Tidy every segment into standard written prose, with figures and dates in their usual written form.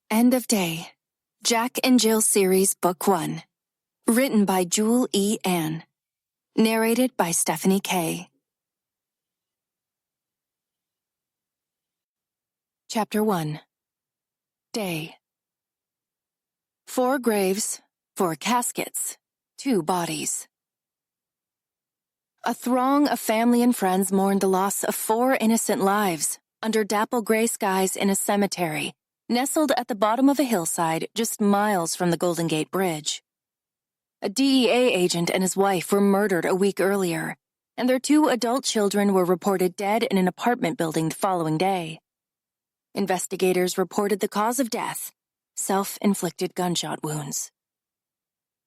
End of Day. Jack and Jill Series Book 1. Written by Jewel E. Ann. Narrated by Stephanie K. Chapter 1. Day. 4 graves, 4 caskets, 2 bodies. A throng of family and friends mourned the loss of 4 innocent lives under dapple gray skies in a cemetery nestled at the bottom of a hillside just miles from the Golden Gate Bridge. A DEA agent and his wife were murdered a week earlier, and their 2 adult children were reported dead in an apartment building the following day. Investigators reported the cause of death: self-inflicted gunshot wounds.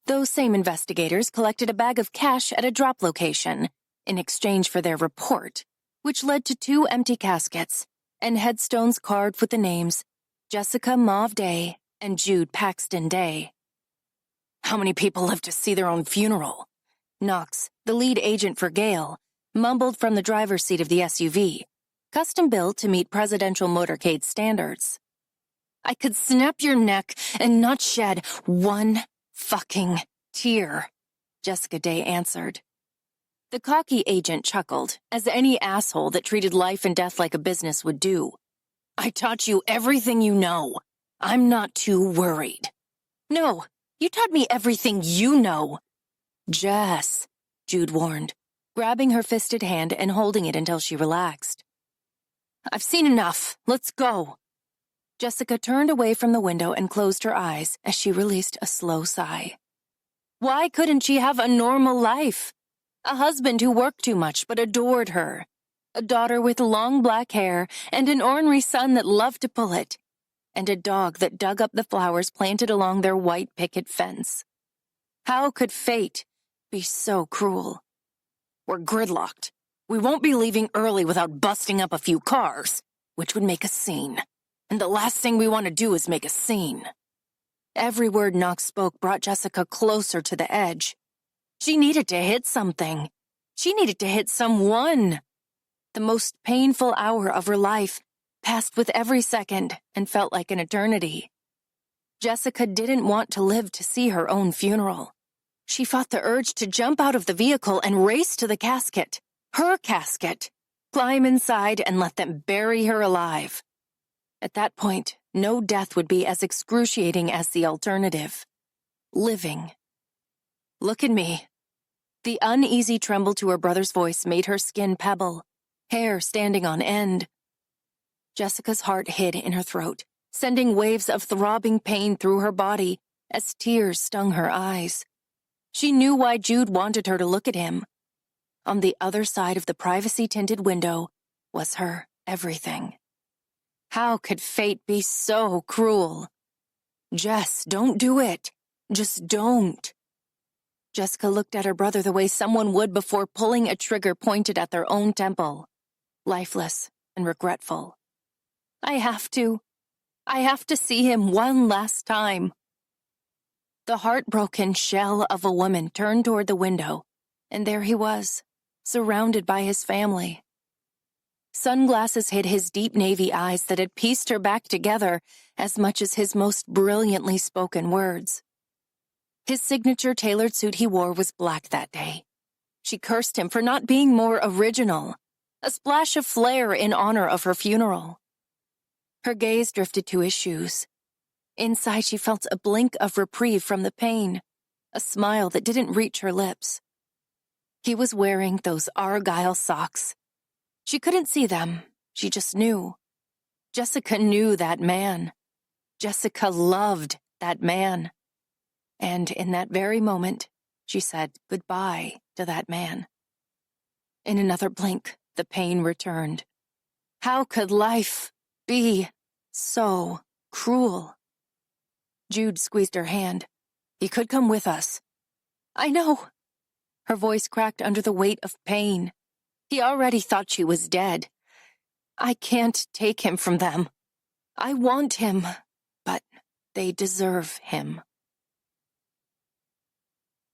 Those same investigators collected a bag of cash at a drop location in exchange for their report, which led to 2 empty caskets and headstones carved with the names Jessica Mauve Day and Jude Paxton Day. How many people live to see their own funeral? Knox, the lead agent for Gale, mumbled from the driver's seat of the SUV, custom-built to meet presidential motorcade standards. I could snap your neck and not shed one fucking tear, Jessica Day answered. The cocky agent chuckled, as any asshole that treated life and death like a business would do. I taught you everything you know. I'm not too worried. No, you taught me everything you know. Jess, Jude warned, grabbing her fisted hand and holding it until she relaxed. I've seen enough. Let's go. Jessica turned away from the window and closed her eyes as she released a slow sigh. Why couldn't she have a normal life? A husband who worked too much but adored her. A daughter with long black hair and an ornery son that loved to pull it. And a dog that dug up the flowers planted along their white picket fence. How could fate be so cruel? We're gridlocked. We won't be leaving early without busting up a few cars, which would make a scene. And the last thing we want to do is make a scene. Every word Knox spoke brought Jessica closer to the edge. She needed to hit something. She needed to hit someone. The most painful hour of her life passed with every second and felt like an eternity. Jessica didn't want to live to see her own funeral. She fought the urge to jump out of the vehicle and race to the casket. Her casket. Climb inside and let them bury her alive. At that point, no death would be as excruciating as the alternative. Living. Look at me. The uneasy tremble to her brother's voice made her skin pebble, hair standing on end. Jessica's heart hid in her throat, sending waves of throbbing pain through her body as tears stung her eyes. She knew why Jude wanted her to look at him. On the other side of the privacy-tinted window was her everything. How could fate be so cruel? Jess, don't do it. Just don't. Jessica looked at her brother the way someone would before pulling a trigger pointed at their own temple, lifeless and regretful. I have to see him one last time. The heartbroken shell of a woman turned toward the window, and there he was, surrounded by his family. Sunglasses hid his deep navy eyes that had pieced her back together as much as his most brilliantly spoken words. His signature tailored suit he wore was black that day. She cursed him for not being more original, a splash of flair in honor of her funeral. Her gaze drifted to his shoes. Inside she felt a blink of reprieve from the pain, a smile that didn't reach her lips. He was wearing those argyle socks. She couldn't see them, she just knew. Jessica knew that man. Jessica loved that man. And in that very moment, she said goodbye to that man. In another blink, the pain returned. How could life be so cruel? Jude squeezed her hand. He could come with us. I know. Her voice cracked under the weight of pain. He already thought she was dead. I can't take him from them. I want him, but they deserve him.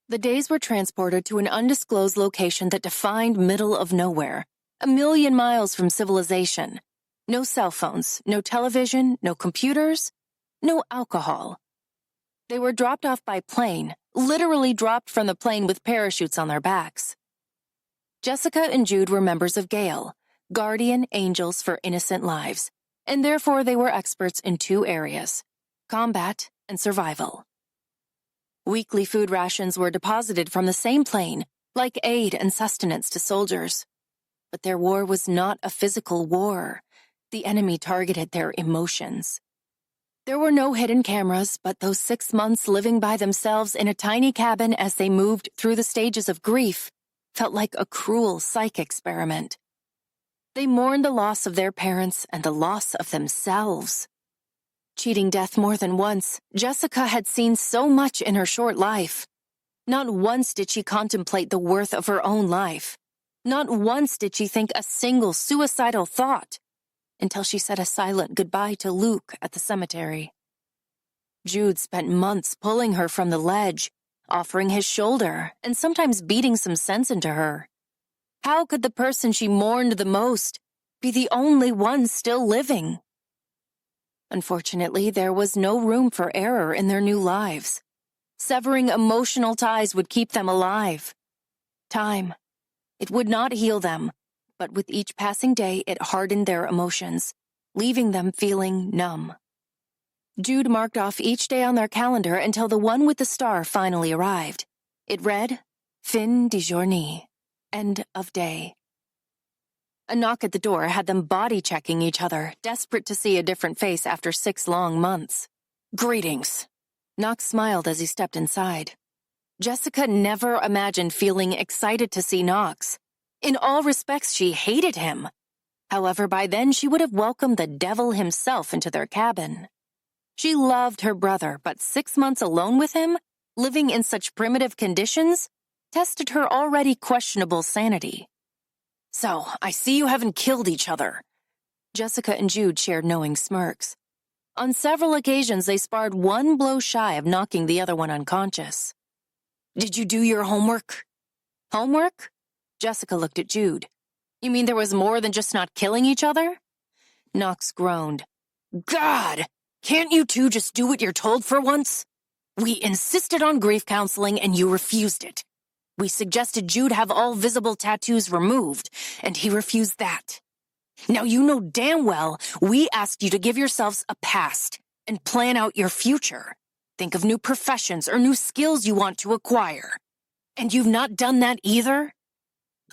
The days were transported to an undisclosed location that defined middle of nowhere, a million miles from civilization. No cell phones, no television, no computers, no alcohol. They were dropped off by plane, literally dropped from the plane with parachutes on their backs. Jessica and Jude were members of Gale, guardian angels for innocent lives, and therefore they were experts in two areas: combat and survival. Weekly food rations were deposited from the same plane, like aid and sustenance to soldiers. But their war was not a physical war. The enemy targeted their emotions. There were no hidden cameras, but those 6 months living by themselves in a tiny cabin as they moved through the stages of grief felt like a cruel psych experiment. They mourned the loss of their parents and the loss of themselves. Cheating death more than once, Jessica had seen so much in her short life. Not once did she contemplate the worth of her own life. Not once did she think a single suicidal thought, until she said a silent goodbye to Luke at the cemetery. Jude spent months pulling her from the ledge, offering his shoulder, and sometimes beating some sense into her. How could the person she mourned the most be the only one still living? Unfortunately, there was no room for error in their new lives. Severing emotional ties would keep them alive. Time. It would not heal them, but with each passing day it hardened their emotions, leaving them feeling numb. Jude marked off each day on their calendar until the one with the star finally arrived. It read, Fin de journée, end of day. A knock at the door had them body-checking each other, desperate to see a different face after 6 long months. Greetings. Knox smiled as he stepped inside. Jessica never imagined feeling excited to see Knox. In all respects, she hated him. However, by then she would have welcomed the devil himself into their cabin. She loved her brother, but 6 months alone with him, living in such primitive conditions, tested her already questionable sanity. So, I see you haven't killed each other. Jessica and Jude shared knowing smirks. On several occasions, they sparred one blow shy of knocking the other one unconscious. Did you do your homework? Homework? Jessica looked at Jude. You mean there was more than just not killing each other? Knox groaned. God! Can't you two just do what you're told for once? We insisted on grief counseling and you refused it. We suggested Jude have all visible tattoos removed, and he refused that. Now you know damn well we asked you to give yourselves a past and plan out your future. Think of new professions or new skills you want to acquire. And you've not done that either?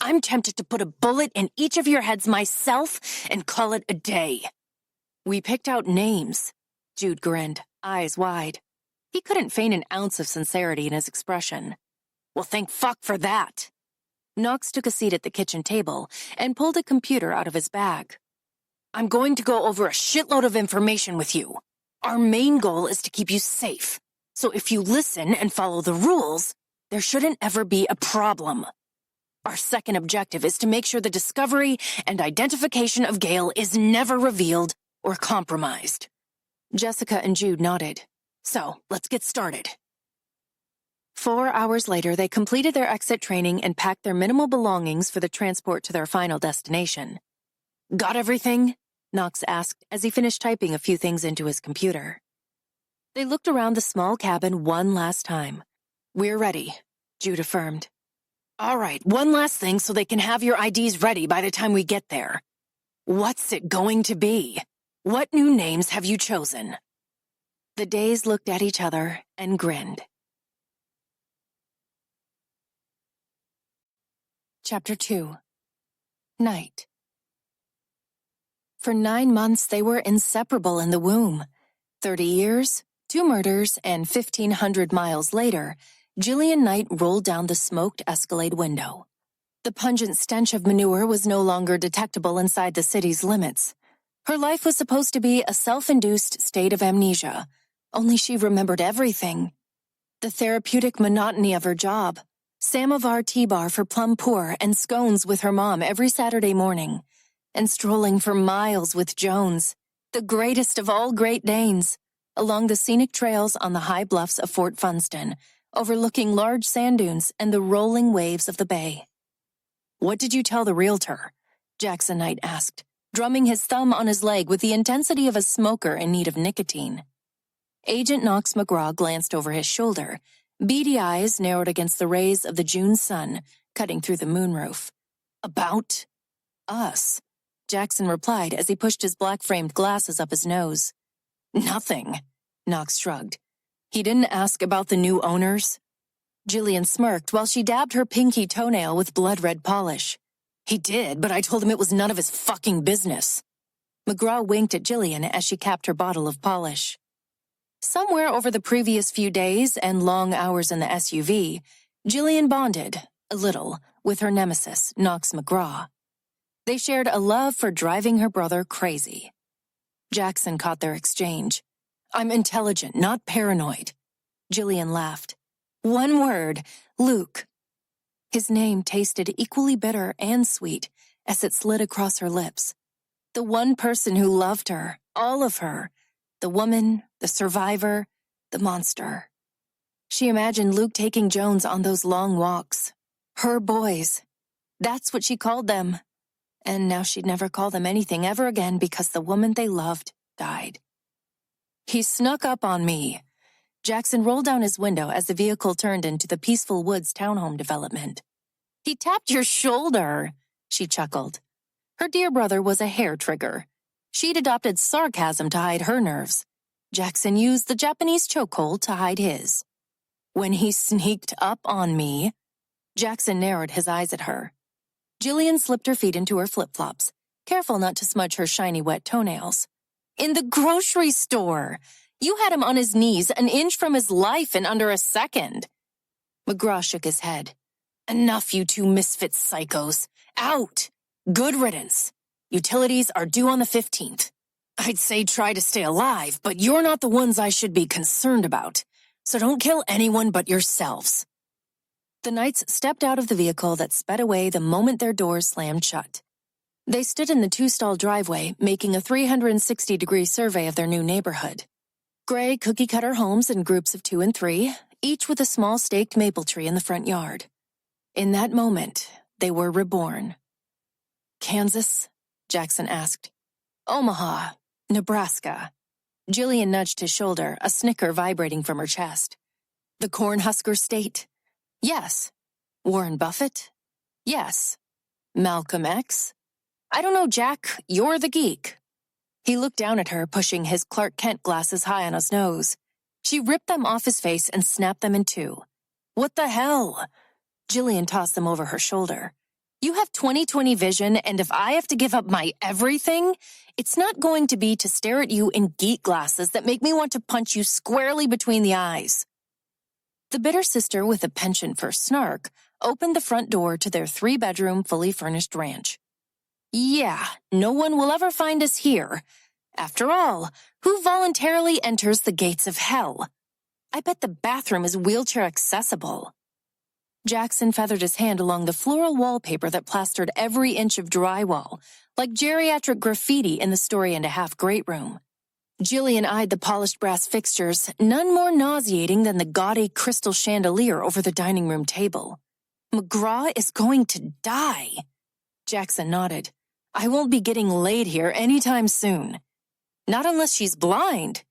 I'm tempted to put a bullet in each of your heads myself and call it a day. We picked out names. Jude grinned, eyes wide. He couldn't feign an ounce of sincerity in his expression. Well, thank fuck for that. Knox took a seat at the kitchen table and pulled a computer out of his bag. I'm going to go over a shitload of information with you. Our main goal is to keep you safe. So if you listen and follow the rules, there shouldn't ever be a problem. Our second objective is to make sure the discovery and identification of Gale is never revealed or compromised. Jessica and Jude nodded. So, let's get started. 4 hours later, they completed their exit training and packed their minimal belongings for the transport to their final destination. Got everything? Knox asked as he finished typing a few things into his computer. They looked around the small cabin one last time. We're ready, Jude affirmed. All right, one last thing so they can have your IDs ready by the time we get there. What's it going to be? What new names have you chosen? The Days looked at each other and grinned. Chapter 2. Night. For 9 months, they were inseparable in the womb. 30 years, 2 murders, and 1,500 miles later, Gillian Knight rolled down the smoked Escalade window. The pungent stench of manure was no longer detectable inside the city's limits. Her life was supposed to be a self-induced state of amnesia, only she remembered everything. The therapeutic monotony of her job, samovar tea bar for plum puer and scones with her mom every Saturday morning, and strolling for miles with Jones, the greatest of all Great Danes, along the scenic trails on the high bluffs of Fort Funston, overlooking large sand dunes and the rolling waves of the bay. What did you tell the realtor? Jackson Knight asked, drumming his thumb on his leg with the intensity of a smoker in need of nicotine. Agent Knox McGraw glanced over his shoulder, beady eyes narrowed against the rays of the June sun cutting through the moonroof. About us, Jackson replied as he pushed his black-framed glasses up his nose. Nothing, Knox shrugged. He didn't ask about the new owners? Jillian smirked while she dabbed her pinky toenail with blood-red polish. He did, but I told him it was none of his fucking business. McGraw winked at Jillian as she capped her bottle of polish. Somewhere over the previous few days and long hours in the SUV, Jillian bonded, a little, with her nemesis, Knox McGraw. They shared a love for driving her brother crazy. Jackson caught their exchange. I'm intelligent, not paranoid. Jillian laughed. One word, Luke. His name tasted equally bitter and sweet as it slid across her lips. The one person who loved her, all of her, the woman, the survivor, the monster. She imagined Luke taking Jones on those long walks. Her boys. That's what she called them. And now she'd never call them anything ever again because the woman they loved died. He snuck up on me. Jackson rolled down his window as the vehicle turned into the Peaceful Woods townhome development. He tapped your shoulder, she chuckled. Her dear brother was a hair trigger. She'd adopted sarcasm to hide her nerves. Jackson used the Japanese chokehold to hide his. When he sneaked up on me, Jackson narrowed his eyes at her. Jillian slipped her feet into her flip-flops, careful not to smudge her shiny wet toenails. In the grocery store! You had him on his knees an inch from his life in under a second. McGraw shook his head. Enough, you two misfit psychos. Out! Good riddance. Utilities are due on the 15th. I'd say try to stay alive, but you're not the ones I should be concerned about. So don't kill anyone but yourselves. The Knights stepped out of the vehicle that sped away the moment their doors slammed shut. They stood in the two-stall driveway, making a 360-degree survey of their new neighborhood. Gray cookie-cutter homes in groups of 2 and 3, each with a small staked maple tree in the front yard. In that moment, they were reborn. Kansas? Jackson asked. Omaha, Nebraska. Jillian nudged his shoulder, a snicker vibrating from her chest. The Cornhusker State? Yes. Warren Buffett? Yes. Malcolm X? I don't know, Jack. You're the geek. He looked down at her, pushing his Clark Kent glasses high on his nose. She ripped them off his face and snapped them in two. What the hell? Jillian tossed them over her shoulder. You have 20/20 vision, and if I have to give up my everything, it's not going to be to stare at you in geek glasses that make me want to punch you squarely between the eyes. The bitter sister with a penchant for snark opened the front door to their 3-bedroom, fully furnished ranch. Yeah, no one will ever find us here. After all, who voluntarily enters the gates of hell? I bet the bathroom is wheelchair accessible. Jackson feathered his hand along the floral wallpaper that plastered every inch of drywall, like geriatric graffiti in the story-and-a-half great room. Jillian eyed the polished brass fixtures, none more nauseating than the gaudy crystal chandelier over the dining room table. McGraw is going to die. Jackson nodded. I won't be getting laid here anytime soon. Not unless she's blind.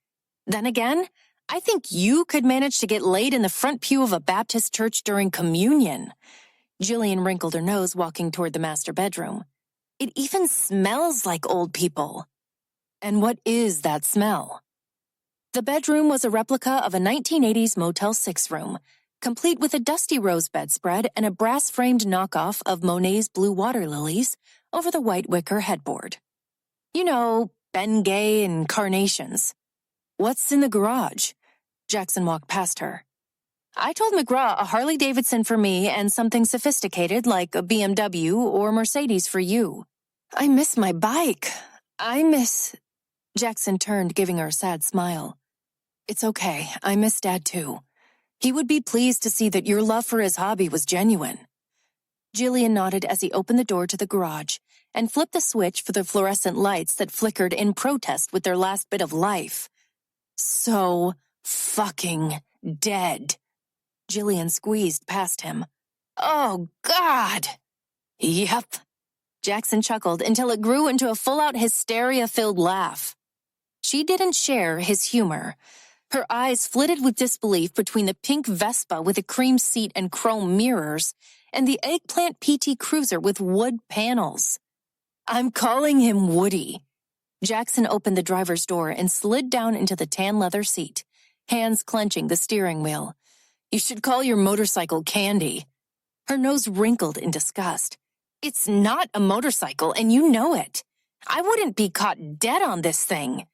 Then again, I think you could manage to get laid in the front pew of a Baptist church during communion. Jillian wrinkled her nose, walking toward the master bedroom. It even smells like old people. And what is that smell? The bedroom was a replica of a 1980s Motel 6 room, complete with a dusty rose bedspread and a brass-framed knockoff of Monet's blue water lilies over the white wicker headboard. You know, Bengay and carnations. What's in the garage? Jackson walked past her. I told McGraw a Harley-Davidson for me and something sophisticated like a BMW or Mercedes for you. I miss my bike. Jackson turned, giving her a sad smile. It's okay. I miss Dad too. He would be pleased to see that your love for his hobby was genuine. Jillian nodded as he opened the door to the garage and flipped the switch for the fluorescent lights that flickered in protest with their last bit of life. So fucking dead. Jillian squeezed past him. Oh, God! Yep. Jackson chuckled until it grew into a full-out hysteria-filled laugh. She didn't share his humor. Her eyes flitted with disbelief between the pink Vespa with a cream seat and chrome mirrors and the eggplant PT Cruiser with wood panels. I'm calling him Woody. Jackson opened the driver's door and slid down into the tan leather seat, hands clenching the steering wheel. You should call your motorcycle Candy. Her nose wrinkled in disgust. It's not a motorcycle, and you know it. I wouldn't be caught dead on this thing.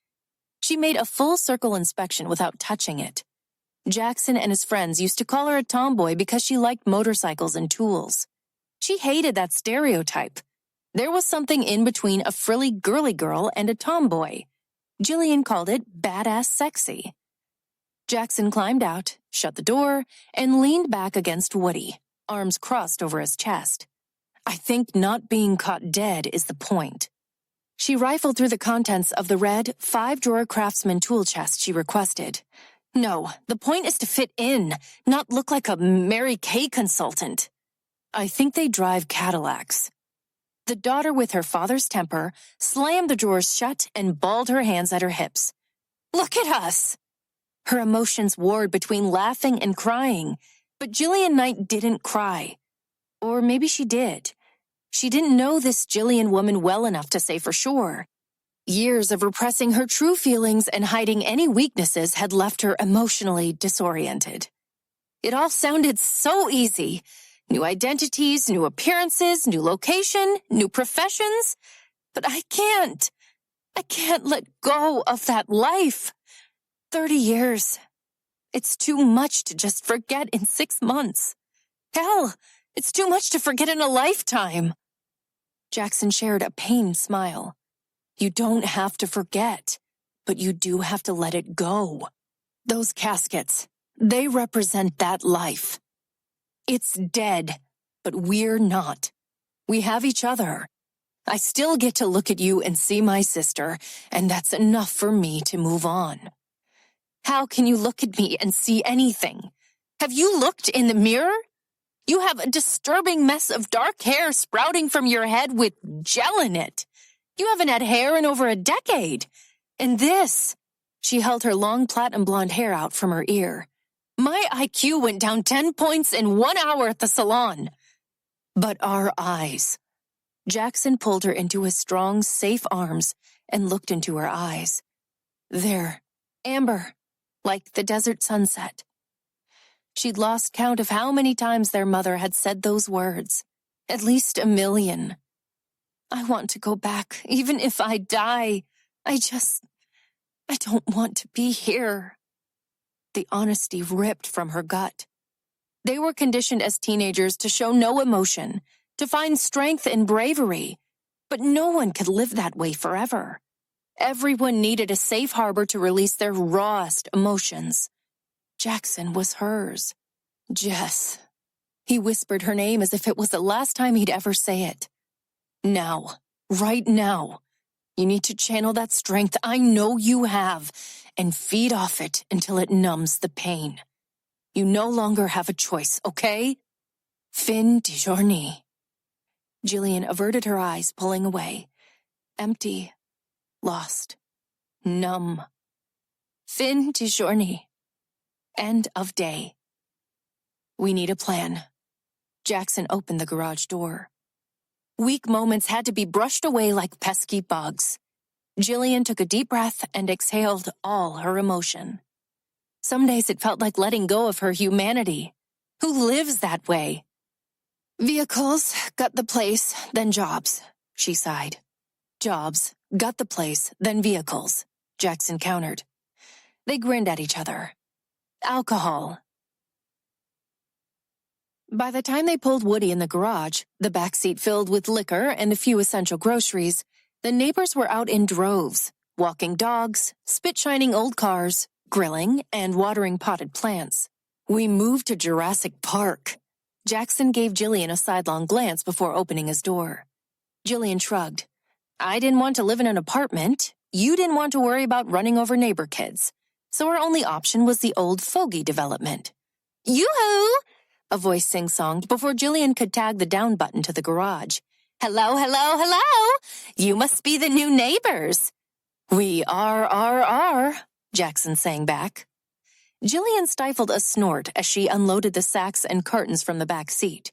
She made a full circle inspection without touching it. Jackson and his friends used to call her a tomboy because she liked motorcycles and tools. She hated that stereotype. There was something in between a frilly girly girl and a tomboy. Jillian called it badass sexy. Jackson climbed out, shut the door, and leaned back against Woody, arms crossed over his chest. I think not being caught dead is the point. She rifled through the contents of the red 5-drawer Craftsman tool chest she requested. No, the point is to fit in, not look like a Mary Kay consultant. I think they drive Cadillacs. The daughter with her father's temper slammed the drawers shut and balled her hands at her hips. Look at us! Her emotions warred between laughing and crying, but Jillian Knight didn't cry. Or maybe she did. She didn't know this Jillian woman well enough to say for sure. Years of repressing her true feelings and hiding any weaknesses had left her emotionally disoriented. It all sounded so easy. New identities, new appearances, new location, new professions. But I can't let go of that life. 30 years. It's too much to just forget in 6 months. Hell, it's too much to forget in a lifetime. Jackson shared a pained smile. You don't have to forget, but you do have to let it go. Those caskets, they represent that life. It's dead, but we're not. We have each other. I still get to look at you and see my sister, and that's enough for me to move on. How can you look at me and see anything? Have you looked in the mirror? You have a disturbing mess of dark hair sprouting from your head with gel in it. You haven't had hair in over a decade. And this, she held her long platinum blonde hair out from her ear. My IQ went down 10 points in 1 hour at the salon. But our eyes. Jackson pulled her into his strong, safe arms and looked into her eyes. They're amber, like the desert sunset. She'd lost count of how many times their mother had said those words. At least 1 million. I want to go back, even if I die. I don't want to be here. The honesty ripped from her gut. They were conditioned as teenagers to show no emotion, to find strength in bravery. But no one could live that way forever. Everyone needed a safe harbor to release their rawest emotions. Jackson was hers. Jess. He whispered her name as if it was the last time he'd ever say it. Now, right now, you need to channel that strength I know you have and feed off it until it numbs the pain. You no longer have a choice, okay? Fin de journée. Jillian averted her eyes, pulling away. Empty, lost, numb. Fin de journée. End of day. We need a plan. Jackson opened the garage door. Weak moments had to be brushed away like pesky bugs. Jillian took a deep breath and exhaled all her emotion. Some days it felt like letting go of her humanity. Who lives that way? Vehicles got the place, then jobs, she sighed. Jobs got the place, then vehicles, Jackson countered. They grinned at each other. Alcohol. By the time they pulled Woody in the garage, the back seat filled with liquor and a few essential groceries, the neighbors were out in droves, walking dogs, spit-shining old cars, grilling, and watering potted plants. We moved to Jurassic Park. Jackson gave Jillian a sidelong glance before opening his door. Jillian shrugged. I didn't want to live in an apartment. You didn't want to worry about running over neighbor kids. So our only option was the old fogey development. Yoo-hoo! A voice sing-songed before Jillian could tag the down button to the garage. Hello, hello, hello! You must be the new neighbors. We are, Jackson sang back. Jillian stifled a snort as she unloaded the sacks and cartons from the back seat.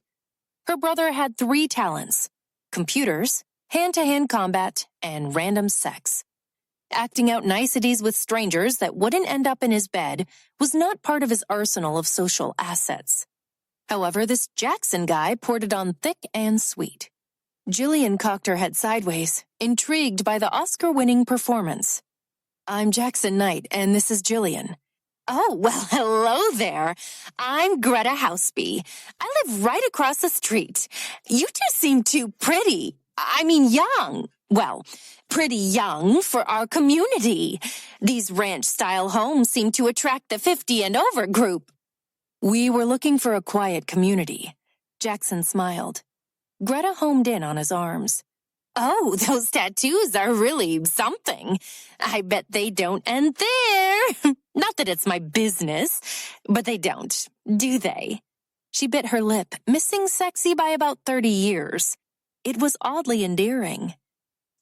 Her brother had 3 talents: computers, hand-to-hand combat, and random sex. Acting out niceties with strangers that wouldn't end up in his bed was not part of his arsenal of social assets. However, this Jackson guy poured it on thick and sweet. Jillian cocked her head sideways, intrigued by the Oscar-winning performance. "I'm Jackson Knight, and this is Jillian." "Oh, well, hello there. I'm Greta Houseby. I live right across the street. You two seem too pretty. Young. Well, pretty young for our community. These ranch-style homes seem to attract the 50 and over group." "We were looking for a quiet community." Jackson smiled. Greta homed in on his arms. "Oh, those tattoos are really something. I bet they don't end there. Not that it's my business, but they don't, do they?" She bit her lip, missing sexy by about 30 years. It was oddly endearing.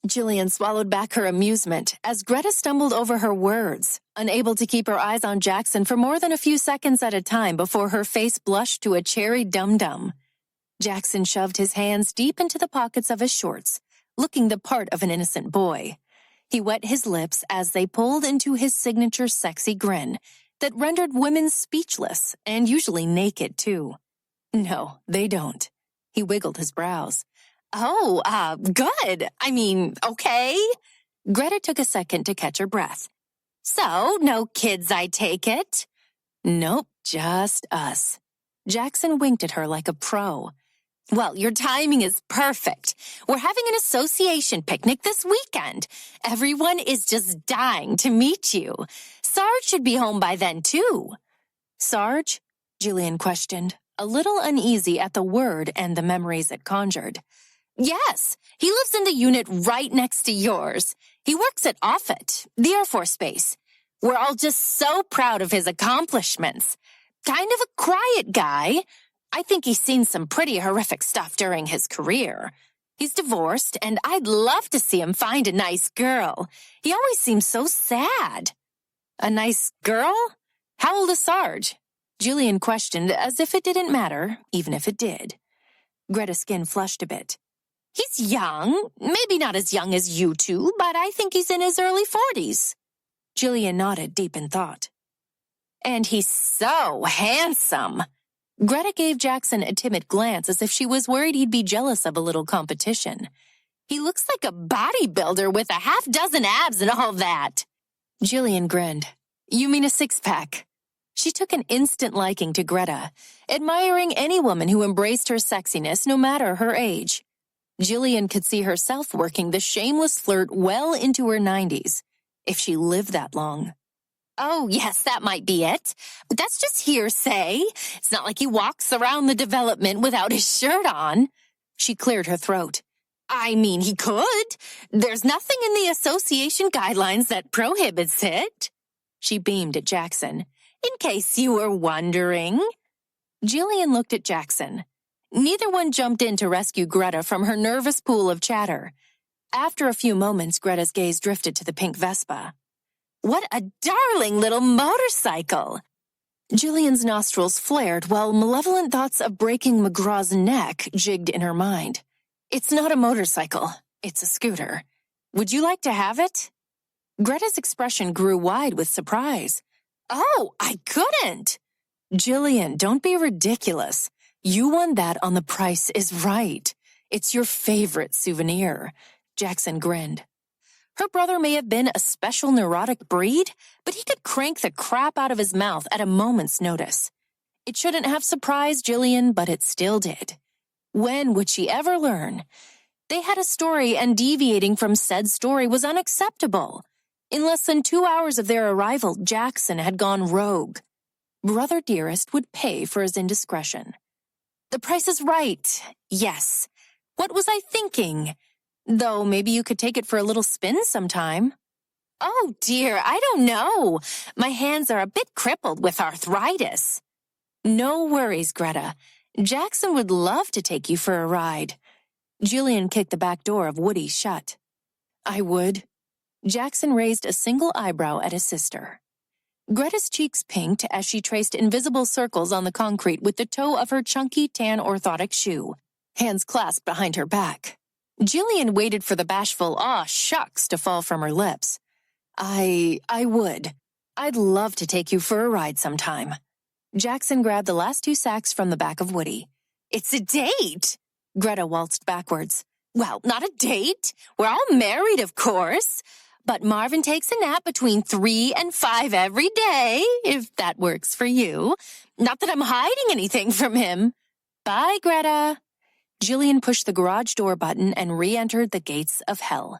Jillian swallowed back her amusement as Greta stumbled over her words, unable to keep her eyes on Jackson for more than a few seconds at a time before her face blushed to a cherry dum-dum. Jackson shoved his hands deep into the pockets of his shorts, looking the part of an innocent boy. He wet his lips as they pulled into his signature sexy grin that rendered women speechless and usually naked, too. "No, they don't." He wiggled his brows. "Oh, good. Okay." Greta took a second to catch her breath. "So, no kids, I take it?" "Nope, just us." Jackson winked at her like a pro. "Well, your timing is perfect. We're having an association picnic this weekend. Everyone is just dying to meet you. Sarge should be home by then, too." "Sarge?" Jillian questioned, a little uneasy at the word and the memories it conjured. "Yes, he lives in the unit right next to yours. He works at Offutt, the Air Force Base. We're all just so proud of his accomplishments. Kind of a quiet guy. I think he's seen some pretty horrific stuff during his career. He's divorced, and I'd love to see him find a nice girl. He always seems so sad." "A nice girl? How old is Sarge?" Jillian questioned as if it didn't matter, even if it did. Greta's skin flushed a bit. "He's young, maybe not as young as you two, but I think he's in his early 40s. Jillian nodded, deep in thought. "And he's so handsome." Greta gave Jackson a timid glance as if she was worried he'd be jealous of a little competition. "He looks like a bodybuilder with a half-dozen abs and all that." Jillian grinned. "You mean a six-pack?" She took an instant liking to Greta, admiring any woman who embraced her sexiness no matter her age. Jillian could see herself working the shameless flirt well into her 90s, if she lived that long. "Oh, yes, that might be it. But that's just hearsay. It's not like he walks around the development without his shirt on." She cleared her throat. He could. There's nothing in the association guidelines that prohibits it." She beamed at Jackson. "In case you were wondering." Jillian looked at Jackson. Neither one jumped in to rescue Greta from her nervous pool of chatter. After a few moments, Greta's gaze drifted to the pink Vespa. "What a darling little motorcycle!" Jillian's nostrils flared while malevolent thoughts of breaking McGraw's neck jigged in her mind. "It's not a motorcycle. It's a scooter. Would you like to have it?" Greta's expression grew wide with surprise. "Oh, I couldn't!" "Jillian, don't be ridiculous. You won that on The Price is Right. It's your favorite souvenir." Jackson grinned. Her brother may have been a special neurotic breed, but he could crank the crap out of his mouth at a moment's notice. It shouldn't have surprised Jillian, but it still did. When would she ever learn? They had a story, and deviating from said story was unacceptable. In less than 2 hours of their arrival, Jackson had gone rogue. Brother Dearest would pay for his indiscretion. The Price is Right. Yes. What was I thinking? Though maybe you could take it for a little spin sometime. "Oh dear, I don't know. My hands are a bit crippled with arthritis." "No worries, Greta. Jackson would love to take you for a ride." Jillian kicked the back door of Woody shut. "I would." Jackson raised a single eyebrow at his sister. Greta's cheeks pinked as she traced invisible circles on the concrete with the toe of her chunky tan orthotic shoe, hands clasped behind her back. Jillian waited for the bashful "aw, shucks" to fall from her lips. I would. I'd love to take you for a ride sometime. Jackson grabbed the last 2 sacks from the back of Woody. It's a date! Greta waltzed backwards. Well, not a date. We're all married, of course. But Marvin takes a nap between 3 and 5 every day, if that works for you. Not that I'm hiding anything from him. Bye, Greta. Jillian pushed the garage door button and re-entered the gates of hell.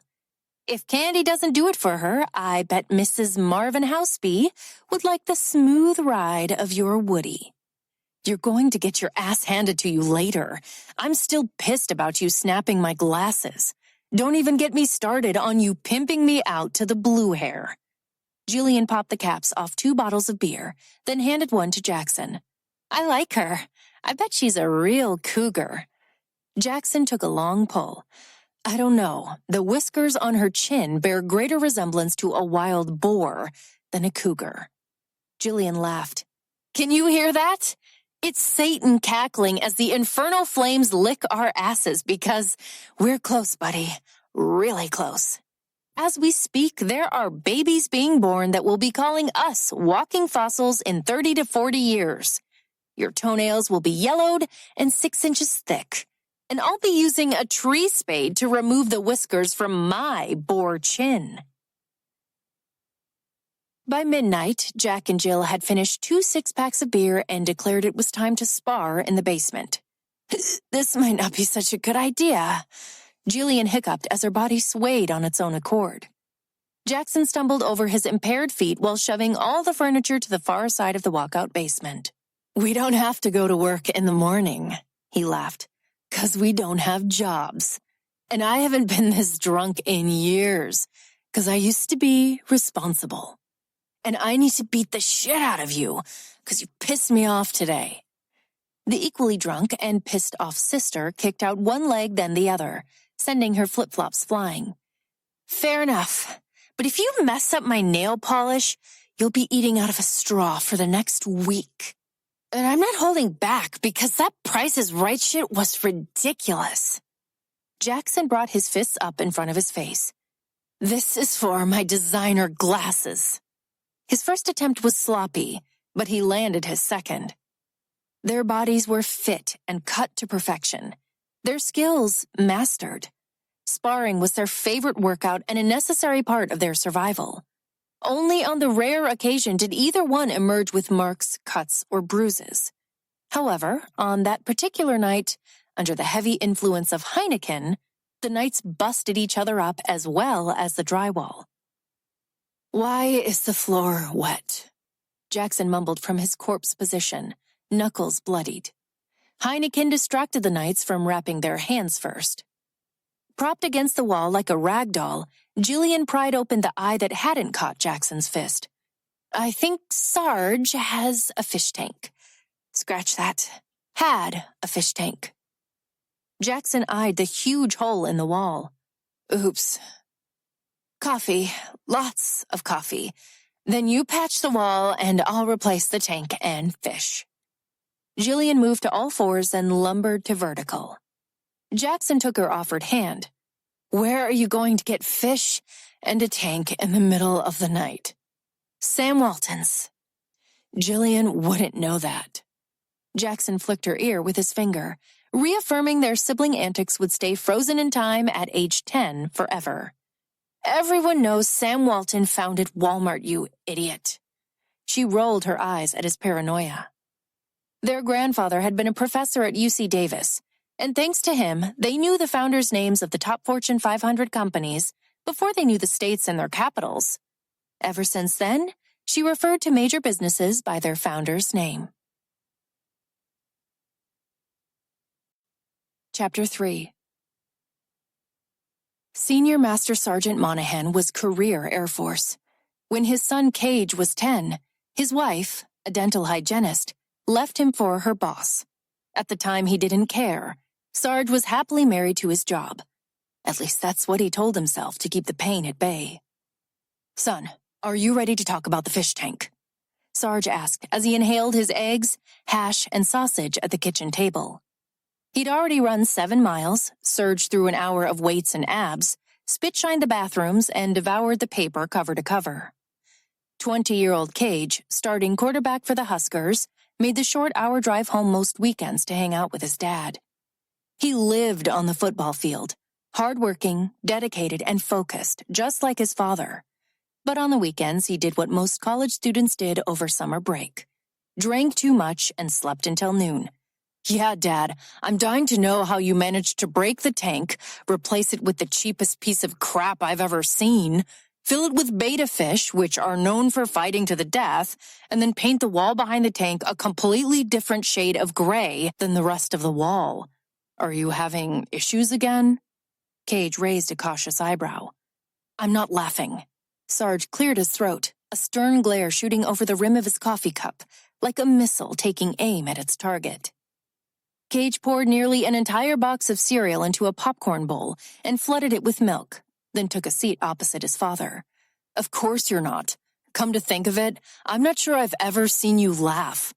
If Candy doesn't do it for her, I bet Mrs. Marvin Houseby would like the smooth ride of your Woody. You're going to get your ass handed to you later. I'm still pissed about you snapping my glasses. Don't even get me started on you pimping me out to the blue hair. Jillian popped the caps off 2 bottles of beer, then handed one to Jackson. I like her. I bet she's a real cougar. Jackson took a long pull. I don't know. The whiskers on her chin bear greater resemblance to a wild boar than a cougar. Jillian laughed. Can you hear that? It's Satan cackling as the infernal flames lick our asses because we're close, buddy. Really close. As we speak, there are babies being born that will be calling us walking fossils in 30 to 40 years. Your toenails will be yellowed and 6 inches thick. And I'll be using a tree spade to remove the whiskers from my boar chin. By midnight, Jack and Jill had finished 2 6-packs of beer and declared it was time to spar in the basement. This might not be such a good idea. Jillian hiccuped as her body swayed on its own accord. Jackson stumbled over his impaired feet while shoving all the furniture to the far side of the walkout basement. We don't have to go to work in the morning, he laughed. 'Cause we don't have jobs. And I haven't been this drunk in years, 'cause I used to be responsible. And I need to beat the shit out of you, 'cause you pissed me off today. The equally drunk and pissed off sister kicked out one leg then the other, sending her flip-flops flying. Fair enough, but if you mess up my nail polish, you'll be eating out of a straw for the next week. And I'm not holding back because that Price is Right shit was ridiculous. Jackson brought his fists up in front of his face. This is for my designer glasses. His first attempt was sloppy, but he landed his second. Their bodies were fit and cut to perfection. Their skills mastered. Sparring was their favorite workout and a necessary part of their survival. Only on the rare occasion did either one emerge with marks, cuts, or bruises. However, on that particular night, under the heavy influence of Heineken, the knights busted each other up as well as the drywall. Why is the floor wet? Jackson mumbled from his corpse position, knuckles bloodied. Heineken distracted the knights from wrapping their hands first. Propped against the wall like a rag doll, Jillian pried open the eye that hadn't caught Jackson's fist. I think Sarge has a fish tank. Scratch that. Had a fish tank. Jackson eyed the huge hole in the wall. Oops. Coffee. Lots of coffee. Then you patch the wall and I'll replace the tank and fish. Jillian moved to all fours and lumbered to vertical. Jackson took her offered hand. Where are you going to get fish and a tank in the middle of the night? Sam Walton's. Jillian wouldn't know that. Jackson flicked her ear with his finger, reaffirming their sibling antics would stay frozen in time at age 10 forever. Everyone knows Sam Walton founded Walmart, you idiot. She rolled her eyes at his paranoia. Their grandfather had been a professor at UC Davis, and thanks to him, they knew the founders' names of the top Fortune 500 companies before they knew the states and their capitals. Ever since then, she referred to major businesses by their founder's name. Chapter 3. Senior Master Sergeant Monahan was career Air Force. When his son Cage was 10, his wife, a dental hygienist, left him for her boss. At the time, he didn't care. Sarge was happily married to his job. At least that's what he told himself to keep the pain at bay. Son, are you ready to talk about the fish tank? Sarge asked as he inhaled his eggs, hash, and sausage at the kitchen table. He'd already run 7 miles, surged through an hour of weights and abs, spit-shined the bathrooms, and devoured the paper cover to cover. 20-year-old Cage, starting quarterback for the Huskers, made the short hour drive home most weekends to hang out with his dad. He lived on the football field, hardworking, dedicated, and focused, just like his father. But on the weekends, he did what most college students did over summer break. Drank too much and slept until noon. Yeah, Dad, I'm dying to know how you managed to break the tank, replace it with the cheapest piece of crap I've ever seen, fill it with betta fish, which are known for fighting to the death, and then paint the wall behind the tank a completely different shade of gray than the rest of the wall. Are you having issues again? Cage raised a cautious eyebrow. I'm not laughing. Sarge cleared his throat, a stern glare shooting over the rim of his coffee cup, like a missile taking aim at its target. Cage poured nearly an entire box of cereal into a popcorn bowl and flooded it with milk, then took a seat opposite his father. Of course you're not. Come to think of it, I'm not sure I've ever seen you laugh.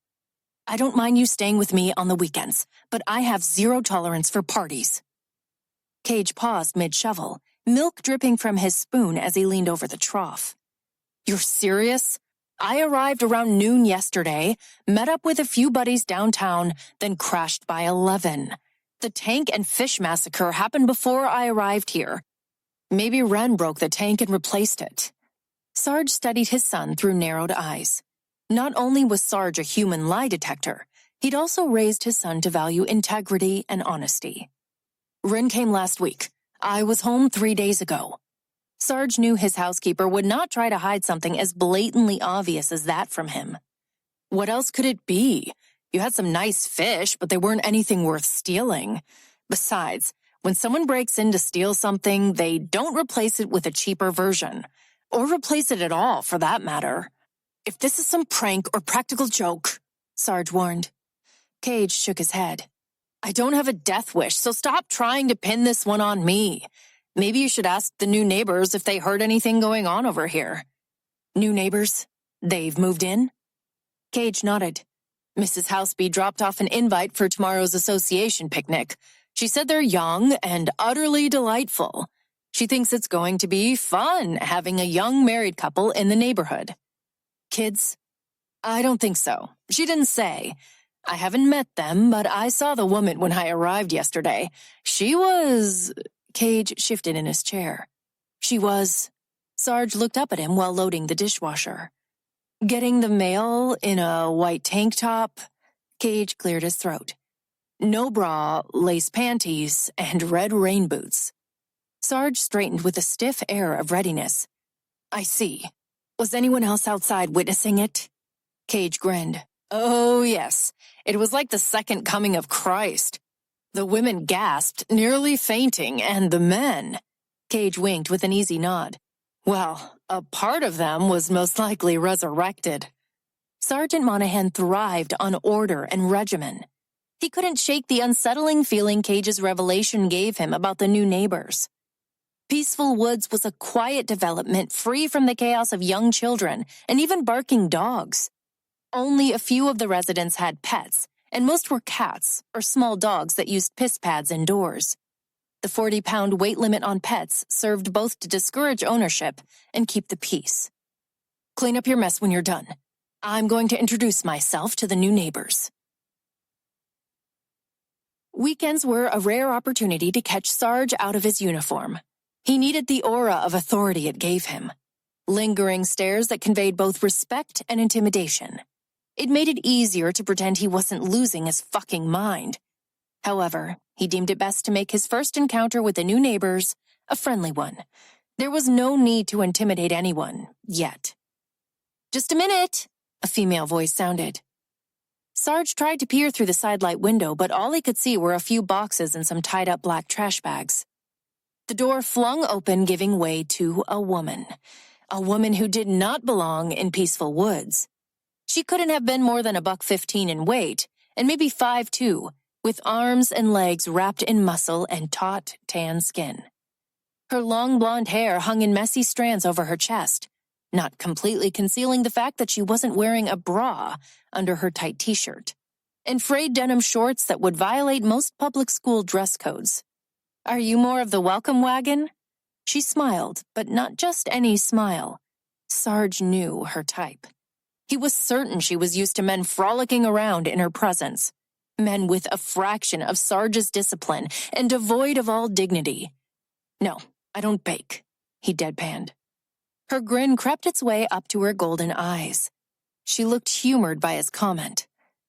I don't mind you staying with me on the weekends, but I have zero tolerance for parties. Cage paused mid-shovel, milk dripping from his spoon as he leaned over the trough. You're serious? I arrived around noon yesterday, met up with a few buddies downtown, then crashed by 11. The tank and fish massacre happened before I arrived here. Maybe Ren broke the tank and replaced it. Sarge studied his son through narrowed eyes. Not only was Sarge a human lie detector, he'd also raised his son to value integrity and honesty. Ren came last week. I was home 3 days ago. Sarge knew his housekeeper would not try to hide something as blatantly obvious as that from him. What else could it be? You had some nice fish, but they weren't anything worth stealing. Besides, when someone breaks in to steal something, they don't replace it with a cheaper version. Or replace it at all, for that matter. If this is some prank or practical joke, Sarge warned. Cage shook his head. I don't have a death wish, so stop trying to pin this one on me. Maybe you should ask the new neighbors if they heard anything going on over here. New neighbors? They've moved in? Cage nodded. Mrs. Houseby dropped off an invite for tomorrow's association picnic. She said they're young and utterly delightful. She thinks it's going to be fun having a young married couple in the neighborhood. Kids? I don't think so. She didn't say. I haven't met them, but I saw the woman when I arrived yesterday. She was... Cage shifted in his chair. She was... Sarge looked up at him while loading the dishwasher. Getting the mail in a white tank top? Cage cleared his throat. No bra, lace panties, and red rain boots. Sarge straightened with a stiff air of readiness. I see. Was anyone else outside witnessing it? Cage grinned. Oh, yes. It was like the second coming of Christ. The women gasped, nearly fainting, and the men... Cage winked with an easy nod. Well, a part of them was most likely resurrected. Sergeant Monahan thrived on order and regimen. He couldn't shake the unsettling feeling Cage's revelation gave him about the new neighbors. Peaceful Woods was a quiet development free from the chaos of young children and even barking dogs. Only a few of the residents had pets, and most were cats or small dogs that used piss pads indoors. The 40-pound weight limit on pets served both to discourage ownership and keep the peace. Clean up your mess when you're done. I'm going to introduce myself to the new neighbors. Weekends were a rare opportunity to catch Sarge out of his uniform. He needed the aura of authority it gave him. Lingering stares that conveyed both respect and intimidation. It made it easier to pretend he wasn't losing his fucking mind. However, he deemed it best to make his first encounter with the new neighbors a friendly one. There was no need to intimidate anyone, yet. Just a minute, a female voice sounded. Sarge tried to peer through the sidelight window, but all he could see were a few boxes and some tied-up black trash bags. The door flung open, giving way to a woman who did not belong in Peaceful Woods. She couldn't have been more than $115 in weight, and maybe 5'2", with arms and legs wrapped in muscle and taut, tan skin. Her long blonde hair hung in messy strands over her chest. not completely concealing the fact that she wasn't wearing a bra under her tight t-shirt, and frayed denim shorts that would violate most public school dress codes. "Are you more of the welcome wagon?" She smiled, but not just any smile. Sarge knew her type. He was certain she was used to men frolicking around in her presence. Men with a fraction of Sarge's discipline and devoid of all dignity. "No, I don't bake," he deadpanned. Her grin crept its way up to her golden eyes. She looked humored by his comment.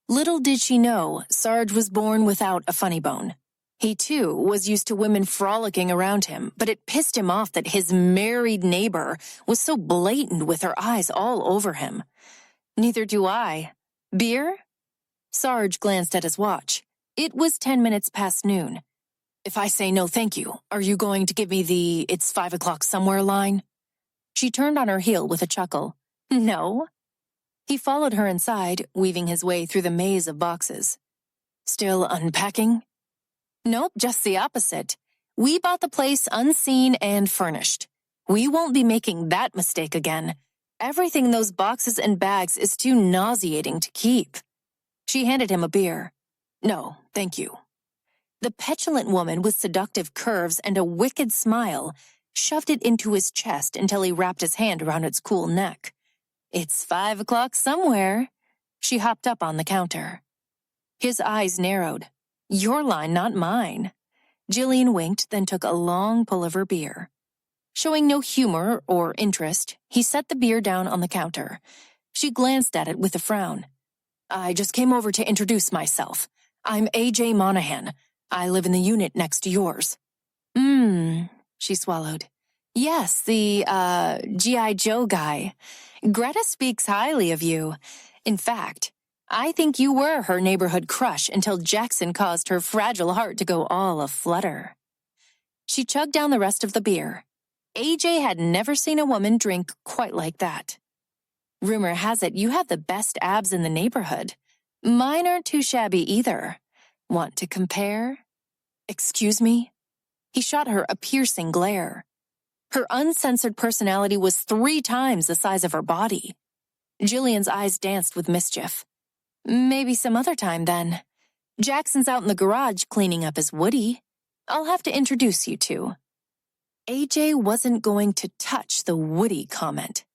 Little did she know, Sarge was born without a funny bone. He, too, was used to women frolicking around him, but it pissed him off that his married neighbor was so blatant with her eyes all over him. "Neither do I. Beer?" Sarge glanced at his watch. It was 10 minutes past noon. "If I say no thank you, are you going to give me the 'it's 5 o'clock somewhere' line?" She turned on her heel with a chuckle. "No." He followed her inside, weaving his way through the maze of boxes. "Still unpacking?" "Nope, just the opposite. We bought the place unseen and furnished. We won't be making that mistake again. Everything in those boxes and bags is too nauseating to keep." She handed him a beer. "No, thank you." The petulant woman with seductive curves and a wicked smile shoved it into his chest until he wrapped his hand around its cool neck. "It's 5 o'clock somewhere." She hopped up on the counter. His eyes narrowed. "Your line, not mine." Jillian winked, then took a long pull of her beer. Showing no humor or interest, he set the beer down on the counter. She glanced at it with a frown. "I just came over to introduce myself. I'm A.J. Monahan. I live in the unit next to yours." She swallowed. "Yes, the, G.I. Joe guy. Greta speaks highly of you. In fact, I think you were her neighborhood crush until Jackson caused her fragile heart to go all aflutter." She chugged down the rest of the beer. AJ had never seen a woman drink quite like that. "Rumor has it you have the best abs in the neighborhood. Mine aren't too shabby either. Want to compare?" "Excuse me?" He shot her a piercing glare. Her uncensored personality was 3 times the size of her body. Jillian's eyes danced with mischief. "Maybe some other time, then. Jackson's out in the garage cleaning up his Woody. I'll have to introduce you two." AJ wasn't going to touch the Woody comment.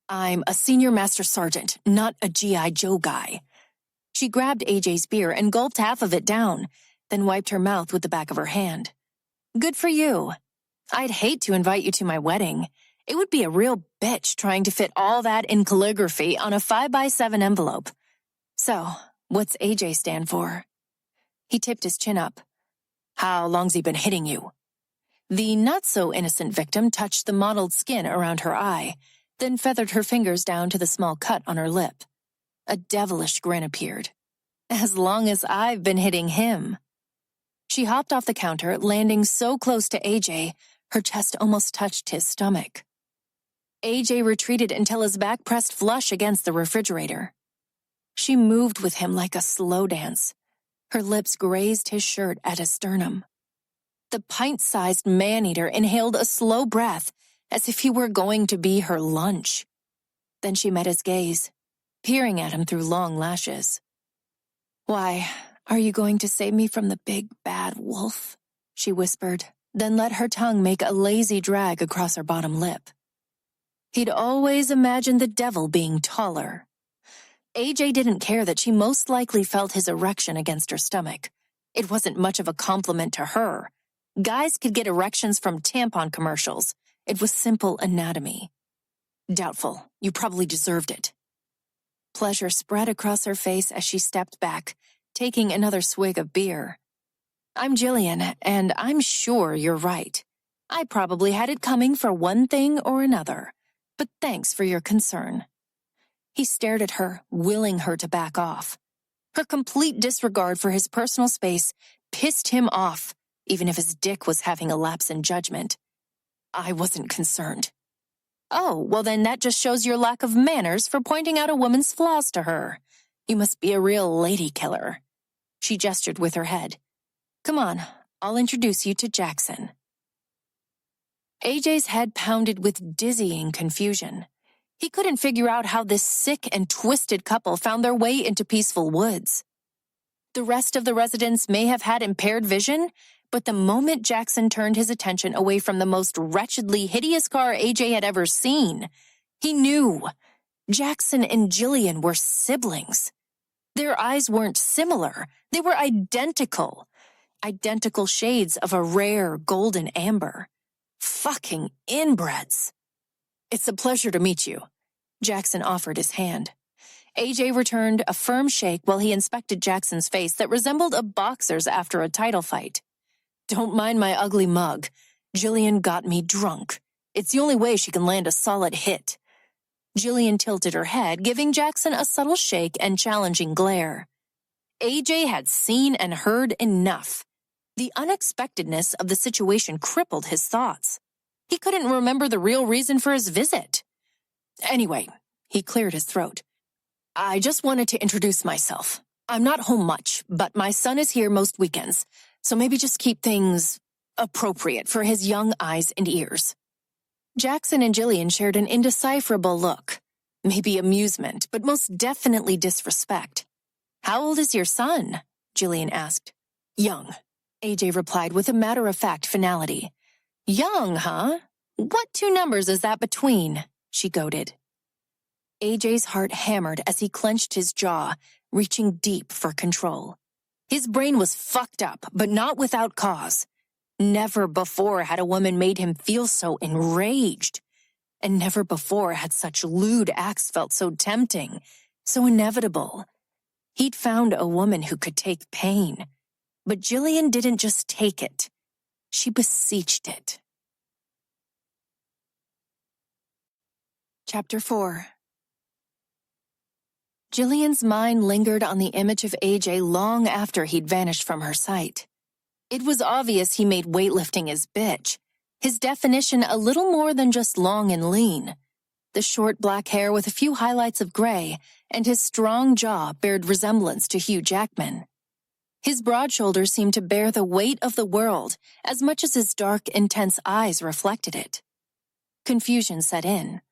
"I'm a senior master sergeant, not a G.I. Joe guy." She grabbed AJ's beer and gulped half of it down, then wiped her mouth with the back of her hand. "Good for you. I'd hate to invite you to my wedding. It would be a real bitch trying to fit all that in calligraphy on a 5x7 envelope. So, what's AJ stand for?" He tipped his chin up. "How long's he been hitting you?" The not-so-innocent victim touched the mottled skin around her eye, then feathered her fingers down to the small cut on her lip. A devilish grin appeared. "As long as I've been hitting him." She hopped off the counter, landing so close to AJ, her chest almost touched his stomach. AJ retreated until his back pressed flush against the refrigerator. She moved with him like a slow dance. Her lips grazed his shirt at his sternum. The pint-sized man-eater inhaled a slow breath as if he were going to be her lunch. Then she met his gaze, peering at him through long lashes. "Why, are you going to save me from the big, bad wolf?" she whispered, then let her tongue make a lazy drag across her bottom lip. He'd always imagined the devil being taller. AJ didn't care that she most likely felt his erection against her stomach. It wasn't much of a compliment to her. Guys could get erections from tampon commercials. It was simple anatomy. "Doubtful. You probably deserved it." Pleasure spread across her face as she stepped back, taking another swig of beer. "I'm Jillian, and I'm sure you're right. I probably had it coming for one thing or another, but thanks for your concern." He stared at her, willing her to back off. Her complete disregard for his personal space pissed him off, even if his dick was having a lapse in judgment. "I wasn't concerned." "Oh, well then that just shows your lack of manners for pointing out a woman's flaws to her. You must be a real lady killer." She gestured with her head. "Come on, I'll introduce you to Jackson." AJ's head pounded with dizzying confusion. He couldn't figure out how this sick and twisted couple found their way into peaceful woods. The rest of the residents may have had impaired vision, but the moment Jackson turned his attention away from the most wretchedly hideous car AJ had ever seen, he knew Jackson and Jillian were siblings. Their eyes weren't similar, they were identical. Identical shades of a rare golden amber. Fucking inbreds. "It's a pleasure to meet you." Jackson offered his hand. AJ returned a firm shake while he inspected Jackson's face that resembled a boxer's after a title fight. "Don't mind my ugly mug. Jillian got me drunk. It's the only way she can land a solid hit." Jillian tilted her head, giving Jackson a subtle shake and challenging glare. AJ had seen and heard enough. The unexpectedness of the situation crippled his thoughts. He couldn't remember the real reason for his visit. "Anyway," he cleared his throat, "I just wanted to introduce myself. I'm not home much, but my son is here most weekends, so maybe just keep things appropriate for his young eyes and ears." Jackson and Jillian shared an indecipherable look. Maybe amusement, but most definitely disrespect. "How old is your son?" Jillian asked. "Young," AJ replied with a matter-of-fact finality. "Young, huh? What two numbers is that between?" she goaded. AJ's heart hammered as he clenched his jaw, reaching deep for control. His brain was fucked up, but not without cause. Never before had a woman made him feel so enraged. And never before had such lewd acts felt so tempting, so inevitable. He'd found a woman who could take pain. But Jillian didn't just take it. She beseeched it. Chapter 4. Jillian's mind lingered on the image of AJ long after he'd vanished from her sight. It was obvious he made weightlifting his bitch, his definition a little more than just long and lean. The short black hair with a few highlights of gray, and his strong jaw bared resemblance to Hugh Jackman. His broad shoulders seemed to bear the weight of the world as much as his dark, intense eyes reflected it. Confusion set in.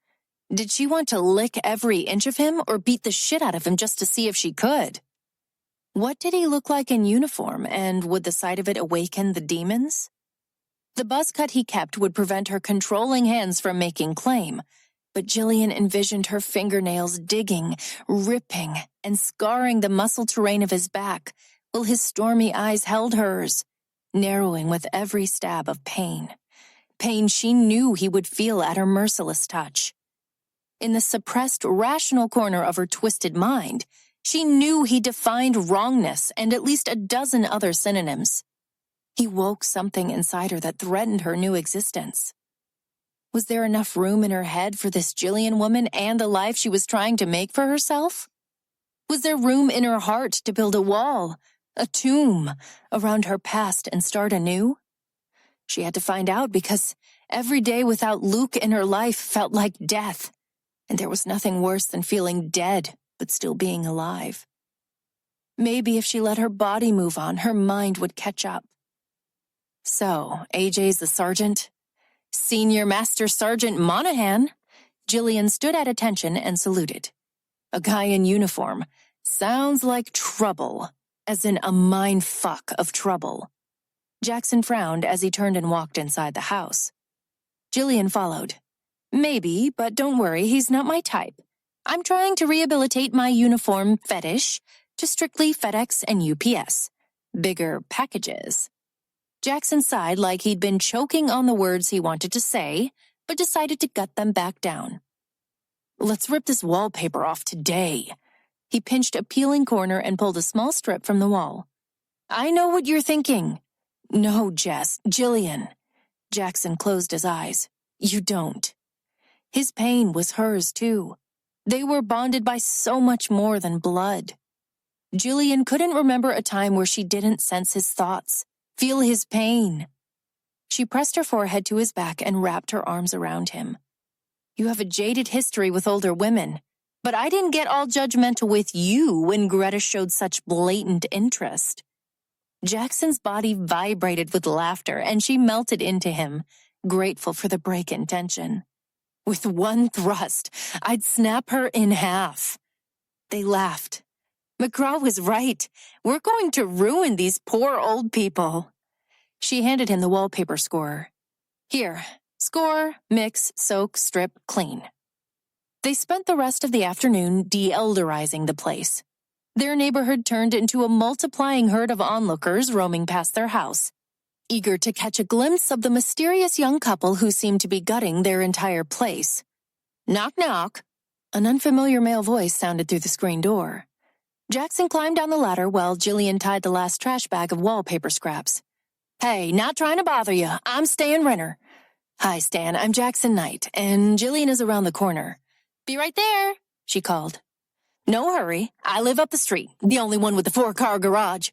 Did she want to lick every inch of him or beat the shit out of him just to see if she could? What did he look like in uniform, and would the sight of it awaken the demons? The buzz cut he kept would prevent her controlling hands from making claim, but Jillian envisioned her fingernails digging, ripping, and scarring the muscle terrain of his back, while his stormy eyes held hers, narrowing with every stab of pain. Pain she knew he would feel at her merciless touch. In the suppressed, rational corner of her twisted mind, she knew he defined wrongness and at least a dozen other synonyms. He woke something inside her that threatened her new existence. Was there enough room in her head for this Jillian woman and the life she was trying to make for herself? Was there room in her heart to build a wall, a tomb, around her past and start anew? She had to find out, because every day without Luke in her life felt like death, and there was nothing worse than feeling dead but still being alive. Maybe if she let her body move on, her mind would catch up. So, AJ's the sergeant? Senior Master Sergeant Monahan? Jillian stood at attention and saluted. A guy in uniform. Sounds like trouble, as in a mind-fuck of trouble. Jackson frowned as he turned and walked inside the house. Jillian followed. Maybe, but don't worry, he's not my type. I'm trying to rehabilitate my uniform fetish to strictly FedEx and UPS. Bigger packages. Jackson sighed like he'd been choking on the words he wanted to say, but decided to gut them back down. Let's rip this wallpaper off today. He pinched a peeling corner and pulled a small strip from the wall. I know what you're thinking. No, Jess, Jillian. Jackson closed his eyes. You don't. His pain was hers, too. They were bonded by so much more than blood. Jillian couldn't remember a time where she didn't sense his thoughts, feel his pain. She pressed her forehead to his back and wrapped her arms around him. You have a jaded history with older women, but I didn't get all judgmental with you when Greta showed such blatant interest. Jackson's body vibrated with laughter, and she melted into him, grateful for the break in tension. With one thrust, I'd snap her in half. They laughed. McGraw was right. We're going to ruin these poor old people. She handed him the wallpaper scorer. Here, score, mix, soak, strip, clean. They spent the rest of the afternoon de-elderizing the place. Their neighborhood turned into a multiplying herd of onlookers roaming past their house, eager to catch a glimpse of the mysterious young couple who seemed to be gutting their entire place. Knock, knock. An unfamiliar male voice sounded through the screen door. Jackson climbed down the ladder while Jillian tied the last trash bag of wallpaper scraps. Hey, not trying to bother you. I'm Stan Renner. Hi, Stan. I'm Jackson Knight, and Jillian is around the corner. Be right there, she called. No hurry. I live up the street, the only one with the 4-car garage.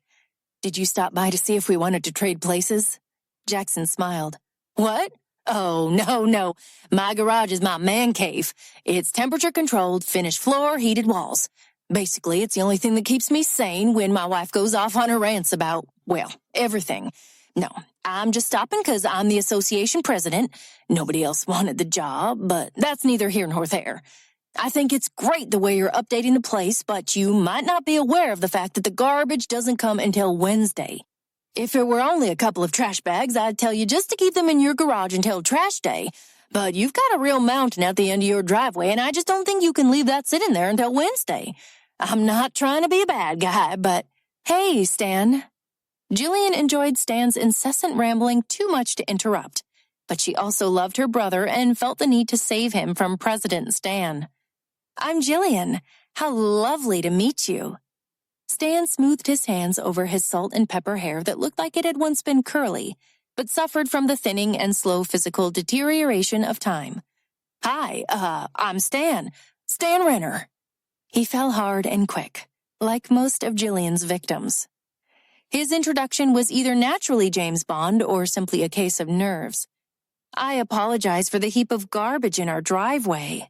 Did you stop by to see if we wanted to trade places? Jackson smiled. What? Oh, no. My garage is my man cave. It's temperature-controlled, finished floor, heated walls. Basically, it's the only thing that keeps me sane when my wife goes off on her rants about, well, everything. No, I'm just stopping because I'm the association president. Nobody else wanted the job, but that's neither here nor there. I think it's great the way you're updating the place, but you might not be aware of the fact that the garbage doesn't come until Wednesday. If it were only a couple of trash bags, I'd tell you just to keep them in your garage until trash day. But you've got a real mountain at the end of your driveway, and I just don't think you can leave that sitting there until Wednesday. I'm not trying to be a bad guy, but hey, Stan. Jillian enjoyed Stan's incessant rambling too much to interrupt, but she also loved her brother and felt the need to save him from President Stan. I'm Jillian. How lovely to meet you. Stan smoothed his hands over his salt and pepper hair that looked like it had once been curly, but suffered from the thinning and slow physical deterioration of time. Hi, I'm Stan Renner. He fell hard and quick, like most of Jillian's victims. His introduction was either naturally James Bond or simply a case of nerves. I apologize for the heap of garbage in our driveway.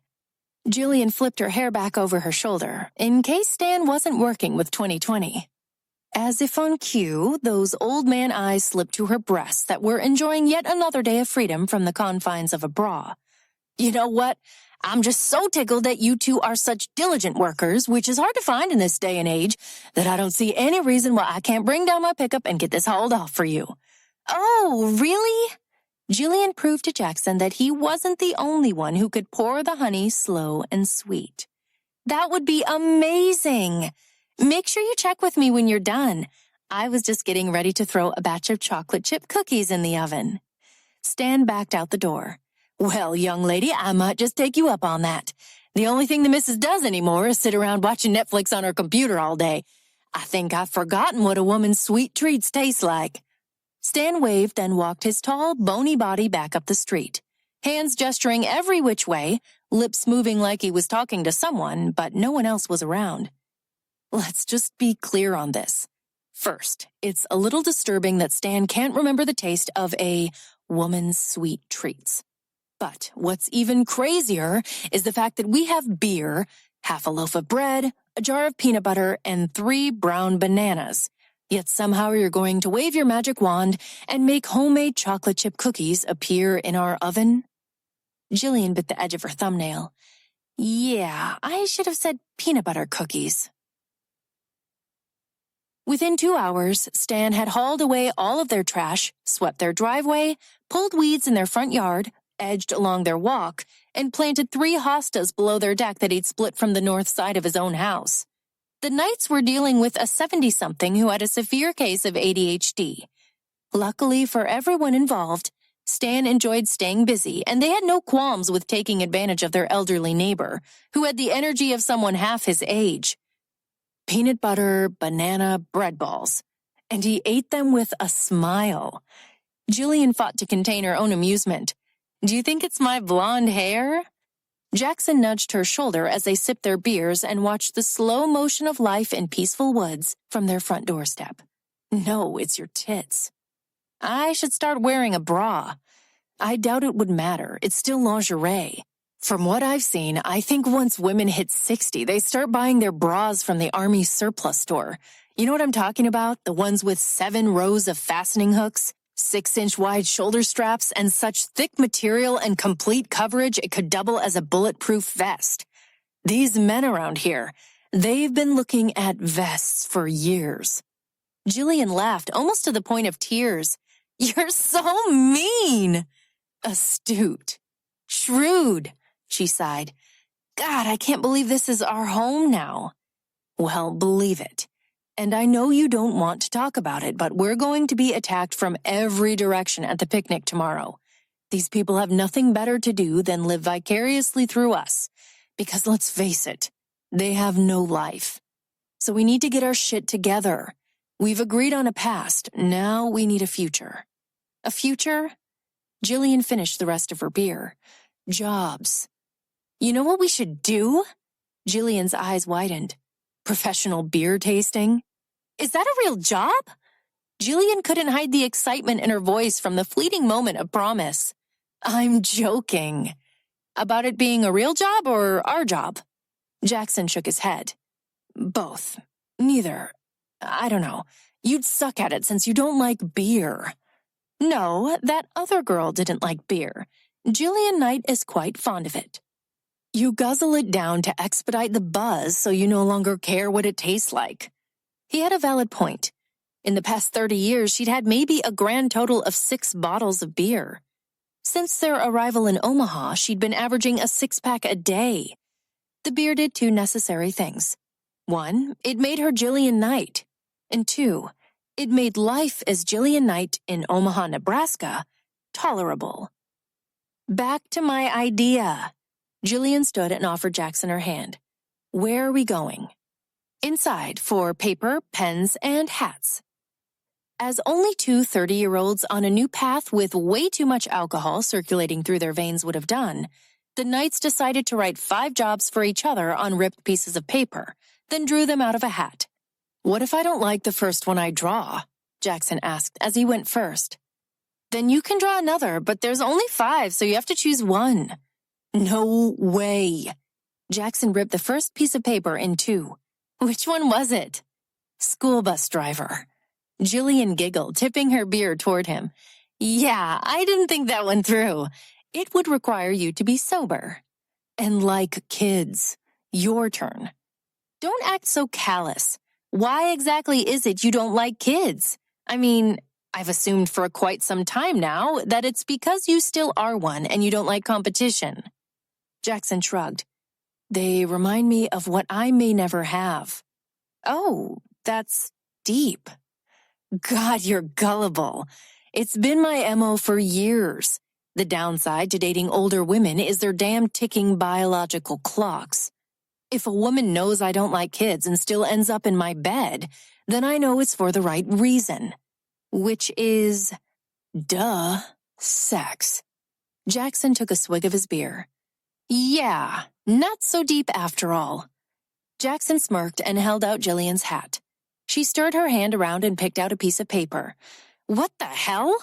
Jillian flipped her hair back over her shoulder, in case Stan wasn't working with 2020. As if on cue, those old man eyes slipped to her breasts that were enjoying yet another day of freedom from the confines of a bra. You know what? I'm just so tickled that you two are such diligent workers, which is hard to find in this day and age, that I don't see any reason why I can't bring down my pickup and get this hauled off for you. Oh, really? Jillian proved to Jackson that he wasn't the only one who could pour the honey slow and sweet. That would be amazing. Make sure you check with me when you're done. I was just getting ready to throw a batch of chocolate chip cookies in the oven. Stan backed out the door. Well, young lady, I might just take you up on that. The only thing the missus does anymore is sit around watching Netflix on her computer all day. I think I've forgotten what a woman's sweet treats taste like. Stan waved and walked his tall, bony body back up the street, hands gesturing every which way, lips moving like he was talking to someone, but no one else was around. Let's just be clear on this. First, it's a little disturbing that Stan can't remember the taste of a woman's sweet treats. But what's even crazier is the fact that we have beer, half a loaf of bread, a jar of peanut butter, and 3 brown bananas. Yet somehow you're going to wave your magic wand and make homemade chocolate chip cookies appear in our oven? Jillian bit the edge of her thumbnail. Yeah, I should have said peanut butter cookies. Within 2 hours, Stan had hauled away all of their trash, swept their driveway, pulled weeds in their front yard, edged along their walk, and planted 3 hostas below their deck that he'd split from the north side of his own house. The Knights were dealing with a 70-something who had a severe case of ADHD. Luckily for everyone involved, Stan enjoyed staying busy, and they had no qualms with taking advantage of their elderly neighbor, who had the energy of someone half his age. Peanut butter, banana, bread balls. And he ate them with a smile. Jillian fought to contain her own amusement. Do you think it's my blonde hair? Jackson nudged her shoulder as they sipped their beers and watched the slow motion of life in peaceful woods from their front doorstep. No, it's your tits. I should start wearing a bra. I doubt it would matter. It's still lingerie. From what I've seen, I think once women hit 60, they start buying their bras from the Army surplus store. You know what I'm talking about? The ones with 7 rows of fastening hooks? 6-inch wide shoulder straps and such thick material and complete coverage it could double as a bulletproof vest. These men around here, they've been looking at vests for years. Jillian laughed almost to the point of tears. You're so mean! Astute. Shrewd, she sighed. God, I can't believe this is our home now. Well, believe it. And I know you don't want to talk about it, but we're going to be attacked from every direction at the picnic tomorrow. These people have nothing better to do than live vicariously through us. Because let's face it, they have no life. So we need to get our shit together. We've agreed on a past. Now we need a future. A future? Jillian finished the rest of her beer. Jobs. You know what we should do? Jillian's eyes widened. Professional beer tasting? Is that a real job? Jillian couldn't hide the excitement in her voice from the fleeting moment of promise. I'm joking. About it being a real job or our job? Jackson shook his head. Both. Neither. I don't know. You'd suck at it since you don't like beer. No, that other girl didn't like beer. Jillian Knight is quite fond of it. You guzzle it down to expedite the buzz so you no longer care what it tastes like. He had a valid point. In the past 30 years, she'd had maybe a grand total of 6 bottles of beer. Since their arrival in Omaha, she'd been averaging a 6-pack a day. The beer did 2 necessary things. 1, it made her Jillian Knight. And 2, it made life as Jillian Knight in Omaha, Nebraska, tolerable. Back to my idea. Jillian stood and offered Jackson her hand. Where are we going? Inside for paper, pens, and hats. As only 2 30-year-olds on a new path with way too much alcohol circulating through their veins would have done, the Knights decided to write 5 jobs for each other on ripped pieces of paper, then drew them out of a hat. What if I don't like the first one I draw? Jackson asked as he went first. Then you can draw another, but there's only 5, so you have to choose 1. No way. Jackson ripped the first piece of paper in 2. Which one was it? School bus driver. Jillian giggled, tipping her beer toward him. Yeah, I didn't think that one through. It would require you to be sober. And like kids. Your turn. Don't act so callous. Why exactly is it you don't like kids? I mean, I've assumed for quite some time now that it's because you still are one and you don't like competition. Jackson shrugged. They remind me of what I may never have. Oh, that's deep. God, you're gullible. It's been my MO for years. The downside to dating older women is their damn ticking biological clocks. If a woman knows I don't like kids and still ends up in my bed, then I know it's for the right reason. Which is, duh, sex. Jackson took a swig of his beer. Yeah, not so deep after all. Jackson smirked and held out Jillian's hat. She stirred her hand around and picked out a piece of paper. What the hell?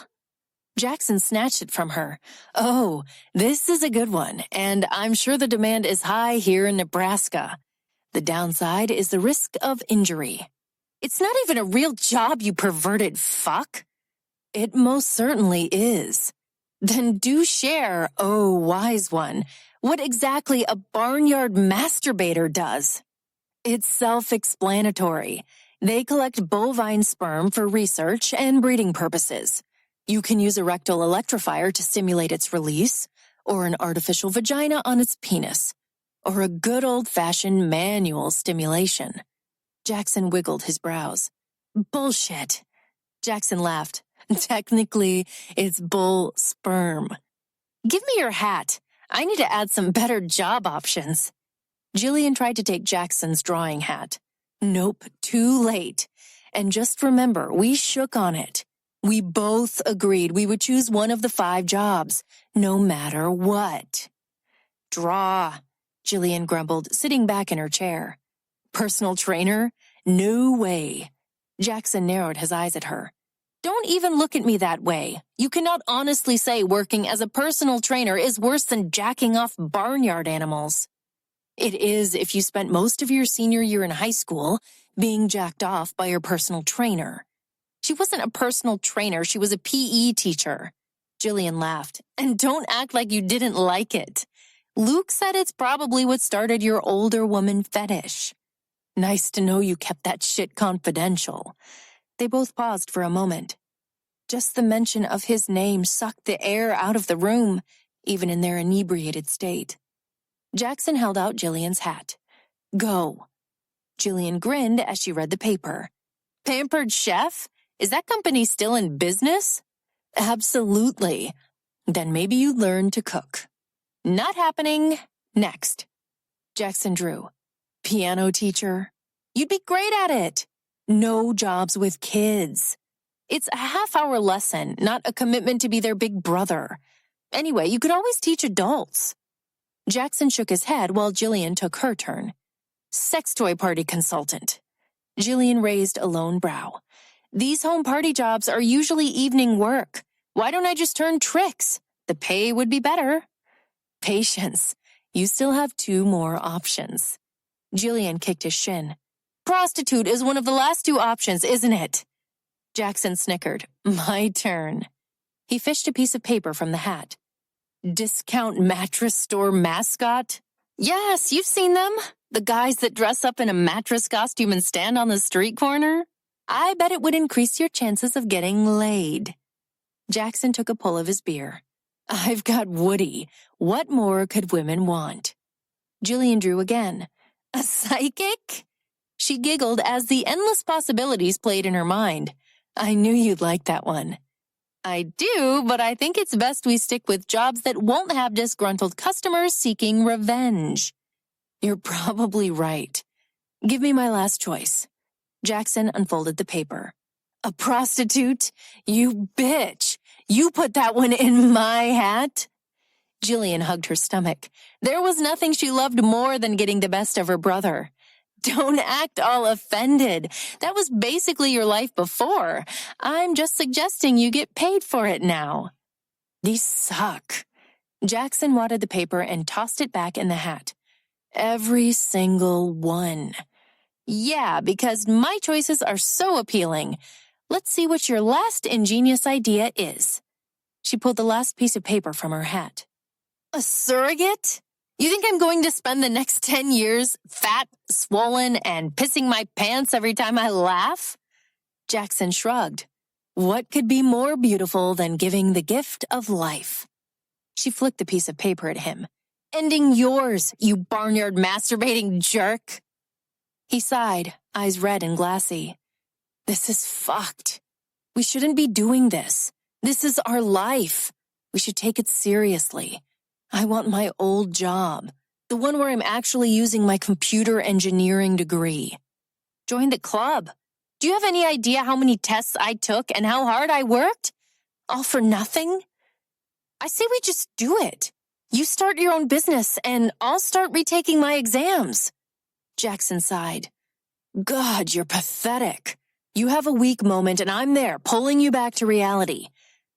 Jackson snatched it from her. Oh, this is a good one, and I'm sure the demand is high here in Nebraska. The downside is the risk of injury. It's not even a real job, you perverted fuck. It most certainly is. Then do share, oh wise one, what exactly a barnyard masturbator does. It's self-explanatory. They collect bovine sperm for research and breeding purposes. You can use a rectal electrifier to stimulate its release, or an artificial vagina on its penis, or a good old-fashioned manual stimulation. Jackson wiggled his brows. Bullshit. Jackson laughed. Technically, it's bull sperm. Give me your hat. I need to add some better job options. Jillian tried to take Jackson's drawing hat. Nope, too late. And just remember, we shook on it. We both agreed we would choose one of the 5 jobs, no matter what. Draw, Jillian grumbled, sitting back in her chair. Personal trainer? No way. Jackson narrowed his eyes at her. Don't even look at me that way. You cannot honestly say working as a personal trainer is worse than jacking off barnyard animals. It is if you spent most of your senior year in high school being jacked off by your personal trainer. She wasn't a personal trainer, she was a PE teacher. Jillian laughed. And don't act like you didn't like it. Luke said it's probably what started your older woman fetish. Nice to know you kept that shit confidential. They both paused for a moment. Just the mention of his name sucked the air out of the room, even in their inebriated state. Jackson held out Jillian's hat. Go. Jillian grinned as she read the paper. Pampered Chef? Is that company still in business? Absolutely. Then maybe you learn to cook. Not happening. Next. Jackson drew. Piano teacher. You'd be great at it. No jobs with kids. It's a half-hour lesson, not a commitment to be their big brother. Anyway, you could always teach adults. Jackson shook his head while Jillian took her turn. Sex toy party consultant. Jillian raised a lone brow. These home party jobs are usually evening work. Why don't I just turn tricks? The pay would be better. Patience. You still have 2 more options. Jillian kicked his shin. Prostitute is one of the last 2 options, isn't it? Jackson snickered. My turn. He fished a piece of paper from the hat. Discount mattress store mascot? Yes, you've seen them. The guys that dress up in a mattress costume and stand on the street corner? I bet it would increase your chances of getting laid. Jackson took a pull of his beer. I've got Woody. What more could women want? Jillian drew again. A psychic? She giggled as the endless possibilities played in her mind. I knew you'd like that one. I do, but I think it's best we stick with jobs that won't have disgruntled customers seeking revenge. You're probably right. Give me my last choice. Jackson unfolded the paper. A prostitute? You bitch! You put that one in my hat? Jillian hugged her stomach. There was nothing she loved more than getting the best of her brother. Don't act all offended. That was basically your life before. I'm just suggesting you get paid for it now. These suck. Jackson wadded the paper and tossed it back in the hat. Every single one. Yeah, because my choices are so appealing. Let's see what your last ingenious idea is. She pulled the last piece of paper from her hat. A surrogate? You think I'm going to spend the next 10 years fat, swollen, and pissing my pants every time I laugh? Jackson shrugged. What could be more beautiful than giving the gift of life? She flicked the piece of paper at him. Ending yours, you barnyard masturbating jerk. He sighed, eyes red and glassy. This is fucked. We shouldn't be doing this. This is our life. We should take it seriously. I want my old job, the one where I'm actually using my computer engineering degree. Join the club. Do you have any idea how many tests I took and how hard I worked? All for nothing? I say we just do it. You start your own business and I'll start retaking my exams. Jackson sighed. God, you're pathetic. You have a weak moment and I'm there pulling you back to reality.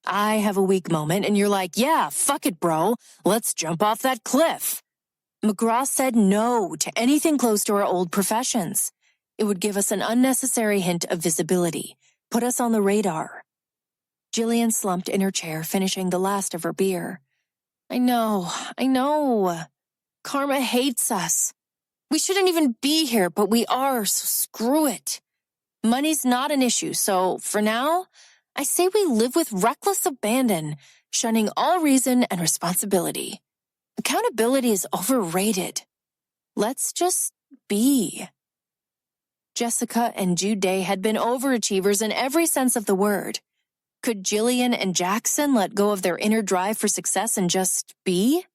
I have a weak moment and you're like, yeah, fuck it, bro. Let's jump off that cliff. McGraw said no to anything close to our old professions. It would give us an unnecessary hint of visibility, put us on the radar. Jillian slumped in her chair, finishing the last of her beer. I know. Karma hates us. We shouldn't even be here, but we are, so screw it. Money's not an issue, so for now, I say we live with reckless abandon, shunning all reason and responsibility. Accountability is overrated. Let's just be. Jessica and Jude Day had been overachievers in every sense of the word. Could Jillian and Jackson let go of their inner drive for success and just be?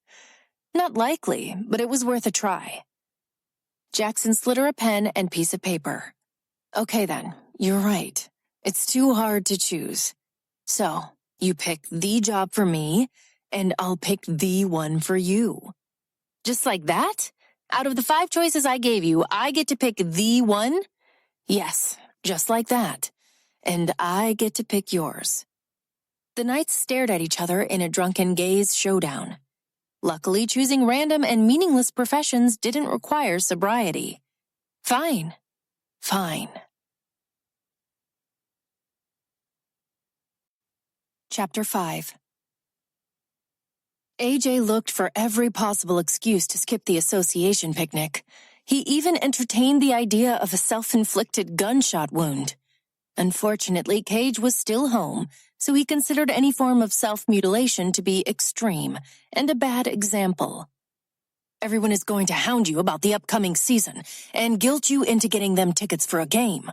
Not likely, but it was worth a try. Jackson slid her a pen and piece of paper. Okay then, you're right. It's too hard to choose. So, you pick the job for me, and I'll pick the one for you. Just like that? Out of the 5 choices I gave you, I get to pick the one? Yes, just like that. And I get to pick yours. The knights stared at each other in a drunken gaze showdown. Luckily, choosing random and meaningless professions didn't require sobriety. Fine. Chapter 5. AJ looked for every possible excuse to skip the association picnic. He even entertained the idea of a self-inflicted gunshot wound. Unfortunately, Cage was still home, so he considered any form of self-mutilation to be extreme and a bad example. Everyone is going to hound you about the upcoming season and guilt you into getting them tickets for a game.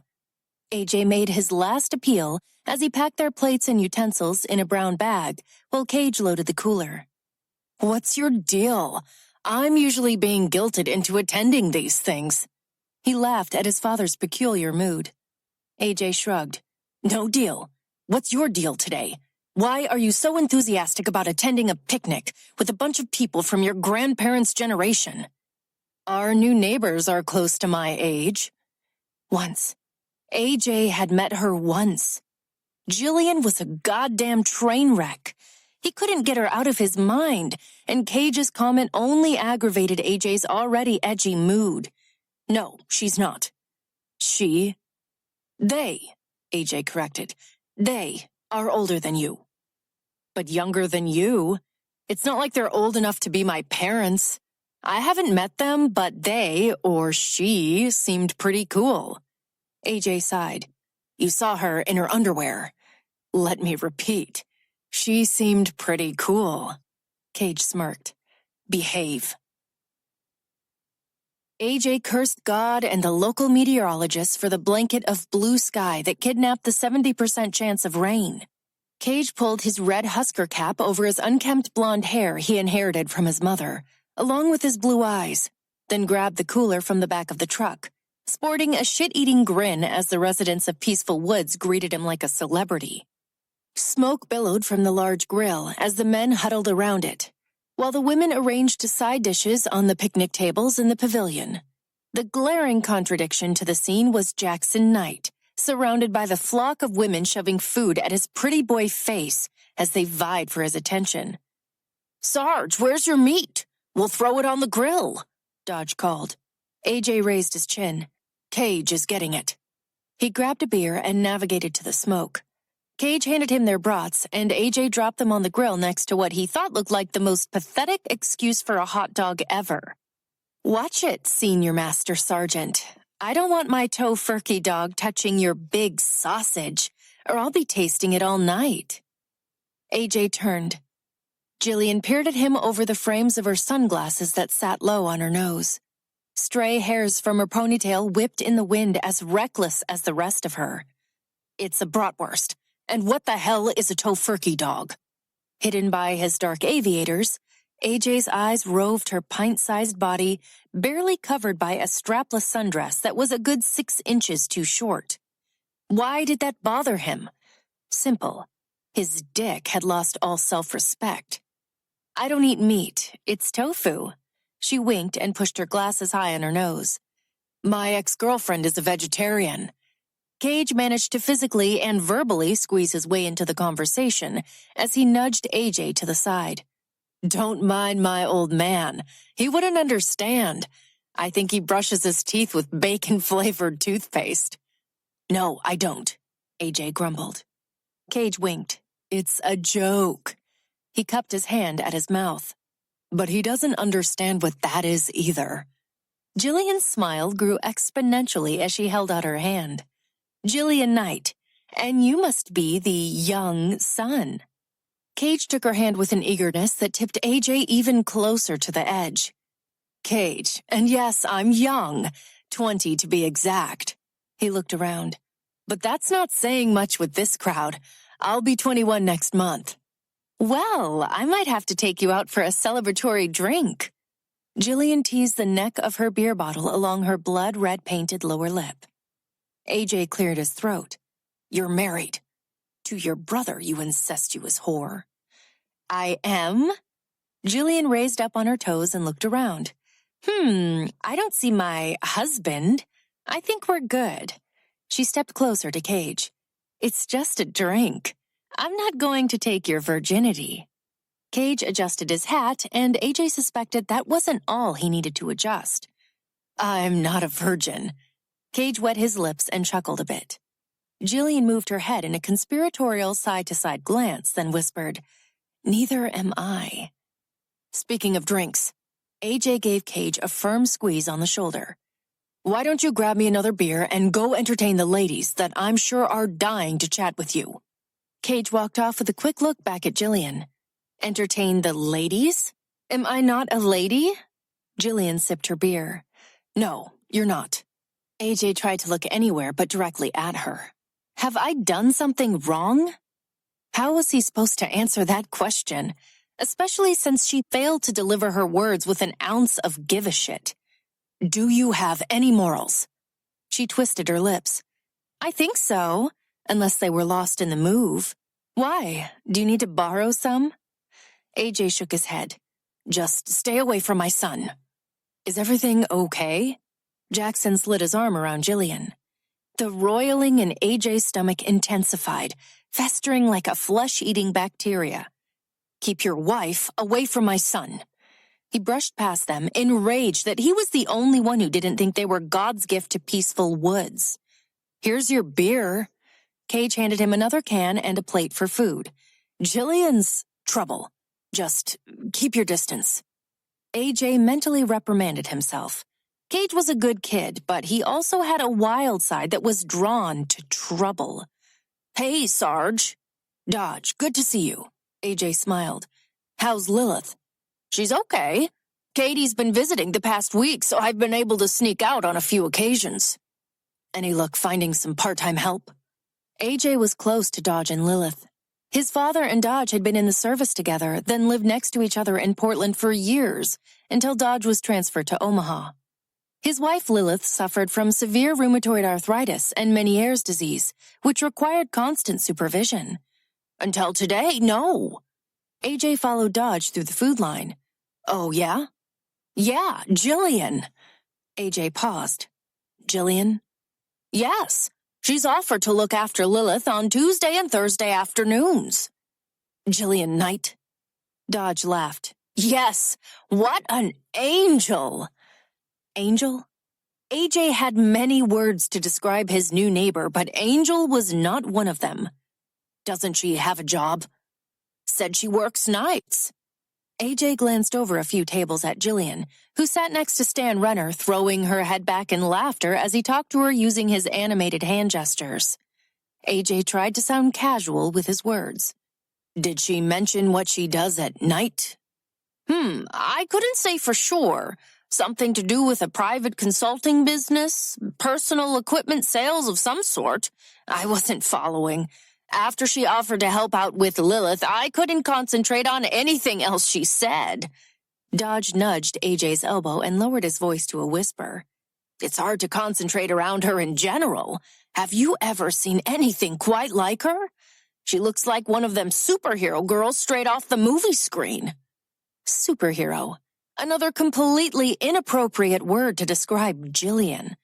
AJ made his last appeal as he packed their plates and utensils in a brown bag while Cage loaded the cooler. "What's your deal? I'm usually being guilted into attending these things." He laughed at his father's peculiar mood. AJ shrugged. "No deal. What's your deal today? Why are you so enthusiastic about attending a picnic with a bunch of people from your grandparents' generation?" "Our new neighbors are close to my age." Once. AJ had met her once. Jillian was a goddamn train wreck. He couldn't get her out of his mind, and Cage's comment only aggravated AJ's already edgy mood. "No, she's not." They, AJ corrected. "They are older than you." "But younger than you. It's not like they're old enough to be my parents. I haven't met them, but they, or she, seemed pretty cool." AJ sighed. "You saw her in her underwear." "Let me repeat. She seemed pretty cool." Cage smirked. "Behave." AJ cursed God and the local meteorologists for the blanket of blue sky that kidnapped the 70% chance of rain. Cage pulled his red Husker cap over his unkempt blonde hair he inherited from his mother, along with his blue eyes, then grabbed the cooler from the back of the truck, sporting a shit-eating grin as the residents of Peaceful Woods greeted him like a celebrity. Smoke billowed from the large grill as the men huddled around it, while the women arranged side dishes on the picnic tables in the pavilion. The glaring contradiction to the scene was Jackson Knight, surrounded by the flock of women shoving food at his pretty boy face as they vied for his attention. "Sarge, where's your meat? We'll throw it on the grill," Dodge called. AJ raised his chin. "Cage is getting it." He grabbed a beer and navigated to the smoke. Cage handed him their brats, and AJ dropped them on the grill next to what he thought looked like the most pathetic excuse for a hot dog ever. "Watch it, Senior Master Sergeant. I don't want my tofurkey dog touching your big sausage, or I'll be tasting it all night." AJ turned. Jillian peered at him over the frames of her sunglasses that sat low on her nose. Stray hairs from her ponytail whipped in the wind as reckless as the rest of her. "It's a bratwurst. And what the hell is a tofurkey dog?" Hidden by his dark aviators, AJ's eyes roved her pint-sized body, barely covered by a strapless sundress that was a good 6 inches too short. Why did that bother him? Simple. His dick had lost all self-respect. "I don't eat meat. It's tofu." She winked and pushed her glasses high on her nose. "My ex-girlfriend is a vegetarian." Cage managed to physically and verbally squeeze his way into the conversation as he nudged AJ to the side. "Don't mind my old man. He wouldn't understand. I think he brushes his teeth with bacon-flavored toothpaste." "No, I don't," AJ grumbled. Cage winked. "It's a joke." He cupped his hand at his mouth. "But he doesn't understand what that is either." Jillian's smile grew exponentially as she held out her hand. "Jillian Knight, and you must be the young son." Cage took her hand with an eagerness that tipped AJ even closer to the edge. "Cage, and yes, I'm young, 20 to be exact." He looked around. "But that's not saying much with this crowd. I'll be 21 next month." "Well, I might have to take you out for a celebratory drink." Jillian teased the neck of her beer bottle along her blood-red painted lower lip. AJ cleared his throat. "You're married. To your brother, you incestuous whore." "I am?" Jillian raised up on her toes and looked around. I don't see my husband. I think we're good." She stepped closer to Cage. "It's just a drink. I'm not going to take your virginity." Cage adjusted his hat, and AJ suspected that wasn't all he needed to adjust. "I'm not a virgin." Cage wet his lips and chuckled a bit. Jillian moved her head in a conspiratorial side-to-side glance, then whispered, "Neither am I." Speaking of drinks, AJ gave Cage a firm squeeze on the shoulder. "Why don't you grab me another beer and go entertain the ladies that I'm sure are dying to chat with you?" Cage walked off with a quick look back at Jillian. "Entertain the ladies? Am I not a lady?" Jillian sipped her beer. "No, you're not." AJ tried to look anywhere but directly at her. Have I done something wrong? How was he supposed to answer that question, especially since she failed to deliver her words with an ounce of give a shit? "Do you have any morals?" She twisted her lips. "I think so, unless they were lost in the move." "Why? Do you need to borrow some?" AJ shook his head. "Just stay away from my son." "Is everything okay?" Jackson slid his arm around Jillian. The roiling in AJ's stomach intensified, festering like a flesh-eating bacteria. "Keep your wife away from my son." He brushed past them, enraged that he was the only one who didn't think they were God's gift to peaceful woods. "Here's your beer." Cage handed him another can and a plate for food. "Jillian's trouble. Just keep your distance." AJ mentally reprimanded himself. Cage was a good kid, but he also had a wild side that was drawn to trouble. "Hey, Sarge." "Dodge, good to see you." AJ smiled. "How's Lilith?" "She's okay. Katie's been visiting the past week, so I've been able to sneak out on a few occasions." "Any luck finding some part-time help?" AJ was close to Dodge and Lilith. His father and Dodge had been in the service together, then lived next to each other in Portland for years, until Dodge was transferred to Omaha. His wife Lilith suffered from severe rheumatoid arthritis and Meniere's disease, which required constant supervision. "Until today, no." AJ followed Dodge through the food line. "Oh, yeah?" "Yeah, Jillian." AJ paused. "Jillian?" "Yes. She's offered to look after Lilith on Tuesday and Thursday afternoons." "Jillian Knight?" Dodge laughed. "Yes, what an angel." Angel? AJ had many words to describe his new neighbor, but Angel was not one of them. "Doesn't she have a job?" "Said she works nights." AJ glanced over a few tables at Jillian, who sat next to Stan Renner, throwing her head back in laughter as he talked to her using his animated hand gestures. AJ tried to sound casual with his words. "Did she mention what she does at night?" I couldn't say for sure. Something to do with a private consulting business, personal equipment sales of some sort. I wasn't following. After she offered to help out with Lilith, I couldn't concentrate on anything else she said." Dodge nudged AJ's elbow and lowered his voice to a whisper. "It's hard to concentrate around her in general. Have you ever seen anything quite like her? She looks like one of them superhero girls straight off the movie screen." Superhero. Another completely inappropriate word to describe Jillian.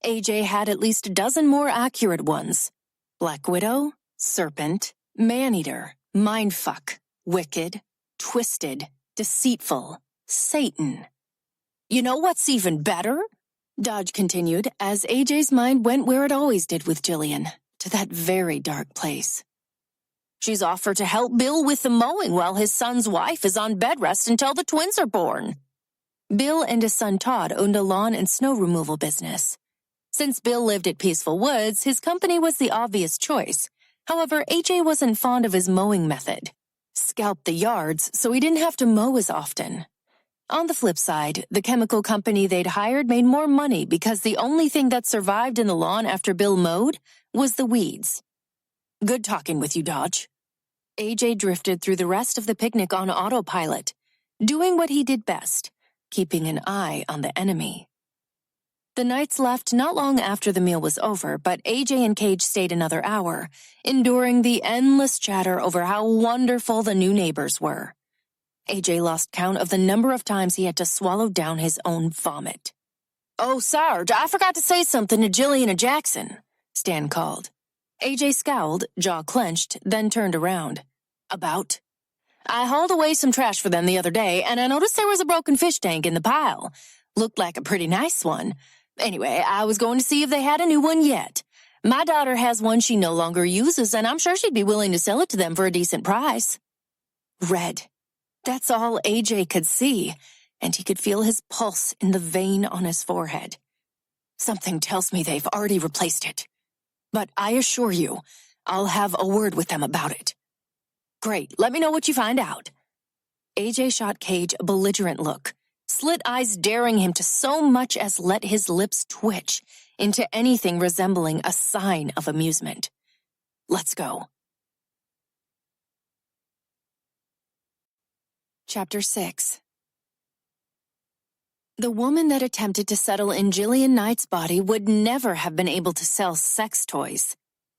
AJ had at least a dozen more accurate ones. Black Widow, Serpent, Man-Eater, Mindfuck, Wicked, Twisted, Deceitful, Satan. "You know what's even better?" Dodge continued as AJ's mind went where it always did with Jillian, to that very dark place. "She's offered to help Bill with the mowing while his son's wife is on bed rest until the twins are born." Bill and his son Todd owned a lawn and snow removal business. Since Bill lived at Peaceful Woods, his company was the obvious choice. However, AJ wasn't fond of his mowing method. Scalped the yards, so he didn't have to mow as often. On the flip side, the chemical company they'd hired made more money because the only thing that survived in the lawn after Bill mowed was the weeds. "Good talking with you, Dodge." AJ drifted through the rest of the picnic on autopilot, doing what he did best, keeping an eye on the enemy. The Knights left not long after the meal was over, but AJ and Cage stayed another hour, enduring the endless chatter over how wonderful the new neighbors were. AJ lost count of the number of times he had to swallow down his own vomit. "Oh, Sarge, I forgot to say something to Jillian and Jackson," Stan called. AJ scowled, jaw clenched, then turned around. "About?" "I hauled away some trash for them the other day, and I noticed there was a broken fish tank in the pile. Looked like a pretty nice one. Anyway, I was going to see if they had a new one yet. My daughter has one she no longer uses, and I'm sure she'd be willing to sell it to them for a decent price. Red. That's all AJ could see, and he could feel his pulse in the vein on his forehead. Something tells me they've already replaced it. But I assure you, I'll have a word with them about it. Great, let me know what you find out. AJ shot Cage a belligerent look, slit eyes daring him to so much as let his lips twitch into anything resembling a sign of amusement. Let's go. Chapter 6. The woman that attempted to settle in Jillian Knight's body would never have been able to sell sex toys.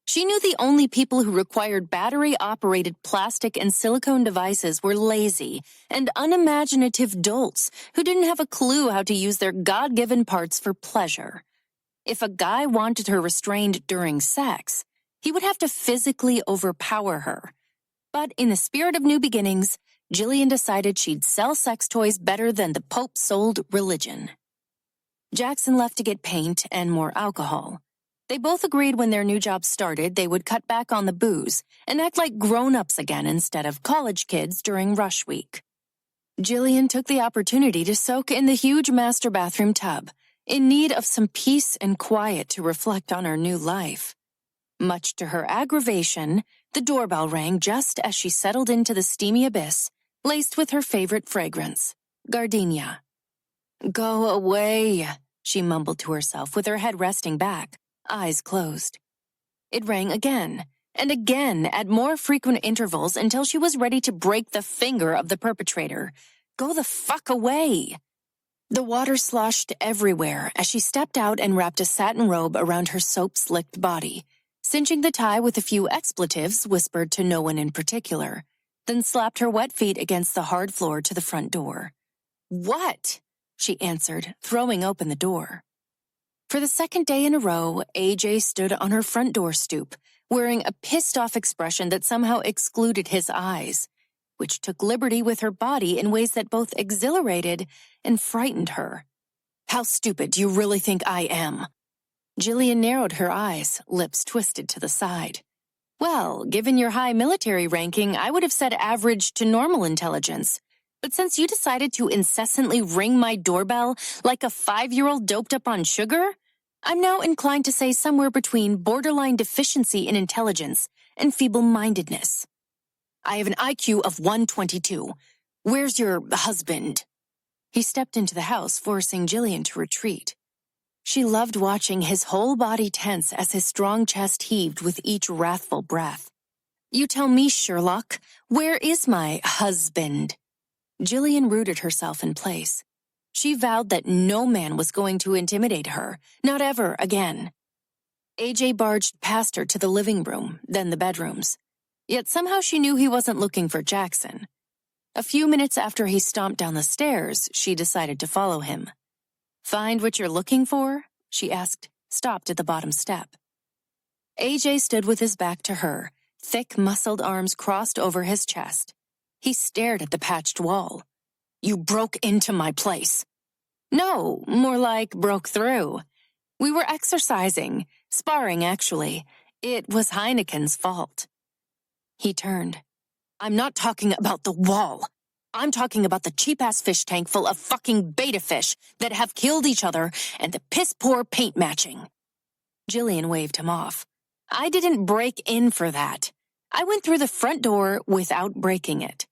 She knew the only people who required battery-operated plastic and silicone devices were lazy and unimaginative dolts who didn't have a clue how to use their God-given parts for pleasure. If a guy wanted her restrained during sex, he would have to physically overpower her. But in the spirit of new beginnings, Jillian decided she'd sell sex toys better than the Pope sold religion. Jackson left to get paint and more alcohol. They both agreed when their new job started they would cut back on the booze and act like grown-ups again instead of college kids during rush week. Jillian took the opportunity to soak in the huge master bathroom tub, in need of some peace and quiet to reflect on her new life. Much to her aggravation, the doorbell rang just as she settled into the steamy abyss, laced with her favorite fragrance, gardenia. Go away, she mumbled to herself with her head resting back, eyes closed. It rang again, and again at more frequent intervals until she was ready to break the finger of the perpetrator. Go the fuck away! The water sloshed everywhere as she stepped out and wrapped a satin robe around her soap-slicked body, cinching the tie with a few expletives whispered to no one in particular, then slapped her wet feet against the hard floor to the front door. What? She answered, throwing open the door. For the second day in a row, AJ stood on her front door stoop, wearing a pissed-off expression that somehow excluded his eyes, which took liberty with her body in ways that both exhilarated and frightened her. How stupid do you really think I am? Jillian narrowed her eyes, lips twisted to the side. Well, given your high military ranking, I would have said average to normal intelligence. But since you decided to incessantly ring my doorbell like a 5-year-old doped up on sugar, I'm now inclined to say somewhere between borderline deficiency in intelligence and feeble-mindedness. I have an IQ of 122. Where's your husband? He stepped into the house, forcing Jillian to retreat. She loved watching his whole body tense as his strong chest heaved with each wrathful breath. You tell me, Sherlock, where is my husband? Jillian rooted herself in place. She vowed that no man was going to intimidate her, not ever again. AJ barged past her to the living room, then the bedrooms. Yet somehow she knew he wasn't looking for Jackson. A few minutes after he stomped down the stairs, she decided to follow him. Find what you're looking for? She asked, stopped at the bottom step. AJ stood with his back to her, thick, muscled arms crossed over his chest. He stared at the patched wall. You broke into my place. No, more like broke through. We were exercising, sparring actually. It was Heineken's fault. He turned. I'm not talking about the wall. I'm talking about the cheap-ass fish tank full of fucking beta fish that have killed each other and the piss-poor paint matching. Jillian waved him off. I didn't break in for that. I went through the front door without breaking it.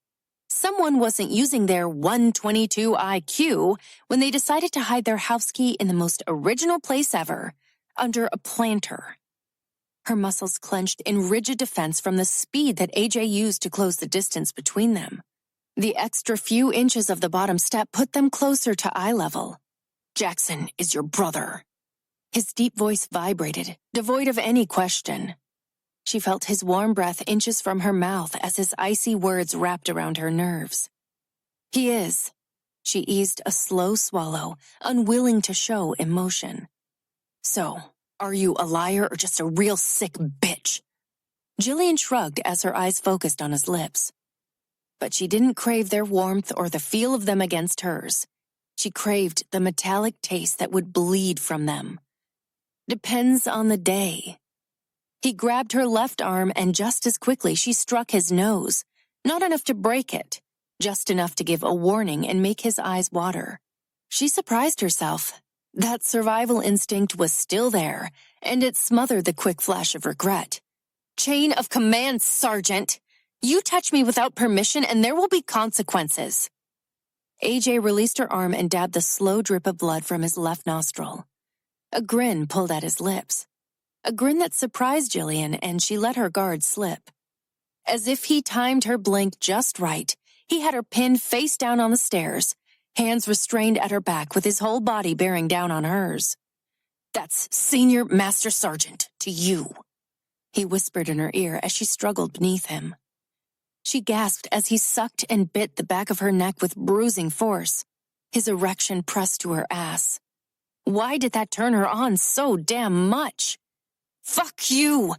Someone wasn't using their 122 IQ when they decided to hide their house key in the most original place ever, under a planter. Her muscles clenched in rigid defense from the speed that AJ used to close the distance between them. The extra few inches of the bottom step put them closer to eye level. Jackson is your brother. His deep voice vibrated, devoid of any question. She felt his warm breath inches from her mouth as his icy words wrapped around her nerves. He is. She eased a slow swallow, unwilling to show emotion. So, are you a liar or just a real sick bitch? Jillian shrugged as her eyes focused on his lips. But she didn't crave their warmth or the feel of them against hers. She craved the metallic taste that would bleed from them. Depends on the day, He grabbed her left arm and just as quickly she struck his nose. Not enough to break it, just enough to give a warning and make his eyes water. She surprised herself. That survival instinct was still there, and it smothered the quick flash of regret. Chain of command, Sergeant! You touch me without permission and there will be consequences. AJ released her arm and dabbed the slow drip of blood from his left nostril. A grin pulled at his lips. A grin that surprised Jillian, and she let her guard slip. As if he timed her blink just right, he had her pinned face down on the stairs, hands restrained at her back with his whole body bearing down on hers. "That's Senior Master Sergeant to you," he whispered in her ear as she struggled beneath him. She gasped as he sucked and bit the back of her neck with bruising force, his erection pressed to her ass. Why did that turn her on so damn much? "Fuck you!"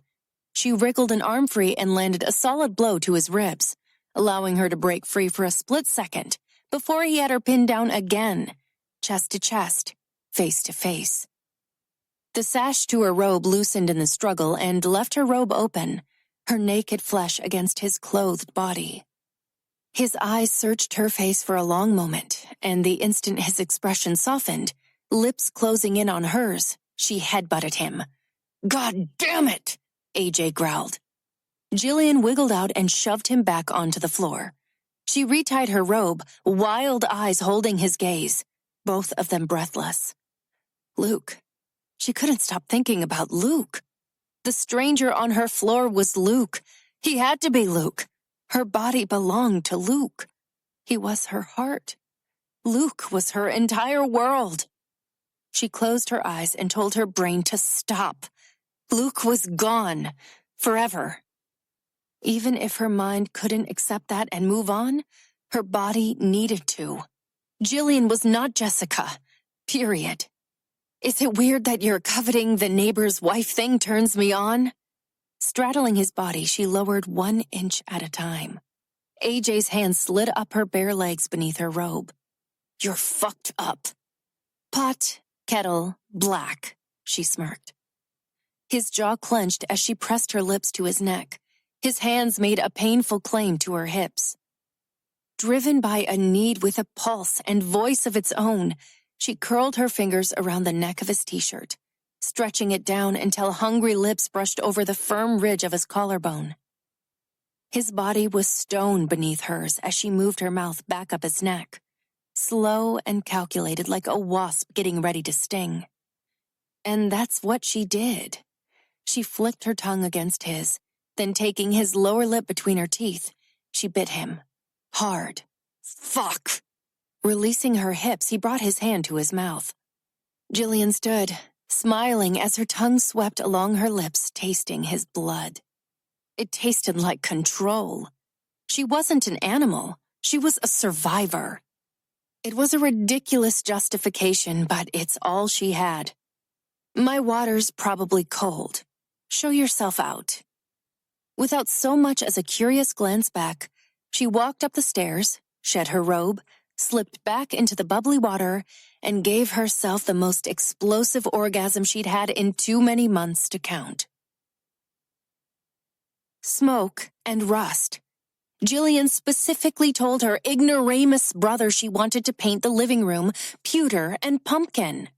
She wriggled an arm free and landed a solid blow to his ribs, allowing her to break free for a split second before he had her pinned down again, chest to chest, face to face. The sash to her robe loosened in the struggle and left her robe open, her naked flesh against his clothed body. His eyes searched her face for a long moment, and the instant his expression softened, lips closing in on hers, she headbutted him. "God damn it!" AJ growled. Jillian wiggled out and shoved him back onto the floor. She retied her robe, wild eyes holding his gaze, both of them breathless. Luke. She couldn't stop thinking about Luke. The stranger on her floor was Luke. He had to be Luke. Her body belonged to Luke. He was her heart. Luke was her entire world. She closed her eyes and told her brain to stop. Luke was gone. Forever. Even if her mind couldn't accept that and move on, her body needed to. Jillian was not Jessica. Period. "Is it weird that your coveting the neighbor's wife thing turns me on?" Straddling his body, she lowered 1 inch at a time. AJ's hand slid up her bare legs beneath her robe. "You're fucked up." "Pot, kettle, black," she smirked. His jaw clenched as she pressed her lips to his neck. His hands made a painful claim to her hips. Driven by a need with a pulse and voice of its own, she curled her fingers around the neck of his t-shirt, stretching it down until hungry lips brushed over the firm ridge of his collarbone. His body was stone beneath hers as she moved her mouth back up his neck, slow and calculated like a wasp getting ready to sting. And that's what she did. She flicked her tongue against his, then taking his lower lip between her teeth, she bit him. Hard. "Fuck!" Releasing her hips, he brought his hand to his mouth. Jillian stood, smiling as her tongue swept along her lips, tasting his blood. It tasted like control. She wasn't an animal. She was a survivor. It was a ridiculous justification, but it's all she had. "My water's probably cold. Show yourself out." Without so much as a curious glance back, she walked up the stairs, shed her robe, slipped back into the bubbly water, and gave herself the most explosive orgasm she'd had in too many months to count. Smoke and rust. Jillian specifically told her ignoramus brother she wanted to paint the living room pewter and pumpkin.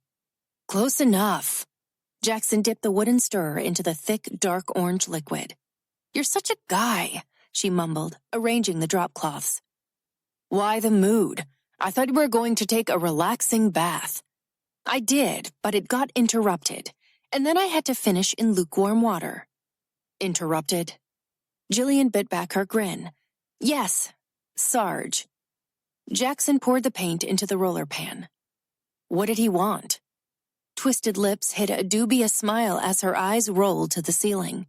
Close enough. Jackson dipped the wooden stirrer into the thick, dark orange liquid. "You're such a guy," she mumbled, arranging the drop cloths. "Why the mood? I thought you were going to take a relaxing bath." "I did, but it got interrupted, and then I had to finish in lukewarm water." "Interrupted?" Jillian bit back her grin. "Yes, Sarge." Jackson poured the paint into the roller pan. What did he want? Twisted lips hid a dubious smile as her eyes rolled to the ceiling.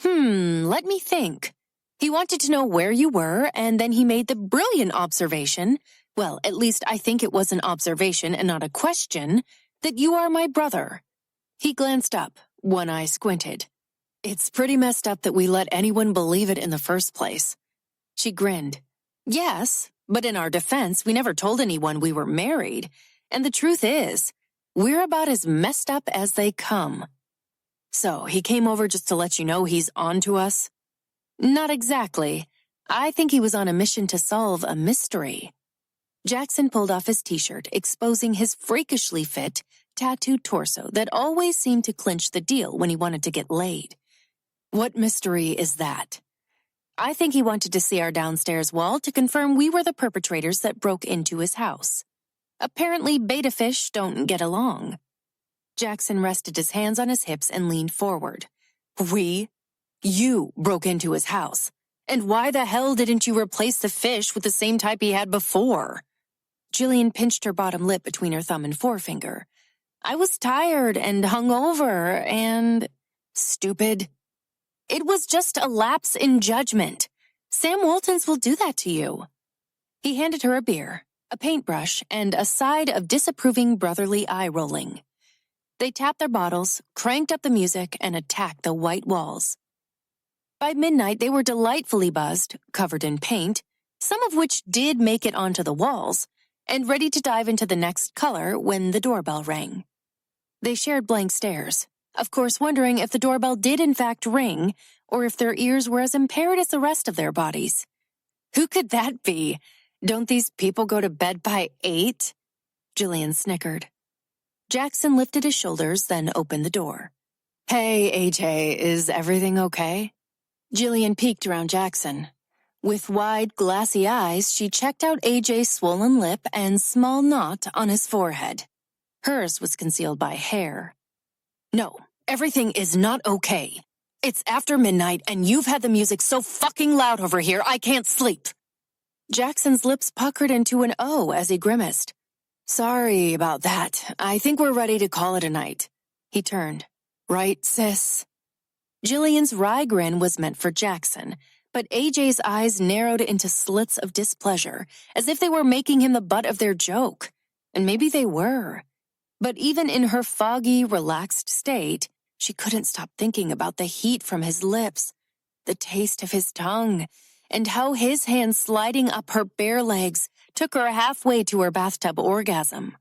Let me think. He wanted to know where you were, and then he made the brilliant observation, well, at least I think it was an observation and not a question, that you are my brother. He glanced up, one eye squinted. It's pretty messed up that we let anyone believe it in the first place. She grinned. Yes, but in our defense, we never told anyone we were married, and the truth is, we're about as messed up as they come. So, he came over just to let you know he's on to us? Not exactly. I think he was on a mission to solve a mystery. Jackson pulled off his t-shirt, exposing his freakishly fit, tattooed torso that always seemed to clinch the deal when he wanted to get laid. What mystery is that? I think he wanted to see our downstairs wall to confirm we were the perpetrators that broke into his house. Apparently, beta fish don't get along. Jackson rested his hands on his hips and leaned forward. We? You broke into his house. And why the hell didn't you replace the fish with the same type he had before? Jillian pinched her bottom lip between her thumb and forefinger. I was tired and hungover and... stupid. It was just a lapse in judgment. Sam Waltons will do that to you. He handed her a beer, a paintbrush, and a side of disapproving brotherly eye-rolling. They tapped their bottles, cranked up the music, and attacked the white walls. By midnight, they were delightfully buzzed, covered in paint, some of which did make it onto the walls, and ready to dive into the next color when the doorbell rang. They shared blank stares, of course wondering if the doorbell did in fact ring, or if their ears were as impaired as the rest of their bodies. Who could that be? Don't these people go to bed by 8? Jillian snickered. Jackson lifted his shoulders, then opened the door. Hey, AJ, is everything okay? Jillian peeked around Jackson. With wide, glassy eyes, she checked out AJ's swollen lip and small knot on his forehead. Hers was concealed by hair. No, everything is not okay. It's after midnight, and you've had the music so fucking loud over here, I can't sleep. Jackson's lips puckered into an O as he grimaced. Sorry about that. I think we're ready to call it a night. He turned. Right, sis? Jillian's wry grin was meant for Jackson, but AJ's eyes narrowed into slits of displeasure, as if they were making him the butt of their joke. And maybe they were. But even in her foggy, relaxed state, she couldn't stop thinking about the heat from his lips, the taste of his tongue, and how his hand sliding up her bare legs took her halfway to her bathtub orgasm.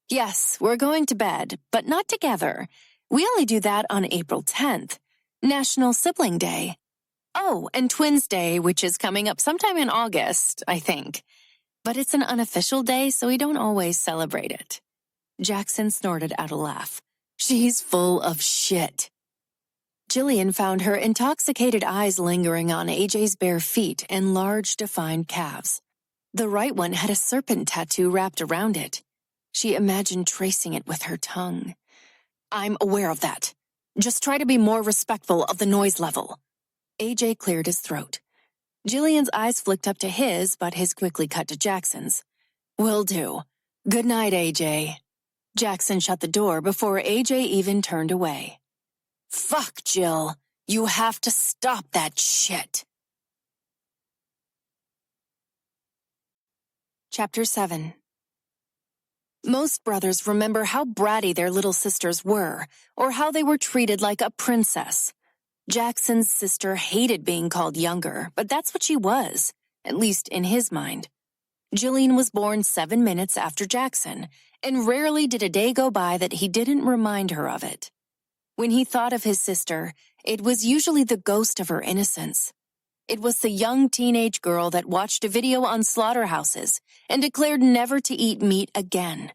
Yes, we're going to bed, but not together. We only do that on April 10th, National Sibling Day. Oh, and Twins Day, which is coming up sometime in August, I think. But it's an unofficial day, so we don't always celebrate it. Jackson snorted out a laugh. She's full of shit. Jillian found her intoxicated eyes lingering on AJ's bare feet and large, defined calves. The right one had a serpent tattoo wrapped around it. She imagined tracing it with her tongue. I'm aware of that. Just try to be more respectful of the noise level. AJ cleared his throat. Jillian's eyes flicked up to his, but his quickly cut to Jackson's. Will do. Good night, AJ. Jackson shut the door before AJ even turned away. Fuck, Jill. You have to stop that shit. Chapter 7. Most brothers remember how bratty their little sisters were, or how they were treated like a princess. Jackson's sister hated being called younger, but that's what she was, at least in his mind. Jillian was born 7 minutes after Jackson, and rarely did a day go by that he didn't remind her of it. When he thought of his sister, it was usually the ghost of her innocence. It was the young teenage girl that watched a video on slaughterhouses and declared never to eat meat again.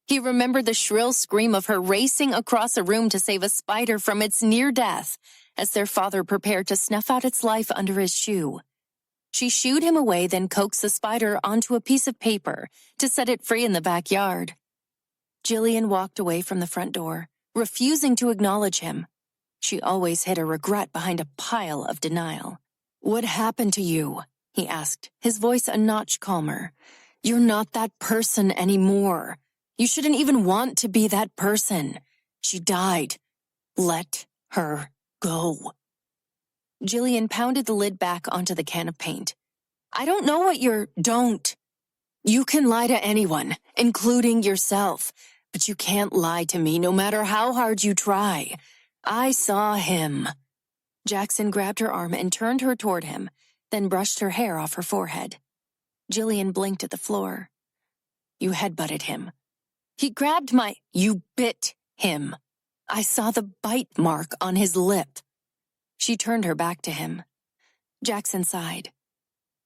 He remembered the shrill scream of her racing across a room to save a spider from its near death as their father prepared to snuff out its life under his shoe. She shooed him away, then coaxed the spider onto a piece of paper to set it free in the backyard. Jillian walked away from the front door, refusing to acknowledge him. She always hid a regret behind a pile of denial. What happened to you? He asked, his voice a notch calmer. You're not that person anymore. You shouldn't even want to be that person. She died. Let her go. Jillian pounded the lid back onto the can of paint. I don't know what you're... Don't. You can lie to anyone, including yourself, but you can't lie to me no matter how hard you try. I saw him. Jackson grabbed her arm and turned her toward him, then brushed her hair off her forehead. Jillian blinked at the floor. You headbutted him. He grabbed my... You bit him. I saw the bite mark on his lip. She turned her back to him. Jackson sighed.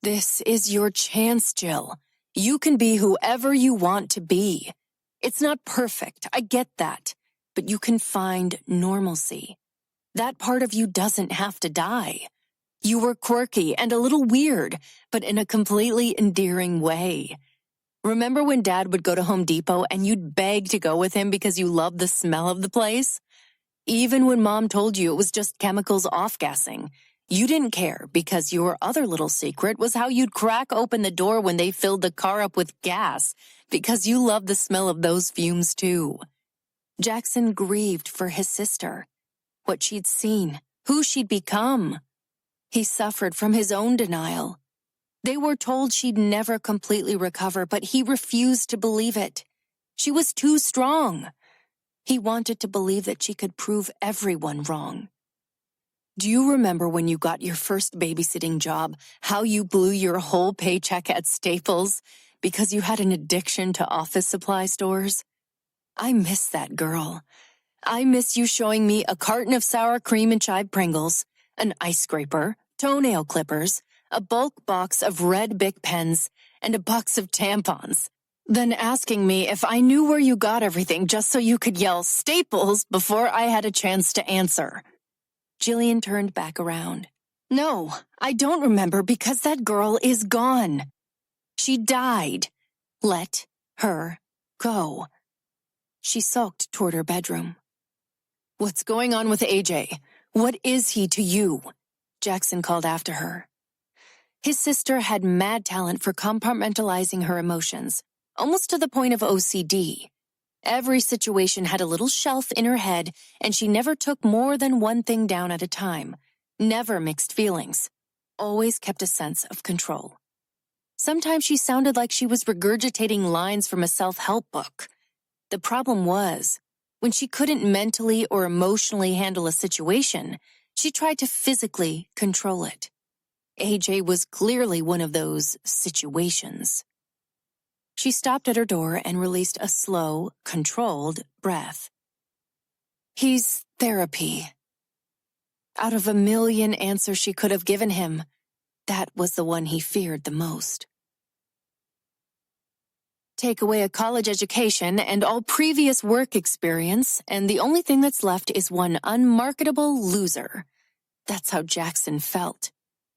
This is your chance, Jill. You can be whoever you want to be. It's not perfect, I get that, but you can find normalcy. That part of you doesn't have to die. You were quirky and a little weird, but in a completely endearing way. Remember when Dad would go to Home Depot and you'd beg to go with him because you loved the smell of the place? Even when Mom told you it was just chemicals off-gassing, you didn't care because your other little secret was how you'd crack open the door when they filled the car up with gas because you loved the smell of those fumes too. Jackson grieved for his sister, what she'd seen, who she'd become. He suffered from his own denial. They were told she'd never completely recover, but he refused to believe it. She was too strong. He wanted to believe that she could prove everyone wrong. Do you remember when you got your first babysitting job, how you blew your whole paycheck at Staples because you had an addiction to office supply stores? I miss that girl. I miss you showing me a carton of sour cream and chive Pringles, an ice scraper, toenail clippers, a bulk box of red Bic pens, and a box of tampons. Then asking me if I knew where you got everything just so you could yell Staples before I had a chance to answer. Jillian turned back around. No, I don't remember because that girl is gone. She died. Let her go. She sulked toward her bedroom. What's going on with AJ? What is he to you? Jackson called after her. His sister had mad talent for compartmentalizing her emotions, almost to the point of OCD. Every situation had a little shelf in her head, and she never took more than one thing down at a time, never mixed feelings, always kept a sense of control. Sometimes she sounded like she was regurgitating lines from a self-help book. The problem was, when she couldn't mentally or emotionally handle a situation, she tried to physically control it. AJ was clearly one of those situations. She stopped at her door and released a slow, controlled breath. He's therapy. Out of a million answers she could have given him, that was the one he feared the most. Take away a college education and all previous work experience, and the only thing that's left is one unmarketable loser. That's how Jackson felt.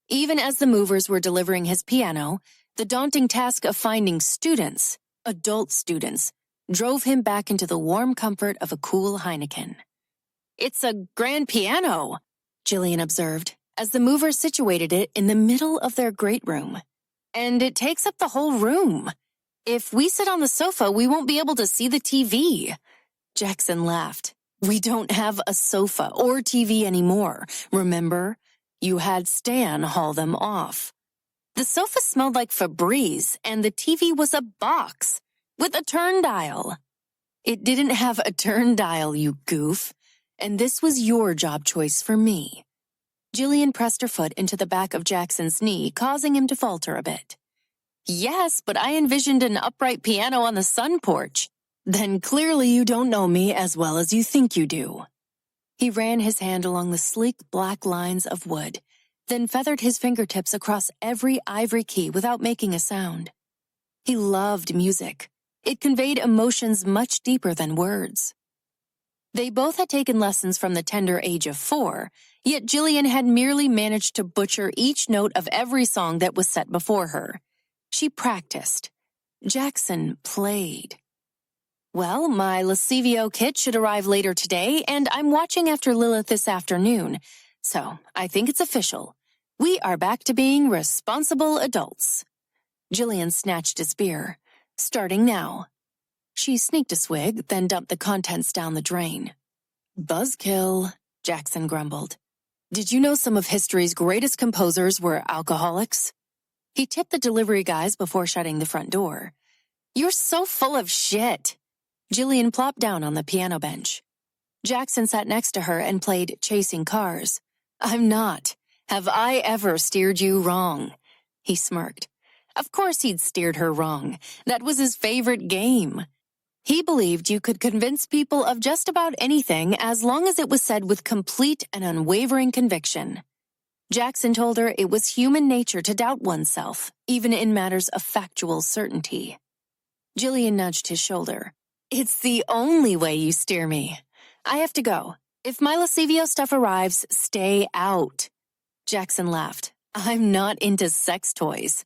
Even as the movers were delivering his piano, the daunting task of finding students, adult students, drove him back into the warm comfort of a cool Heineken. It's a grand piano, Jillian observed, as the movers situated it in the middle of their great room. And it takes up the whole room. If we sit on the sofa, we won't be able to see the TV. Jackson laughed. We don't have a sofa or TV anymore, remember? You had Stan haul them off. The sofa smelled like Febreze, and the TV was a box with a turn dial. It didn't have a turn dial, you goof, and this was your job choice for me. Jillian pressed her foot into the back of Jackson's knee, causing him to falter a bit. Yes, but I envisioned an upright piano on the sun porch. Then clearly you don't know me as well as you think you do. He ran his hand along the sleek black lines of wood, then feathered his fingertips across every ivory key without making a sound. He loved music. It conveyed emotions much deeper than words. They both had taken lessons from the tender age of 4, yet Jillian had merely managed to butcher each note of every song that was set before her. She practiced. Jackson played. Well, my Lascivio kit should arrive later today, and I'm watching after Lilith this afternoon. So, I think it's official. We are back to being responsible adults. Jillian snatched his beer. Starting now. She sneaked a swig, then dumped the contents down the drain. Buzzkill, Jackson grumbled. Did you know some of history's greatest composers were alcoholics? He tipped the delivery guys before shutting the front door. You're so full of shit. Jillian plopped down on the piano bench. Jackson sat next to her and played Chasing Cars. I'm not. Have I ever steered you wrong? He smirked. Of course he'd steered her wrong. That was his favorite game. He believed you could convince people of just about anything as long as it was said with complete and unwavering conviction. Jackson told her it was human nature to doubt oneself, even in matters of factual certainty. Jillian nudged his shoulder. It's the only way you steer me. I have to go. If my lascivio stuff arrives, stay out. Jackson laughed. I'm not into sex toys.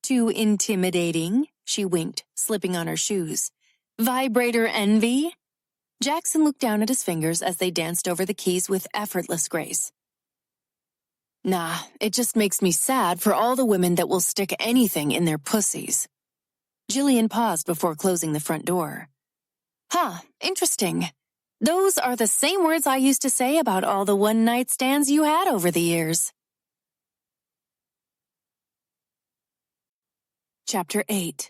Too intimidating, she winked, slipping on her shoes. Vibrator envy? Jackson looked down at his fingers as they danced over the keys with effortless grace. Nah, it just makes me sad for all the women that will stick anything in their pussies. Jillian paused before closing the front door. Huh, interesting. Those are the same words I used to say about all the one-night stands you had over the years. Chapter 8.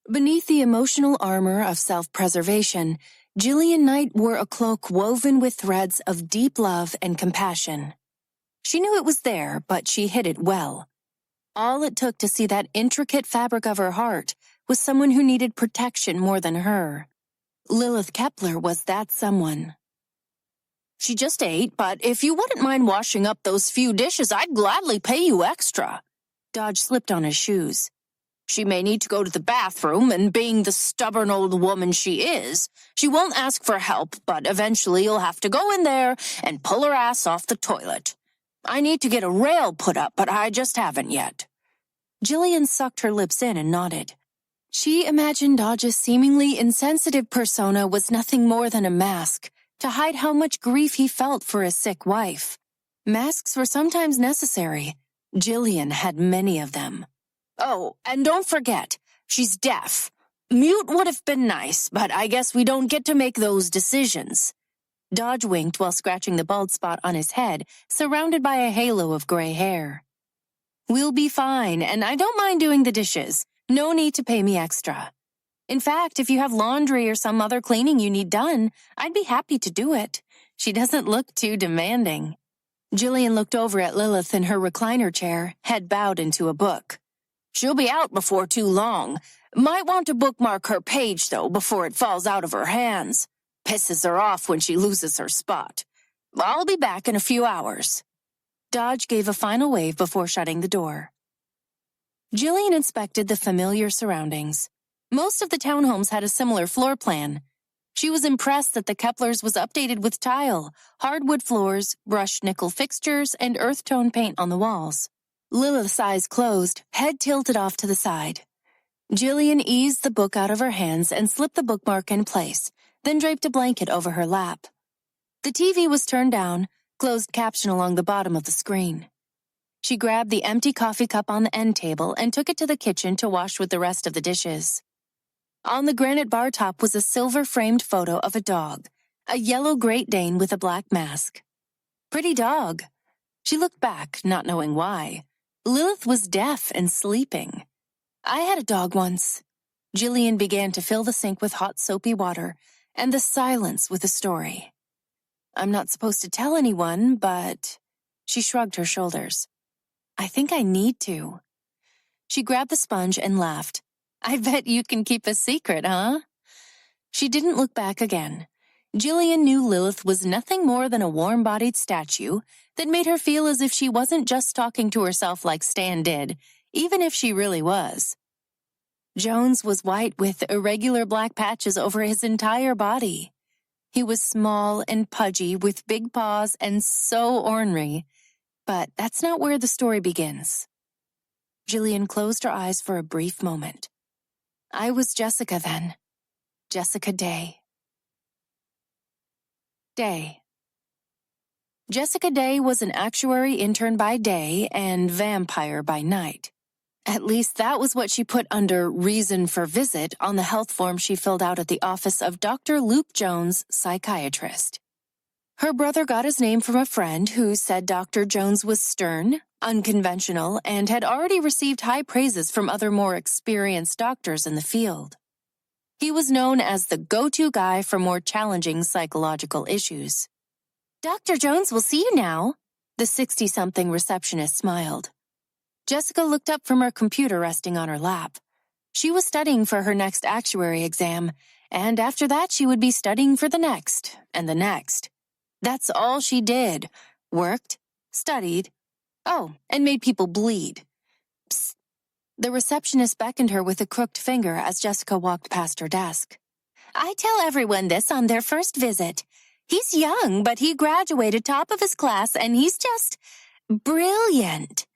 Beneath the emotional armor of self-preservation, Jillian Knight wore a cloak woven with threads of deep love and compassion. She knew it was there, but she hid it well. All it took to see that intricate fabric of her heart was someone who needed protection more than her. Lilith Kepler was that someone. She just ate, but if you wouldn't mind washing up those few dishes, I'd gladly pay you extra. Dodge slipped on his shoes. She may need to go to the bathroom, and being the stubborn old woman she is, she won't ask for help, but eventually you'll have to go in there and pull her ass off the toilet. I need to get a rail put up, but I just haven't yet. Jillian sucked her lips in and nodded. She imagined Dodge's seemingly insensitive persona was nothing more than a mask to hide how much grief he felt for his sick wife. Masks were sometimes necessary. Jillian had many of them. Oh, and don't forget, she's deaf. Mute would have been nice, but I guess we don't get to make those decisions. Dodge winked while scratching the bald spot on his head, surrounded by a halo of gray hair. We'll be fine, and I don't mind doing the dishes. No need to pay me extra. In fact, if you have laundry or some other cleaning you need done, I'd be happy to do it. She doesn't look too demanding. Jillian looked over at Lilith in her recliner chair, head bowed into a book. She'll be out before too long. Might want to bookmark her page, though, before it falls out of her hands. Pisses her off when she loses her spot. I'll be back in a few hours. Dodge gave a final wave before shutting the door. Jillian inspected the familiar surroundings. Most of the townhomes had a similar floor plan. She was impressed that the Keplers was updated with tile, hardwood floors, brushed nickel fixtures, and earth tone paint on the walls. Lilith's eyes closed, head tilted off to the side. Jillian eased the book out of her hands and slipped the bookmark in place, then draped a blanket over her lap. The TV was turned down, closed caption along the bottom of the screen. She grabbed the empty coffee cup on the end table and took it to the kitchen to wash with the rest of the dishes. On the granite bar top was a silver-framed photo of a dog, a yellow Great Dane with a black mask. Pretty dog. She looked back, not knowing why. Lilith was deaf and sleeping. I had a dog once. Jillian began to fill the sink with hot soapy water and the silence with a story. I'm not supposed to tell anyone, but... She shrugged her shoulders. I think I need to. She grabbed the sponge and laughed. I bet you can keep a secret, huh? She didn't look back again. Jillian knew Lilith was nothing more than a warm-bodied statue that made her feel as if she wasn't just talking to herself like Stan did, even if she really was. Jones was white with irregular black patches over his entire body. He was small and pudgy with big paws and so ornery. But that's not where the story begins. Jillian closed her eyes for a brief moment. I was Jessica then. Jessica Day. Day. Jessica Day was an actuary intern by day and vampire by night. At least that was what she put under reason for visit on the health form she filled out at the office of Dr. Luke Jones, psychiatrist. Her brother got his name from a friend who said Dr. Jones was stern, unconventional, and had already received high praises from other more experienced doctors in the field. He was known as the go-to guy for more challenging psychological issues. Dr. Jones will see you now, the 60-something receptionist smiled. Jessica looked up from her computer resting on her lap. She was studying for her next actuary exam, and after that she would be studying for the next, and the next. That's all she did. Worked, studied, and made people bleed. Psst. The receptionist beckoned her with a crooked finger as Jessica walked past her desk. I tell everyone this on their first visit. He's young, but he graduated top of his class, and he's just brilliant.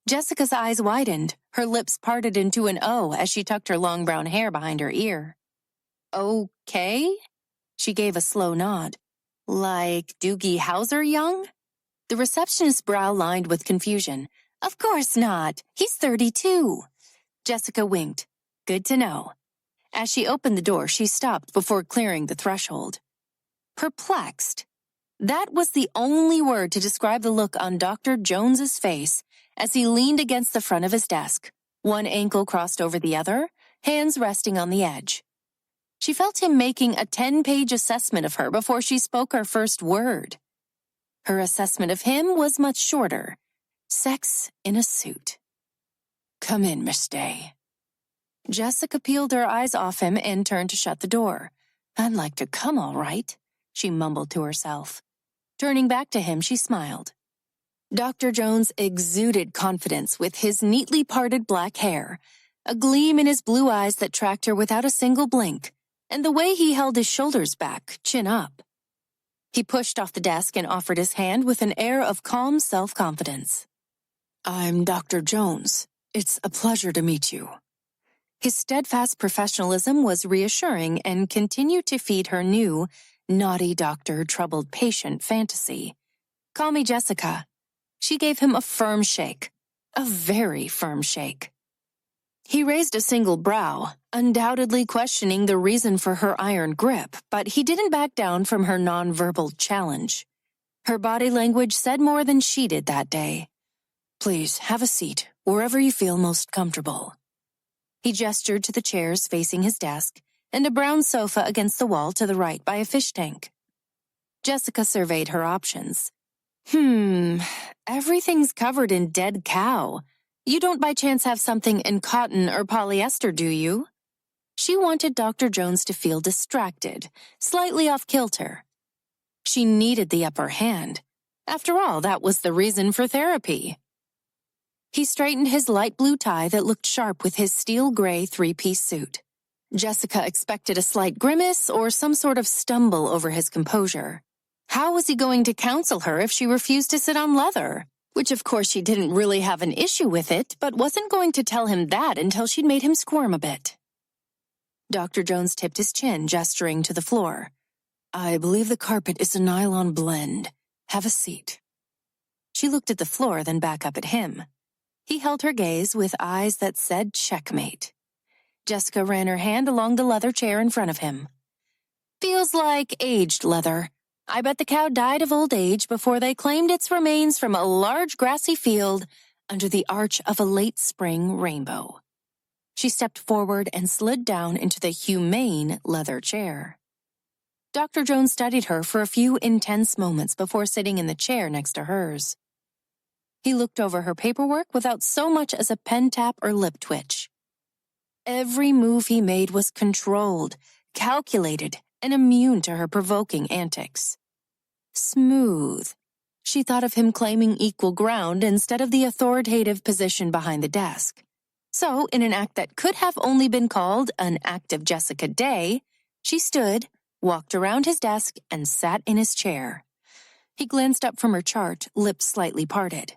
Jessica's eyes widened, her lips parted into an O as she tucked her long brown hair behind her ear. Okay? She gave a slow nod. Like Doogie Howser young? The receptionist's brow lined with confusion. Of course not. He's 32. Jessica winked. Good to know. As she opened the door, she stopped before clearing the threshold. Perplexed. That was the only word to describe the look on Dr. Jones's face as he leaned against the front of his desk, one ankle crossed over the other, hands resting on the edge. She felt him making a 10-page assessment of her before she spoke her first word. Her assessment of him was much shorter. Sex in a suit. Come in, Miss Day. Jessica peeled her eyes off him and turned to shut the door. I'd like to come, all right, she mumbled to herself. Turning back to him, she smiled. Dr. Jones exuded confidence with his neatly parted black hair, a gleam in his blue eyes that tracked her without a single blink, and the way he held his shoulders back, chin up. He pushed off the desk and offered his hand with an air of calm self-confidence. I'm Dr. Jones. It's a pleasure to meet you. His steadfast professionalism was reassuring and continued to feed her new, naughty doctor, troubled patient fantasy. Call me Jessica. She gave him a firm shake. A very firm shake. He raised a single brow, undoubtedly questioning the reason for her iron grip, but he didn't back down from her nonverbal challenge. Her body language said more than she did that day. Please, have a seat, wherever you feel most comfortable. He gestured to the chairs facing his desk and a brown sofa against the wall to the right by a fish tank. Jessica surveyed her options. Everything's covered in dead cow. You don't by chance have something in cotton or polyester, do you? She wanted Dr. Jones to feel distracted, slightly off kilter. She needed the upper hand. After all, that was the reason for therapy. He straightened his light blue tie that looked sharp with his steel gray three-piece suit. Jessica expected a slight grimace or some sort of stumble over his composure. How was he going to counsel her if she refused to sit on leather? Which, of course, she didn't really have an issue with it, but wasn't going to tell him that until she'd made him squirm a bit. Dr. Jones tipped his chin, gesturing to the floor. I believe the carpet is a nylon blend. Have a seat. She looked at the floor, then back up at him. He held her gaze with eyes that said checkmate. Jessica ran her hand along the leather chair in front of him. Feels like aged leather. I bet the cow died of old age before they claimed its remains from a large grassy field under the arch of a late spring rainbow. She stepped forward and slid down into the humane leather chair. Dr. Jones studied her for a few intense moments before sitting in the chair next to hers. He looked over her paperwork without so much as a pen tap or lip twitch. Every move he made was controlled, calculated, and immune to her provoking antics. Smooth. She thought of him claiming equal ground instead of the authoritative position behind the desk. So, in an act that could have only been called an act of Jessica Day, she stood, walked around his desk, and sat in his chair. He glanced up from her chart, lips slightly parted.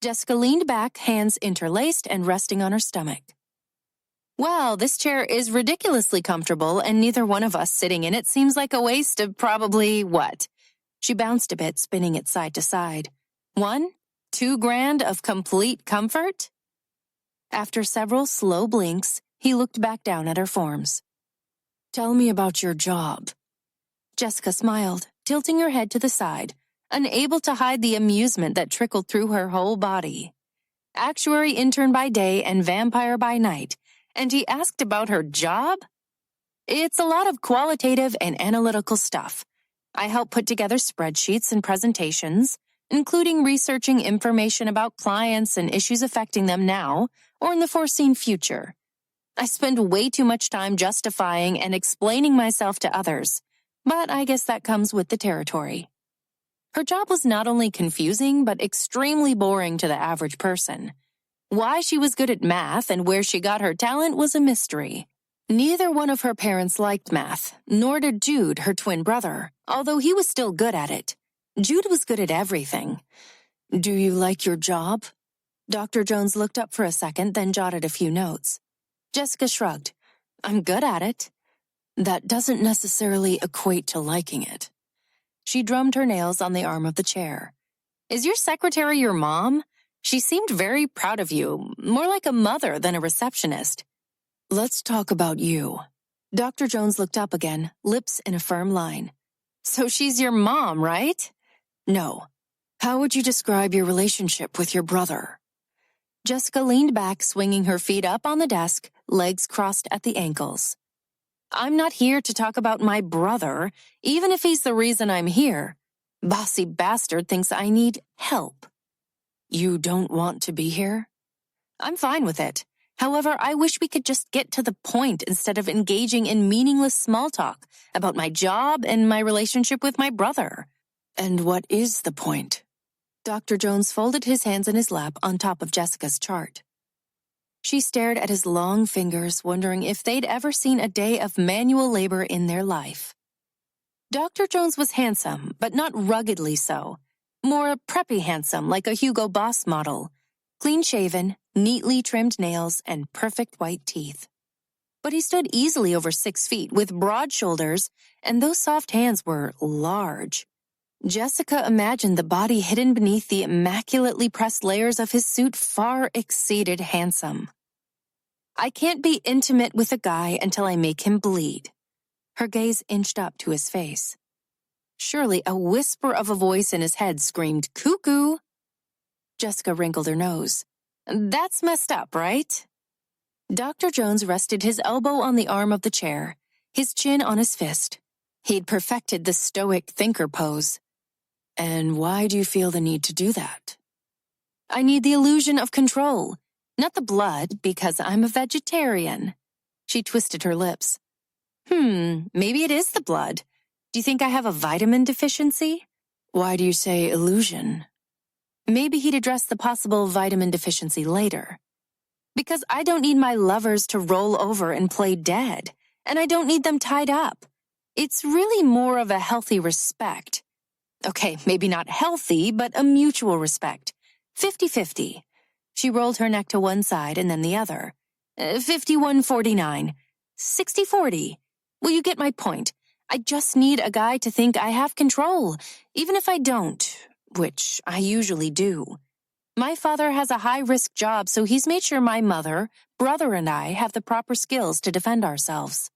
Jessica leaned back, hands interlaced and resting on her stomach. Well, this chair is ridiculously comfortable, and neither one of us sitting in it seems like a waste of probably what? She bounced a bit, spinning it side to side. $1-2 grand of complete comfort? After several slow blinks, he looked back down at her forms. Tell me about your job. Jessica smiled, tilting her head to the side, unable to hide the amusement that trickled through her whole body. Actuary intern by day and vampire by night, and he asked about her job? It's a lot of qualitative and analytical stuff. I help put together spreadsheets and presentations, including researching information about clients and issues affecting them now or in the foreseen future. I spend way too much time justifying and explaining myself to others, but I guess that comes with the territory. Her job was not only confusing, but extremely boring to the average person. Why she was good at math and where she got her talent was a mystery. Neither one of her parents liked math, nor did Jude, her twin brother, although he was still good at it. Jude was good at everything. "Do you like your job?" Dr. Jones looked up for a second, then jotted a few notes. Jessica shrugged. "I'm good at it." "That doesn't necessarily equate to liking it." She drummed her nails on the arm of the chair. "Is your secretary your mom? She seemed very proud of you, more like a mother than a receptionist." "Let's talk about you." Dr. Jones looked up again, lips in a firm line. "So she's your mom, right?" "No. How would you describe your relationship with your brother?" Jessica leaned back, swinging her feet up on the desk, legs crossed at the ankles. "I'm not here to talk about my brother, even if he's the reason I'm here. Bossy bastard thinks I need help." "You don't want to be here?" "I'm fine with it. However, I wish we could just get to the point instead of engaging in meaningless small talk about my job and my relationship with my brother." "And what is the point?" Dr. Jones folded his hands in his lap on top of Jessica's chart. She stared at his long fingers, wondering if they'd ever seen a day of manual labor in their life. Dr. Jones was handsome, but not ruggedly so. More preppy handsome, like a Hugo Boss model. Clean-shaven, neatly trimmed nails, and perfect white teeth. But he stood easily over 6 feet with broad shoulders, and those soft hands were large. Jessica imagined the body hidden beneath the immaculately pressed layers of his suit far exceeded handsome. "I can't be intimate with a guy until I make him bleed." Her gaze inched up to his face. Surely a whisper of a voice in his head screamed, "Cuckoo!" Jessica wrinkled her nose. "That's messed up, right?" Dr. Jones rested his elbow on the arm of the chair, his chin on his fist. He'd perfected the stoic thinker pose. "And why do you feel the need to do that?" "I need the illusion of control. Not the blood, because I'm a vegetarian." She twisted her lips. Maybe it is the blood. Do you think I have a vitamin deficiency?" "Why do you say illusion?" Maybe he'd address the possible vitamin deficiency later. "Because I don't need my lovers to roll over and play dead, and I don't need them tied up. It's really more of a healthy respect. Okay, maybe not healthy, but a mutual respect. 50-50. She rolled her neck to one side and then the other. 51-49. 60-40. Well, you get my point. I just need a guy to think I have control, even if I don't, which I usually do. My father has a high-risk job, so he's made sure my mother, brother, and I have the proper skills to defend ourselves."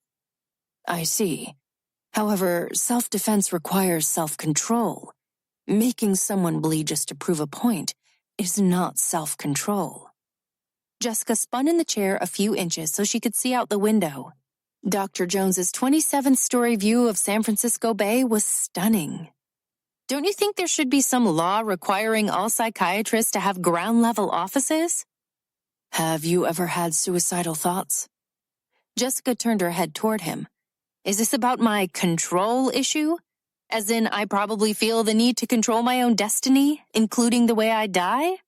"I see. However, self-defense requires self-control. Making someone bleed just to prove a point is not self-control." Jessica spun in the chair a few inches so she could see out the window. Dr. Jones's 27th-story view of San Francisco Bay was stunning. "Don't you think there should be some law requiring all psychiatrists to have ground-level offices?" "Have you ever had suicidal thoughts?" Jessica turned her head toward him. "Is this about my control issue? As in, I probably feel the need to control my own destiny, including the way I die?"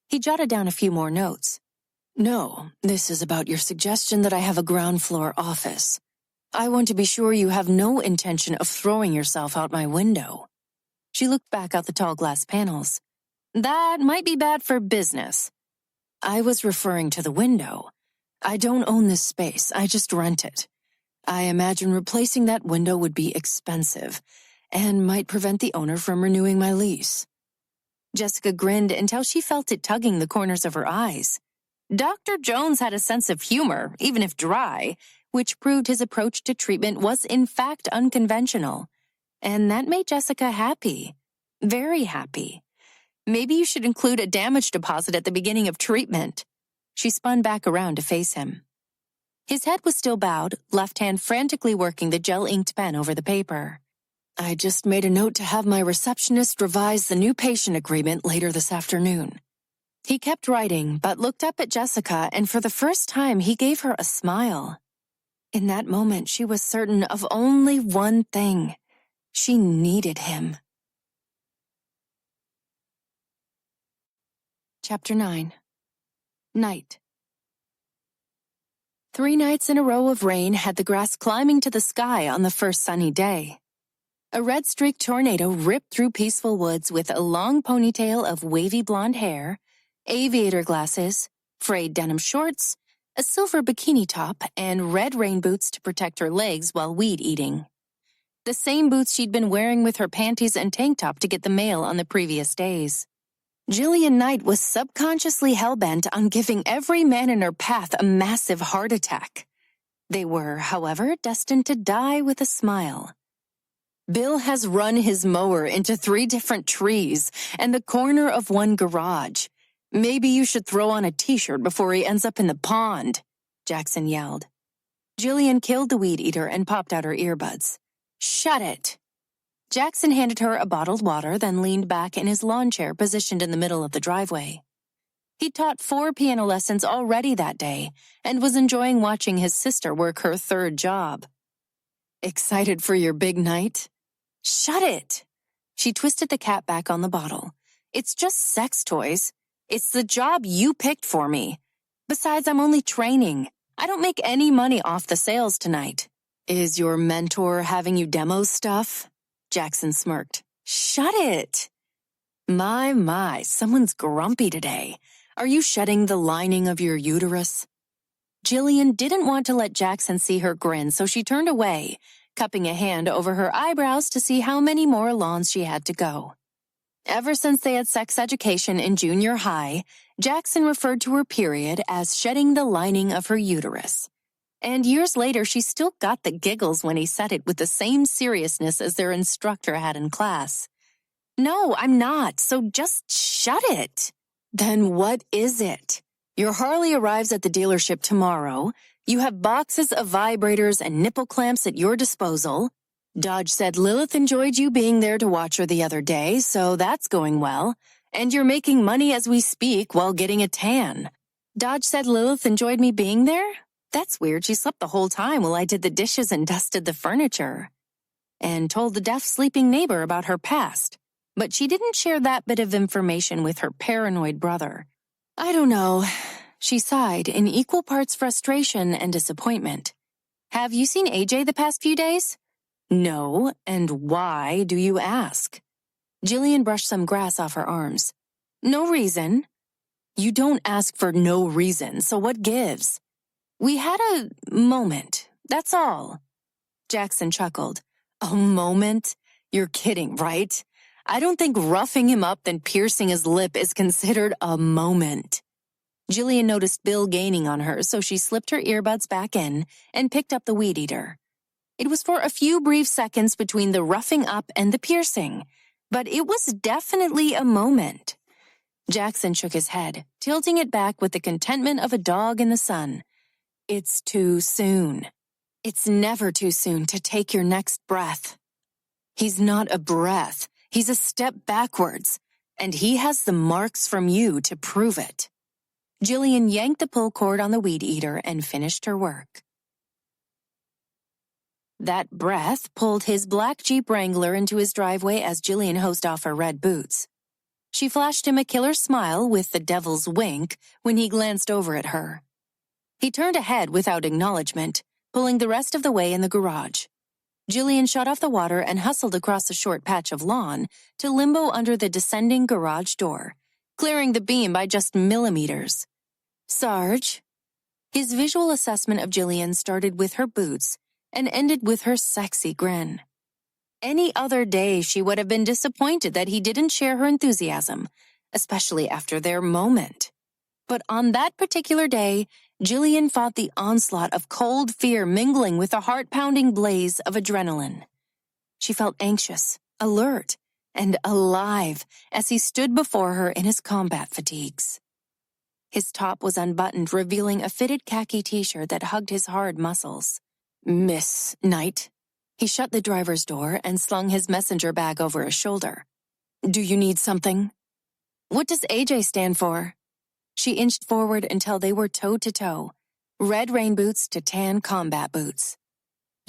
He jotted down a few more notes. "No, this is about your suggestion that I have a ground-floor office. I want to be sure you have no intention of throwing yourself out my window." She looked back out the tall glass panels. "That might be bad for business." "I was referring to the window. I don't own this space, I just rent it. I imagine replacing that window would be expensive and might prevent the owner from renewing my lease." Jessica grinned until she felt it tugging the corners of her eyes. Dr. Jones had a sense of humor, even if dry, which proved his approach to treatment was in fact unconventional. And that made Jessica happy. Very happy. Maybe you should include a damage deposit at the beginning of treatment. She spun back around to face him. His head was still bowed, left hand frantically working the gel-inked pen over the paper. "I just made a note to have my receptionist revise the new patient agreement later this afternoon." He kept writing, but looked up at Jessica, and for the first time he gave her a smile. In that moment, she was certain of only one thing. She needed him. Chapter 9. Night. 3 nights in a row of rain had the grass climbing to the sky on the first sunny day. A red-streaked tornado ripped through peaceful woods with a long ponytail of wavy blonde hair, aviator glasses, frayed denim shorts, a silver bikini top, and red rain boots to protect her legs while weed eating. The same boots she'd been wearing with her panties and tank top to get the mail on the previous days. Jillian Knight was subconsciously hell-bent on giving every man in her path a massive heart attack. They were, however, destined to die with a smile. Bill has run his mower into 3 different trees and the corner of one garage. Maybe you should throw on a t-shirt before he ends up in the pond, Jackson yelled. Jillian killed the weed eater and popped out her earbuds. Shut it. Jackson handed her a bottled water, then leaned back in his lawn chair positioned in the middle of the driveway. He'd taught 4 piano lessons already that day and was enjoying watching his sister work her 3rd job. Excited for your big night? Shut it! She twisted the cap back on the bottle. It's just sex toys. It's the job you picked for me. Besides, I'm only training. I don't make any money off the sales tonight. Is your mentor having you demo stuff? Jackson smirked. Shut it! My, someone's grumpy today. Are you shedding the lining of your uterus? Jillian didn't want to let Jackson see her grin, so she turned away, cupping a hand over her eyebrows to see how many more lawns she had to go. Ever since they had sex education in junior high, Jackson referred to her period as shedding the lining of her uterus. And years later, she still got the giggles when he said it with the same seriousness as their instructor had in class. No, I'm not, so just shut it. Then what is it? Your Harley arrives at the dealership tomorrow. You have boxes of vibrators and nipple clamps at your disposal. Dodge said Lilith enjoyed you being there to watch her the other day, so that's going well. And you're making money as we speak while getting a tan. Dodge said Lilith enjoyed me being there? That's weird, she slept the whole time while I did the dishes and dusted the furniture. And told the deaf sleeping neighbor about her past. But she didn't share that bit of information with her paranoid brother. I don't know. She sighed in equal parts frustration and disappointment. Have you seen AJ the past few days? No, and why do you ask? Jillian brushed some grass off her arms. No reason. You don't ask for no reason, so what gives? We had a moment, that's all. Jackson chuckled. A moment? You're kidding, right? I don't think roughing him up then piercing his lip is considered a moment. Jillian noticed Bill gaining on her, so she slipped her earbuds back in and picked up the weed eater. It was for a few brief seconds between the roughing up and the piercing, but it was definitely a moment. Jackson shook his head, tilting it back with the contentment of a dog in the sun. It's too soon. It's never too soon to take your next breath. He's not a breath. He's a step backwards, and he has the marks from you to prove it. Jillian yanked the pull cord on the weed eater and finished her work. That breath pulled his black Jeep Wrangler into his driveway as Jillian hosed off her red boots. She flashed him a killer smile with the devil's wink when he glanced over at her. He turned ahead without acknowledgement, pulling the rest of the way in the garage. Jillian shut off the water and hustled across a short patch of lawn to limbo under the descending garage door, clearing the beam by just millimeters. Sarge. His visual assessment of Jillian started with her boots and ended with her sexy grin. Any other day, she would have been disappointed that he didn't share her enthusiasm, especially after their moment. But on that particular day, Jillian fought the onslaught of cold fear mingling with the heart-pounding blaze of adrenaline. She felt anxious, alert, and alive as he stood before her in his combat fatigues. His top was unbuttoned, revealing a fitted khaki t-shirt that hugged his hard muscles. Miss Knight. He shut the driver's door and slung his messenger bag over his shoulder. Do you need something? What does AJ stand for? She inched forward until they were toe-to-toe, red rain boots to tan combat boots.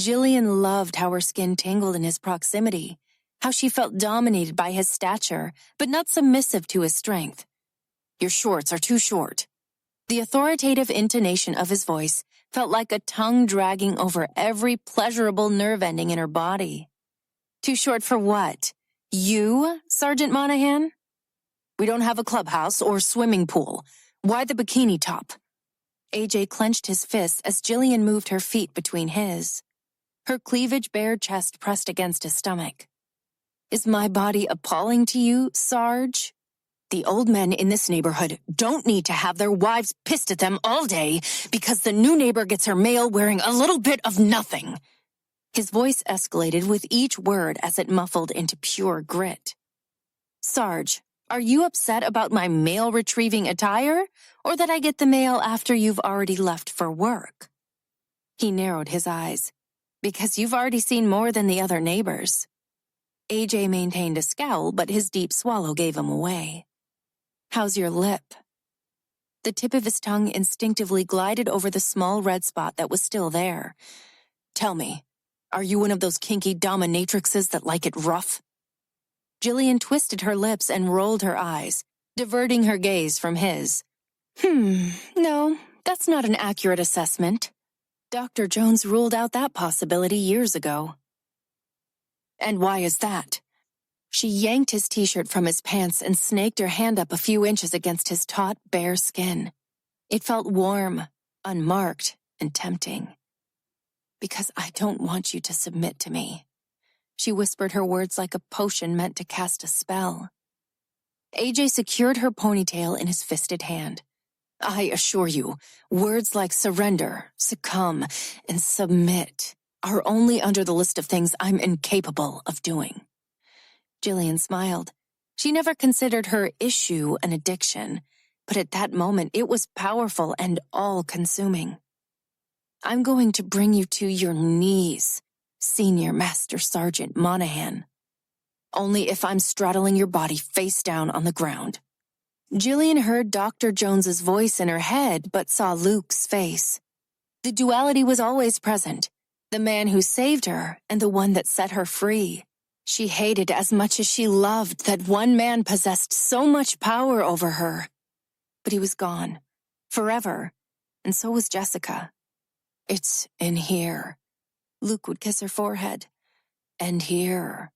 Jillian loved how her skin tingled in his proximity, how she felt dominated by his stature, but not submissive to his strength. "Your shorts are too short." The authoritative intonation of his voice felt like a tongue dragging over every pleasurable nerve ending in her body. "Too short for what? You, Sergeant Monahan? We don't have a clubhouse or swimming pool. Why the bikini top?" AJ clenched his fists as Jillian moved her feet between his. Her cleavage-bared chest pressed against his stomach. "Is my body appalling to you, Sarge? The old men in this neighborhood don't need to have their wives pissed at them all day because the new neighbor gets her mail wearing a little bit of nothing." His voice escalated with each word as it muffled into pure grit. "Sarge, are you upset about my mail-retrieving attire, or that I get the mail after you've already left for work?" He narrowed his eyes. "Because you've already seen more than the other neighbors." AJ maintained a scowl, but his deep swallow gave him away. "How's your lip?" The tip of his tongue instinctively glided over the small red spot that was still there. "Tell me, are you one of those kinky dominatrixes that like it rough?" Jillian twisted her lips and rolled her eyes, diverting her gaze from his. No, that's not an accurate assessment. Dr. Jones ruled out that possibility years ago." "And why is that?" She yanked his t-shirt from his pants and snaked her hand up a few inches against his taut, bare skin. It felt warm, unmarked, and tempting. "Because I don't want you to submit to me." She whispered her words like a potion meant to cast a spell. AJ secured her ponytail in his fisted hand. "I assure you, words like surrender, succumb, and submit are only under the list of things I'm incapable of doing." Jillian smiled. She never considered her issue an addiction, but at that moment it was powerful and all-consuming. "I'm going to bring you to your knees, Senior Master Sergeant Monahan. Only if I'm straddling your body face down on the ground." Jillian heard Dr. Jones's voice in her head, but saw Luke's face. The duality was always present, the man who saved her and the one that set her free. She hated as much as she loved that one man possessed so much power over her. But he was gone, forever, and so was Jessica. "It's in here." Luke would kiss her forehead. "And here."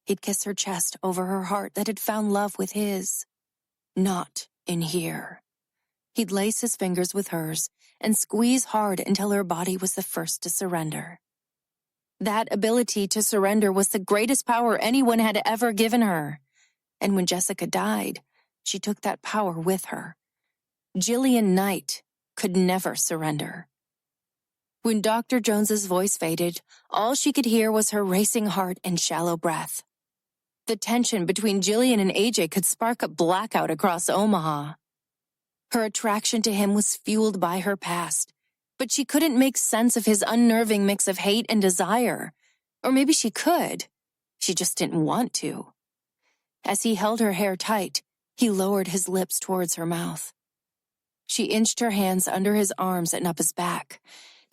He'd kiss her chest over her heart that had found love with his. "Not in here." He'd lace his fingers with hers and squeeze hard until her body was the first to surrender. That ability to surrender was the greatest power anyone had ever given her. And when Jessica died, she took that power with her. Jillian Knight could never surrender. When Dr. Jones's voice faded, all she could hear was her racing heart and shallow breath. The tension between Jillian and AJ could spark a blackout across Omaha. Her attraction to him was fueled by her past, but she couldn't make sense of his unnerving mix of hate and desire. Or maybe she could. She just didn't want to. As he held her hair tight, he lowered his lips towards her mouth. She inched her hands under his arms and up his back.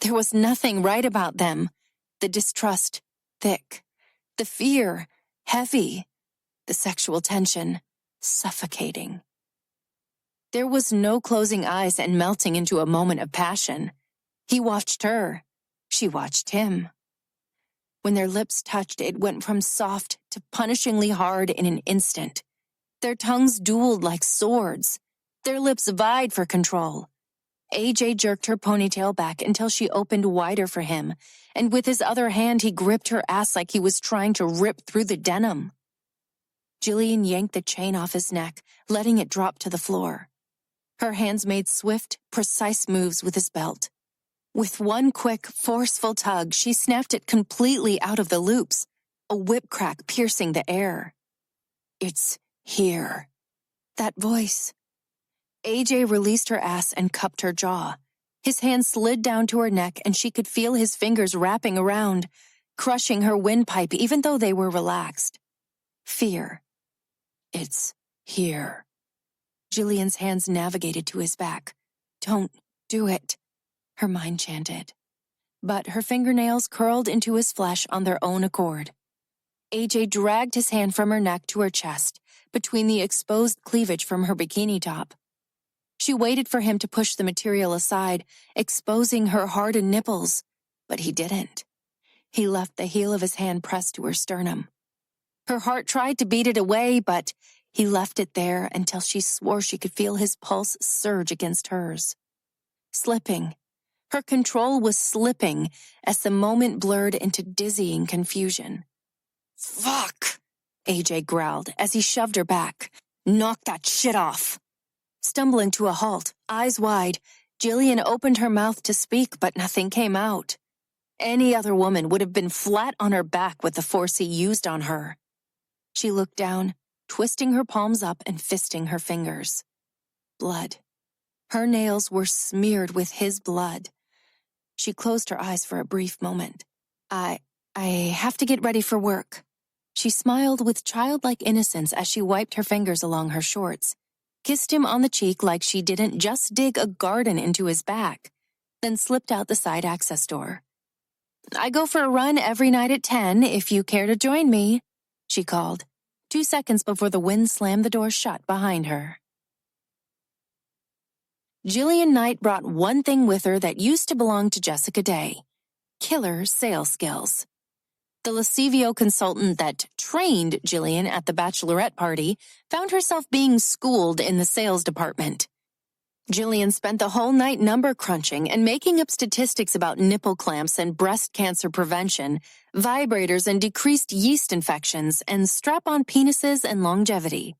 There was nothing right about them. The distrust, thick. The fear, heavy. The sexual tension, suffocating. There was no closing eyes and melting into a moment of passion. He watched her. She watched him. When their lips touched, it went from soft to punishingly hard in an instant. Their tongues dueled like swords. Their lips vied for control. AJ jerked her ponytail back until she opened wider for him, and with his other hand he gripped her ass like he was trying to rip through the denim. Jillian yanked the chain off his neck, letting it drop to the floor. Her hands made swift, precise moves with his belt. With one quick, forceful tug, she snapped it completely out of the loops, a whip crack piercing the air. "It's here." That voice. AJ released her ass and cupped her jaw. His hand slid down to her neck and she could feel his fingers wrapping around, crushing her windpipe even though they were relaxed. Fear. "It's here." Jillian's hands navigated to his back. "Don't do it," her mind chanted. But her fingernails curled into his flesh on their own accord. AJ dragged his hand from her neck to her chest, between the exposed cleavage from her bikini top. She waited for him to push the material aside, exposing her hardened nipples, but he didn't. He left the heel of his hand pressed to her sternum. Her heart tried to beat it away, but he left it there until she swore she could feel his pulse surge against hers. Slipping. Her control was slipping as the moment blurred into dizzying confusion. "Fuck!" AJ growled as he shoved her back. "Knock that shit off!" Stumbling to a halt, eyes wide, Jillian opened her mouth to speak, but nothing came out. Any other woman would have been flat on her back with the force he used on her. She looked down, twisting her palms up and fisting her fingers. Blood. Her nails were smeared with his blood. She closed her eyes for a brief moment. I have to get ready for work." She smiled with childlike innocence as she wiped her fingers along her shorts, kissed him on the cheek like she didn't just dig a garden into his back, then slipped out the side access door. "I go for a run every night at 10 if you care to join me," she called, 2 seconds before the wind slammed the door shut behind her. Jillian Knight brought one thing with her that used to belong to Jessica Day: killer sales skills. The Lascivio consultant that trained Jillian at the bachelorette party found herself being schooled in the sales department. Jillian spent the whole night number crunching and making up statistics about nipple clamps and breast cancer prevention, vibrators and decreased yeast infections, and strap-on penises and longevity.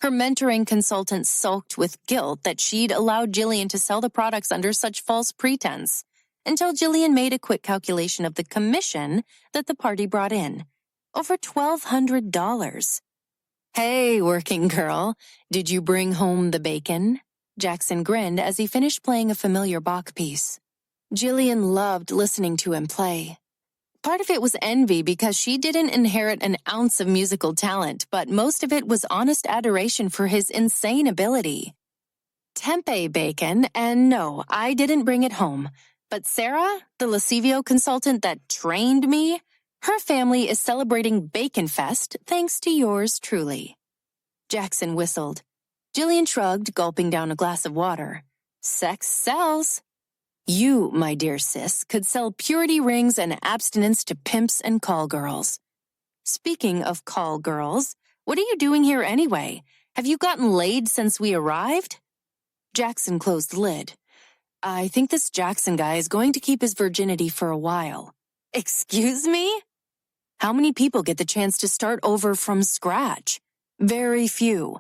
Her mentoring consultant sulked with guilt that she'd allowed Jillian to sell the products under such false pretense, until Jillian made a quick calculation of the commission that the party brought in. Over $1,200. "Hey, working girl, did you bring home the bacon?" Jackson grinned as he finished playing a familiar Bach piece. Jillian loved listening to him play. Part of it was envy because she didn't inherit an ounce of musical talent, but most of it was honest adoration for his insane ability. "Tempeh bacon, and no, I didn't bring it home. But Sarah, the Lascivio consultant that trained me, her family is celebrating Bacon Fest thanks to yours truly." Jackson whistled. Jillian shrugged, gulping down a glass of water. "Sex sells. You, my dear sis, could sell purity rings and abstinence to pimps and call girls." "Speaking of call girls, what are you doing here anyway? Have you gotten laid since we arrived?" Jackson closed the lid. "I think this Jackson guy is going to keep his virginity for a while." "Excuse me?" "How many people get the chance to start over from scratch?" "Very few.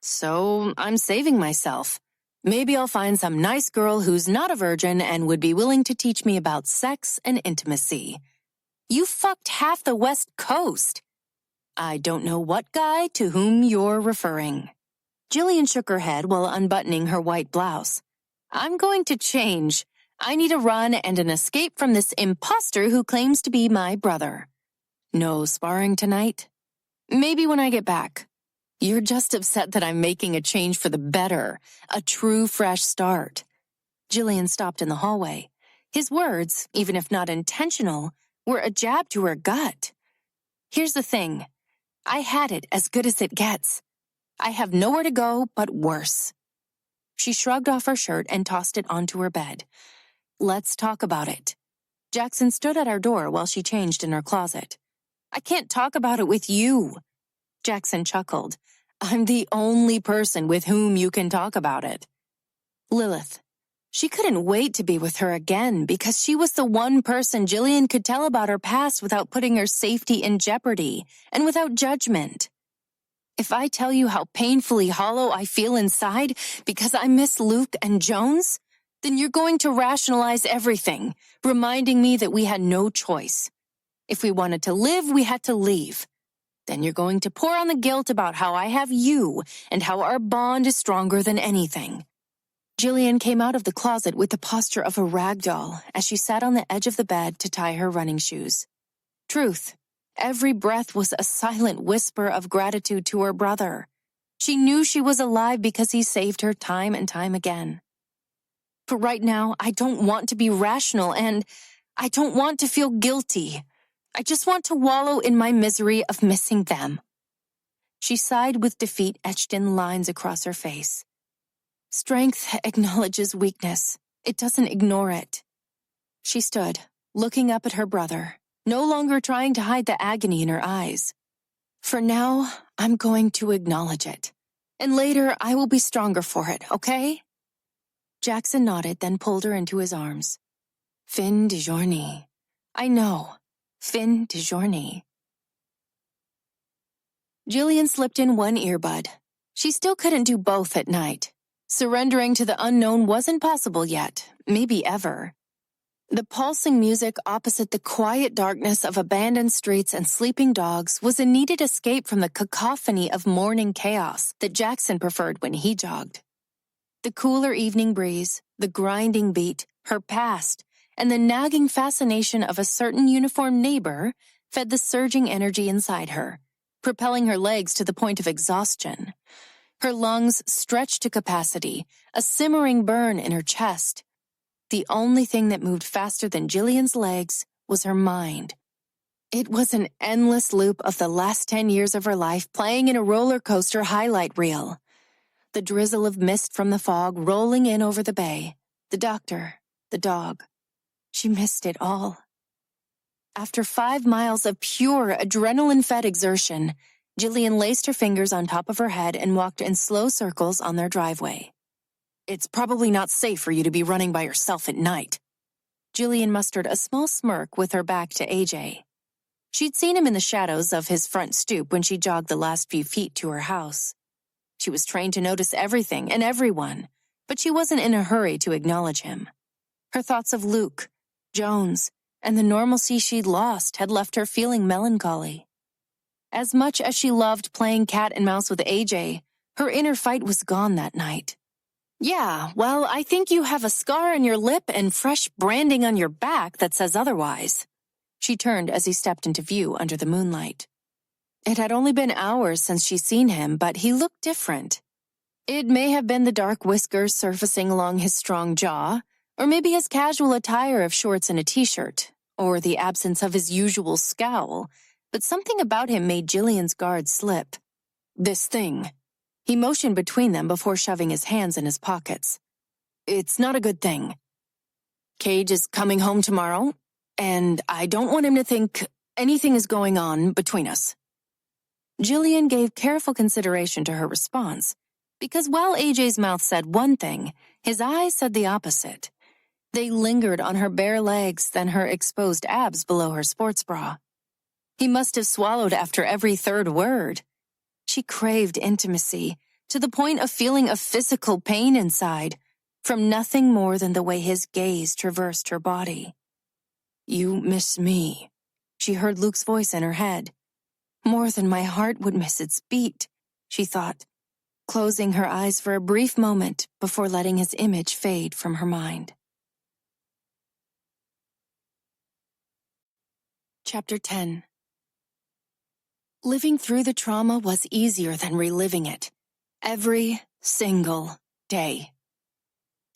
So I'm saving myself. Maybe I'll find some nice girl who's not a virgin and would be willing to teach me about sex and intimacy." "You fucked half the West Coast." "I don't know what guy to whom you're referring." Jillian shook her head while unbuttoning her white blouse. "I'm going to change. I need a run and an escape from this imposter who claims to be my brother." "No sparring tonight?" "Maybe when I get back." "You're just upset that I'm making a change for the better, a true fresh start." Jillian stopped in the hallway. His words, even if not intentional, were a jab to her gut. "Here's the thing. I had it as good as it gets. I have nowhere to go but worse." She shrugged off her shirt and tossed it onto her bed. "Let's talk about it." Jackson stood at our door while she changed in her closet. "I can't talk about it with you." Jackson chuckled. "I'm the only person with whom you can talk about it." Lilith. She couldn't wait to be with her again because she was the one person Jillian could tell about her past without putting her safety in jeopardy and without judgment. "If I tell you how painfully hollow I feel inside because I miss Luke and Jones, then you're going to rationalize everything, reminding me that we had no choice. If we wanted to live, we had to leave. Then you're going to pour on the guilt about how I have you and how our bond is stronger than anything." Jillian came out of the closet with the posture of a rag doll as she sat on the edge of the bed to tie her running shoes. Truth. Every breath was a silent whisper of gratitude to her brother. She knew she was alive because he saved her time and time again. But right now, I don't want to be rational and I don't want to feel guilty. I just want to wallow in my misery of missing them. She sighed with defeat etched in lines across her face. Strength acknowledges weakness. It doesn't ignore it. She stood, looking up at her brother, no longer trying to hide the agony in her eyes. For now, I'm going to acknowledge it. And later, I will be stronger for it, okay? Jackson nodded, then pulled her into his arms. Fin de journée. I know. Fin de journée. Jillian slipped in one earbud. She still couldn't do both at night. Surrendering to the unknown wasn't possible yet, maybe ever. The pulsing music opposite the quiet darkness of abandoned streets and sleeping dogs was a needed escape from the cacophony of morning chaos that Jackson preferred when he jogged. The cooler evening breeze, the grinding beat, her past, and the nagging fascination of a certain uniformed neighbor fed the surging energy inside her, propelling her legs to the point of exhaustion. Her lungs stretched to capacity, a simmering burn in her chest. The only thing that moved faster than Jillian's legs was her mind. It was an endless loop of the last 10 years of her life playing in a roller coaster highlight reel. The drizzle of mist from the fog rolling in over the bay, the doctor, the dog. She missed it all. After 5 miles of pure adrenaline-fed exertion, Jillian laced her fingers on top of her head and walked in slow circles on their driveway. It's probably not safe for you to be running by yourself at night. Jillian mustered a small smirk with her back to AJ. She'd seen him in the shadows of his front stoop when she jogged the last few feet to her house. She was trained to notice everything and everyone, but she wasn't in a hurry to acknowledge him. Her thoughts of Luke, Jones, and the normalcy she'd lost had left her feeling melancholy. As much as she loved playing cat and mouse with AJ, her inner fight was gone that night. Yeah, well, I think you have a scar on your lip and fresh branding on your back that says otherwise. She turned as he stepped into view under the moonlight. It had only been hours since she'd seen him, but he looked different. It may have been the dark whiskers surfacing along his strong jaw, or maybe his casual attire of shorts and a t-shirt, or the absence of his usual scowl, but something about him made Jillian's guard slip. This thing. He motioned between them before shoving his hands in his pockets. It's not a good thing. Cage is coming home tomorrow, and I don't want him to think anything is going on between us. Jillian gave careful consideration to her response, because while AJ's mouth said one thing, his eyes said the opposite. They lingered on her bare legs, then her exposed abs below her sports bra. He must have swallowed after every third word. She craved intimacy, to the point of feeling a physical pain inside, from nothing more than the way his gaze traversed her body. You miss me, she heard Luke's voice in her head. More than my heart would miss its beat, she thought, closing her eyes for a brief moment before letting his image fade from her mind. Chapter 10. Living through the trauma was easier than reliving it. Every single day.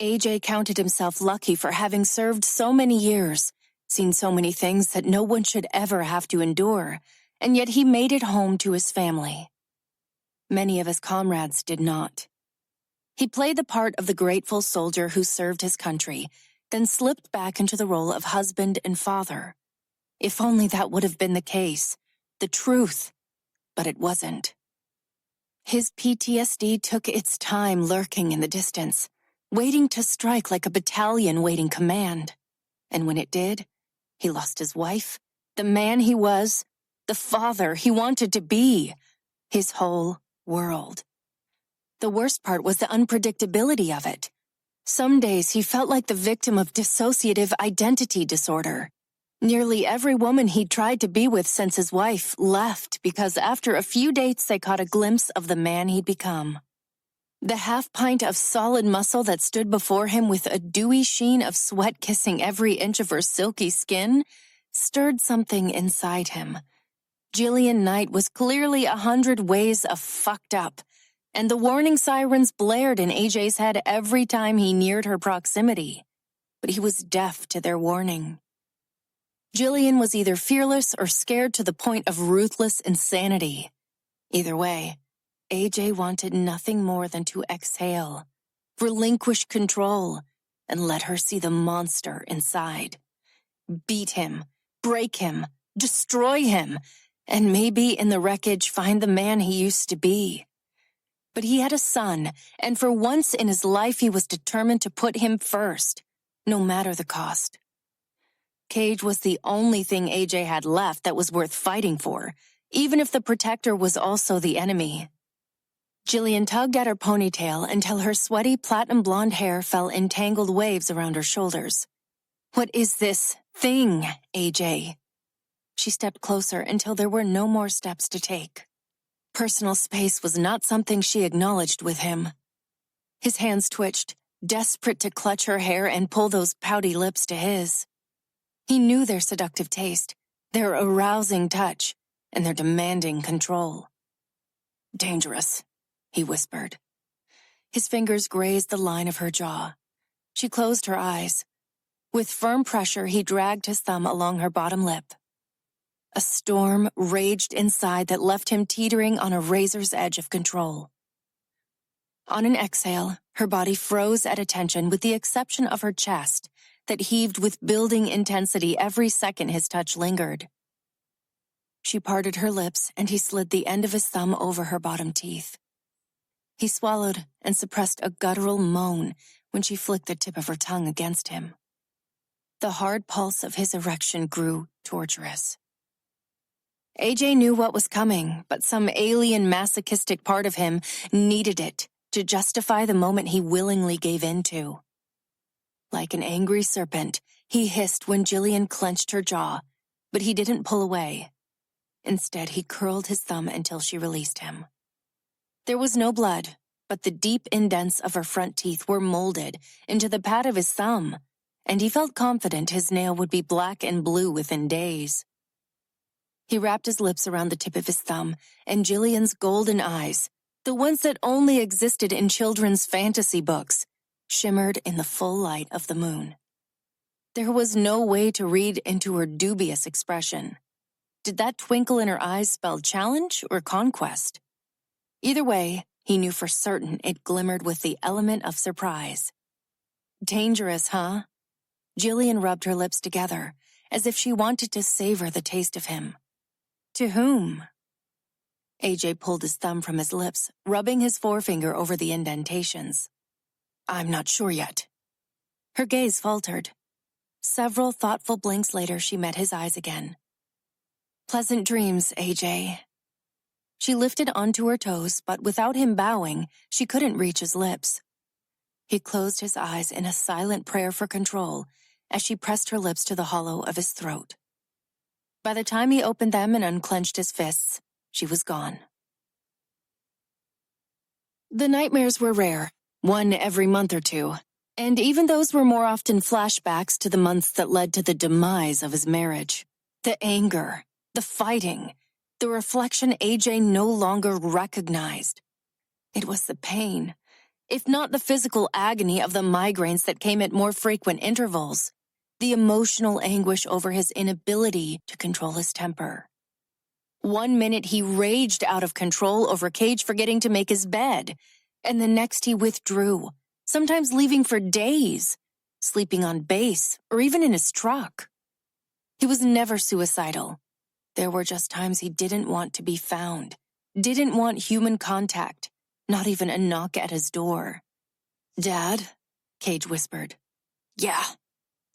AJ counted himself lucky for having served so many years, seen so many things that no one should ever have to endure, and yet he made it home to his family. Many of his comrades did not. He played the part of the grateful soldier who served his country, then slipped back into the role of husband and father. If only that would have been the case, the truth, but it wasn't. His PTSD took its time lurking in the distance, waiting to strike like a battalion waiting command. And when it did, he lost his wife, the man he was, the father he wanted to be, his whole world. The worst part was the unpredictability of it. Some days he felt like the victim of dissociative identity disorder. Nearly every woman he'd tried to be with since his wife left because after a few dates they caught a glimpse of the man he'd become. The half-pint of solid muscle that stood before him with a dewy sheen of sweat kissing every inch of her silky skin stirred something inside him. Jillian Knight was clearly 100 ways of fucked up, and the warning sirens blared in AJ's head every time he neared her proximity, but he was deaf to their warning. Jillian was either fearless or scared to the point of ruthless insanity. Either way, AJ wanted nothing more than to exhale, relinquish control, and let her see the monster inside. Beat him, break him, destroy him, and maybe in the wreckage find the man he used to be. But he had a son, and for once in his life he was determined to put him first, no matter the cost. Cage was the only thing AJ had left that was worth fighting for, even if the protector was also the enemy. Jillian tugged at her ponytail until her sweaty platinum blonde hair fell in tangled waves around her shoulders. "What is this thing, AJ?" She stepped closer until there were no more steps to take. Personal space was not something she acknowledged with him. His hands twitched, desperate to clutch her hair and pull those pouty lips to his. He knew their seductive taste, their arousing touch, and their demanding control. "Dangerous," he whispered. His fingers grazed the line of her jaw. She closed her eyes. With firm pressure, he dragged his thumb along her bottom lip. A storm raged inside that left him teetering on a razor's edge of control. On an exhale, her body froze at attention with the exception of her chest, that heaved with building intensity every second his touch lingered. She parted her lips, and he slid the end of his thumb over her bottom teeth. He swallowed and suppressed a guttural moan when she flicked the tip of her tongue against him. The hard pulse of his erection grew torturous. AJ knew what was coming, but some alien masochistic part of him needed it to justify the moment he willingly gave in to. Like an angry serpent, he hissed when Jillian clenched her jaw, but he didn't pull away. Instead, he curled his thumb until she released him. There was no blood, but the deep indents of her front teeth were molded into the pad of his thumb, and he felt confident his nail would be black and blue within days. He wrapped his lips around the tip of his thumb, and Jillian's golden eyes, the ones that only existed in children's fantasy books, shimmered in the full light of the moon. There was no way to read into her dubious expression. Did that twinkle in her eyes spell challenge or conquest? Either way, he knew for certain it glimmered with the element of surprise. "Dangerous, huh?" Jillian rubbed her lips together, as if she wanted to savor the taste of him. "To whom?" AJ pulled his thumb from his lips, rubbing his forefinger over the indentations. "I'm not sure yet." Her gaze faltered. Several thoughtful blinks later, she met his eyes again. "Pleasant dreams, AJ." She lifted onto her toes, but without him bowing, she couldn't reach his lips. He closed his eyes in a silent prayer for control as she pressed her lips to the hollow of his throat. By the time he opened them and unclenched his fists, she was gone. The nightmares were rare, one every month or two, and even those were more often flashbacks to the months that led to the demise of his marriage. The anger, the fighting, the reflection AJ no longer recognized. It was the pain, if not the physical agony of the migraines that came at more frequent intervals, the emotional anguish over his inability to control his temper. One minute he raged out of control over Cage forgetting to make his bed, and the next he withdrew, sometimes leaving for days, sleeping on base or even in his truck. He was never suicidal. There were just times he didn't want to be found, didn't want human contact, not even a knock at his door. "Dad?" Cage whispered. "Yeah,"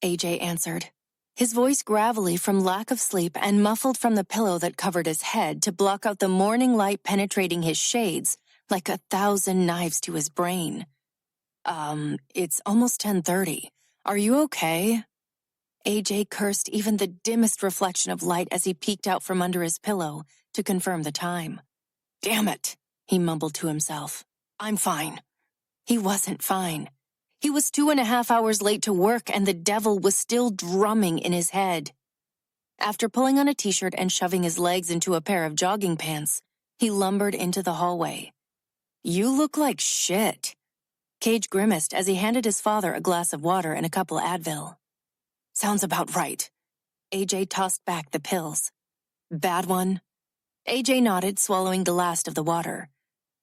AJ answered, his voice gravelly from lack of sleep and muffled from the pillow that covered his head to block out the morning light penetrating his shades like 1,000 knives to his brain. It's almost 10:30. Are you okay?" AJ cursed even the dimmest reflection of light as he peeked out from under his pillow to confirm the time. "Damn it," he mumbled to himself. "I'm fine." He wasn't fine. He was 2.5 hours late to work, and the devil was still drumming in his head. After pulling on a t-shirt and shoving his legs into a pair of jogging pants, he lumbered into the hallway. You look like shit. Cage grimaced as he handed his father a glass of water and a couple Advil. Sounds about right. AJ tossed back the pills. Bad one? AJ nodded, swallowing the last of the water.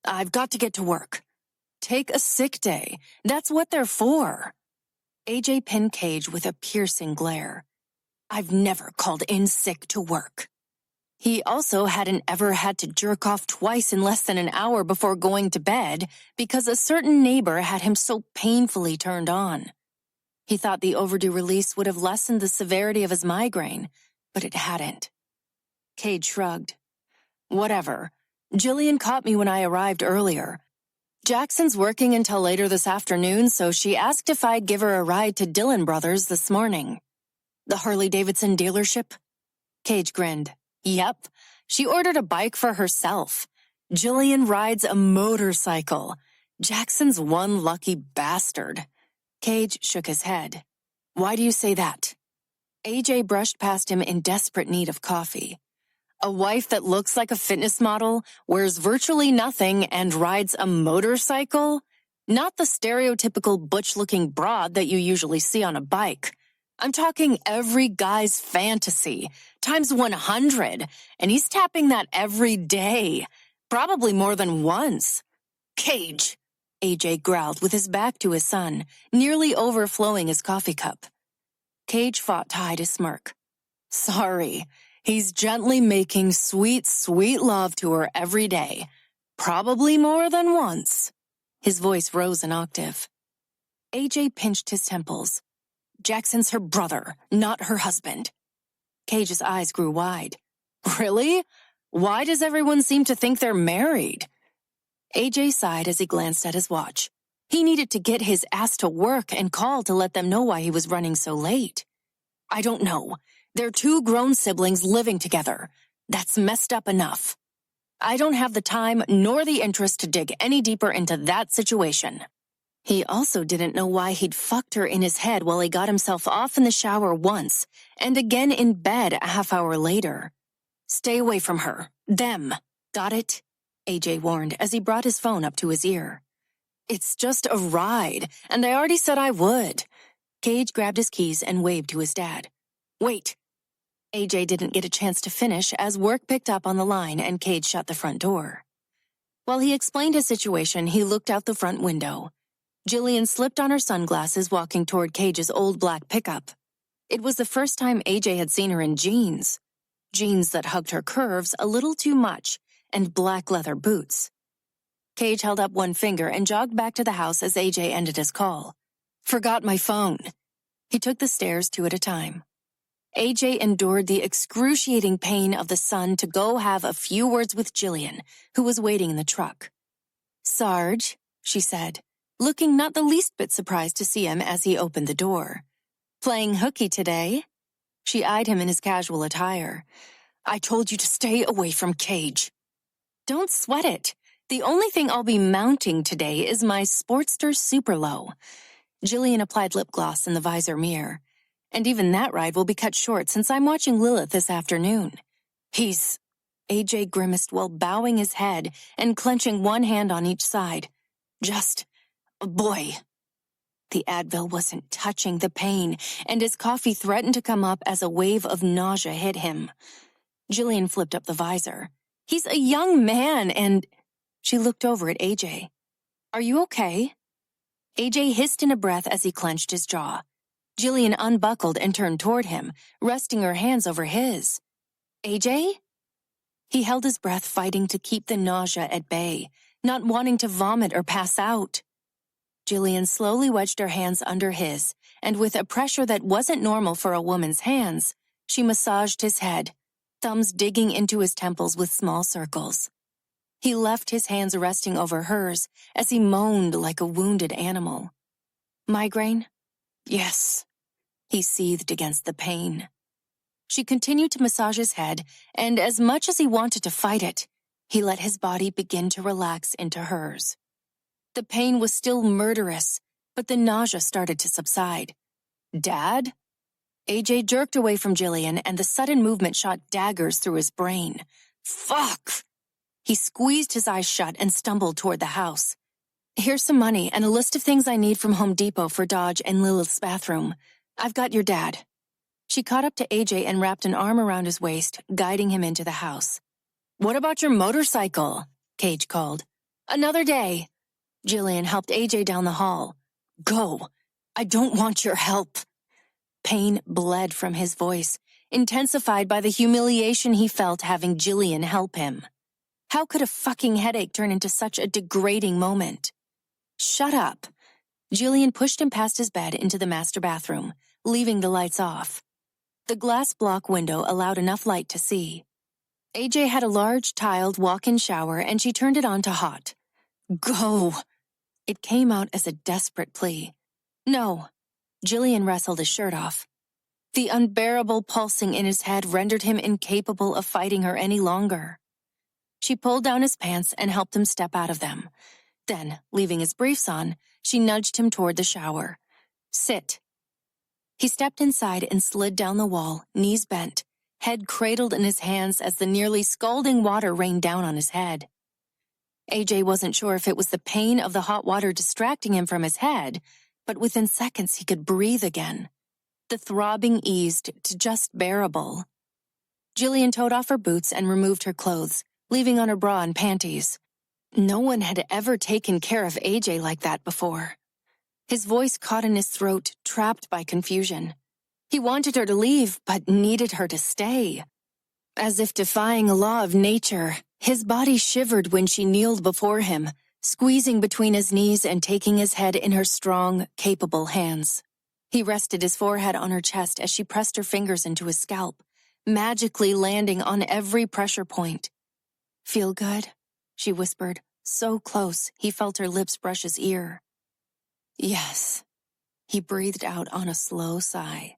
I've got to get to work. Take a sick day. That's what they're for. AJ pinned Cage with a piercing glare. I've never called in sick to work. He also hadn't ever had to jerk off twice in less than an hour before going to bed because a certain neighbor had him so painfully turned on. He thought the overdue release would have lessened the severity of his migraine, but it hadn't. Cage shrugged. Whatever. Jillian caught me when I arrived earlier. Jackson's working until later this afternoon, so she asked if I'd give her a ride to Dillon Brothers this morning. The Harley-Davidson dealership? Cage grinned. Yep, she ordered a bike for herself. Jillian rides a motorcycle. Jackson's one lucky bastard. Cage shook his head. Why do you say that? AJ brushed past him in desperate need of coffee. A wife that looks like a fitness model, wears virtually nothing, and rides a motorcycle? Not the stereotypical butch-looking broad that you usually see on a bike. I'm talking every guy's fantasy, times 100, and he's tapping that every day, probably more than once. Cage, AJ growled with his back to his son, nearly overflowing his coffee cup. Cage fought to hide his smirk. Sorry, he's gently making sweet, sweet love to her every day, probably more than once. His voice rose an octave. AJ pinched his temples. Jackson's her brother, not her husband. Cage's eyes grew wide. Really? Why does everyone seem to think they're married? AJ sighed as he glanced at his watch. He needed to get his ass to work and call to let them know why he was running so late. I don't know. They're two grown siblings living together. That's messed up enough. I don't have the time nor the interest to dig any deeper into that situation. He also didn't know why he'd fucked her in his head while he got himself off in the shower once, and again in bed a half hour later. Stay away from her. Them. Got it? AJ warned as he brought his phone up to his ear. It's just a ride, and I already said I would. Cage grabbed his keys and waved to his dad. Wait. AJ didn't get a chance to finish as work picked up on the line and Cage shut the front door. While he explained his situation, he looked out the front window. Jillian slipped on her sunglasses walking toward Cage's old black pickup. It was the first time AJ had seen her in jeans. Jeans that hugged her curves a little too much, and black leather boots. Cage held up one finger and jogged back to the house as AJ ended his call. Forgot my phone. He took the stairs 2 at a time. AJ endured the excruciating pain of the sun to go have a few words with Jillian, who was waiting in the truck. Sarge, she said, looking not the least bit surprised to see him as he opened the door. Playing hooky today? She eyed him in his casual attire. I told you to stay away from Cage. Don't sweat it. The only thing I'll be mounting today is my Sportster Super Low. Jillian applied lip gloss in the visor mirror. And even that ride will be cut short since I'm watching Lilith this afternoon. AJ grimaced while bowing his head and clenching one hand on each side. Boy. The Advil wasn't touching the pain, and his coffee threatened to come up as a wave of nausea hit him. Jillian flipped up the visor. He's a young man and... She looked over at AJ. Are you okay? AJ hissed in a breath as he clenched his jaw. Jillian unbuckled and turned toward him, resting her hands over his. AJ? He held his breath, fighting to keep the nausea at bay, not wanting to vomit or pass out. Jillian slowly wedged her hands under his, and with a pressure that wasn't normal for a woman's hands, she massaged his head, thumbs digging into his temples with small circles. He left his hands resting over hers as he moaned like a wounded animal. Migraine? Yes. He seethed against the pain. She continued to massage his head, and as much as he wanted to fight it, he let his body begin to relax into hers. The pain was still murderous, but the nausea started to subside. Dad? AJ jerked away from Jillian, and the sudden movement shot daggers through his brain. Fuck! He squeezed his eyes shut and stumbled toward the house. "Here's some money and a list of things I need from Home Depot for Dodge and Lilith's bathroom. I've got your dad." She caught up to AJ and wrapped an arm around his waist, guiding him into the house. "What about your motorcycle?" Cage called. "Another day." Jillian helped AJ down the hall. "Go. I don't want your help." Pain bled from his voice, intensified by the humiliation he felt having Jillian help him. How could a fucking headache turn into such a degrading moment? "Shut up." Jillian pushed him past his bed into the master bathroom, leaving the lights off. The glass block window allowed enough light to see. AJ had a large tiled walk-in shower and she turned it on to hot. "Go." It came out as a desperate plea. "No." Jillian wrestled his shirt off. The unbearable pulsing in his head rendered him incapable of fighting her any longer. She pulled down his pants and helped him step out of them. Then, leaving his briefs on, she nudged him toward the shower. "Sit." He stepped inside and slid down the wall, knees bent, head cradled in his hands as the nearly scalding water rained down on his head. AJ wasn't sure if it was the pain of the hot water distracting him from his head, but within seconds he could breathe again. The throbbing eased to just bearable. Jillian toed off her boots and removed her clothes, leaving on her bra and panties. No one had ever taken care of AJ like that before. His voice caught in his throat, trapped by confusion. He wanted her to leave, but needed her to stay. As if defying a law of nature, his body shivered when she kneeled before him, squeezing between his knees and taking his head in her strong, capable hands. He rested his forehead on her chest as she pressed her fingers into his scalp, magically landing on every pressure point. "Feel good?" she whispered, so close he felt her lips brush his ear. "Yes." He breathed out on a slow sigh.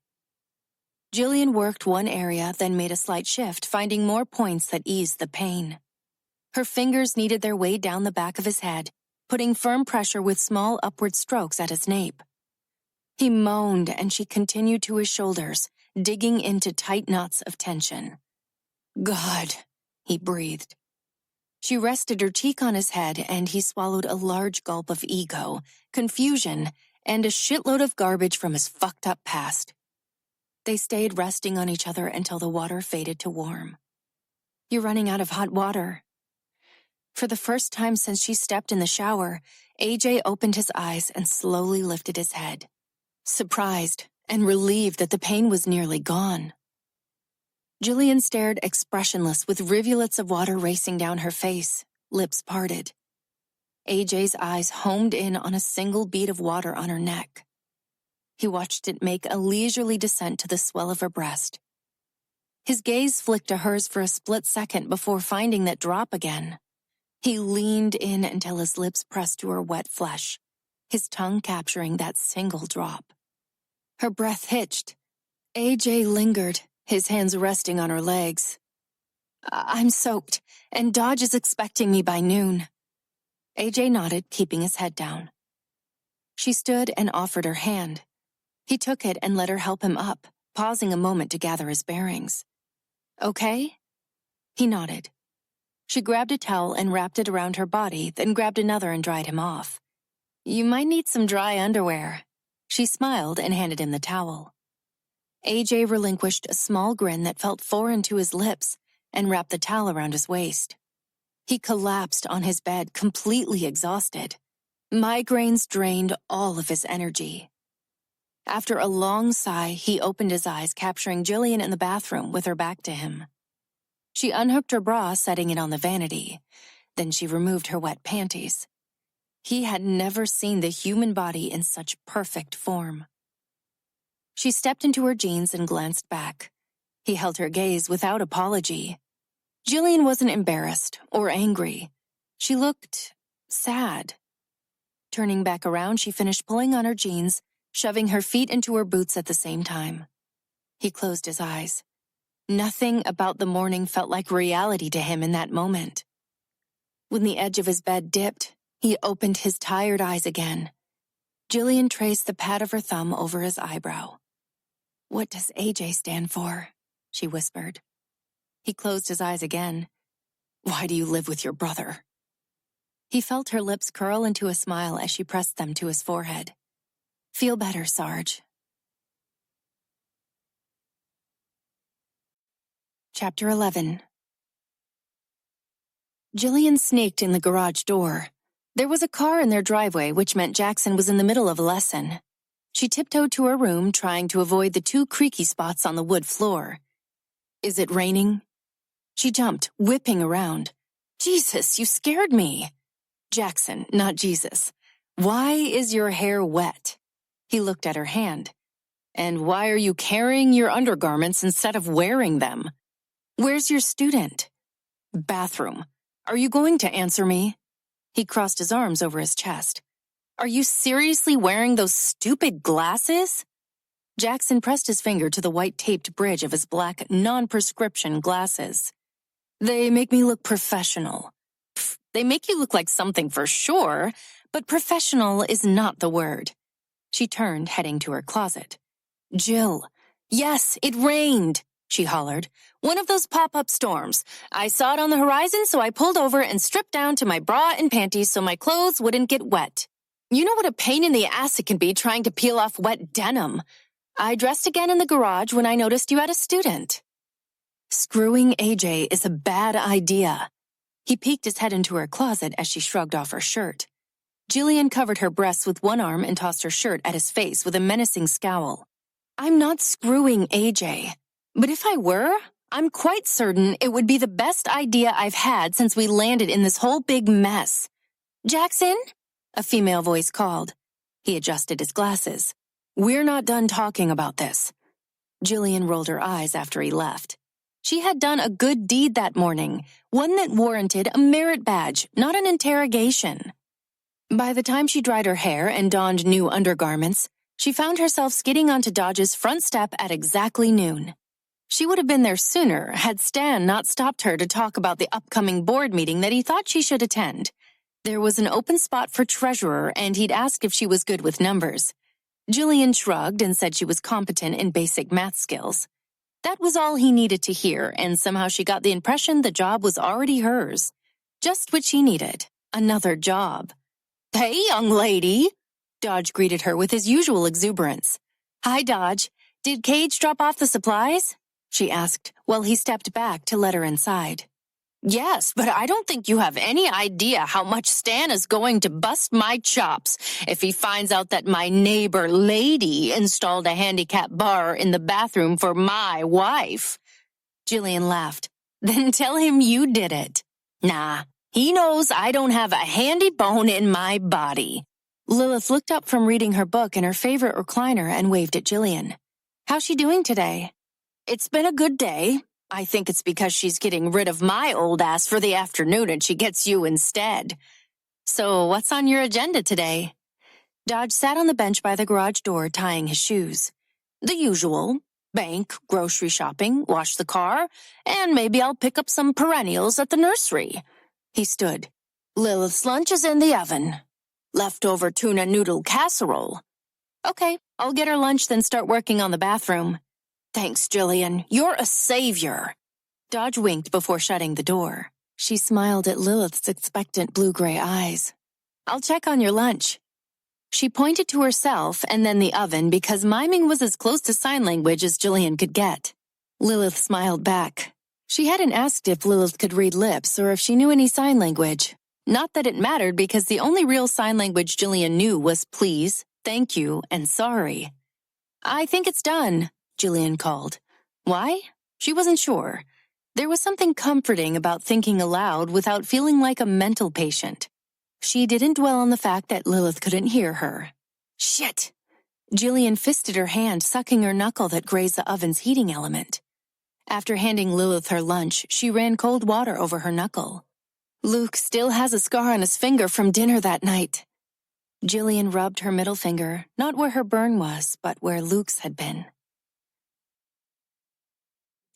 Jillian worked one area, then made a slight shift, finding more points that eased the pain. Her fingers kneaded their way down the back of his head, putting firm pressure with small upward strokes at his nape. He moaned, and she continued to his shoulders, digging into tight knots of tension. "God," he breathed. She rested her cheek on his head, and he swallowed a large gulp of ego, confusion, and a shitload of garbage from his fucked-up past. They stayed resting on each other until the water faded to warm. "You're running out of hot water." For the first time since she stepped in the shower, AJ opened his eyes and slowly lifted his head, surprised and relieved that the pain was nearly gone. Jillian stared expressionless with rivulets of water racing down her face, lips parted. AJ's eyes homed in on a single bead of water on her neck. He watched it make a leisurely descent to the swell of her breast. His gaze flicked to hers for a split second before finding that drop again. He leaned in until his lips pressed to her wet flesh, his tongue capturing that single drop. Her breath hitched. AJ lingered, his hands resting on her legs. "I'm soaked, and Dodge is expecting me by noon." AJ nodded, keeping his head down. She stood and offered her hand. He took it and let her help him up, pausing a moment to gather his bearings. "Okay?" He nodded. She grabbed a towel and wrapped it around her body, then grabbed another and dried him off. "You might need some dry underwear." She smiled and handed him the towel. AJ relinquished a small grin that felt foreign to his lips and wrapped the towel around his waist. He collapsed on his bed, completely exhausted. Migraines drained all of his energy. After a long sigh, he opened his eyes, capturing Jillian in the bathroom with her back to him. She unhooked her bra, setting it on the vanity. Then she removed her wet panties. He had never seen the human body in such perfect form. She stepped into her jeans and glanced back. He held her gaze without apology. Jillian wasn't embarrassed or angry. She looked sad. Turning back around, she finished pulling on her jeans, shoving her feet into her boots at the same time. He closed his eyes. Nothing about the morning felt like reality to him in that moment. When the edge of his bed dipped, he opened his tired eyes again. Jillian traced the pad of her thumb over his eyebrow. "What does AJ stand for?" she whispered. He closed his eyes again. Why do you live with your brother? He felt her lips curl into a smile as she pressed them to his forehead. Feel better, Sarge. Chapter 11. Jillian sneaked in the garage door. There was a car in their driveway, which meant Jackson was in the middle of a lesson. She tiptoed to her room, trying to avoid the 2 creaky spots on the wood floor. Is it raining? She jumped, whipping around. Jesus, you scared me. Jackson, not Jesus. Why is your hair wet? He looked at her hand. And why are you carrying your undergarments instead of wearing them? Where's your student? Bathroom. Are you going to answer me? He crossed his arms over his chest. Are you seriously wearing those stupid glasses? Jackson pressed his finger to the white-taped bridge of his black, non-prescription glasses. They make me look professional. Pfft, they make you look like something for sure, but professional is not the word. She turned, heading to her closet. Jill. Yes, it rained, she hollered. One of those pop-up storms. I saw it on the horizon, so I pulled over and stripped down to my bra and panties so my clothes wouldn't get wet. You know what a pain in the ass it can be trying to peel off wet denim. I dressed again in the garage when I noticed you had a student. Screwing AJ is a bad idea. He peeked his head into her closet as she shrugged off her shirt. Jillian covered her breasts with one arm and tossed her shirt at his face with a menacing scowl. I'm not screwing AJ. But if I were, I'm quite certain it would be the best idea I've had since we landed in this whole big mess. Jackson? A female voice called. He adjusted his glasses. We're not done talking about this. Jillian rolled her eyes after he left. She had done a good deed that morning, one that warranted a merit badge, not an interrogation. By the time she dried her hair and donned new undergarments, she found herself skidding onto Dodge's front step at exactly noon. She would have been there sooner had Stan not stopped her to talk about the upcoming board meeting that he thought she should attend. There was an open spot for treasurer, and he'd asked if she was good with numbers. Jillian shrugged and said she was competent in basic math skills. That was all he needed to hear, and somehow she got the impression the job was already hers. Just what she needed, another job. Hey, young lady! Dodge greeted her with his usual exuberance. Hi, Dodge. Did Cage drop off the supplies? She asked, while he stepped back to let her inside. Yes, but I don't think you have any idea how much Stan is going to bust my chops if he finds out that my neighbor lady installed a handicap bar in the bathroom for my wife. Jillian laughed. Then tell him you did it. Nah, he knows I don't have a handy bone in my body. Lilith looked up from reading her book in her favorite recliner and waved at Jillian. How's she doing today? It's been a good day. I think it's because she's getting rid of my old ass for the afternoon and she gets you instead. So what's on your agenda today? Dodge sat on the bench by the garage door tying his shoes. The usual. Bank, grocery shopping, wash the car, and maybe I'll pick up some perennials at the nursery. He stood. Lilith's lunch is in the oven. Leftover tuna noodle casserole. Okay, I'll get her lunch then start working on the bathroom. Thanks, Jillian. You're a savior. Dodge winked before shutting the door. She smiled at Lilith's expectant blue-gray eyes. I'll check on your lunch. She pointed to herself and then the oven because miming was as close to sign language as Jillian could get. Lilith smiled back. She hadn't asked if Lilith could read lips or if she knew any sign language. Not that it mattered because the only real sign language Jillian knew was please, thank you, and sorry. I think it's done, Jillian called. Why? She wasn't sure. There was something comforting about thinking aloud without feeling like a mental patient. She didn't dwell on the fact that Lilith couldn't hear her. Shit! Jillian fisted her hand, sucking her knuckle that grazed the oven's heating element. After handing Lilith her lunch, she ran cold water over her knuckle. Luke still has a scar on his finger from dinner that night. Jillian rubbed her middle finger, not where her burn was, but where Luke's had been.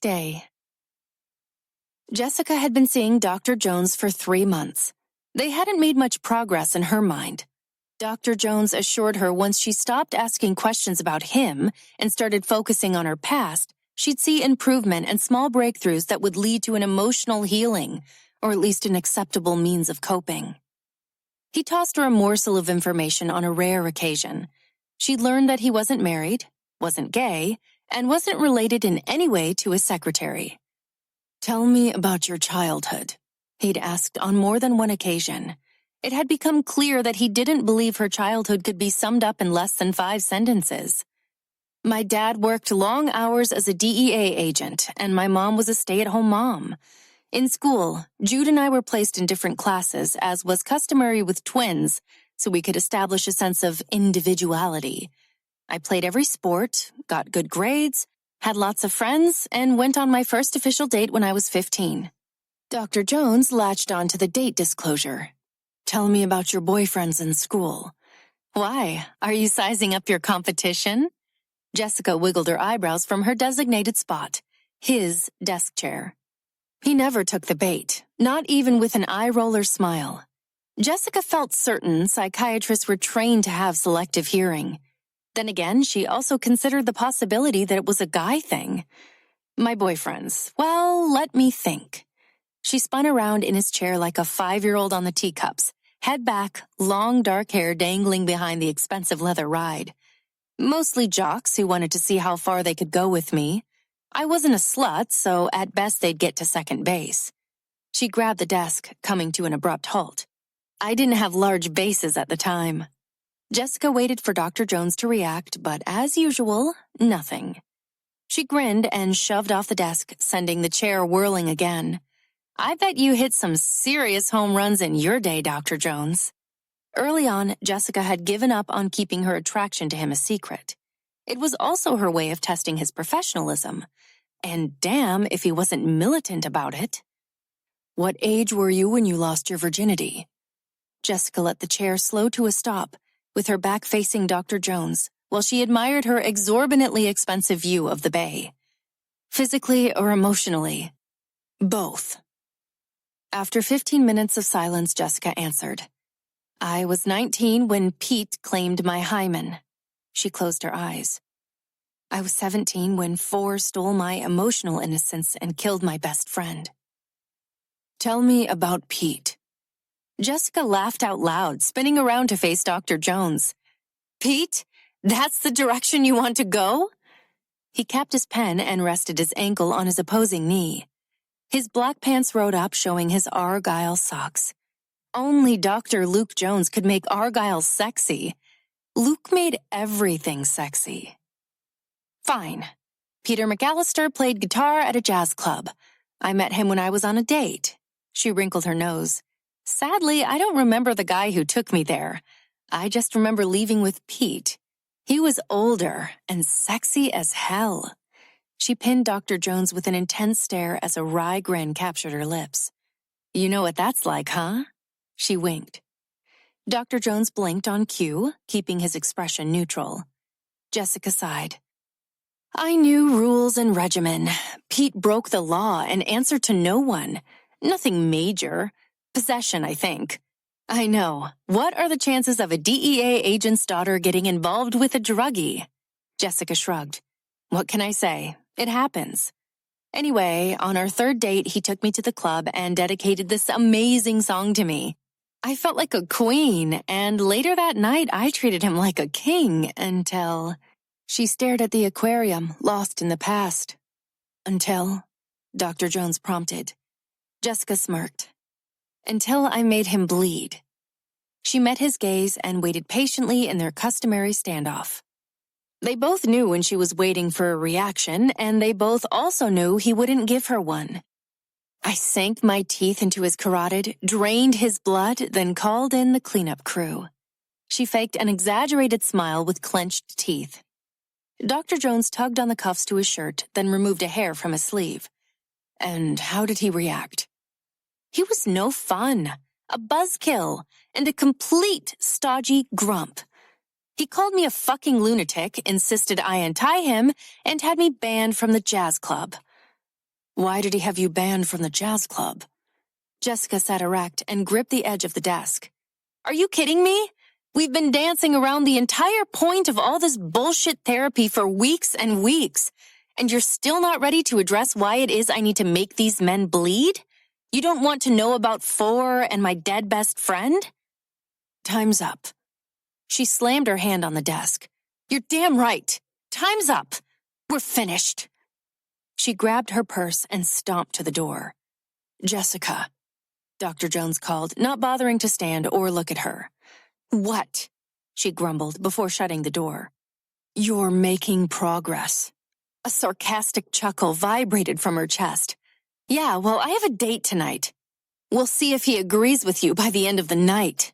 Day. Jessica had been seeing Dr. Jones for 3 months. They hadn't made much progress in her mind. Dr. Jones assured her once she stopped asking questions about him and started focusing on her past, she'd see improvement and small breakthroughs that would lead to an emotional healing, or at least an acceptable means of coping. He tossed her a morsel of information on a rare occasion. She'd learned that he wasn't married, wasn't gay, and wasn't related in any way to his secretary. "Tell me about your childhood," he'd asked on more than one occasion. It had become clear that he didn't believe her childhood could be summed up in less than 5 sentences. "My dad worked long hours as a DEA agent, and my mom was a stay-at-home mom. In school, Jude and I were placed in different classes, as was customary with twins, so we could establish a sense of individuality. I played every sport, got good grades, had lots of friends, and went on my first official date when I was 15. Dr. Jones latched on to the date disclosure. "Tell me about your boyfriends in school." "Why? Are you sizing up your competition?" Jessica wiggled her eyebrows from her designated spot, his desk chair. He never took the bait, not even with an eye-roller smile. Jessica felt certain psychiatrists were trained to have selective hearing. Then again, she also considered the possibility that it was a guy thing. "My boyfriends. Well, let me think." She spun around in his chair like a 5-year-old on the teacups, head back, long dark hair dangling behind the expensive leather ride. "Mostly jocks who wanted to see how far they could go with me. I wasn't a slut, so at best they'd get to second base." She grabbed the desk, coming to an abrupt halt. "I didn't have large bases at the time." Jessica waited for Dr. Jones to react, but as usual, nothing. She grinned and shoved off the desk, sending the chair whirling again. "I bet you hit some serious home runs in your day, Dr. Jones." Early on, Jessica had given up on keeping her attraction to him a secret. It was also her way of testing his professionalism. And damn if he wasn't militant about it. "What age were you when you lost your virginity?" Jessica let the chair slow to a stop, with her back facing Dr. Jones, while she admired her exorbitantly expensive view of the bay. "Physically or emotionally?" "Both." After 15 minutes of silence, Jessica answered. "I was 19 when Pete claimed my hymen." She closed her eyes. "I was 17 when 4 stole my emotional innocence and killed my best friend." "Tell me about Pete." Jessica laughed out loud, spinning around to face Dr. Jones. "Pete? That's the direction you want to go?" He capped his pen and rested his ankle on his opposing knee. His black pants rode up, showing his Argyle socks. Only Dr. Luke Jones could make Argyle sexy. Luke made everything sexy. "Fine. Peter McAllister played guitar at a jazz club. I met him when I was on a date." She wrinkled her nose. "Sadly, I don't remember the guy who took me there. I just remember leaving with Pete. He was older and sexy as hell." She pinned Dr. Jones with an intense stare as a wry grin captured her lips. "You know what that's like, huh?" She winked. Dr. Jones blinked on cue, keeping his expression neutral. Jessica sighed. "I knew rules and regimen. Pete broke the law and answered to no one. Nothing major. Possession, I think. I know. What are the chances of a DEA agent's daughter getting involved with a druggie?" Jessica shrugged. "What can I say? It happens." Anyway, on our 3rd date, he took me to the club and dedicated this amazing song to me. I felt like a queen, and later that night I treated him like a king until... She stared at the aquarium, lost in the past. "Until?" Dr. Jones prompted. Jessica smirked. "Until I made him bleed." She met his gaze and waited patiently in their customary standoff. They both knew when she was waiting for a reaction, and they both also knew he wouldn't give her one. I sank my teeth into his carotid, drained his blood, then called in the cleanup crew. She faked an exaggerated smile with clenched teeth. Dr. Jones tugged on the cuffs to his shirt, then removed a hair from his sleeve. "And how did he react?" "He was no fun, a buzzkill, and a complete stodgy grump. He called me a fucking lunatic, insisted I untie him, and had me banned from the jazz club." "Why did he have you banned from the jazz club?" Jessica sat erect and gripped the edge of the desk. "Are you kidding me? We've been dancing around the entire point of all this bullshit therapy for weeks and weeks, and you're still not ready to address why it is I need to make these men bleed? You don't want to know about 4 and my dead best friend? Time's up. She slammed her hand on the desk. You're damn right. Time's up. We're finished. She grabbed her purse and stomped to the door. Jessica, Dr. Jones called, not bothering to stand or look at her. What? She grumbled before shutting the door. You're making progress. A sarcastic chuckle vibrated from her chest. Yeah, well, I have a date tonight. We'll see if he agrees with you by the end of the night.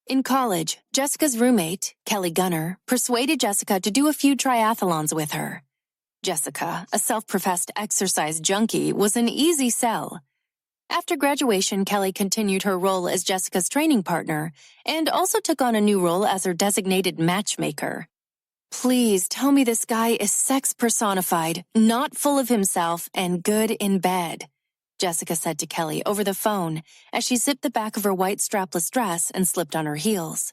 In college, Jessica's roommate, Kelly Gunner, persuaded Jessica to do a few triathlons with her. Jessica, a self-professed exercise junkie, was an easy sell. After graduation, Kelly continued her role as Jessica's training partner and also took on a new role as her designated matchmaker. Please tell me this guy is sex personified, not full of himself, and good in bed, Jessica said to Kelly over the phone as she zipped the back of her white strapless dress and slipped on her heels.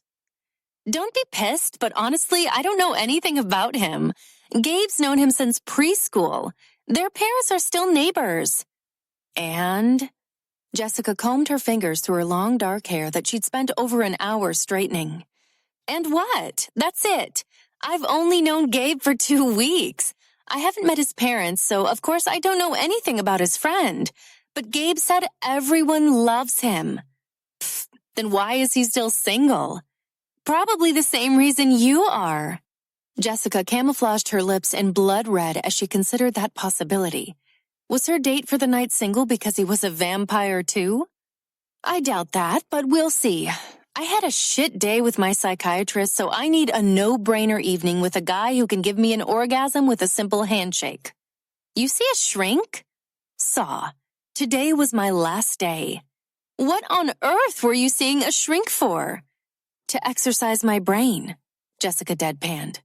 Don't be pissed, but honestly, I don't know anything about him. Gabe's known him since preschool. Their parents are still neighbors. And? Jessica combed her fingers through her long dark hair that she'd spent over an hour straightening. And what? That's it. I've only known Gabe for 2 weeks. I haven't met his parents, so of course I don't know anything about his friend. But Gabe said everyone loves him. Pfft, then why is he still single? Probably the same reason you are. Jessica camouflaged her lips in blood red as she considered that possibility. Was her date for the night single because he was a vampire too? I doubt that, but we'll see. I had a shit day with my psychiatrist, so I need a no-brainer evening with a guy who can give me an orgasm with a simple handshake. You see a shrink? Saw. Today was my last day. What on earth were you seeing a shrink for? To exercise my brain, Jessica deadpanned.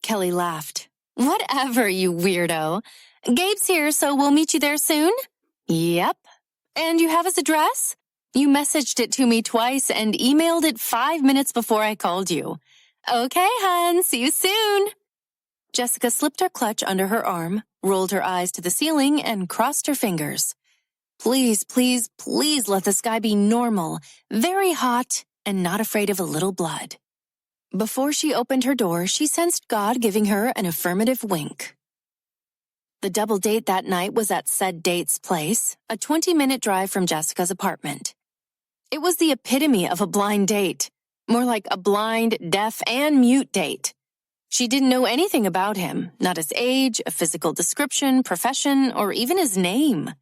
Kelly laughed. Whatever, you weirdo. Gabe's here, so we'll meet you there soon? Yep. And you have his address? You messaged it to me twice and emailed it 5 minutes before I called you. Okay, hon, see you soon. Jessica slipped her clutch under her arm, rolled her eyes to the ceiling, and crossed her fingers. Please, please, please let this guy be normal, very hot, and not afraid of a little blood. Before she opened her door, she sensed God giving her an affirmative wink. The double date that night was at said date's place, a 20-minute drive from Jessica's apartment. It was the epitome of a blind date, more like a blind, deaf, and mute date. She didn't know anything about him, not his age, a physical description, profession, or even his name.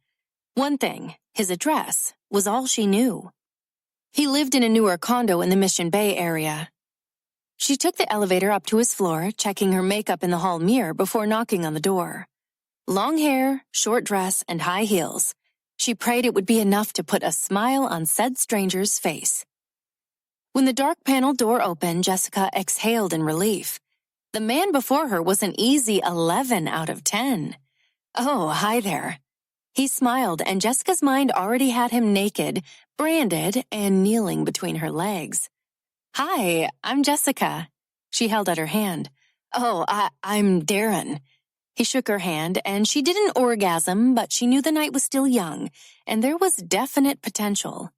One thing, his address, was all she knew. He lived in a newer condo in the Mission Bay area. She took the elevator up to his floor, checking her makeup in the hall mirror before knocking on the door. Long hair, short dress, and high heels. She prayed it would be enough to put a smile on said stranger's face. When the dark panel door opened, Jessica exhaled in relief. The man before her was an easy 11 out of 10. Oh, hi there. He smiled, and Jessica's mind already had him naked, branded, and kneeling between her legs. Hi, I'm Jessica. She held out her hand. Oh, I'm Darren. He shook her hand, and she didn't orgasm, but she knew the night was still young, and there was definite potential.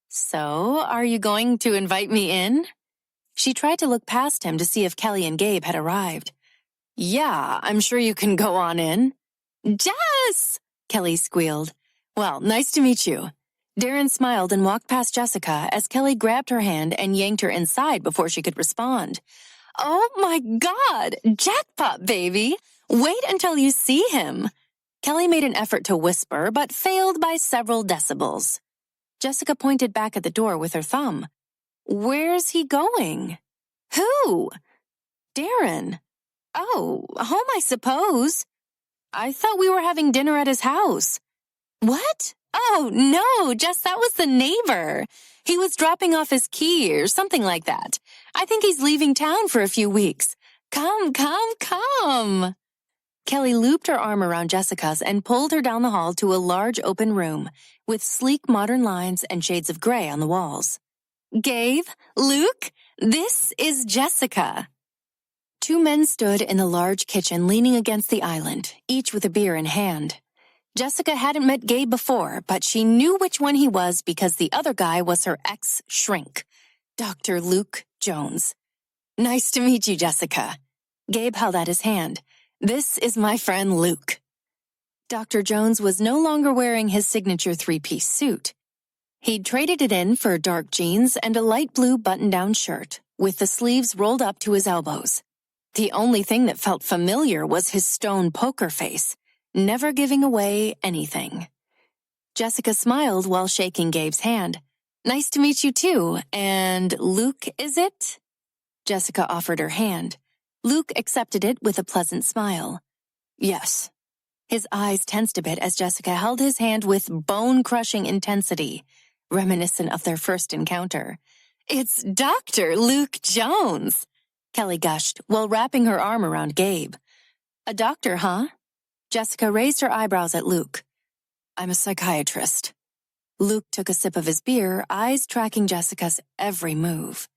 So, are you going to invite me in? She tried to look past him to see if Kelly and Gabe had arrived. Yeah, I'm sure you can go on in. Jess! Kelly squealed. Well, nice to meet you. Darren smiled and walked past Jessica as Kelly grabbed her hand and yanked her inside before she could respond. Oh my God! Jackpot, baby! Wait until you see him. Kelly made an effort to whisper, but failed by several decibels. Jessica pointed back at the door with her thumb. Where's he going? Who? Darren. Oh, home, I suppose. I thought we were having dinner at his house. What? Oh, no, Jess, that was the neighbor. He was dropping off his key or something like that. I think he's leaving town for a few weeks. Come, come, come. Kelly looped her arm around Jessica's and pulled her down the hall to a large open room with sleek modern lines and shades of gray on the walls. Gabe, Luke, this is Jessica. 2 men stood in the large kitchen leaning against the island, each with a beer in hand. Jessica hadn't met Gabe before, but she knew which one he was because the other guy was her ex-shrink, Dr. Luke Jones. Nice to meet you, Jessica. Gabe held out his hand. This is my friend Luke. Dr. Jones was no longer wearing his signature three-piece suit. He'd traded it in for dark jeans and a light blue button-down shirt, with the sleeves rolled up to his elbows. The only thing that felt familiar was his stone poker face, never giving away anything. Jessica smiled while shaking Gabe's hand. Nice to meet you too, and Luke, is it? Jessica offered her hand. Luke accepted it with a pleasant smile. Yes. His eyes tensed a bit as Jessica held his hand with bone-crushing intensity, reminiscent of their first encounter. It's Dr. Luke Jones, Kelly gushed while wrapping her arm around Gabe. A doctor, huh? Jessica raised her eyebrows at Luke. I'm a psychiatrist. Luke took a sip of his beer, eyes tracking Jessica's every move.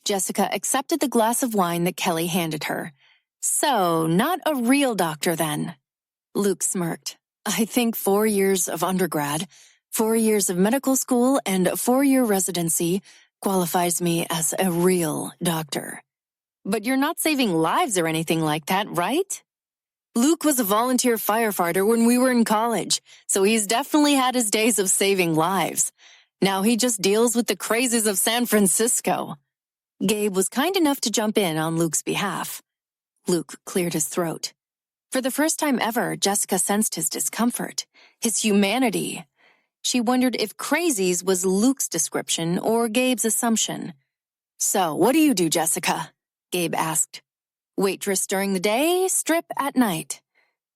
Jessica accepted the glass of wine that Kelly handed her. So, not a real doctor then. Luke smirked. I think 4 years of undergrad, 4 years of medical school, and a 4-year residency qualifies me as a real doctor. But you're not saving lives or anything like that, right? Luke was a volunteer firefighter when we were in college, so he's definitely had his days of saving lives. Now he just deals with the crazes of San Francisco. Gabe was kind enough to jump in on Luke's behalf. Luke cleared his throat. For the first time ever, Jessica sensed his discomfort, his humanity. She wondered if crazies was Luke's description or Gabe's assumption. So, what do you do, Jessica? Gabe asked. Waitress during the day, strip at night.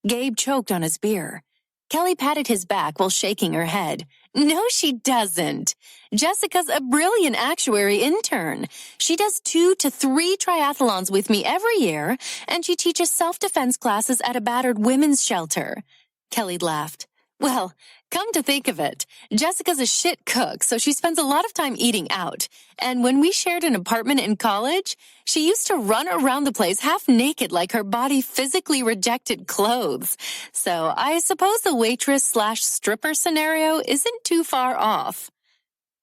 Gabe choked on his beer. Kelly patted his back while shaking her head. No, she doesn't. Jessica's a brilliant actuary intern. She does 2 to 3 triathlons with me every year, and she teaches self-defense classes at a battered women's shelter. Kelly laughed. Well, come to think of it, Jessica's a shit cook, so she spends a lot of time eating out. And when we shared an apartment in college, she used to run around the place half naked like her body physically rejected clothes. So I suppose the waitress/stripper scenario isn't too far off.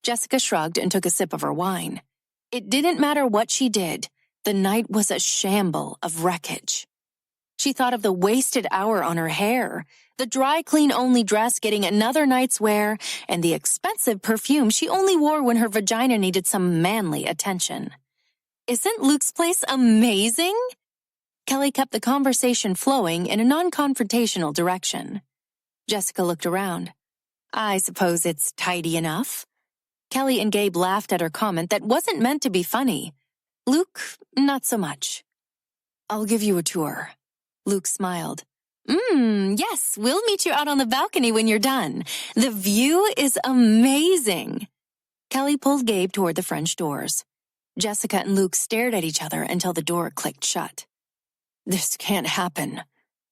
Jessica shrugged and took a sip of her wine. It didn't matter what she did. The night was a shamble of wreckage. She thought of the wasted hour on her hair, the dry clean-only dress getting another night's wear, and the expensive perfume she only wore when her vagina needed some manly attention. Isn't Luke's place amazing? Kelly kept the conversation flowing in a non-confrontational direction. Jessica looked around. I suppose it's tidy enough. Kelly and Gabe laughed at her comment that wasn't meant to be funny. Luke, not so much. I'll give you a tour. Luke smiled. Yes, we'll meet you out on the balcony when you're done. The view is amazing. Kelly pulled Gabe toward the French doors. Jessica and Luke stared at each other until the door clicked shut. This can't happen.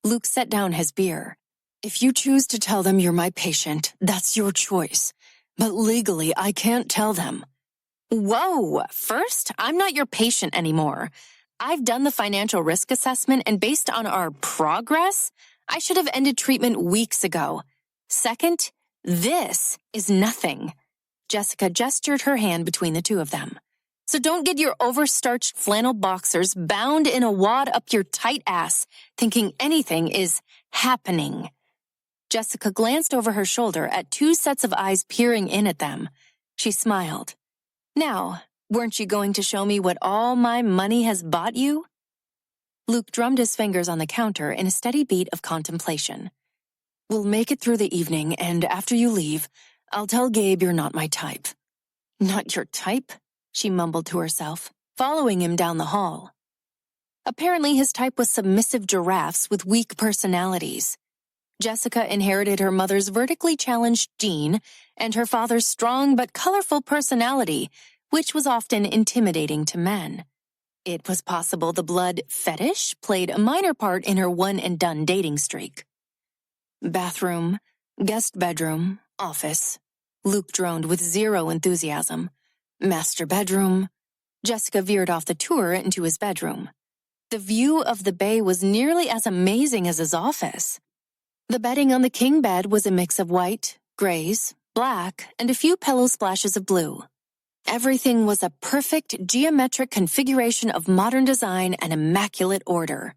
Luke set down his beer. If you choose to tell them you're my patient, that's your choice. But legally, I can't tell them. Whoa! First, I'm not your patient anymore. I've done the financial risk assessment, and based on our progress, I should have ended treatment weeks ago. Second, this is nothing. Jessica gestured her hand between the two of them. So don't get your overstarched flannel boxers bound in a wad up your tight ass, thinking anything is happening. Jessica glanced over her shoulder at 2 sets of eyes peering in at them. She smiled. Now, weren't you going to show me what all my money has bought you? Luke drummed his fingers on the counter in a steady beat of contemplation. We'll make it through the evening, and after you leave, I'll tell Gabe you're not my type. Not your type? She mumbled to herself, following him down the hall. Apparently his type was submissive giraffes with weak personalities. Jessica inherited her mother's vertically challenged gene and her father's strong but colorful personality, which was often intimidating to men. It was possible the blood fetish played a minor part in her one-and-done dating streak. Bathroom, guest bedroom, office. Luke droned with zero enthusiasm. Master bedroom. Jessica veered off the tour into his bedroom. The view of the bay was nearly as amazing as his office. The bedding on the king bed was a mix of white, grays, black, and a few pillow splashes of blue. Everything was a perfect geometric configuration of modern design and immaculate order.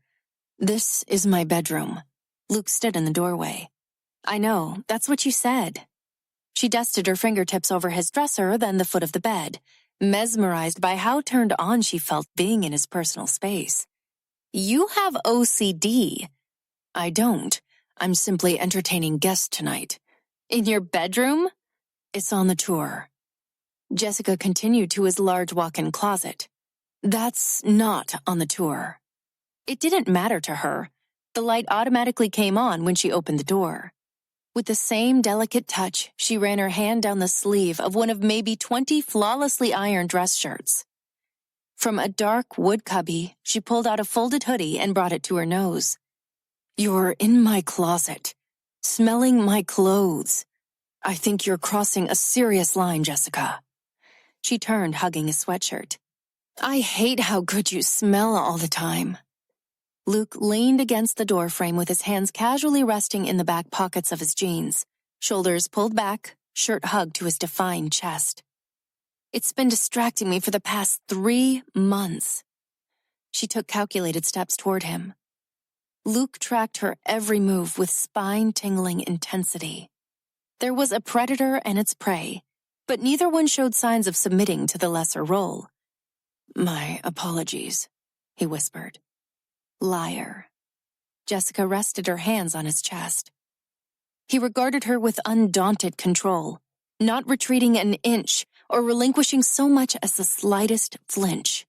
"This is my bedroom." Luke stood in the doorway. "I know, that's what you said." She dusted her fingertips over his dresser, then the foot of the bed, mesmerized by how turned on she felt being in his personal space. "You have OCD." "I don't. I'm simply entertaining guests tonight." "In your bedroom?" "It's on the tour." Jessica continued to his large walk-in closet. "That's not on the tour." It didn't matter to her. The light automatically came on when she opened the door. With the same delicate touch, she ran her hand down the sleeve of one of maybe 20 flawlessly ironed dress shirts. From a dark wood cubby, she pulled out a folded hoodie and brought it to her nose. "You're in my closet, smelling my clothes. I think you're crossing a serious line, Jessica." She turned, hugging his sweatshirt. "I hate how good you smell all the time." Luke leaned against the doorframe with his hands casually resting in the back pockets of his jeans, shoulders pulled back, shirt hugged to his defined chest. "It's been distracting me for the past 3 months." She took calculated steps toward him. Luke tracked her every move with spine-tingling intensity. There was a predator and its prey, but neither one showed signs of submitting to the lesser role. "My apologies," he whispered. "Liar." Jessica rested her hands on his chest. He regarded her with undaunted control, not retreating an inch or relinquishing so much as the slightest flinch.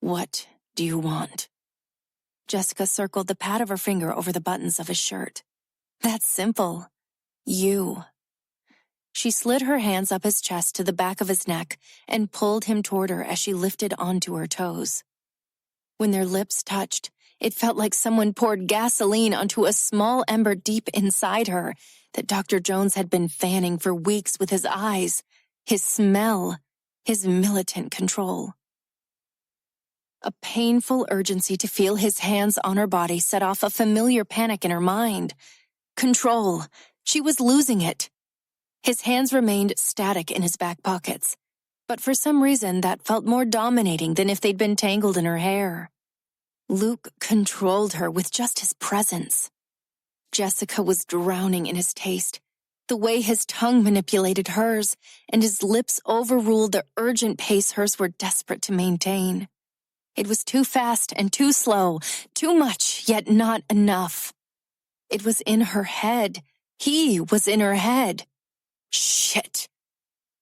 "What do you want?" Jessica circled the pad of her finger over the buttons of his shirt. "That's simple. You." She slid her hands up his chest to the back of his neck and pulled him toward her as she lifted onto her toes. When their lips touched, it felt like someone poured gasoline onto a small ember deep inside her that Dr. Jones had been fanning for weeks with his eyes, his smell, his militant control. A painful urgency to feel his hands on her body set off a familiar panic in her mind. Control. She was losing it. His hands remained static in his back pockets, but for some reason that felt more dominating than if they'd been tangled in her hair. Luke controlled her with just his presence. Jessica was drowning in his taste, the way his tongue manipulated hers, and his lips overruled the urgent pace hers were desperate to maintain. It was too fast and too slow, too much, yet not enough. It was in her head. He was in her head. Shit.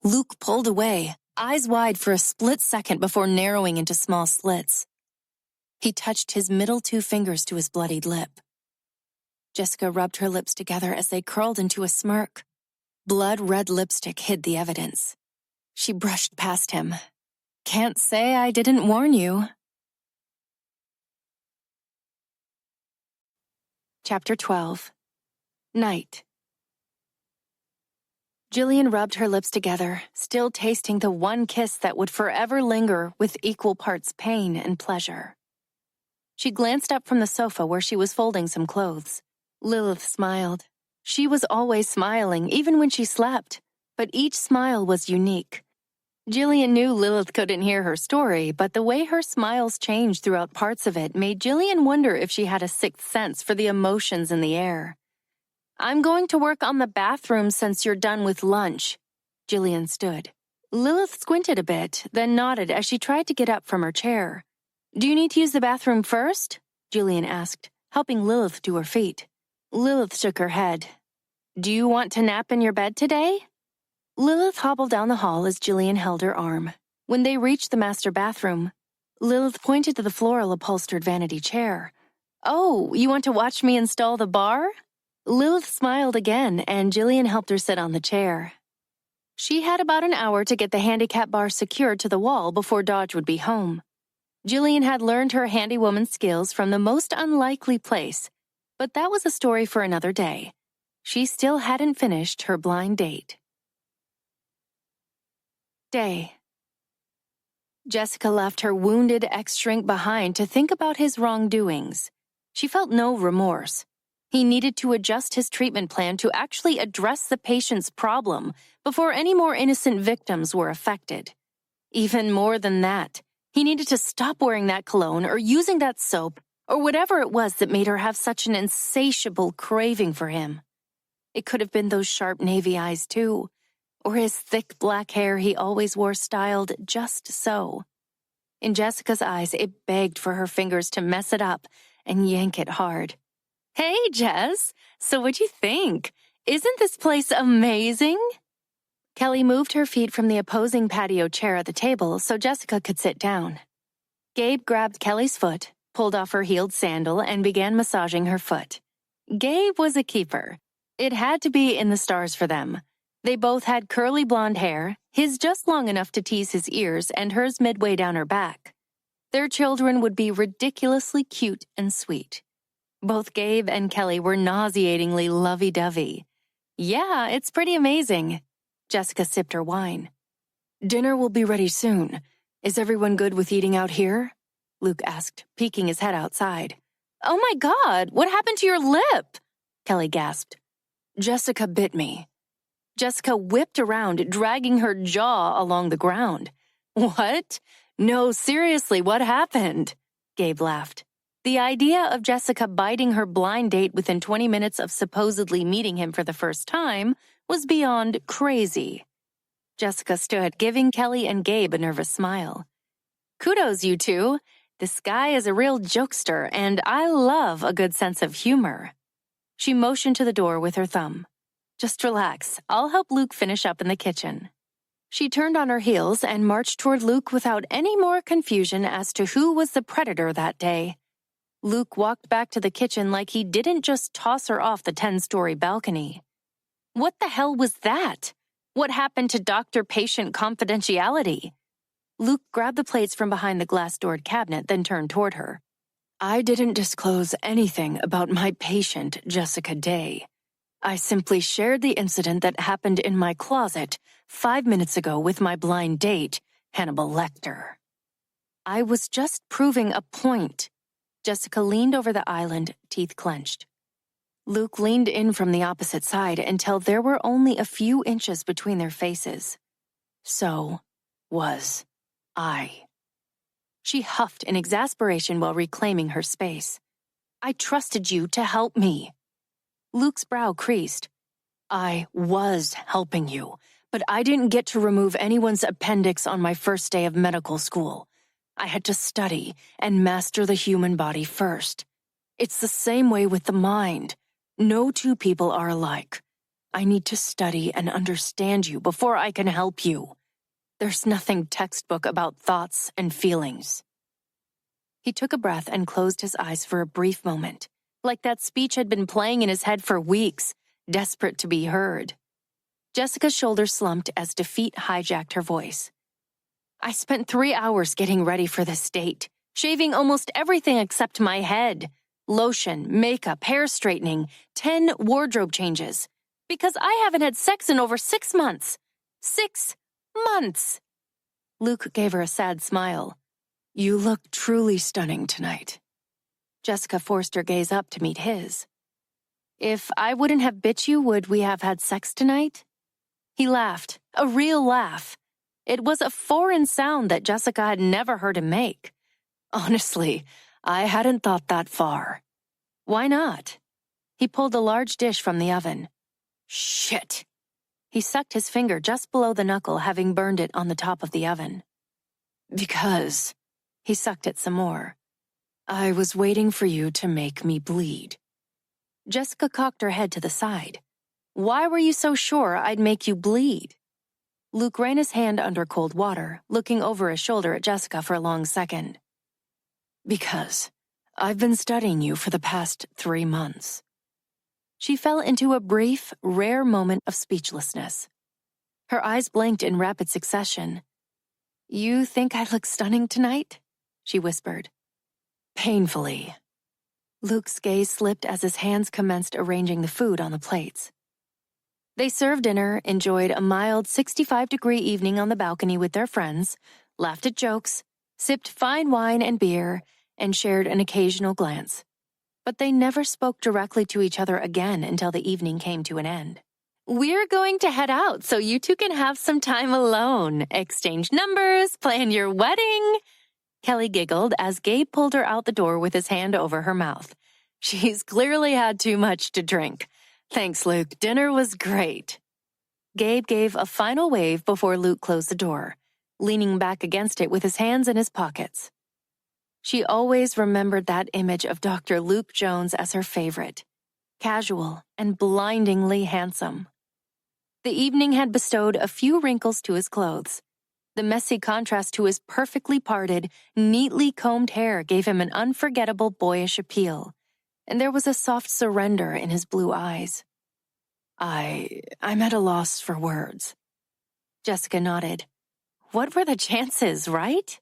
Luke pulled away, eyes wide for a split second before narrowing into small slits. He touched his middle 2 fingers to his bloodied lip. Jessica rubbed her lips together as they curled into a smirk. Blood-red lipstick hid the evidence. She brushed past him. "Can't say I didn't warn you." Chapter 12. Night. Jillian rubbed her lips together, still tasting the one kiss that would forever linger with equal parts pain and pleasure. She glanced up from the sofa where she was folding some clothes. Lilith smiled. She was always smiling, even when she slept, but each smile was unique. Jillian knew Lilith couldn't hear her story, but the way her smiles changed throughout parts of it made Jillian wonder if she had a sixth sense for the emotions in the air. "I'm going to work on the bathroom since you're done with lunch." Jillian stood. Lilith squinted a bit, then nodded as she tried to get up from her chair. "Do you need to use the bathroom first?" Jillian asked, helping Lilith to her feet. Lilith shook her head. "Do you want to nap in your bed today?" Lilith hobbled down the hall as Jillian held her arm. When they reached the master bathroom, Lilith pointed to the floral upholstered vanity chair. "Oh, you want to watch me install the bar?" Lilith smiled again, and Jillian helped her sit on the chair. She had about an hour to get the handicap bar secured to the wall before Dodge would be home. Jillian had learned her handywoman skills from the most unlikely place, but that was a story for another day. She still hadn't finished her blind date. Day. Jessica left her wounded ex-shrink behind to think about his wrongdoings. She felt no remorse. He needed to adjust his treatment plan to actually address the patient's problem before any more innocent victims were affected. Even more than that, he needed to stop wearing that cologne or using that soap or whatever it was that made her have such an insatiable craving for him. It could have been those sharp navy eyes, too, or his thick black hair he always wore styled just so. In Jessica's eyes, it begged for her fingers to mess it up and yank it hard. "Hey, Jess, so what'd you think? Isn't this place amazing?" Kelly moved her feet from the opposing patio chair at the table so Jessica could sit down. Gabe grabbed Kelly's foot, pulled off her heeled sandal, and began massaging her foot. Gabe was a keeper. It had to be in the stars for them. They both had curly blonde hair, his just long enough to tease his ears and hers midway down her back. Their children would be ridiculously cute and sweet. Both Gabe and Kelly were nauseatingly lovey-dovey. "Yeah, it's pretty amazing." Jessica sipped her wine. "Dinner will be ready soon. Is everyone good with eating out here?" Luke asked, peeking his head outside. "Oh my God, what happened to your lip?" Kelly gasped. "Jessica bit me." Jessica whipped around, dragging her jaw along the ground. "What? No, seriously, what happened?" Gabe laughed. The idea of Jessica biting her blind date within 20 minutes of supposedly meeting him for the first time was beyond crazy. Jessica stood, giving Kelly and Gabe a nervous smile. "Kudos, you two. This guy is a real jokester, and I love a good sense of humor." She motioned to the door with her thumb. "Just relax. I'll help Luke finish up in the kitchen." She turned on her heels and marched toward Luke without any more confusion as to who was the predator that day. Luke walked back to the kitchen like he didn't just toss her off the 10-story balcony. What the hell was that? What happened to doctor-patient confidentiality? Luke grabbed the plates from behind the glass-doored cabinet, then turned toward her. "I didn't disclose anything about my patient, Jessica Day. I simply shared the incident that happened in my closet 5 minutes ago with my blind date, Hannibal Lecter. I was just proving a point." Jessica leaned over the island, teeth clenched. Luke leaned in from the opposite side until there were only a few inches between their faces. "So was I." She huffed in exasperation while reclaiming her space. "I trusted you to help me." Luke's brow creased. "I was helping you, but I didn't get to remove anyone's appendix on my first day of medical school. I had to study and master the human body first. It's the same way with the mind. No two people are alike. I need to study and understand you before I can help you. There's nothing textbook about thoughts and feelings." He took a breath and closed his eyes for a brief moment, like that speech had been playing in his head for weeks, desperate to be heard. Jessica's shoulders slumped as defeat hijacked her voice. "I spent 3 hours getting ready for this date, shaving almost everything except my head. Lotion, makeup, hair straightening, 10 wardrobe changes. Because I haven't had sex in over 6 months. 6 months!" Luke gave her a sad smile. "You look truly stunning tonight." Jessica forced her gaze up to meet his. "If I wouldn't have bit you, would we have had sex tonight?" He laughed, a real laugh. It was a foreign sound that Jessica had never heard him make. "Honestly, I hadn't thought that far." "Why not?" He pulled a large dish from the oven. "Shit!" He sucked his finger just below the knuckle, having burned it on the top of the oven. "Because," he sucked it some more, "I was waiting for you to make me bleed." Jessica cocked her head to the side. "Why were you so sure I'd make you bleed?" Luke ran his hand under cold water, looking over his shoulder at Jessica for a long second. "Because I've been studying you for the past 3 months." She fell into a brief, rare moment of speechlessness. Her eyes blinked in rapid succession. "You think I look stunning tonight?" she whispered. "Painfully." Luke's gaze slipped as his hands commenced arranging the food on the plates. They served dinner, enjoyed a mild 65-degree evening on the balcony with their friends, laughed at jokes, sipped fine wine and beer, and shared an occasional glance. But they never spoke directly to each other again until the evening came to an end. "We're going to head out so you two can have some time alone, exchange numbers, plan your wedding." Kelly giggled as Gabe pulled her out the door with his hand over her mouth. "She's clearly had too much to drink. Thanks, Luke. Dinner was great." Gabe gave a final wave before Luke closed the door, leaning back against it with his hands in his pockets. She always remembered that image of Dr. Luke Jones as her favorite, casual and blindingly handsome. The evening had bestowed a few wrinkles to his clothes. The messy contrast to his perfectly parted, neatly combed hair gave him an unforgettable boyish appeal, and there was a soft surrender in his blue eyes. I'm at a loss for words." Jessica nodded. "What were the chances, right?"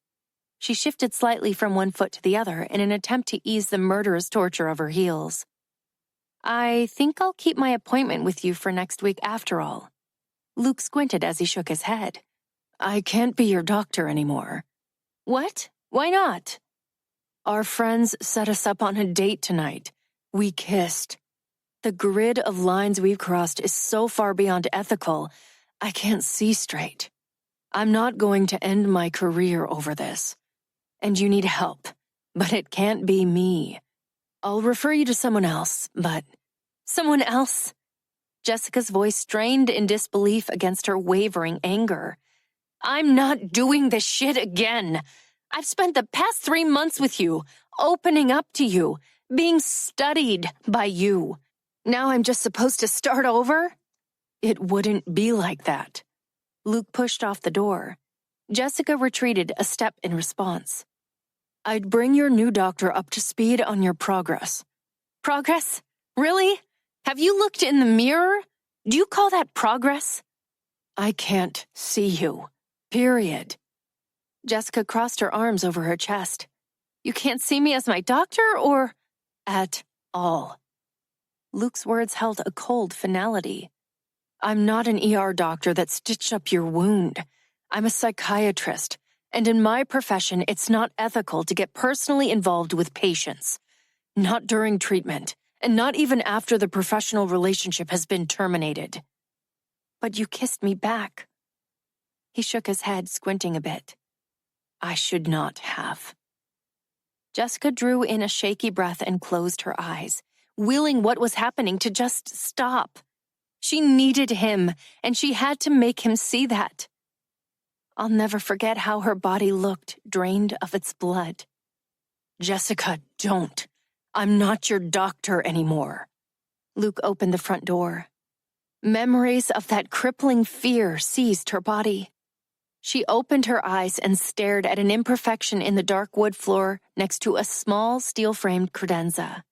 She shifted slightly from one foot to the other in an attempt to ease the murderous torture of her heels. "I think I'll keep my appointment with you for next week after all." Luke squinted as he shook his head. "I can't be your doctor anymore." "What? Why not?" "Our friends set us up on a date tonight. We kissed. The grid of lines we've crossed is so far beyond ethical, I can't see straight. I'm not going to end my career over this. And you need help, but it can't be me. I'll refer you to someone else, but..." "Someone else?" Jessica's voice strained in disbelief against her wavering anger. "I'm not doing this shit again. I've spent the past 3 months with you, opening up to you, being studied by you. Now I'm just supposed to start over?" "It wouldn't be like that." Luke pushed off the door. Jessica retreated a step in response. "I'd bring your new doctor up to speed on your progress." "Progress? Really? Have you looked in the mirror? Do you call that progress?" "I can't see you. Period." Jessica crossed her arms over her chest. "You can't see me as my doctor, or—" "At all." Luke's words held a cold finality. "I'm not an ER doctor that stitched up your wound. I'm a psychiatrist, and in my profession, it's not ethical to get personally involved with patients. Not during treatment, and not even after the professional relationship has been terminated." "But you kissed me back." He shook his head, squinting a bit. "I should not have." Jessica drew in a shaky breath and closed her eyes, willing what was happening to just stop. She needed him, and she had to make him see that. I'll never forget how her body looked, drained of its blood. "Jessica, don't. I'm not your doctor anymore." Luke opened the front door. Memories of that crippling fear seized her body. She opened her eyes and stared at an imperfection in the dark wood floor next to a small steel-framed credenza.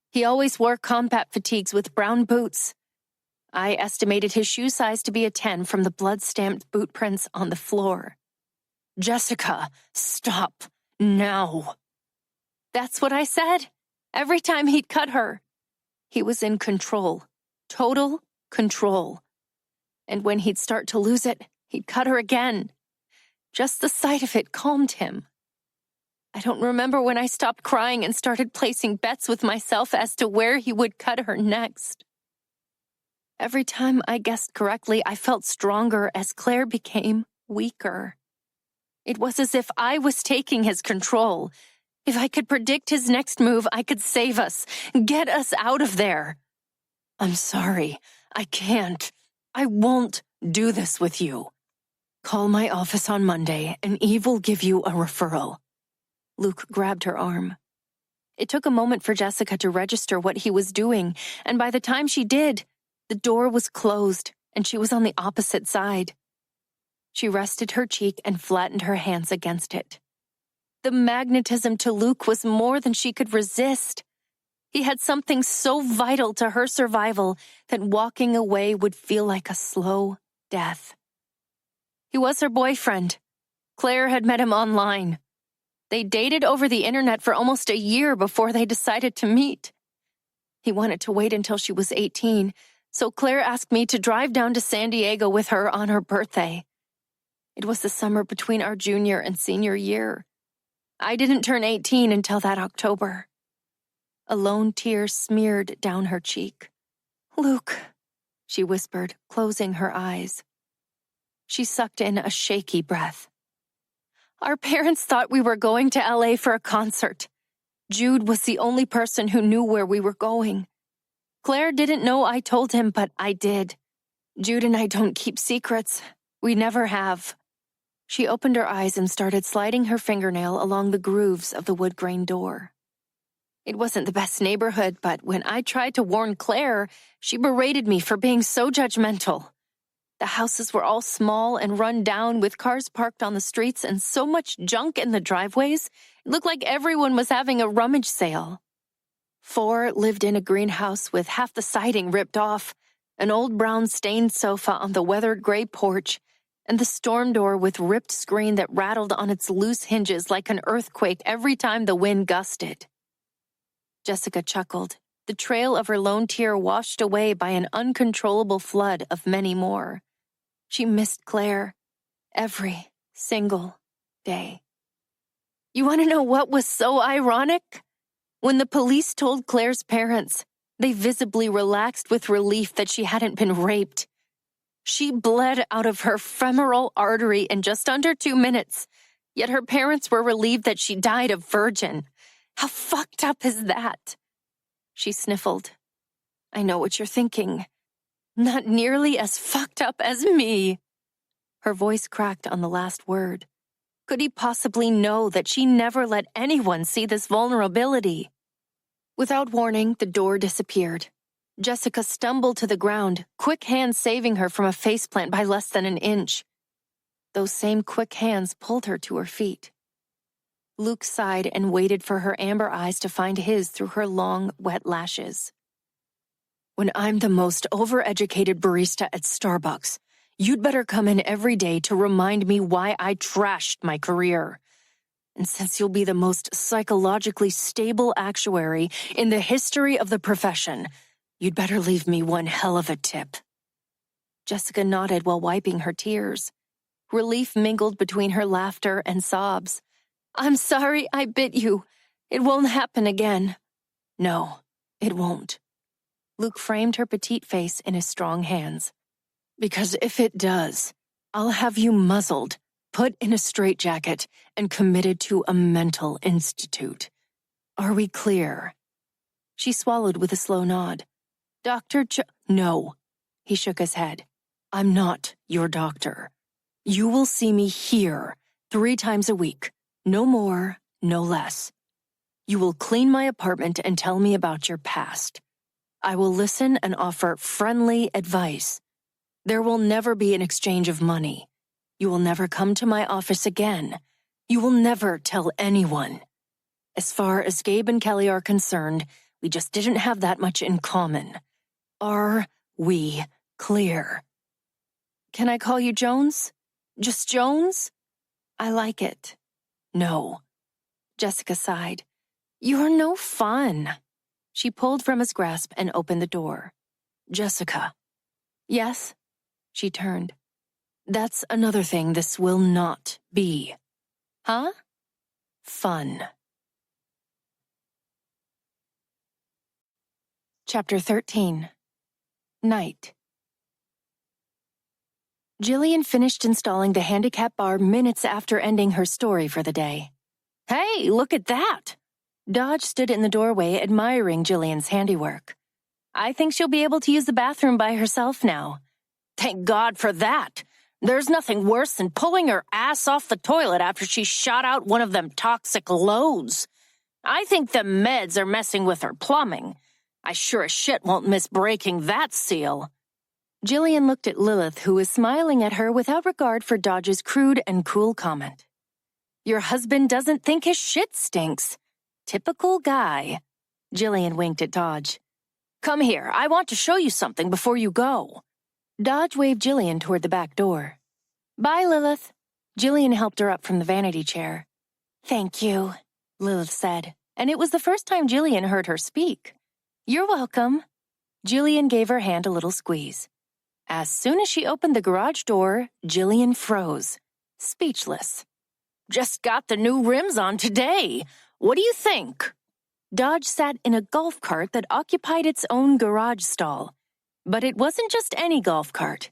He always wore combat fatigues with brown boots. I estimated his shoe size to be a 10 from the blood-stamped boot prints on the floor. "Jessica, stop, now." That's what I said. Every time he'd cut her, he was in control, total control. And when he'd start to lose it, he'd cut her again. Just the sight of it calmed him. I don't remember when I stopped crying and started placing bets with myself as to where he would cut her next. Every time I guessed correctly, I felt stronger as Claire became weaker. It was as if I was taking his control. If I could predict his next move, I could save us, get us out of there. "I'm sorry. I can't. I won't do this with you. Call my office on Monday, and Eve will give you a referral." Luke grabbed her arm. It took a moment for Jessica to register what he was doing, and by the time she did, the door was closed, and she was on the opposite side. She rested her cheek and flattened her hands against it. The magnetism to Luke was more than she could resist. He had something so vital to her survival that walking away would feel like a slow death. He was her boyfriend. Claire had met him online. They dated over the internet for almost a year before they decided to meet. He wanted to wait until she was 18, so Claire asked me to drive down to San Diego with her on her birthday. It was the summer between our junior and senior year. I didn't turn 18 until that October. A lone tear smeared down her cheek. "Luke," she whispered, closing her eyes. She sucked in a shaky breath. "Our parents thought we were going to LA for a concert. Jude was the only person who knew where we were going. Claire didn't know I told him, but I did. Jude and I don't keep secrets. We never have." She opened her eyes and started sliding her fingernail along the grooves of the wood grain door. "It wasn't the best neighborhood, but when I tried to warn Claire, she berated me for being so judgmental. The houses were all small and run down with cars parked on the streets and so much junk in the driveways, it looked like everyone was having a rummage sale. 4 lived in a greenhouse with half the siding ripped off, an old brown stained sofa on the weathered gray porch, and the storm door with ripped screen that rattled on its loose hinges like an earthquake every time the wind gusted." Jessica chuckled, the trail of her lone tear washed away by an uncontrollable flood of many more. She missed Claire every single day. You want to know what was so ironic? When the police told Claire's parents, they visibly relaxed with relief that she hadn't been raped. She bled out of her femoral artery in just under 2 minutes, yet her parents were relieved that she died a virgin. How fucked up is that? She sniffled. "I know what you're thinking. Not nearly as fucked up as me." Her voice cracked on the last word. Could he possibly know that she never let anyone see this vulnerability? Without warning, the door disappeared. Jessica stumbled to the ground, quick hands saving her from a faceplant by less than an inch. Those same quick hands pulled her to her feet. Luke sighed and waited for her amber eyes to find his through her long, wet lashes. "When I'm the most overeducated barista at Starbucks, you'd better come in every day to remind me why I trashed my career. And since you'll be the most psychologically stable actuary in the history of the profession, you'd better leave me one hell of a tip." Jessica nodded while wiping her tears. Relief mingled between her laughter and sobs. "I'm sorry I bit you. It won't happen again." "No, it won't." Luke framed her petite face in his strong hands. "Because if it does, I'll have you muzzled, put in a straitjacket, and committed to a mental institute. Are we clear?" She swallowed with a slow nod. No." He shook his head. "I'm not your doctor. You will see me here 3 times a week. No more, no less. You will clean my apartment and tell me about your past. I will listen and offer friendly advice. There will never be an exchange of money. You will never come to my office again. You will never tell anyone. As far as Gabe and Kelly are concerned, we just didn't have that much in common. Are we clear?" "Can I call you Jones? Just Jones?" "I like it." "No." Jessica sighed. "You're no fun." She pulled from his grasp and opened the door. "Jessica." "Yes?" She turned. "That's another thing this will not be." "Huh?" "Fun." Chapter 13. Night. Jillian finished installing the handicap bar minutes after ending her story for the day. "Hey, look at that!" Dodge stood in the doorway admiring Jillian's handiwork. "I think she'll be able to use the bathroom by herself now." "Thank God for that! There's nothing worse than pulling her ass off the toilet after she shot out one of them toxic loads. I think the meds are messing with her plumbing. I sure as shit won't miss breaking that seal." Jillian looked at Lilith, who was smiling at her without regard for Dodge's crude and cool comment. "Your husband doesn't think his shit stinks. Typical guy." Jillian winked at Dodge. "Come here, I want to show you something before you go." Dodge waved Jillian toward the back door. "Bye, Lilith." Jillian helped her up from the vanity chair. "Thank you," Lilith said, and it was the first time Jillian heard her speak. "You're welcome." Jillian gave her hand a little squeeze. As soon as she opened the garage door, Jillian froze, speechless. "Just got the new rims on today. What do you think?" Dodge sat in a golf cart that occupied its own garage stall. But it wasn't just any golf cart.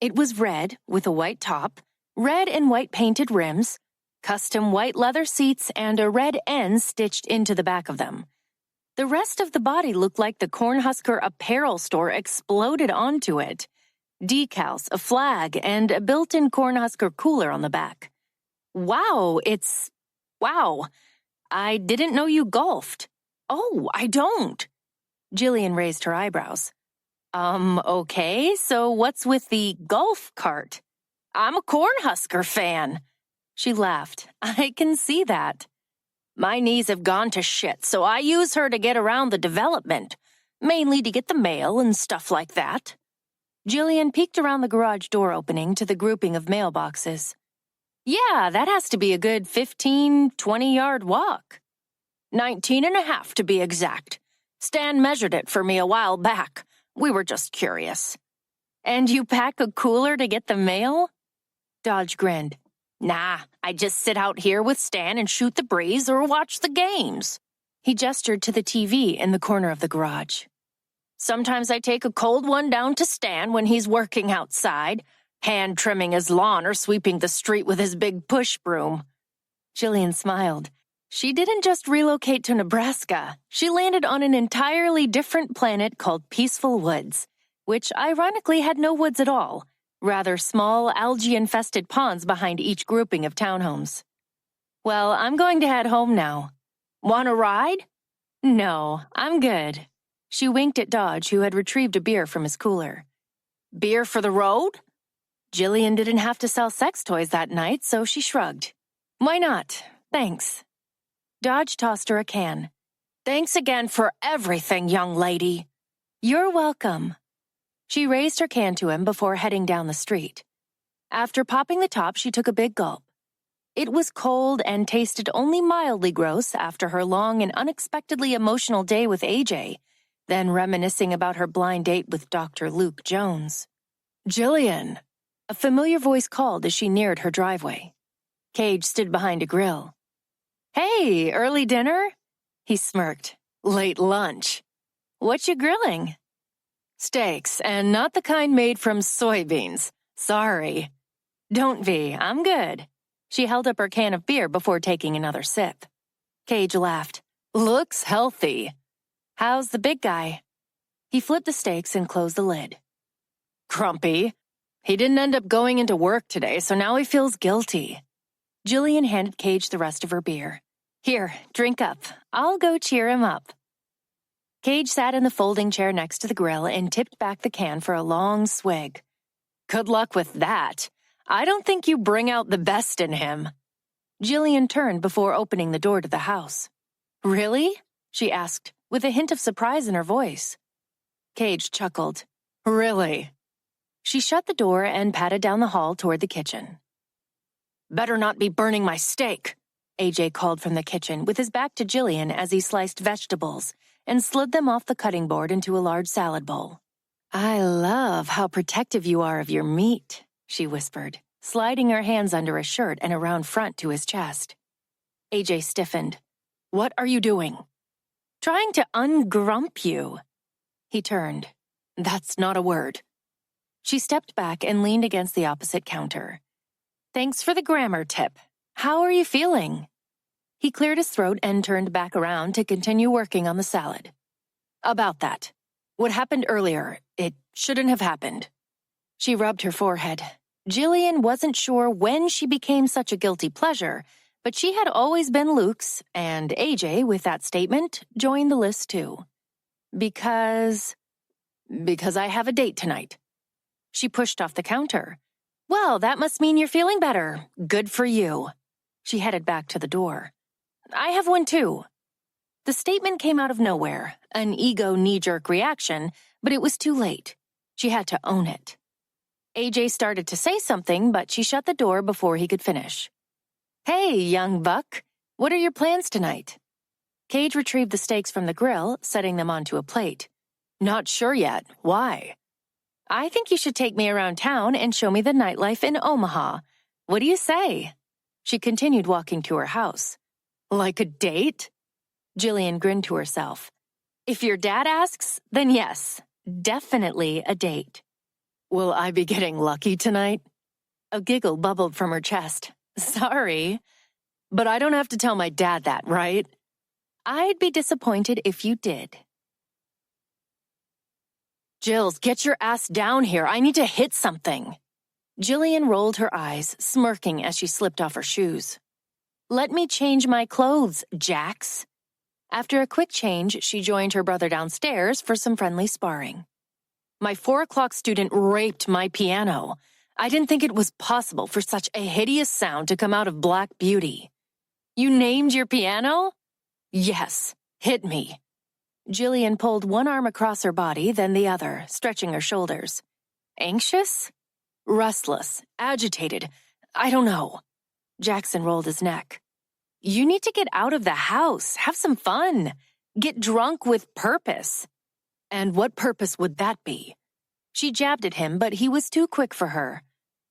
It was red, with a white top, red and white painted rims, custom white leather seats, and a red N stitched into the back of them. The rest of the body looked like the Cornhusker apparel store exploded onto it. Decals, a flag, and a built-in Cornhusker cooler on the back. Wow. I didn't know you golfed. Oh, I don't. Jillian raised her eyebrows. Okay, so what's with the golf cart? I'm a Cornhusker fan. She laughed. I can see that. My knees have gone to shit, so I use her to get around the development, mainly to get the mail and stuff like that. Jillian peeked around the garage door opening to the grouping of mailboxes. Yeah, that has to be a good 15, 20-yard walk. 19 and a half to be exact. Stan measured it for me a while back. We were just curious. And you pack a cooler to get the mail? Dodge grinned. Nah, I just sit out here with Stan and shoot the breeze or watch the games. He gestured to the TV in the corner of the garage. Sometimes I take a cold one down to Stan when he's working outside, hand trimming his lawn or sweeping the street with his big push broom. Jillian smiled. She didn't just relocate to Nebraska. She landed on an entirely different planet called Peaceful Woods, which ironically had no woods at all, rather small, algae-infested ponds behind each grouping of townhomes. Well, I'm going to head home now. Want a ride? No, I'm good. She winked at Dodge, who had retrieved a beer from his cooler. Beer for the road? Jillian didn't have to sell sex toys that night, so she shrugged. Why not? Thanks. Dodge tossed her a can. Thanks again for everything, young lady. You're welcome. She raised her can to him before heading down the street. After popping the top, she took a big gulp. It was cold and tasted only mildly gross after her long and unexpectedly emotional day with AJ, then reminiscing about her blind date with Dr. Luke Jones. Jillian! A familiar voice called as she neared her driveway. Cage stood behind a grill. Hey, early dinner? He smirked. Late lunch. What you grilling? Steaks, and not the kind made from soybeans. Sorry. Don't be, I'm good. She held up her can of beer before taking another sip. Cage laughed. Looks healthy. How's the big guy? He flipped the steaks and closed the lid. Grumpy. He didn't end up going into work today, so now he feels guilty. Jillian handed Cage the rest of her beer. Here, drink up. I'll go cheer him up. Cage sat in the folding chair next to the grill and tipped back the can for a long swig. Good luck with that. I don't think you bring out the best in him. Jillian turned before opening the door to the house. Really? She asked, with a hint of surprise in her voice. Cage chuckled. Really? She shut the door and patted down the hall toward the kitchen. Better not be burning my steak, AJ called from the kitchen with his back to Jillian as he sliced vegetables and slid them off the cutting board into a large salad bowl. I love how protective you are of your meat, she whispered, sliding her hands under his shirt and around front to his chest. AJ stiffened. What are you doing? Trying to ungrump you. He turned. That's not a word. She stepped back and leaned against the opposite counter. Thanks for the grammar tip. How are you feeling? He cleared his throat and turned back around to continue working on the salad. About that. What happened earlier, it shouldn't have happened. She rubbed her forehead. Jillian wasn't sure when she became such a guilty pleasure, but she had always been Luke's, and AJ, with that statement, joined the list too. Because I have a date tonight. She pushed off the counter. Well, that must mean you're feeling better. Good for you. She headed back to the door. I have one too. The statement came out of nowhere, an ego knee-jerk reaction, but it was too late. She had to own it. AJ started to say something, but she shut the door before he could finish. Hey, young buck, what are your plans tonight? Cage retrieved the steaks from the grill, setting them onto a plate. Not sure yet. Why? I think you should take me around town and show me the nightlife in Omaha. What do you say? She continued walking to her house. Like a date? Jillian grinned to herself. If your dad asks, then yes, definitely a date. Will I be getting lucky tonight? A giggle bubbled from her chest. Sorry, but I don't have to tell my dad that, right? I'd be disappointed if you did. Jills, get your ass down here. I need to hit something. Jillian rolled her eyes, smirking as she slipped off her shoes. Let me change my clothes, Jax. After a quick change, she joined her brother downstairs for some friendly sparring. My 4 o'clock student raped my piano. I didn't think it was possible for such a hideous sound to come out of Black Beauty. You named your piano? Yes, hit me. Jillian pulled one arm across her body, then the other, stretching her shoulders. Anxious? Restless, agitated, I don't know. Jackson rolled his neck. You need to get out of the house, have some fun, get drunk with purpose. And what purpose would that be? She jabbed at him, but he was too quick for her.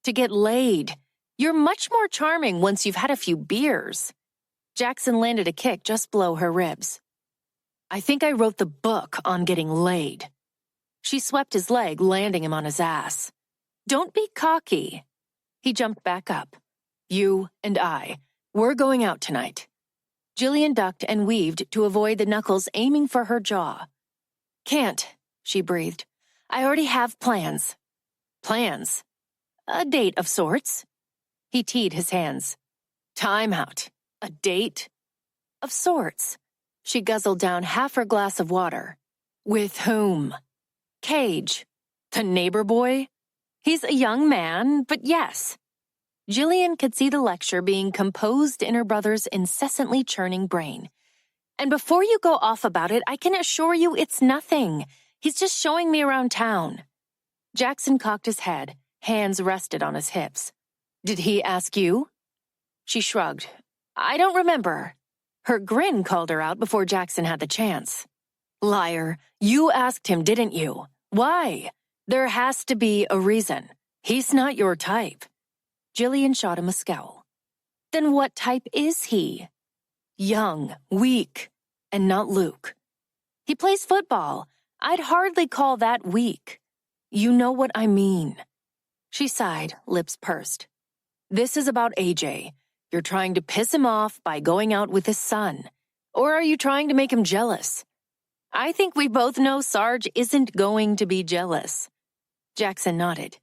To get laid. You're much more charming once you've had a few beers. Jackson landed a kick just below her ribs. I think I wrote the book on getting laid. She swept his leg, landing him on his ass. Don't be cocky. He jumped back up. You and I, we're going out tonight. Jillian ducked and weaved to avoid the knuckles aiming for her jaw. Can't, she breathed. I already have plans. Plans? A date of sorts. He teed his hands. Time out. A date? Of sorts. She guzzled down half her glass of water. With whom? Cage. The neighbor boy? He's a young man, but yes. Jillian could see the lecture being composed in her brother's incessantly churning brain. And before you go off about it, I can assure you it's nothing. He's just showing me around town. Jackson cocked his head, hands rested on his hips. Did he ask you? She shrugged. I don't remember. Her grin called her out before Jackson had the chance. Liar, you asked him, didn't you? Why? There has to be a reason. He's not your type. Jillian shot him a scowl. Then what type is he? Young, weak, and not Luke. He plays football. I'd hardly call that weak. You know what I mean. She sighed, lips pursed. This is about AJ. You're trying to piss him off by going out with his son. Or are you trying to make him jealous? I think we both know Sarge isn't going to be jealous. Jackson nodded.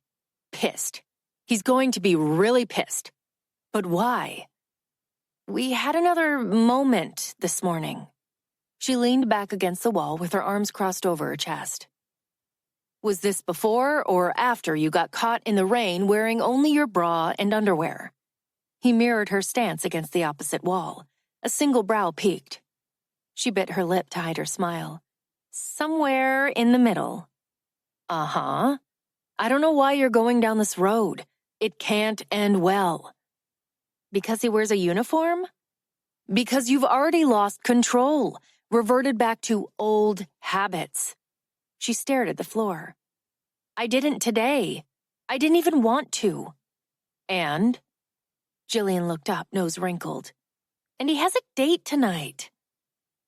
Pissed. He's going to be really pissed. But why? We had another moment this morning. She leaned back against the wall with her arms crossed over her chest. Was this before or after you got caught in the rain wearing only your bra and underwear? He mirrored her stance against the opposite wall. A single brow peaked. She bit her lip to hide her smile. Somewhere in the middle. Uh-huh. I don't know why you're going down this road. It can't end well. Because he wears a uniform? Because you've already lost control, reverted back to old habits. She stared at the floor. I didn't today. I didn't even want to. And? Jillian looked up, nose wrinkled. And he has a date tonight.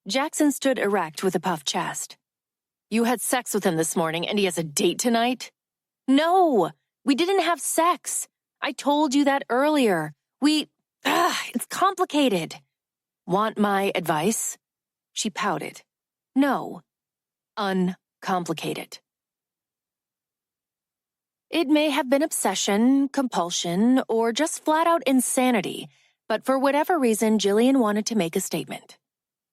Jackson stood erect with a puffed chest. You had sex with him this morning and he has a date tonight? No, we didn't have sex. I told you that earlier. It's complicated. Want my advice? She pouted. No. Uncomplicated. It may have been obsession, compulsion, or just flat-out insanity, but for whatever reason, Jillian wanted to make a statement.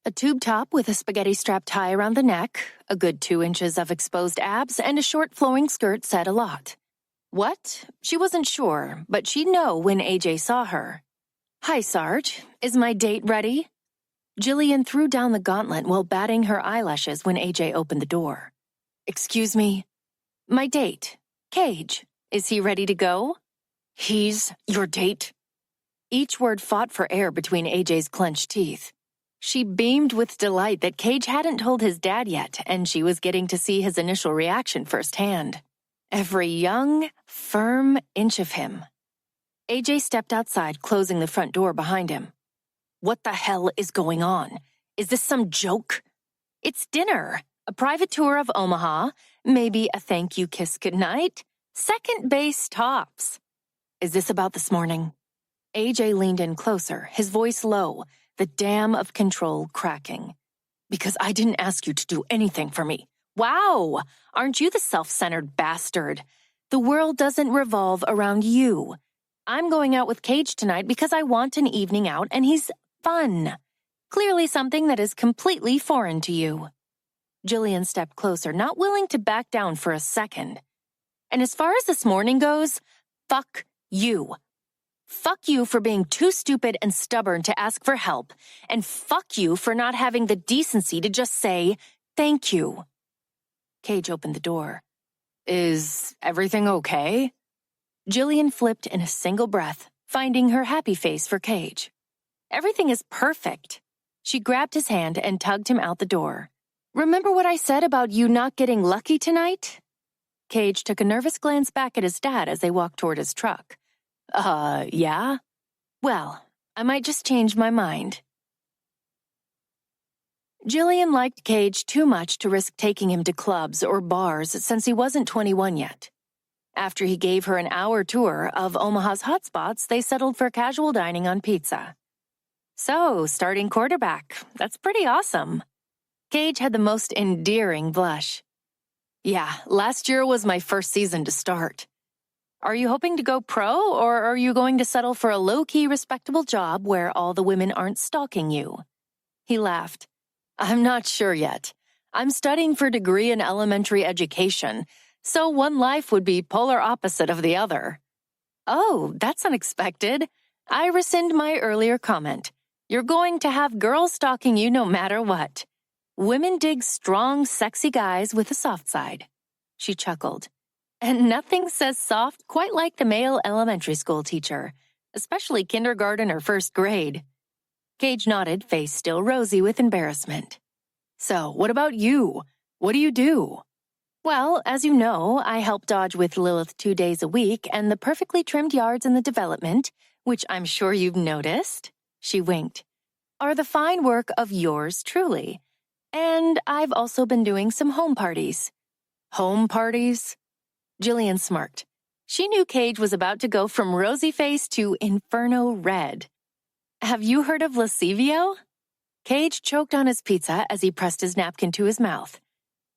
A tube top with a spaghetti strap tie around the neck, a good 2 inches of exposed abs, and a short flowing skirt said a lot. What? She wasn't sure, but she'd know when AJ saw her. Hi, Sarge. Is my date ready? Jillian threw down the gauntlet while batting her eyelashes when AJ opened the door. Excuse me? My date. Cage. Is he ready to go? He's your date? Each word fought for air between AJ's clenched teeth. She beamed with delight that Cage hadn't told his dad yet, and she was getting to see his initial reaction firsthand. Every young, firm inch of him. AJ stepped outside, closing the front door behind him. What the hell is going on? Is this some joke? It's dinner, a private tour of Omaha, maybe a thank you kiss goodnight, second base tops. Is this about this morning? AJ leaned in closer, his voice low, the dam of control cracking. Because I didn't ask you to do anything for me. Wow! Aren't you the self-centered bastard? The world doesn't revolve around you. I'm going out with Cage tonight because I want an evening out and he's fun. Clearly something that is completely foreign to you. Jillian stepped closer, not willing to back down for a second. And as far as this morning goes, fuck you. Fuck you for being too stupid and stubborn to ask for help, and fuck you for not having the decency to just say, thank you. Cage opened the door. Is everything okay? Jillian flipped in a single breath, finding her happy face for Cage. Everything is perfect. She grabbed his hand and tugged him out the door. Remember what I said about you not getting lucky tonight? Cage took a nervous glance back at his dad as they walked toward his truck. Yeah? Well, I might just change my mind. Jillian liked Cage too much to risk taking him to clubs or bars since he wasn't 21 yet. After he gave her an hour tour of Omaha's hotspots, they settled for casual dining on pizza. So, starting quarterback, that's pretty awesome. Cage had the most endearing blush. Yeah, last year was my first season to start. Are you hoping to go pro, or are you going to settle for a low-key, respectable job where all the women aren't stalking you? He laughed. I'm not sure yet. I'm studying for a degree in elementary education, so one life would be polar opposite of the other. Oh, that's unexpected. I rescind my earlier comment. You're going to have girls stalking you no matter what. Women dig strong, sexy guys with a soft side. She chuckled. And nothing says soft quite like the male elementary school teacher, especially kindergarten or first grade. Cage nodded, face still rosy with embarrassment. So, what about you? What do you do? Well, as you know, I help Dodge with Lilith 2 days a week and the perfectly trimmed yards in the development, which I'm sure you've noticed, she winked, are the fine work of yours truly. And I've also been doing some home parties. Home parties? Jillian smirked. She knew Cage was about to go from rosy face to inferno red. Have you heard of Lascivio? Cage choked on his pizza as he pressed his napkin to his mouth.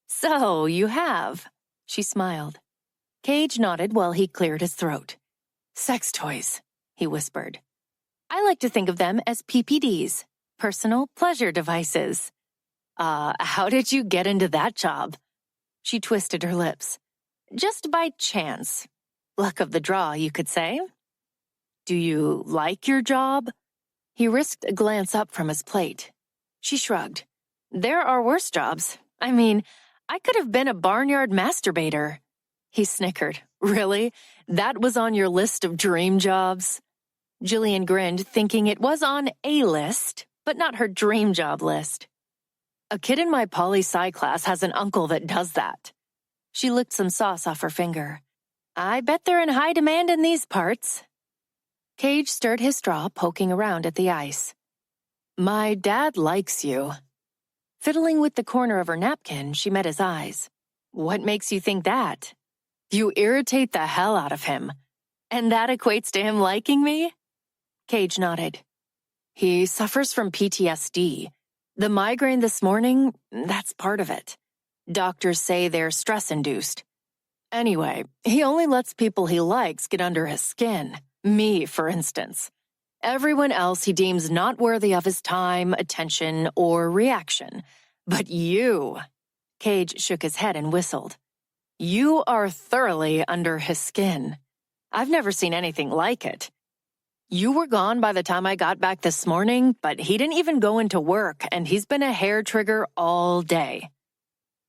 So, you have. She smiled. Cage nodded while he cleared his throat. Sex toys, he whispered. I like to think of them as PPDs, personal pleasure devices. How did you get into that job? She twisted her lips. Just by chance. Luck of the draw, you could say. Do you like your job? He risked a glance up from his plate. She shrugged. There are worse jobs. I mean, I could have been a barnyard masturbator. He snickered. Really? That was on your list of dream jobs? Jillian grinned, thinking it was on a list, but not her dream job list. A kid in my poli-sci class has an uncle that does that. She licked some sauce off her finger. I bet they're in high demand in these parts. Cage stirred his straw, poking around at the ice. My dad likes you. Fiddling with the corner of her napkin, she met his eyes. What makes you think that? You irritate the hell out of him. And that equates to him liking me? Cage nodded. He suffers from PTSD. The migraine this morning, that's part of it. Doctors say they're stress-induced. Anyway, he only lets people he likes get under his skin. Me, for instance. Everyone else he deems not worthy of his time, attention, or reaction. But you... Cage shook his head and whistled. You are thoroughly under his skin. I've never seen anything like it. You were gone by the time I got back this morning, but he didn't even go into work, and he's been a hair trigger all day.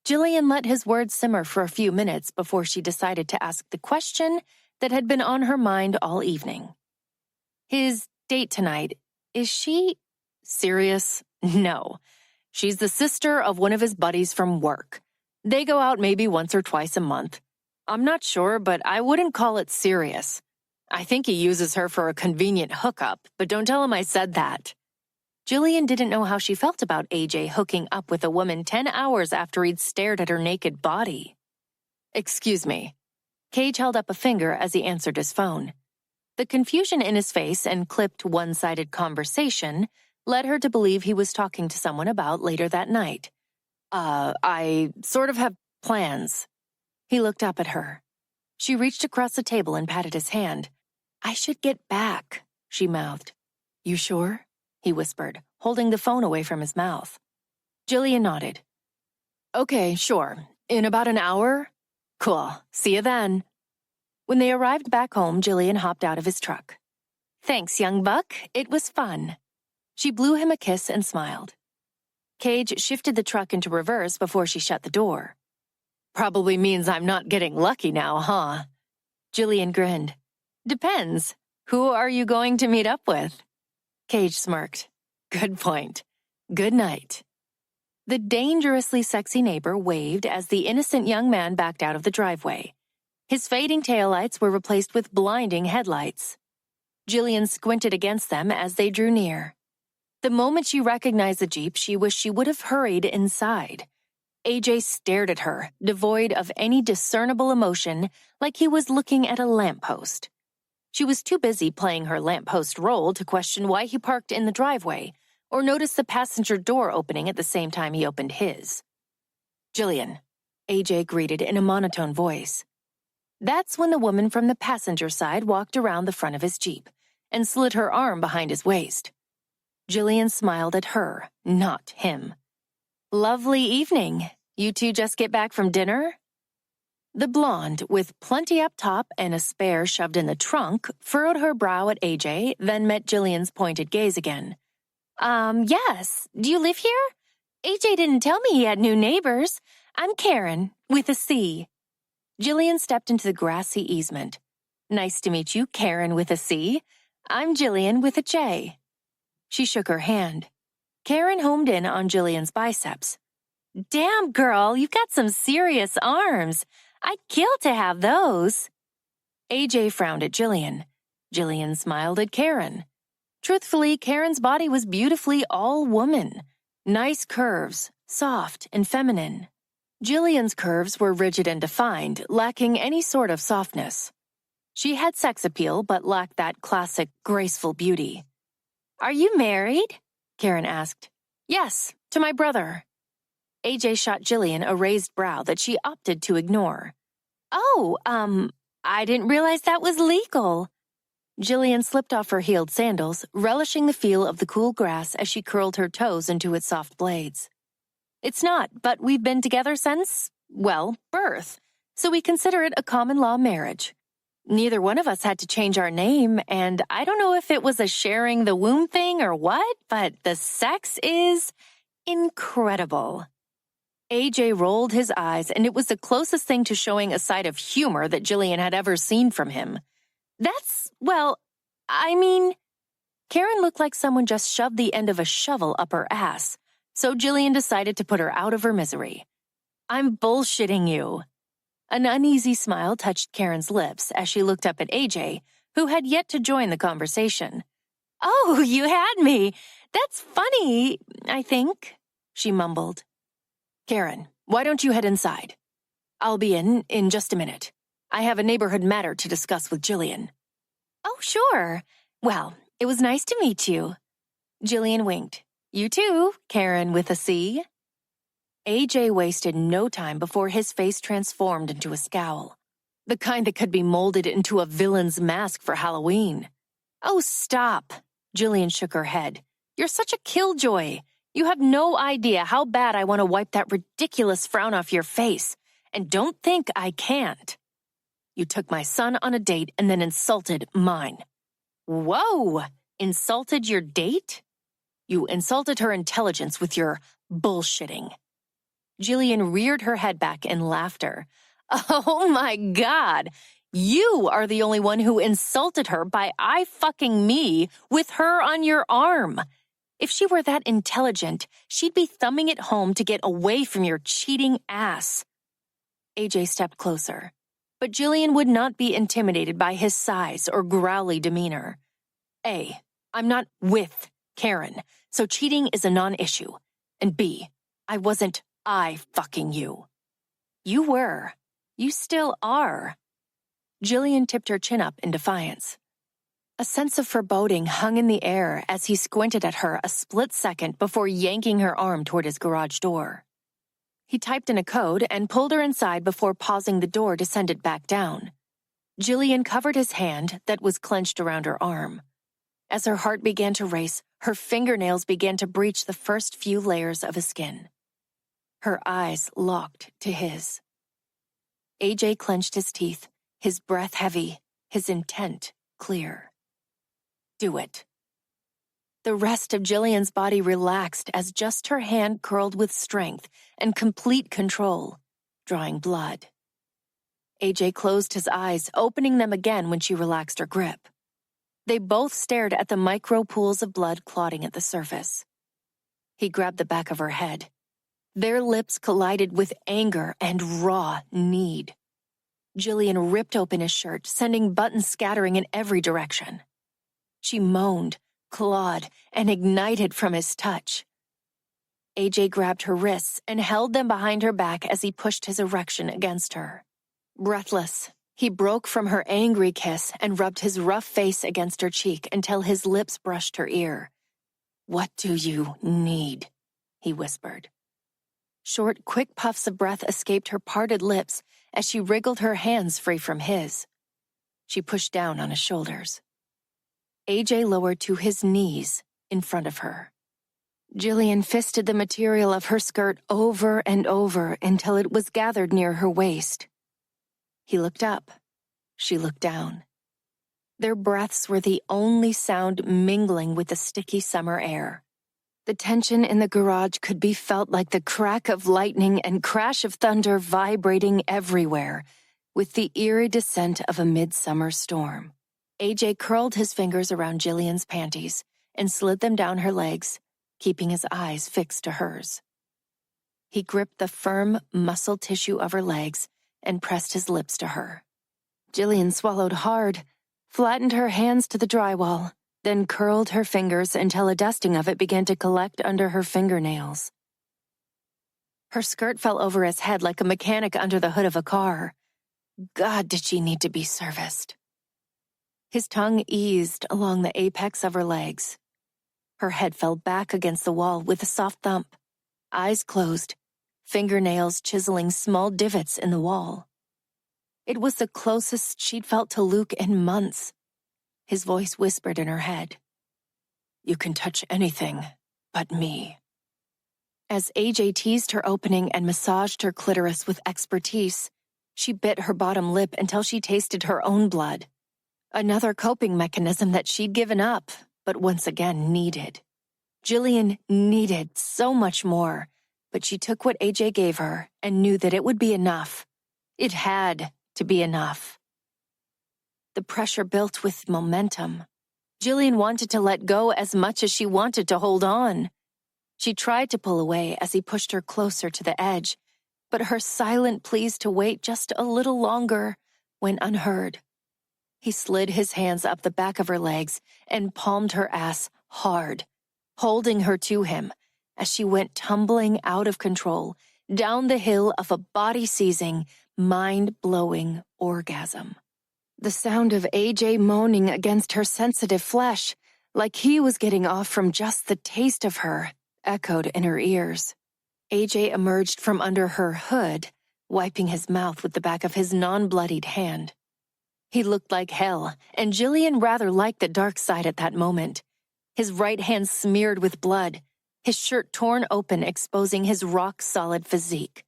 Jillian let his words simmer for a few minutes before she decided to ask the question that had been on her mind all evening. His date tonight, is she serious? No. She's the sister of one of his buddies from work. They go out maybe once or twice a month. I'm not sure, but I wouldn't call it serious. I think he uses her for a convenient hookup, but don't tell him I said that. Jillian didn't know how she felt about AJ hooking up with a woman 10 hours after he'd stared at her naked body. "Excuse me." Cage held up a finger as he answered his phone. The confusion in his face and clipped one-sided conversation led her to believe he was talking to someone about later that night. I sort of have plans." He looked up at her. She reached across the table and patted his hand. "I should get back," she mouthed. "You sure?" he whispered, holding the phone away from his mouth. Jillian nodded. "Okay, sure. In about an hour? Cool. See you then." When they arrived back home, Jillian hopped out of his truck. "Thanks, young buck. It was fun." She blew him a kiss and smiled. Cage shifted the truck into reverse before she shut the door. "Probably means I'm not getting lucky now, huh?" Jillian grinned. "Depends. Who are you going to meet up with?" Cage smirked. "Good point. Good night." The dangerously sexy neighbor waved as the innocent young man backed out of the driveway. His fading taillights were replaced with blinding headlights. Jillian squinted against them as they drew near. The moment she recognized the Jeep, she wished she would have hurried inside. AJ stared at her, devoid of any discernible emotion, like he was looking at a lamppost. She was too busy playing her lamppost role to question why he parked in the driveway, or notice the passenger door opening at the same time he opened his. "Jillian," AJ greeted in a monotone voice. That's when the woman from the passenger side walked around the front of his Jeep and slid her arm behind his waist. Jillian smiled at her, not him. "Lovely evening. You two just get back from dinner?" The blonde, with plenty up top and a spare shoved in the trunk, furrowed her brow at AJ, then met Jillian's pointed gaze again. Yes. Do you live here? AJ didn't tell me he had new neighbors. I'm Karen, with a C." Jillian stepped into the grassy easement. "Nice to meet you, Karen with a C. I'm Jillian with a J." She shook her hand. Karen homed in on Jillian's biceps. "Damn, girl, you've got some serious arms. I'd kill to have those." AJ frowned at Jillian. Jillian smiled at Karen. Truthfully, Karen's body was beautifully all-woman. Nice curves, soft and feminine. Jillian's curves were rigid and defined, lacking any sort of softness. She had sex appeal, but lacked that classic, graceful beauty. "Are you married?" Karen asked. "Yes, to my brother." AJ shot Jillian a raised brow that she opted to ignore. "Oh, I didn't realize that was legal." Jillian slipped off her heeled sandals, relishing the feel of the cool grass as she curled her toes into its soft blades. "It's not, but we've been together since, well, birth, so we consider it a common-law marriage. Neither one of us had to change our name, and I don't know if it was a sharing the womb thing or what, but the sex is incredible." AJ rolled his eyes, and it was the closest thing to showing a side of humor that Jillian had ever seen from him. Karen looked like someone just shoved the end of a shovel up her ass, so Jillian decided to put her out of her misery. "I'm bullshitting you." An uneasy smile touched Karen's lips as she looked up at AJ, who had yet to join the conversation. "Oh, you had me. That's funny, I think," she mumbled. "Karen, why don't you head inside? I'll be in just a minute. I have a neighborhood matter to discuss with Jillian." "Oh, sure. Well, it was nice to meet you." Jillian winked. "You too, Karen with a C." AJ wasted no time before his face transformed into a scowl. The kind that could be molded into a villain's mask for Halloween. "Oh, stop." Jillian shook her head. "You're such a killjoy. You have no idea how bad I want to wipe that ridiculous frown off your face. And don't think I can't. You took my son on a date and then insulted mine." "Whoa! Insulted your date?" "You insulted her intelligence with your bullshitting." Jillian reared her head back in laughter. "Oh my God! You are the only one who insulted her by I-fucking me with her on your arm. If she were that intelligent, she'd be thumbing it home to get away from your cheating ass." AJ stepped closer, but Jillian would not be intimidated by his size or growly demeanor. "I'm not with Karen, so cheating is a non-issue. And B, I wasn't fucking you. You were. You still are. Jillian tipped her chin up in defiance. A sense of foreboding hung in the air as he squinted at her a split second before yanking her arm toward his garage door. He typed in a code and pulled her inside before pausing the door to send it back down. Jillian covered his hand that was clenched around her arm. As her heart began to race, her fingernails began to breach the first few layers of his skin. Her eyes locked to his. AJ clenched his teeth, his breath heavy, his intent clear. Do it. The rest of Jillian's body relaxed as just her hand curled with strength and complete control, drawing blood. AJ closed his eyes, opening them again when she relaxed her grip. They both stared at the micro pools of blood clotting at the surface. He grabbed the back of her head. Their lips collided with anger and raw need. Jillian ripped open his shirt, sending buttons scattering in every direction. She moaned, clawed, and ignited from his touch. AJ grabbed her wrists and held them behind her back as he pushed his erection against her. Breathless, he broke from her angry kiss and rubbed his rough face against her cheek until his lips brushed her ear. "What do you need?" he whispered. Short, quick puffs of breath escaped her parted lips as she wriggled her hands free from his. She pushed down on his shoulders. AJ lowered to his knees in front of her. Jillian fisted the material of her skirt over and over until it was gathered near her waist. He looked up. She looked down. Their breaths were the only sound mingling with the sticky summer air. The tension in the garage could be felt like the crack of lightning and crash of thunder vibrating everywhere, with the eerie descent of a midsummer storm. AJ curled his fingers around Jillian's panties and slid them down her legs, keeping his eyes fixed to hers. He gripped the firm muscle tissue of her legs and pressed his lips to her. Jillian swallowed hard, flattened her hands to the drywall, then curled her fingers until a dusting of it began to collect under her fingernails. Her skirt fell over his head like a mechanic under the hood of a car. God, did she need to be serviced. His tongue eased along the apex of her legs. Her head fell back against the wall with a soft thump, eyes closed, fingernails chiseling small divots in the wall. It was the closest she'd felt to Luke in months. His voice whispered in her head. "You can touch anything but me." As AJ teased her opening and massaged her clitoris with expertise, she bit her bottom lip until she tasted her own blood. Another coping mechanism that she'd given up, but once again needed. Jillian needed so much more, but she took what AJ gave her and knew that it would be enough. It had to be enough. The pressure built with momentum. Jillian wanted to let go as much as she wanted to hold on. She tried to pull away as he pushed her closer to the edge, but her silent pleas to wait just a little longer went unheard. He slid his hands up the back of her legs and palmed her ass hard, holding her to him as she went tumbling out of control down the hill of a body-seizing, mind-blowing orgasm. The sound of AJ moaning against her sensitive flesh, like he was getting off from just the taste of her, echoed in her ears. AJ emerged from under her hood, wiping his mouth with the back of his non-bloodied hand. He looked like hell, and Jillian rather liked the dark side at that moment. His right hand smeared with blood, his shirt torn open exposing his rock-solid physique,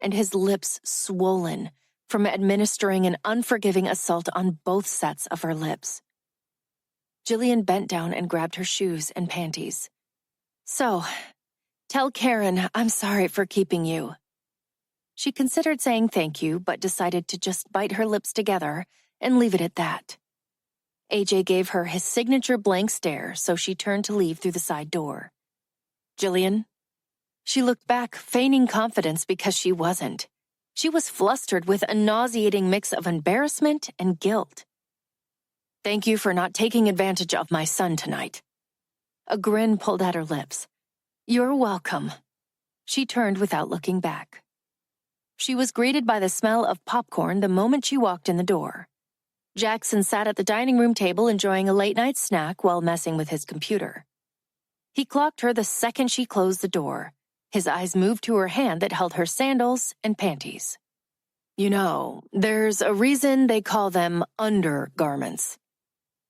and his lips swollen from administering an unforgiving assault on both sets of her lips. Jillian bent down and grabbed her shoes and panties. "So, tell Karen I'm sorry for keeping you." She considered saying thank you, but decided to just bite her lips together and leave it at that. AJ gave her his signature blank stare, so she turned to leave through the side door. "Jillian?" She looked back, feigning confidence because she wasn't. She was flustered with a nauseating mix of embarrassment and guilt. "Thank you for not taking advantage of my son tonight." A grin pulled at her lips. "You're welcome." She turned without looking back. She was greeted by the smell of popcorn the moment she walked in the door. Jackson sat at the dining room table enjoying a late-night snack while messing with his computer. He clocked her the second she closed the door. His eyes moved to her hand that held her sandals and panties. "You know, there's a reason they call them undergarments."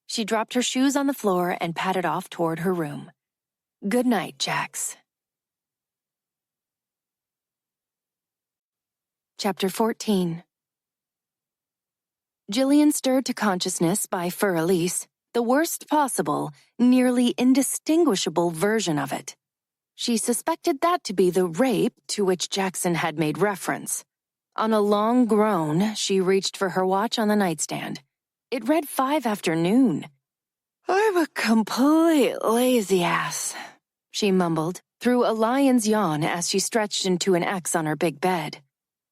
She dropped her shoes on the floor and padded off toward her room. "Good night, Jax." Chapter 14. Jillian stirred to consciousness by Fur Elise, the worst possible, nearly indistinguishable version of it. She suspected that to be the rape to which Jackson had made reference. On a long groan, she reached for her watch on the nightstand. It read 5 afternoon. "I'm a complete lazy ass," she mumbled, through a lion's yawn as she stretched into an X on her big bed.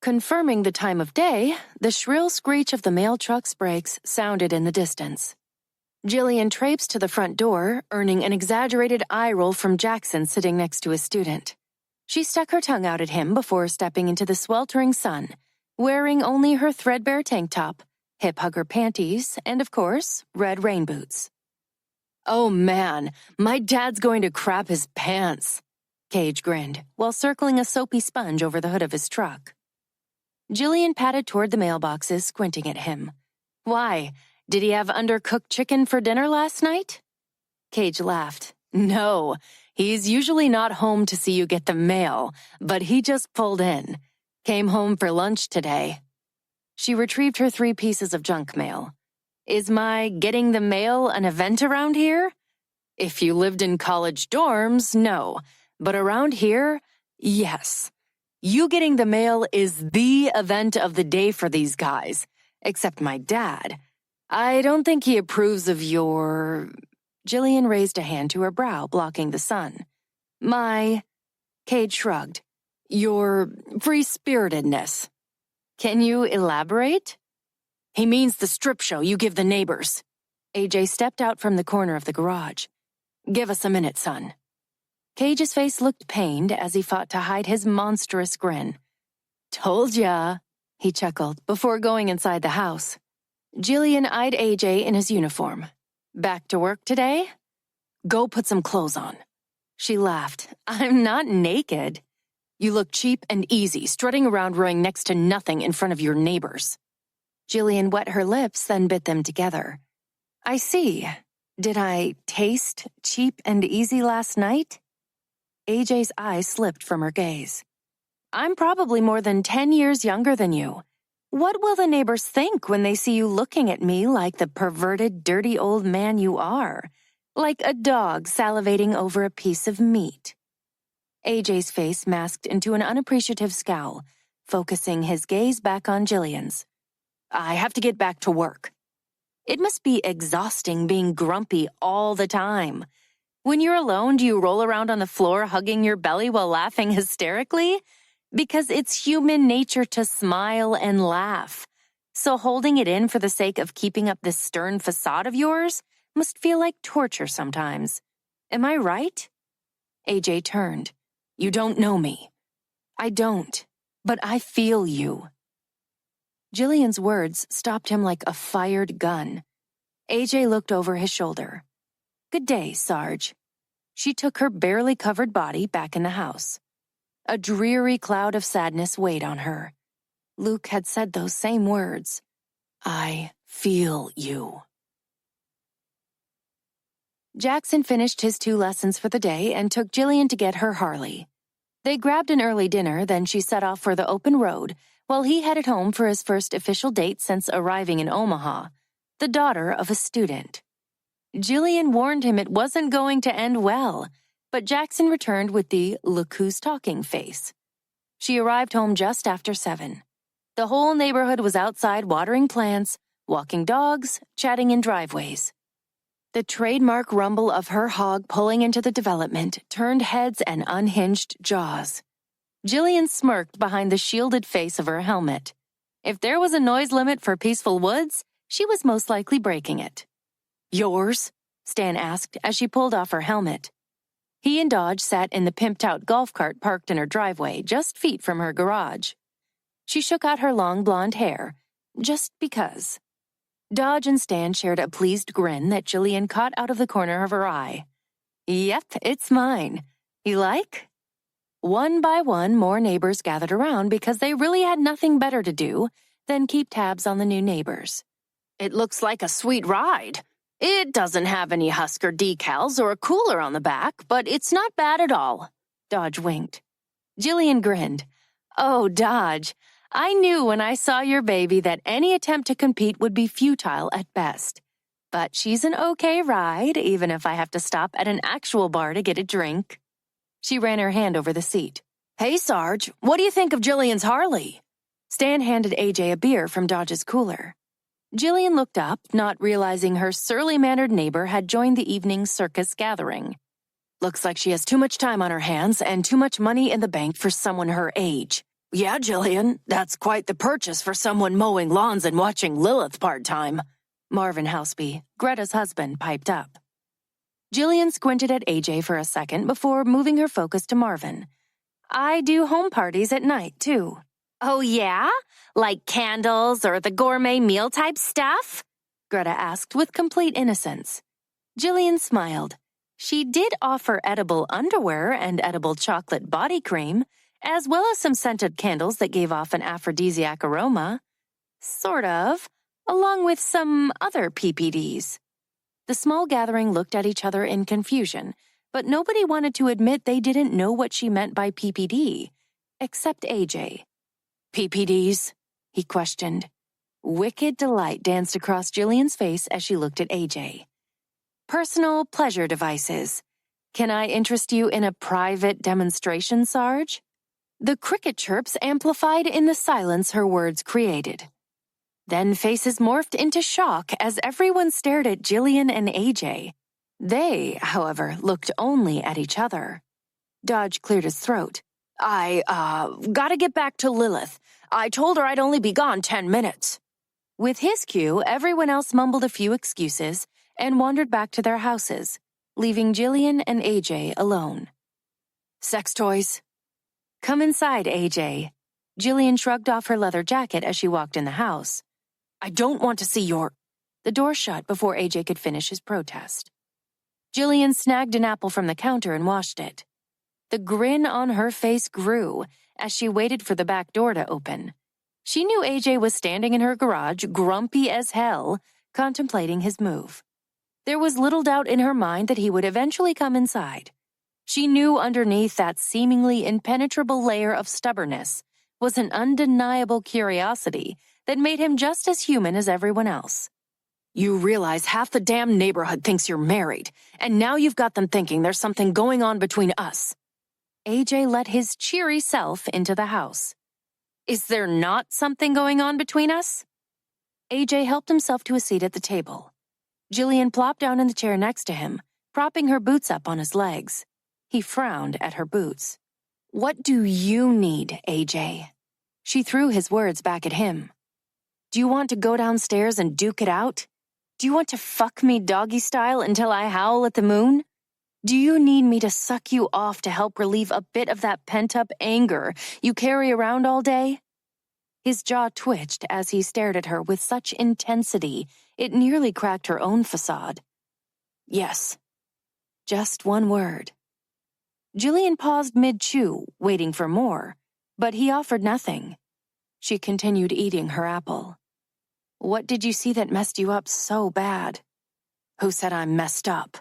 Confirming the time of day, the shrill screech of the mail truck's brakes sounded in the distance. Jillian traipsed to the front door, earning an exaggerated eye roll from Jackson sitting next to his student. She stuck her tongue out at him before stepping into the sweltering sun, wearing only her threadbare tank top, hip-hugger panties, and, of course, red rain boots. "Oh man, my dad's going to crap his pants," Cage grinned, while circling a soapy sponge over the hood of his truck. Jillian padded toward the mailboxes, squinting at him. "Why, did he have undercooked chicken for dinner last night?" Cage laughed. "No, he's usually not home to see you get the mail, but he just pulled in. Came home for lunch today." She retrieved her 3 pieces of junk mail. "Is my getting the mail an event around here? If you lived in college dorms, no. But around here, yes. You getting the mail is the event of the day for these guys. Except my dad. I don't think he approves of your..." Jillian raised a hand to her brow, blocking the sun. Cage shrugged. "Your free-spiritedness." "Can you elaborate?" "He means the strip show you give the neighbors." AJ stepped out from the corner of the garage. "Give us a minute, son." Cage's face looked pained as he fought to hide his monstrous grin. "Told ya," he chuckled before going inside the house. Jillian eyed AJ in his uniform. "Back to work today?" "Go put some clothes on." She laughed. "I'm not naked." "You look cheap and easy, strutting around wearing next to nothing in front of your neighbors." Jillian wet her lips, then bit them together. "I see. Did I taste cheap and easy last night?" AJ's eyes slipped from her gaze. "I'm probably more than 10 years younger than you. What will the neighbors think when they see you looking at me like the perverted, dirty old man you are? Like a dog salivating over a piece of meat." AJ's face masked into an unappreciative scowl, focusing his gaze back on Jillian's. "I have to get back to work." "It must be exhausting being grumpy all the time. When you're alone, do you roll around on the floor hugging your belly while laughing hysterically? Because it's human nature to smile and laugh. So holding it in for the sake of keeping up this stern facade of yours must feel like torture sometimes. Am I right?" AJ turned. "You don't know me." "I don't, but I feel you." Jillian's words stopped him like a fired gun. AJ looked over his shoulder. "Good day, Sarge." She took her barely covered body back in the house. A dreary cloud of sadness weighed on her. Luke had said those same words. "I feel you." Jackson finished his 2 lessons for the day and took Jillian to get her Harley. They grabbed an early dinner, then she set off for the open road, while he headed home for his first official date since arriving in Omaha, the daughter of a student. Jillian warned him it wasn't going to end well, but Jackson returned with the "look who's talking" face. She arrived home just after 7. The whole neighborhood was outside watering plants, walking dogs, chatting in driveways. The trademark rumble of her hog pulling into the development turned heads and unhinged jaws. Jillian smirked behind the shielded face of her helmet. If there was a noise limit for Peaceful Woods, she was most likely breaking it. "Yours?" Stan asked as she pulled off her helmet. He and Dodge sat in the pimped-out golf cart parked in her driveway, just feet from her garage. She shook out her long blonde hair, just because. Dodge and Stan shared a pleased grin that Jillian caught out of the corner of her eye. Yep, it's mine. You like? One by one, more neighbors gathered around because they really had nothing better to do than keep tabs on the new neighbors. It looks like a sweet ride. It doesn't have any Husker decals or a cooler on the back, but it's not bad at all. Dodge winked. Jillian grinned. Oh, Dodge, I knew when I saw your baby that any attempt to compete would be futile at best. But she's an okay ride, even if I have to stop at an actual bar to get a drink. She ran her hand over the seat. Hey, Sarge, what do you think of Jillian's Harley? Stan handed AJ a beer from Dodge's cooler. Jillian looked up, not realizing her surly-mannered neighbor had joined the evening circus gathering. Looks like she has too much time on her hands and too much money in the bank for someone her age. Yeah, Jillian, that's quite the purchase for someone mowing lawns and watching Lilith part-time. Marvin Houseby, Greta's husband, piped up. Jillian squinted at AJ for a second before moving her focus to Marvin. I do home parties at night, too. Oh, yeah? Like candles or the gourmet meal type stuff? Greta asked with complete innocence. Jillian smiled. She did offer edible underwear and edible chocolate body cream, as well as some scented candles that gave off an aphrodisiac aroma. Sort of, along with some other PPDs. The small gathering looked at each other in confusion, but nobody wanted to admit they didn't know what she meant by PPD, except AJ. PPDs? He questioned. Wicked delight danced across Jillian's face as she looked at AJ. Personal pleasure devices. Can I interest you in a private demonstration, Sarge? The cricket chirps amplified in the silence her words created. Then faces morphed into shock as everyone stared at Jillian and AJ. They, however, looked only at each other. Dodge cleared his throat. Gotta get back to Lilith. I told her I'd only be gone 10 minutes. With his cue, everyone else mumbled a few excuses and wandered back to their houses, leaving Jillian and AJ alone. Sex toys? Come inside, AJ. Jillian shrugged off her leather jacket as she walked in the house. I don't want to see your... The door shut before AJ could finish his protest. Jillian snagged an apple from the counter and washed it. The grin on her face grew as she waited for the back door to open. She knew AJ was standing in her garage, grumpy as hell, contemplating his move. There was little doubt in her mind that he would eventually come inside. She knew underneath that seemingly impenetrable layer of stubbornness was an undeniable curiosity that made him just as human as everyone else. You realize half the damn neighborhood thinks you're married, and now you've got them thinking there's something going on between us. AJ let his cheery self into the house. Is there not something going on between us? AJ helped himself to a seat at the table. Jillian plopped down in the chair next to him, propping her boots up on his legs. He frowned at her boots. What do you need, AJ? She threw his words back at him. Do you want to go downstairs and duke it out? Do you want to fuck me doggy style until I howl at the moon? Do you need me to suck you off to help relieve a bit of that pent-up anger you carry around all day? His jaw twitched as he stared at her with such intensity it nearly cracked her own facade. Yes. Just one word. Jillian paused mid-chew, waiting for more, but he offered nothing. She continued eating her apple. What did you see that messed you up so bad? Who said I'm messed up?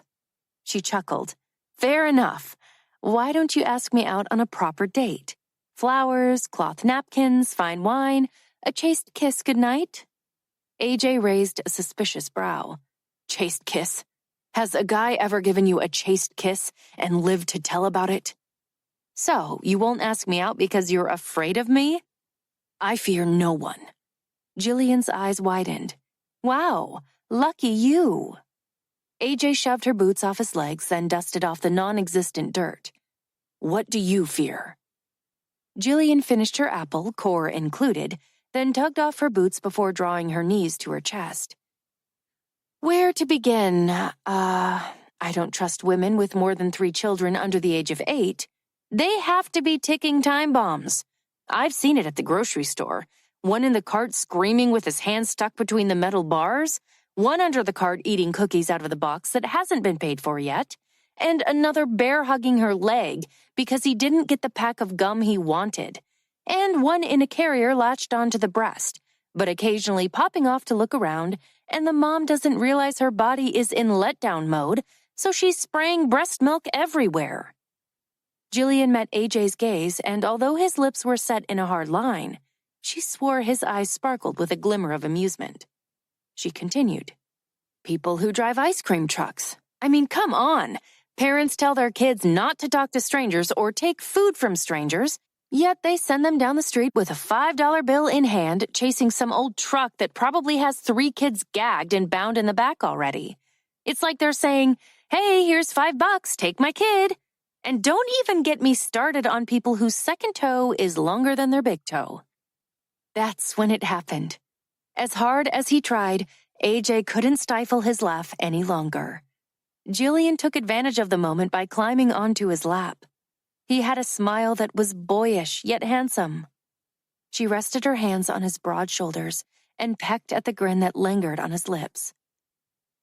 She chuckled. Fair enough. Why don't you ask me out on a proper date? Flowers, cloth napkins, fine wine, a chaste kiss goodnight? AJ raised a suspicious brow. Chaste kiss? Has a guy ever given you a chaste kiss and lived to tell about it? So, you won't ask me out because you're afraid of me? I fear no one. Jillian's eyes widened. Wow, lucky you. AJ shoved her boots off his legs, then dusted off the non-existent dirt. What do you fear? Jillian finished her apple, core included, then tugged off her boots before drawing her knees to her chest. Where to begin? I don't trust women with more than 3 children under the age of 8. They have to be ticking time bombs. I've seen it at the grocery store. One in the cart screaming with his hand stuck between the metal bars, one under the cart eating cookies out of the box that hasn't been paid for yet, and another bear hugging her leg because he didn't get the pack of gum he wanted, and one in a carrier latched onto the breast, but occasionally popping off to look around, and the mom doesn't realize her body is in letdown mode, so she's spraying breast milk everywhere. Jillian met AJ's gaze, and although his lips were set in a hard line, she swore his eyes sparkled with a glimmer of amusement. She continued, "People who drive ice cream trucks. I mean, come on. Parents tell their kids not to talk to strangers or take food from strangers, yet they send them down the street with a $5 bill in hand, chasing some old truck that probably has 3 kids gagged and bound in the back already. It's like they're saying, 'Hey, here's $5, take my kid.' And don't even get me started on people whose second toe is longer than their big toe." That's when it happened. As hard as he tried, AJ couldn't stifle his laugh any longer. Jillian took advantage of the moment by climbing onto his lap. He had a smile that was boyish yet handsome. She rested her hands on his broad shoulders and pecked at the grin that lingered on his lips.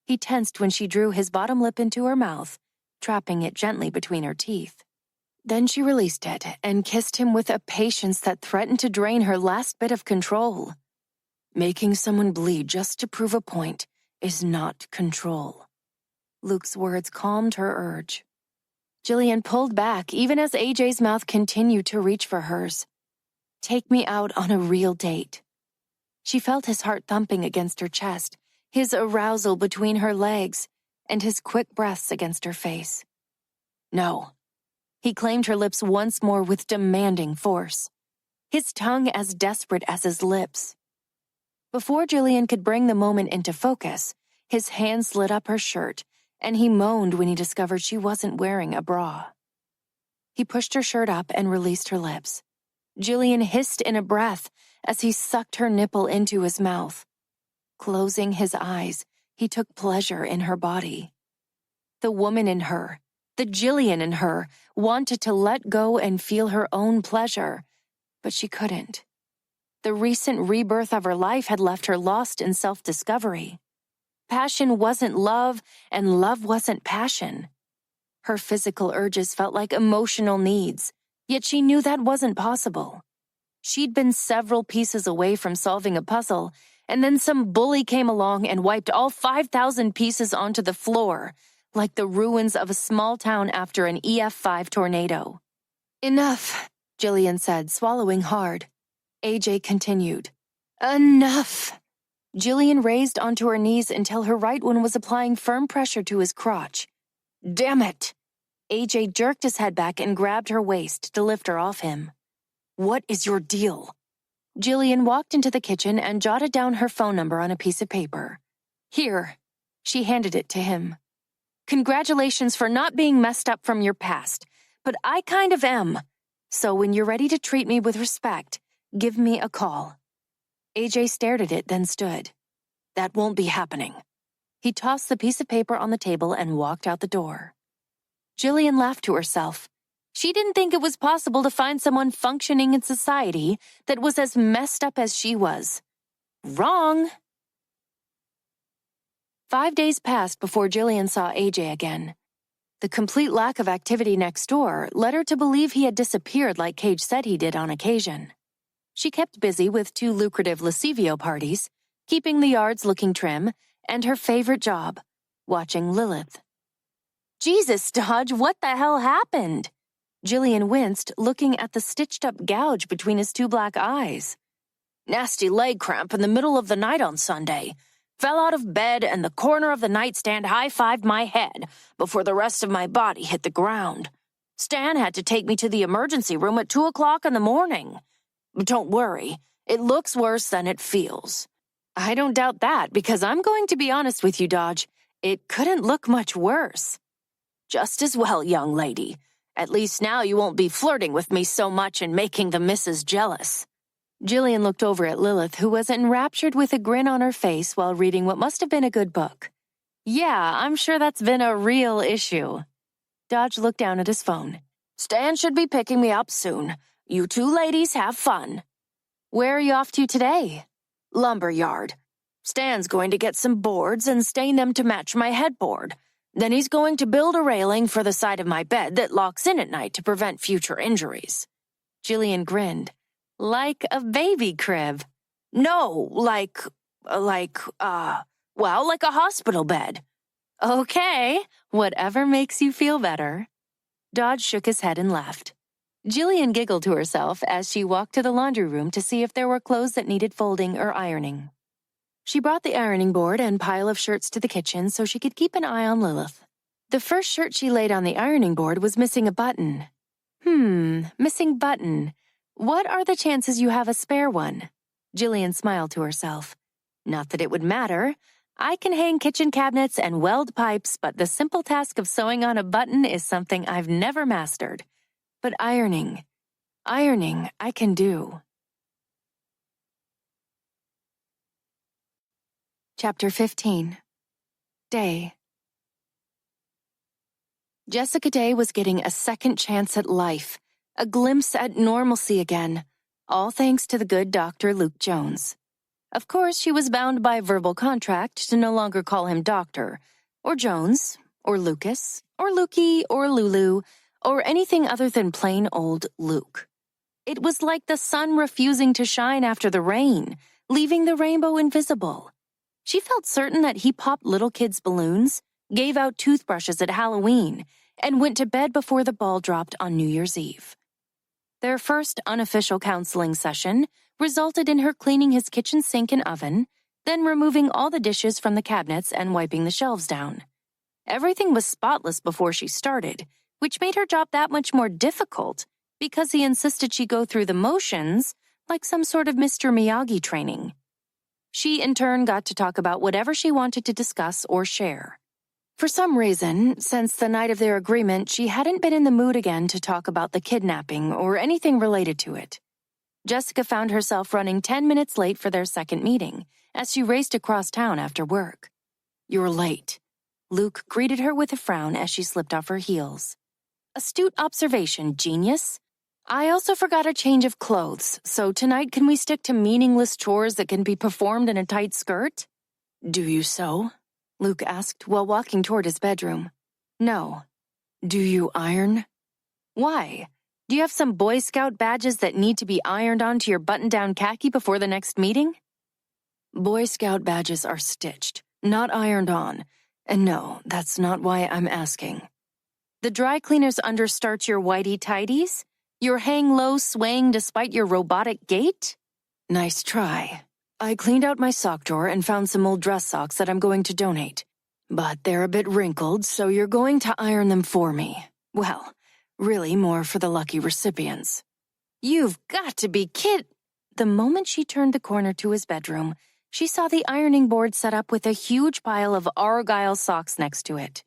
He tensed when she drew his bottom lip into her mouth, trapping it gently between her teeth. Then she released it and kissed him with a patience that threatened to drain her last bit of control. Making someone bleed just to prove a point is not control. Luke's words calmed her urge. Jillian pulled back even as AJ's mouth continued to reach for hers. "Take me out on a real date." She felt his heart thumping against her chest, his arousal between her legs, and his quick breaths against her face. "No." He claimed her lips once more with demanding force, his tongue as desperate as his lips. Before Jillian could bring the moment into focus, his hand slid up her shirt, and he moaned when he discovered she wasn't wearing a bra. He pushed her shirt up and released her lips. Jillian hissed in a breath as he sucked her nipple into his mouth. Closing his eyes, he took pleasure in her body. The woman in her, the Jillian in her, wanted to let go and feel her own pleasure, but she couldn't. The recent rebirth of her life had left her lost in self-discovery. Passion wasn't love, and love wasn't passion. Her physical urges felt like emotional needs, yet she knew that wasn't possible. She'd been several pieces away from solving a puzzle, and then some bully came along and wiped all 5,000 pieces onto the floor, like the ruins of a small town after an EF5 tornado. "Enough," Jillian said, swallowing hard. AJ continued, "Enough." Jillian raised onto her knees until her right one was applying firm pressure to his crotch. "Damn it!" AJ jerked his head back and grabbed her waist to lift her off him. "What is your deal?" Jillian walked into the kitchen and jotted down her phone number on a piece of paper. "Here." She handed it to him. "Congratulations for not being messed up from your past, but I kind of am. So when you're ready to treat me with respect, give me a call." AJ stared at it, then stood. "That won't be happening." He tossed the piece of paper on the table and walked out the door. Jillian laughed to herself. She didn't think it was possible to find someone functioning in society that was as messed up as she was. Wrong. 5 days passed before Jillian saw AJ again. The complete lack of activity next door led her to believe he had disappeared like Cage said he did on occasion. She kept busy with 2 lucrative Lascivio parties, keeping the yards looking trim, and her favorite job, watching Lilith. "Jesus, Dodge, what the hell happened?" Jillian winced, looking at the stitched-up gouge between his 2 black eyes. "Nasty leg cramp in the middle of the night on Sunday. Fell out of bed and the corner of the nightstand high-fived my head before the rest of my body hit the ground. Stan had to take me to the emergency room at 2 o'clock in the morning. But don't worry, it looks worse than it feels." "I don't doubt that, because I'm going to be honest with you, Dodge. It couldn't look much worse." "Just as well, young lady. At least now you won't be flirting with me so much and making the missus jealous." Jillian looked over at Lilith, who was enraptured with a grin on her face while reading what must have been a good book. Yeah, I'm sure that's been a real issue. Dodge looked down at his phone. Stan should be picking me up soon. You two ladies have fun. Where are you off to today? Lumberyard. Stan's going to get some boards and stain them to match my headboard. Then he's going to build a railing for the side of my bed that locks in at night to prevent future injuries. Jillian grinned. Like a baby crib. No, like a hospital bed. Okay, whatever makes you feel better. Dodge shook his head and laughed. Jillian giggled to herself as she walked to the laundry room to see if there were clothes that needed folding or ironing. She brought the ironing board and pile of shirts to the kitchen so she could keep an eye on Lilith. The first shirt she laid on the ironing board was missing a button. Missing button. What are the chances you have a spare one? Jillian smiled to herself. Not that it would matter. I can hang kitchen cabinets and weld pipes, but the simple task of sewing on a button is something I've never mastered. But ironing, I can do. Chapter 15. Day. Jessica Day was getting a second chance at life, a glimpse at normalcy again, all thanks to the good Dr. Luke Jones. Of course, she was bound by verbal contract to no longer call him Doctor, or Jones, or Lucas, or Lukey, or Lulu, or anything other than plain old Luke. It was like the sun refusing to shine after the rain, leaving the rainbow invisible. She felt certain that he popped little kids' balloons, gave out toothbrushes at Halloween, and went to bed before the ball dropped on New Year's Eve. Their first unofficial counseling session resulted in her cleaning his kitchen sink and oven, then removing all the dishes from the cabinets and wiping the shelves down. Everything was spotless before she started, which made her job that much more difficult because he insisted she go through the motions like some sort of Mr. Miyagi training. She, in turn, got to talk about whatever she wanted to discuss or share. For some reason, since the night of their agreement, she hadn't been in the mood again to talk about the kidnapping or anything related to it. Jessica found herself running 10 minutes late for their second meeting as she raced across town after work. You're late. Luke greeted her with a frown as she slipped off her heels. Astute observation, genius. I also forgot a change of clothes, so tonight can we stick to meaningless chores that can be performed in a tight skirt? Do you sew? Luke asked while walking toward his bedroom. No. Do you iron? Why? Do you have some Boy Scout badges that need to be ironed onto your button-down khaki before the next meeting? Boy Scout badges are stitched, not ironed on. And no, that's not why I'm asking. The dry cleaners understarch your whitey-tidies? Your hang low swaying despite your robotic gait? Nice try. I cleaned out my sock drawer and found some old dress socks that I'm going to donate. But they're a bit wrinkled, so you're going to iron them for me. Well, really more for the lucky recipients. You've got to be kid. The moment she turned the corner to his bedroom, she saw the ironing board set up with a huge pile of Argyle socks next to it.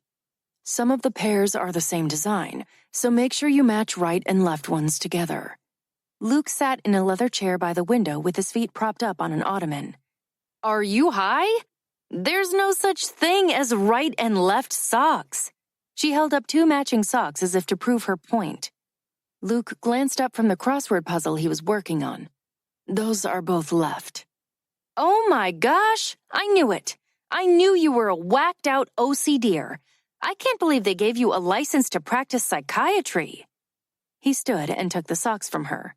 Some of the pairs are the same design, so make sure you match right and left ones together. Luke sat in a leather chair by the window with his feet propped up on an ottoman. Are you high? There's no such thing as right and left socks. She held up 2 matching socks as if to prove her point. Luke glanced up from the crossword puzzle he was working on. Those are both left. Oh my gosh! I knew it! I knew you were a whacked-out OCDer. I can't believe they gave you a license to practice psychiatry. He stood and took the socks from her.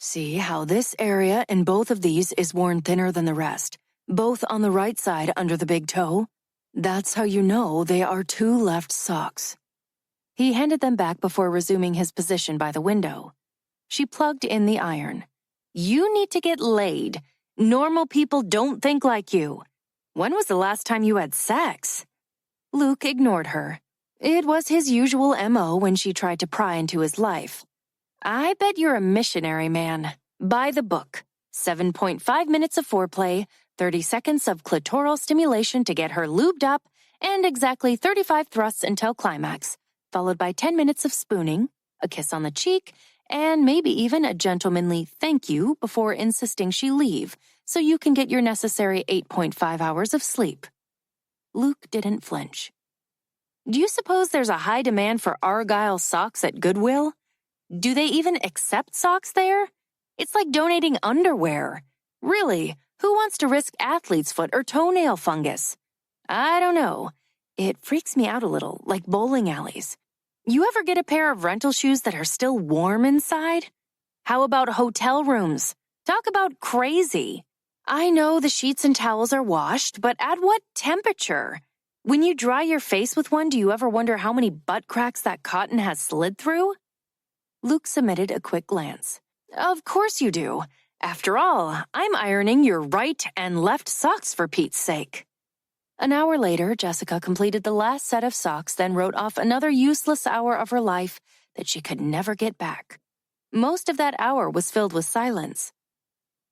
See how this area in both of these is worn thinner than the rest, both on the right side under the big toe? That's how you know they are 2 left socks. He handed them back before resuming his position by the window. She plugged in the iron. You need to get laid. Normal people don't think like you. When was the last time you had sex? Luke ignored her. It was his usual MO when she tried to pry into his life. I bet you're a missionary, man. By the book. 7.5 minutes of foreplay, 30 seconds of clitoral stimulation to get her lubed up, and exactly 35 thrusts until climax, followed by 10 minutes of spooning, a kiss on the cheek, and maybe even a gentlemanly thank you before insisting she leave so you can get your necessary 8.5 hours of sleep. Luke didn't flinch. Do you suppose there's a high demand for Argyle socks at Goodwill? Do they even accept socks there? It's like donating underwear. Really, who wants to risk athlete's foot or toenail fungus? I don't know. It freaks me out a little, like bowling alleys. You ever get a pair of rental shoes that are still warm inside? How about hotel rooms? Talk about crazy. I know the sheets and towels are washed, but at what temperature? When you dry your face with one, do you ever wonder how many butt cracks that cotton has slid through? Luke submitted a quick glance. Of course you do. After all, I'm ironing your right and left socks for Pete's sake. An hour later, Jessica completed the last set of socks, then wrote off another useless hour of her life that she could never get back. Most of that hour was filled with silence.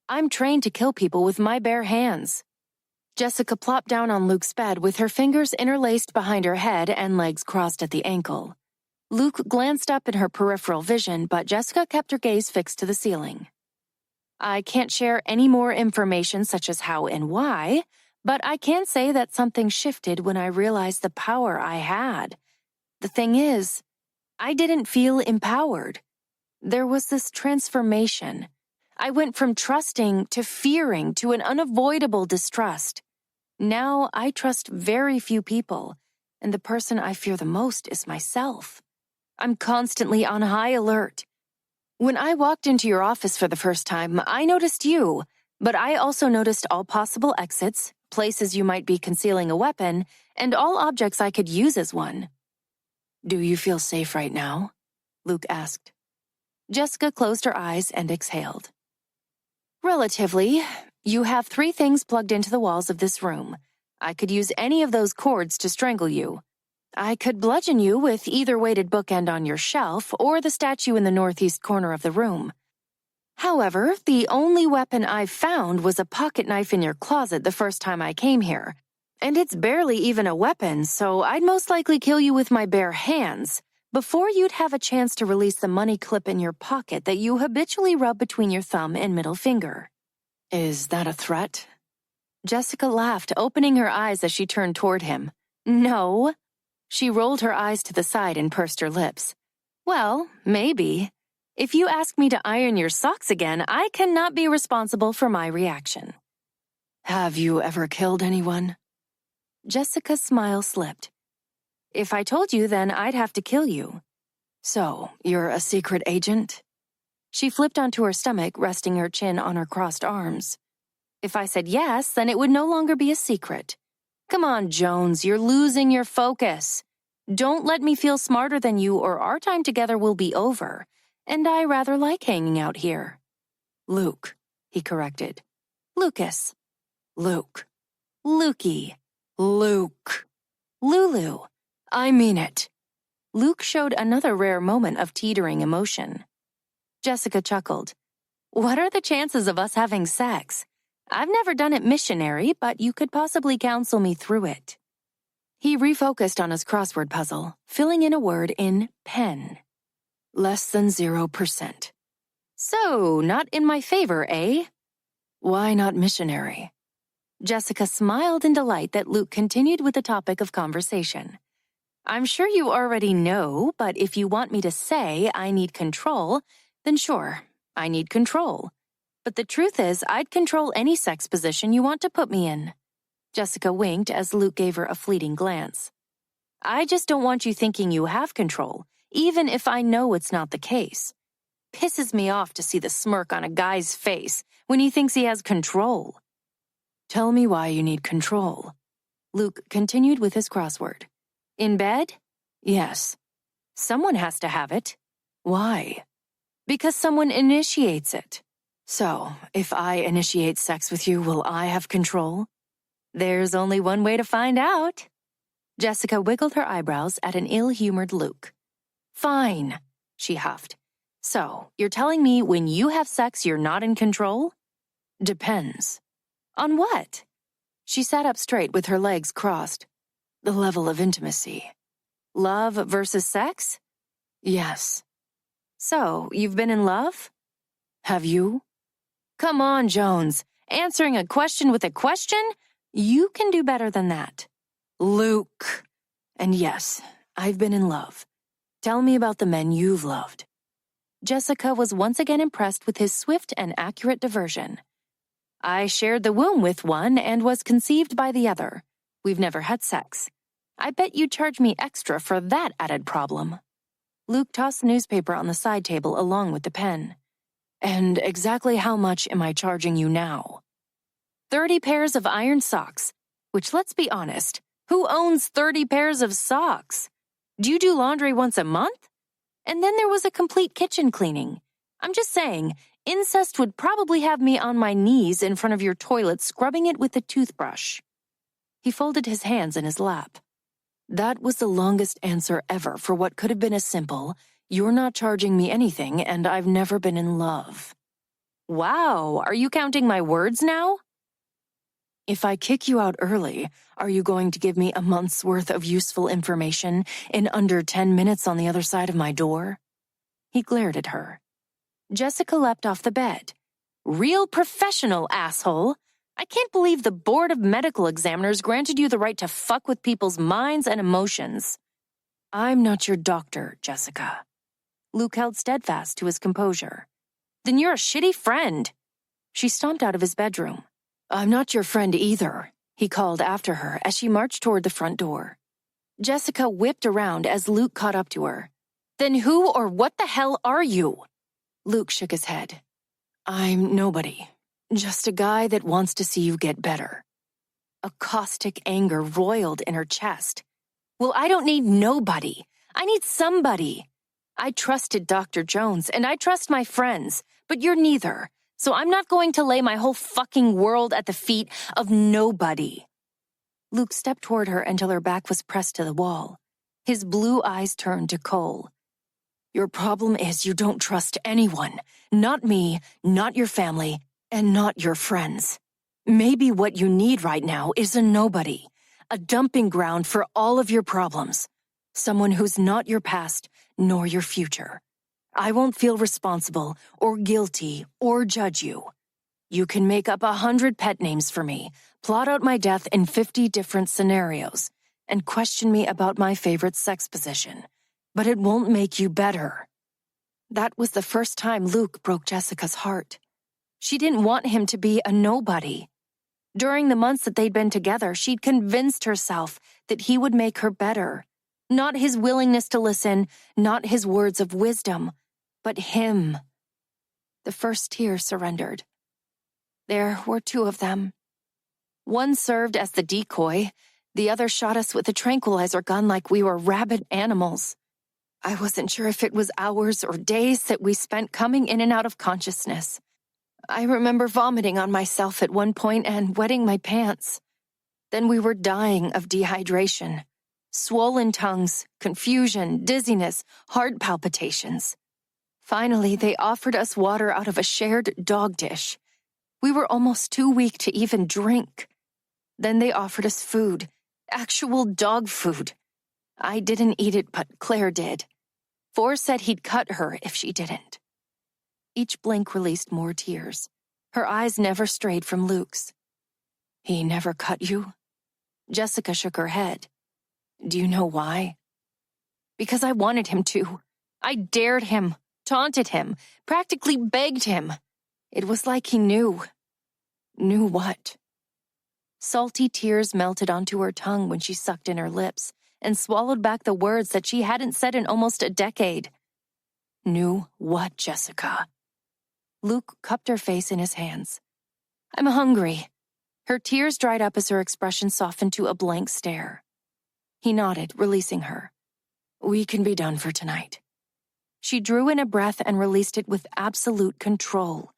I'm trained to kill people with my bare hands. Jessica plopped down on Luke's bed with her fingers interlaced behind her head and legs crossed at the ankle. Luke glanced up in her peripheral vision, but Jessica kept her gaze fixed to the ceiling. I can't share any more information such as how and why, but I can say that something shifted when I realized the power I had. The thing is, I didn't feel empowered. There was this transformation. I went from trusting to fearing to an unavoidable distrust. Now I trust very few people, and the person I fear the most is myself. I'm constantly on high alert. When I walked into your office for the first time, I noticed you, but I also noticed all possible exits, places you might be concealing a weapon, and all objects I could use as one. Do you feel safe right now? Luke asked. Jessica closed her eyes and exhaled. Relatively. You have 3 things plugged into the walls of this room. I could use any of those cords to strangle you. I could bludgeon you with either weighted bookend on your shelf or the statue in the northeast corner of the room. However, the only weapon I've found was a pocket knife in your closet the first time I came here. And it's barely even a weapon, so I'd most likely kill you with my bare hands before you'd have a chance to release the money clip in your pocket that you habitually rub between your thumb and middle finger. Is that a threat? Jessica laughed, opening her eyes as she turned toward him. No. She rolled her eyes to the side and pursed her lips. Well, maybe. If you ask me to iron your socks again, I cannot be responsible for my reaction. Have you ever killed anyone? Jessica's smile slipped. If I told you, then I'd have to kill you. So, you're a secret agent? She flipped onto her stomach, resting her chin on her crossed arms. If I said yes, then it would no longer be a secret. Come on, Jones, you're losing your focus. Don't let me feel smarter than you or our time together will be over, and I rather like hanging out here. Luke, he corrected. Lucas. Luke. Lukey. Luke. Lulu. I mean it. Luke showed another rare moment of teetering emotion. Jessica chuckled. What are the chances of us having sex? I've never done it missionary, but you could possibly counsel me through it. He refocused on his crossword puzzle, filling in a word in pen. Less than 0%. So, not in my favor, eh? Why not missionary? Jessica smiled in delight that Luke continued with the topic of conversation. I'm sure you already know, but if you want me to say I need control, then sure, I need control. But the truth is, I'd control any sex position you want to put me in. Jessica winked as Luke gave her a fleeting glance. I just don't want you thinking you have control, even if I know it's not the case. Pisses me off to see the smirk on a guy's face when he thinks he has control. Tell me why you need control. Luke continued with his crossword. In bed? Yes. Someone has to have it. Why? Because someone initiates it. So, if I initiate sex with you, will I have control? There's only one way to find out. Jessica wiggled her eyebrows at an ill-humored Luke. Fine, she huffed. So, you're telling me when you have sex you're not in control? Depends. On what? She sat up straight with her legs crossed. The level of intimacy. Love versus sex? Yes. So, you've been in love? Have you? Come on, Jones. Answering a question with a question? You can do better than that. Luke. And yes, I've been in love. Tell me about the men you've loved. Jessica was once again impressed with his swift and accurate diversion. I shared the womb with one and was conceived by the other. We've never had sex. I bet you'd charge me extra for that added problem. Luke tossed the newspaper on the side table along with the pen. And exactly how much am I charging you now? 30 pairs of iron socks, which, let's be honest, who owns 30 pairs of socks? Do you do laundry once a month? And then there was a complete kitchen cleaning. I'm just saying, incest would probably have me on my knees in front of your toilet scrubbing it with a toothbrush. He folded his hands in his lap. That was the longest answer ever for what could have been a simple, "You're not charging me anything and I've never been in love." Wow, are you counting my words now? If I kick you out early, are you going to give me a month's worth of useful information in under 10 minutes on the other side of my door? He glared at her. Jessica leapt off the bed. Real professional, asshole! I can't believe the Board of Medical Examiners granted you the right to fuck with people's minds and emotions. I'm not your doctor, Jessica. Luke held steadfast to his composure. Then you're a shitty friend. She stomped out of his bedroom. I'm not your friend either, he called after her as she marched toward the front door. Jessica whipped around as Luke caught up to her. Then who or what the hell are you? Luke shook his head. I'm nobody. Just a guy that wants to see you get better. A caustic anger roiled in her chest. Well, I don't need nobody. I need somebody. I trusted Dr. Jones and I trust my friends, but you're neither. So I'm not going to lay my whole fucking world at the feet of nobody. Luke stepped toward her until her back was pressed to the wall. His blue eyes turned to coal. Your problem is you don't trust anyone. Not me, not your family, and not your friends. Maybe what you need right now is a nobody. A dumping ground for all of your problems. Someone who's not your past, nor your future. I won't feel responsible or guilty or judge you. You can make up 100 pet names for me, plot out my death in 50 different scenarios, and question me about my favorite sex position. But it won't make you better. That was the first time Luke broke Jessica's heart. She didn't want him to be a nobody. During the months that they'd been together, she'd convinced herself that he would make her better. Not his willingness to listen, not his words of wisdom, but him. The first tear surrendered. There were two of them. One served as the decoy, the other shot us with a tranquilizer gun like we were rabid animals. I wasn't sure if it was hours or days that we spent coming in and out of consciousness. I remember vomiting on myself at one point and wetting my pants. Then we were dying of dehydration. Swollen tongues, confusion, dizziness, heart palpitations. Finally, they offered us water out of a shared dog dish. We were almost too weak to even drink. Then they offered us food, actual dog food. I didn't eat it, but Claire did. Forrest said he'd cut her if she didn't. Each blink released more tears. Her eyes never strayed from Luke's. He never cut you? Jessica shook her head. Do you know why? Because I wanted him to. I dared him. Taunted him, practically begged him. It was like he knew. Knew what? Salty tears melted onto her tongue when she sucked in her lips and swallowed back the words that she hadn't said in almost a decade. Knew what, Jessica? Luke cupped her face in his hands. I'm hungry. Her tears dried up as her expression softened to a blank stare. He nodded, releasing her. We can be done for tonight. She drew in a breath and released it with absolute control,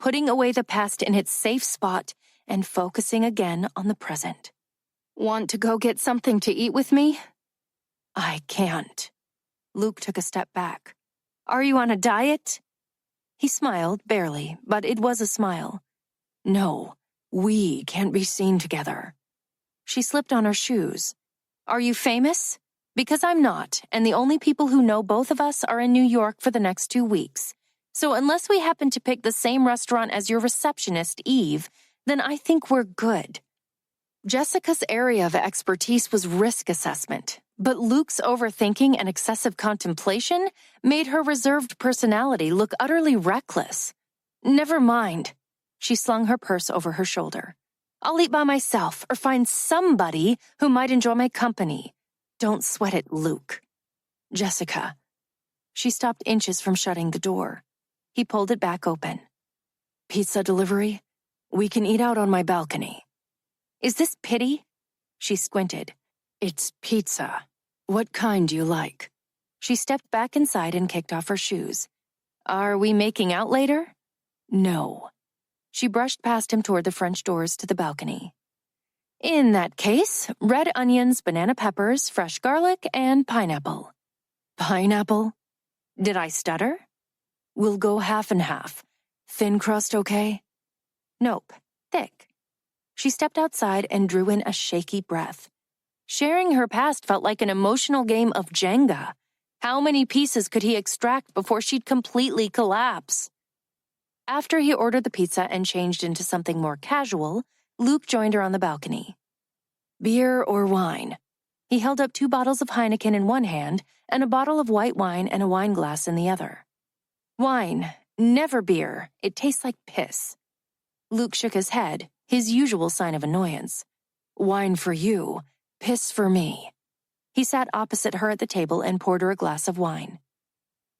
putting away the past in its safe spot and focusing again on the present. Want to go get something to eat with me? I can't. Luke took a step back. Are you on a diet? He smiled, barely, but it was a smile. No, we can't be seen together. She slipped on her shoes. Are you famous? Because I'm not, and the only people who know both of us are in New York for the next 2 weeks. So unless we happen to pick the same restaurant as your receptionist, Eve, then I think we're good. Jessica's area of expertise was risk assessment, but Luke's overthinking and excessive contemplation made her reserved personality look utterly reckless. Never mind. She slung her purse over her shoulder. I'll eat by myself or find somebody who might enjoy my company. Don't sweat it, Luke. Jessica. She stopped inches from shutting the door. He pulled it back open. Pizza delivery? We can eat out on my balcony. Is this pity? She squinted. It's pizza. What kind do you like? She stepped back inside and kicked off her shoes. Are we making out later? No. She brushed past him toward the French doors to the balcony. In that case, red onions, banana peppers, fresh garlic, and pineapple. Pineapple? Did I stutter? We'll go half and half. Thin crust okay? Nope, thick. She stepped outside and drew in a shaky breath. Sharing her past felt like an emotional game of Jenga. How many pieces could he extract before she'd completely collapse? After he ordered the pizza and changed into something more casual, Luke joined her on the balcony. Beer or wine? He held up 2 bottles of Heineken in one hand and a bottle of white wine and a wine glass in the other. Wine, never beer. It tastes like piss. Luke shook his head, his usual sign of annoyance. Wine for you, piss for me. He sat opposite her at the table and poured her a glass of wine.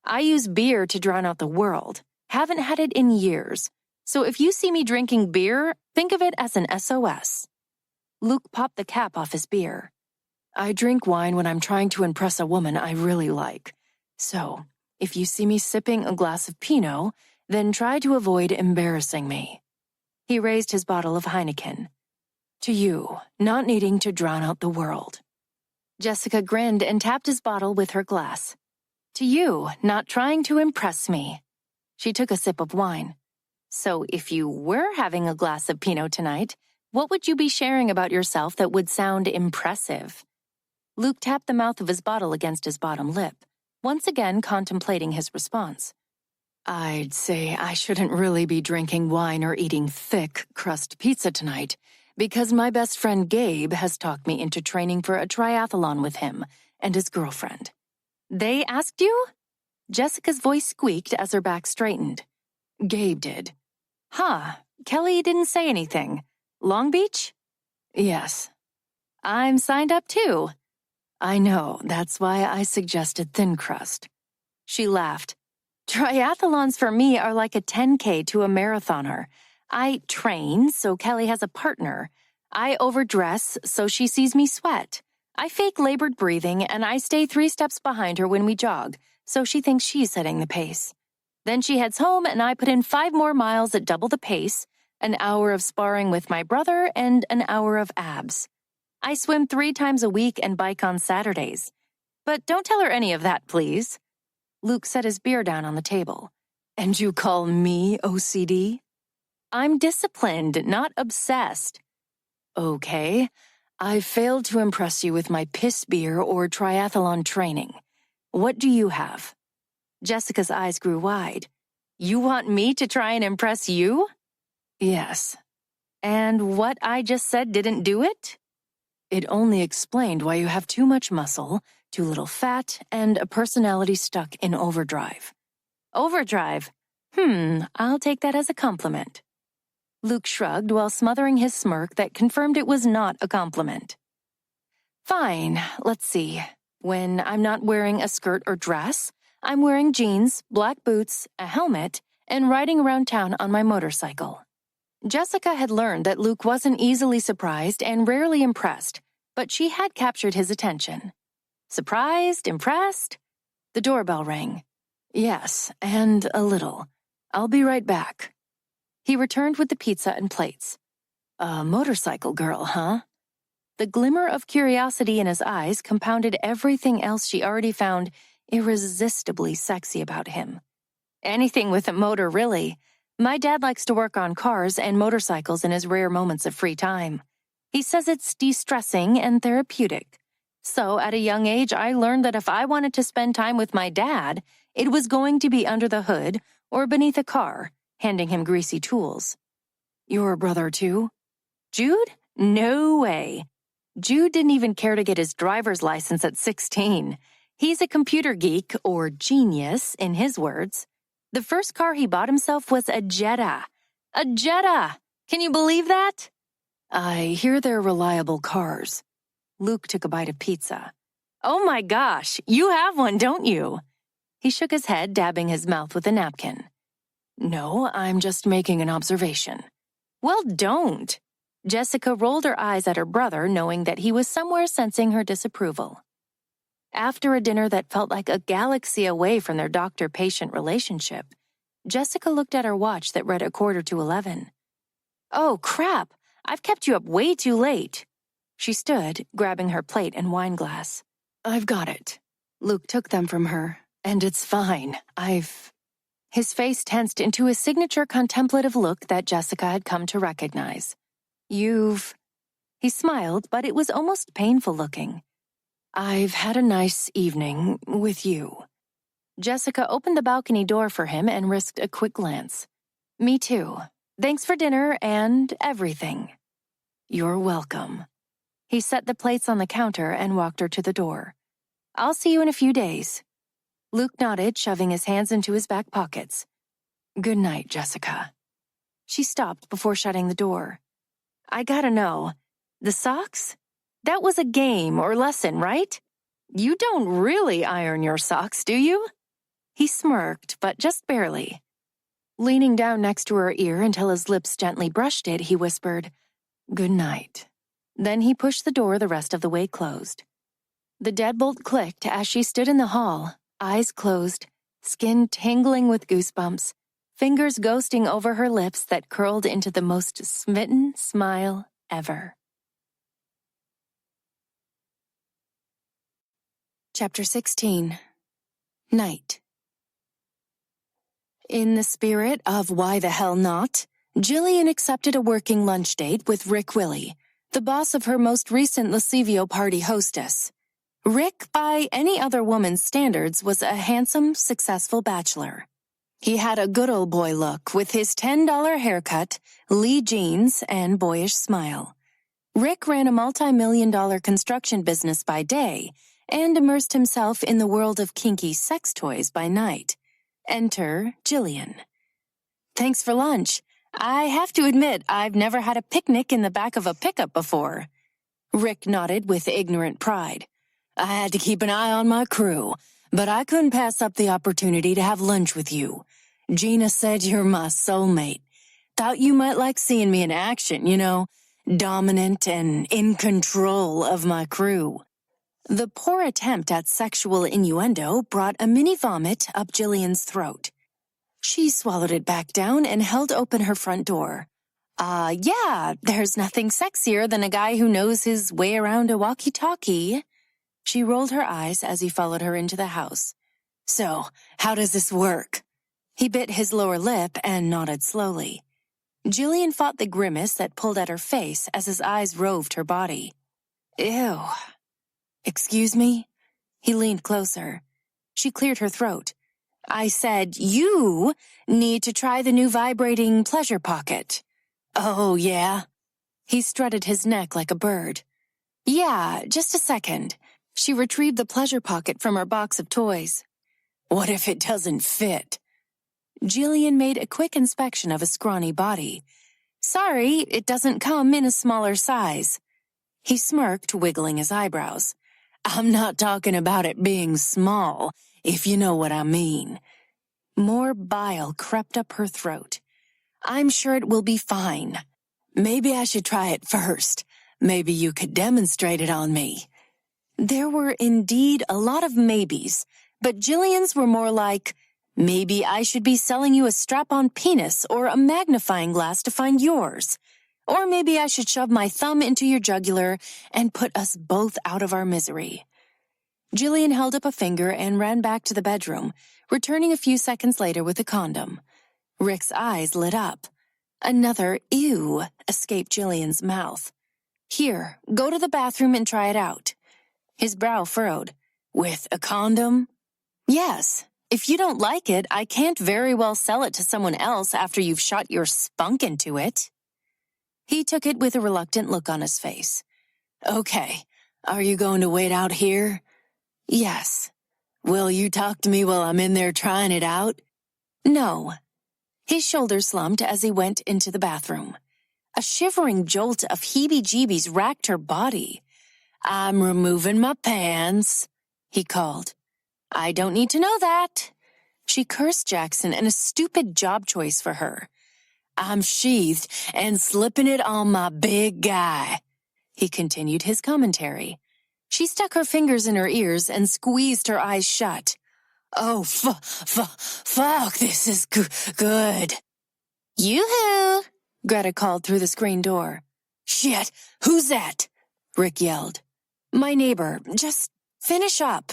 I use beer to drown out the world. Haven't had it in years. So if you see me drinking beer, think of it as an SOS. Luke popped the cap off his beer. I drink wine when I'm trying to impress a woman I really like. So, if you see me sipping a glass of Pinot, then try to avoid embarrassing me. He raised his bottle of Heineken. To you, not needing to drown out the world. Jessica grinned and tapped his bottle with her glass. To you, not trying to impress me. She took a sip of wine. So if you were having a glass of Pinot tonight, what would you be sharing about yourself that would sound impressive? Luke tapped the mouth of his bottle against his bottom lip, once again contemplating his response. I'd say I shouldn't really be drinking wine or eating thick crust pizza tonight, because my best friend Gabe has talked me into training for a triathlon with him and his girlfriend. They asked you? Jessica's voice squeaked as her back straightened. Gabe did. Huh, Kelly didn't say anything. Long Beach? Yes. I'm signed up too. I know, that's why I suggested thin crust. She laughed. Triathlons for me are like a 10K to a marathoner. I train, so Kelly has a partner. I overdress, so she sees me sweat. I fake labored breathing, and I stay 3 steps behind her when we jog, so she thinks she's setting the pace. Then she heads home, and I put in 5 more miles at double the pace, an hour of sparring with my brother, and an hour of abs. I swim 3 times a week and bike on Saturdays. But don't tell her any of that, please. Luke set his beer down on the table. And you call me OCD? I'm disciplined, not obsessed. Okay. I failed to impress you with my piss beer or triathlon training. What do you have? Jessica's eyes grew wide. You want me to try and impress you? Yes. And what I just said didn't do it? It only explained why you have too much muscle, too little fat, and a personality stuck in overdrive. Overdrive? I'll take that as a compliment. Luke shrugged while smothering his smirk that confirmed it was not a compliment. Fine, let's see. When I'm not wearing a skirt or dress, I'm wearing jeans, black boots, a helmet, and riding around town on my motorcycle. Jessica had learned that Luke wasn't easily surprised and rarely impressed, but she had captured his attention. Surprised? Impressed? The doorbell rang. Yes, and a little. I'll be right back. He returned with the pizza and plates. A motorcycle girl, huh? The glimmer of curiosity in his eyes compounded everything else she already found irresistibly sexy about him. Anything with a motor, really. My dad likes to work on cars and motorcycles in his rare moments of free time. He says it's de-stressing and therapeutic. So at a young age, I learned that if I wanted to spend time with my dad, it was going to be under the hood or beneath a car, handing him greasy tools. Your brother too? Jude? No way. Jude didn't even care to get his driver's license at 16. He's a computer geek, or genius, in his words. The first car he bought himself was a Jetta. A Jetta! Can you believe that? I hear they're reliable cars. Luke took a bite of pizza. Oh my gosh, you have one, don't you? He shook his head, dabbing his mouth with a napkin. No, I'm just making an observation. Well, don't. Jessica rolled her eyes at her brother, knowing that he was somewhere sensing her disapproval. After a dinner that felt like a galaxy away from their doctor-patient relationship, Jessica looked at her watch that read 11:15. Oh, crap! I've kept you up way too late. She stood, grabbing her plate and wine glass. I've got it. Luke took them from her, and it's fine. His face tensed into a signature contemplative look that Jessica had come to recognize. He smiled, but it was almost painful looking. I've had a nice evening with you. Jessica opened the balcony door for him and risked a quick glance. Me too. Thanks for dinner and everything. You're welcome. He set the plates on the counter and walked her to the door. I'll see you in a few days. Luke nodded, shoving his hands into his back pockets. Good night, Jessica. She stopped before shutting the door. I gotta know, the socks? That was a game or lesson, right? You don't really iron your socks, do you? He smirked, but just barely. Leaning down next to her ear until his lips gently brushed it, he whispered, Good night. Then he pushed the door the rest of the way closed. The deadbolt clicked as she stood in the hall, eyes closed, skin tingling with goosebumps, fingers ghosting over her lips that curled into the most smitten smile ever. Chapter 16. Night. In the spirit of why the hell not, Jillian accepted a working lunch date with Rick Willie, the boss of her most recent Lascivio party hostess. Rick, by any other woman's standards, was a handsome, successful bachelor. He had a good old boy look with his $10 haircut, Lee jeans, and boyish smile. Rick ran a multi-million-dollar construction business by day and immersed himself in the world of kinky sex toys by night. Enter Jillian. Thanks for lunch. I have to admit, I've never had a picnic in the back of a pickup before. Rick nodded with ignorant pride. I had to keep an eye on my crew, but I couldn't pass up the opportunity to have lunch with you. Gina said you're my soulmate. Thought you might like seeing me in action, dominant and in control of my crew. The poor attempt at sexual innuendo brought a mini vomit up Jillian's throat. She swallowed it back down and held open her front door. Yeah, there's nothing sexier than a guy who knows his way around a walkie-talkie. She rolled her eyes as he followed her into the house. So, how does this work? He bit his lower lip and nodded slowly. Jillian fought the grimace that pulled at her face as his eyes roved her body. Ew. Excuse me? He leaned closer. She cleared her throat. I said, you need to try the new vibrating pleasure pocket. Oh, yeah? He strutted his neck like a bird. Yeah, just a second. She retrieved the pleasure pocket from her box of toys. What if it doesn't fit? Jillian made a quick inspection of his scrawny body. Sorry, it doesn't come in a smaller size. He smirked, wiggling his eyebrows. I'm not talking about it being small, if you know what I mean. More bile crept up her throat. I'm sure it will be fine. Maybe I should try it first. Maybe you could demonstrate it on me. There were indeed a lot of maybes, but Jillian's were more like, maybe I should be selling you a strap-on penis or a magnifying glass to find yours. Or maybe I should shove my thumb into your jugular and put us both out of our misery. Jillian held up a finger and ran back to the bedroom, returning a few seconds later with a condom. Rick's eyes lit up. Another ew escaped Jillian's mouth. Here, go to the bathroom and try it out. His brow furrowed. With a condom? Yes. If you don't like it, I can't very well sell it to someone else after you've shot your spunk into it. He took it with a reluctant look on his face. Okay, are you going to wait out here? Yes. Will you talk to me while I'm in there trying it out? No. His shoulders slumped as he went into the bathroom. A shivering jolt of heebie-jeebies racked her body. I'm removing my pants, he called. I don't need to know that. She cursed Jackson and a stupid job choice for her. I'm sheathed and slipping it on my big guy. He continued his commentary. She stuck her fingers in her ears and squeezed her eyes shut. Oh, fuck, this is good. Yoo-hoo, Greta called through the screen door. Shit, who's that? Rick yelled. My neighbor, just finish up.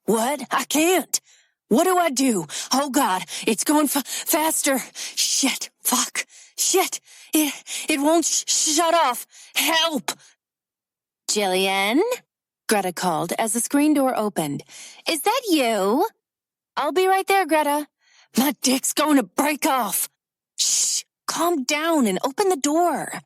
What? I can't. What do I do? Oh, God, it's going faster. Shit, fuck, shit, it won't shut off. Help! Jillian? Greta called as the screen door opened. Is that you? I'll be right there, Greta. My dick's going to break off. Shh, calm down and open the door.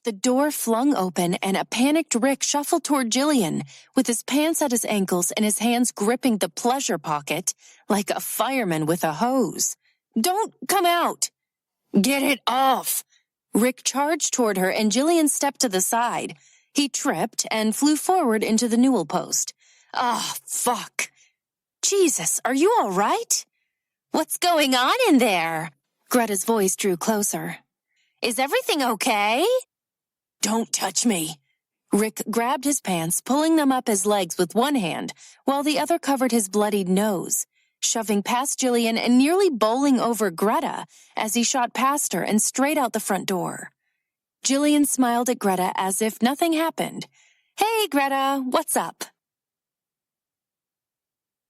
The door flung open and a panicked Rick shuffled toward Jillian, with his pants at his ankles and his hands gripping the pleasure pocket like a fireman with a hose. Don't come out. Get it off. Rick charged toward her and Jillian stepped to the side. He tripped and flew forward into the newel post. Ah, fuck. Jesus, are you all right? What's going on in there? Greta's voice drew closer. Is everything okay? Don't touch me. Rick grabbed his pants, pulling them up his legs with one hand, while the other covered his bloodied nose, shoving past Jillian and nearly bowling over Greta as he shot past her and straight out the front door. Jillian smiled at Greta as if nothing happened. Hey, Greta, what's up?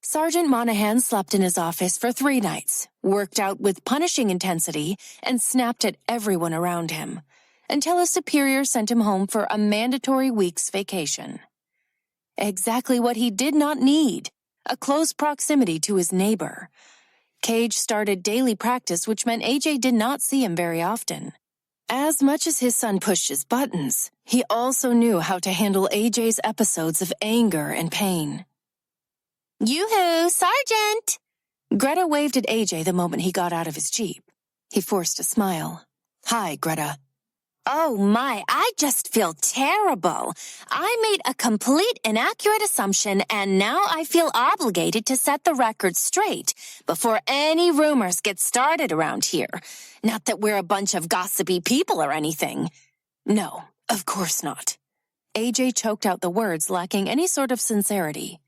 Sergeant Monahan slept in his office for 3 nights, worked out with punishing intensity, and snapped at everyone around him, until his superior sent him home for a mandatory week's vacation. Exactly what he did not need, a close proximity to his neighbor. Cage started daily practice, which meant AJ did not see him very often. As much as his son pushed his buttons, he also knew how to handle AJ's episodes of anger and pain. Yoo-hoo, Sergeant! Greta waved at AJ the moment he got out of his Jeep. He forced a smile. Hi, Greta. Oh my, I just feel terrible. I made a complete inaccurate assumption and now I feel obligated to set the record straight before any rumors get started around here. Not that we're a bunch of gossipy people or anything. No, of course not. AJ choked out the words, lacking any sort of sincerity.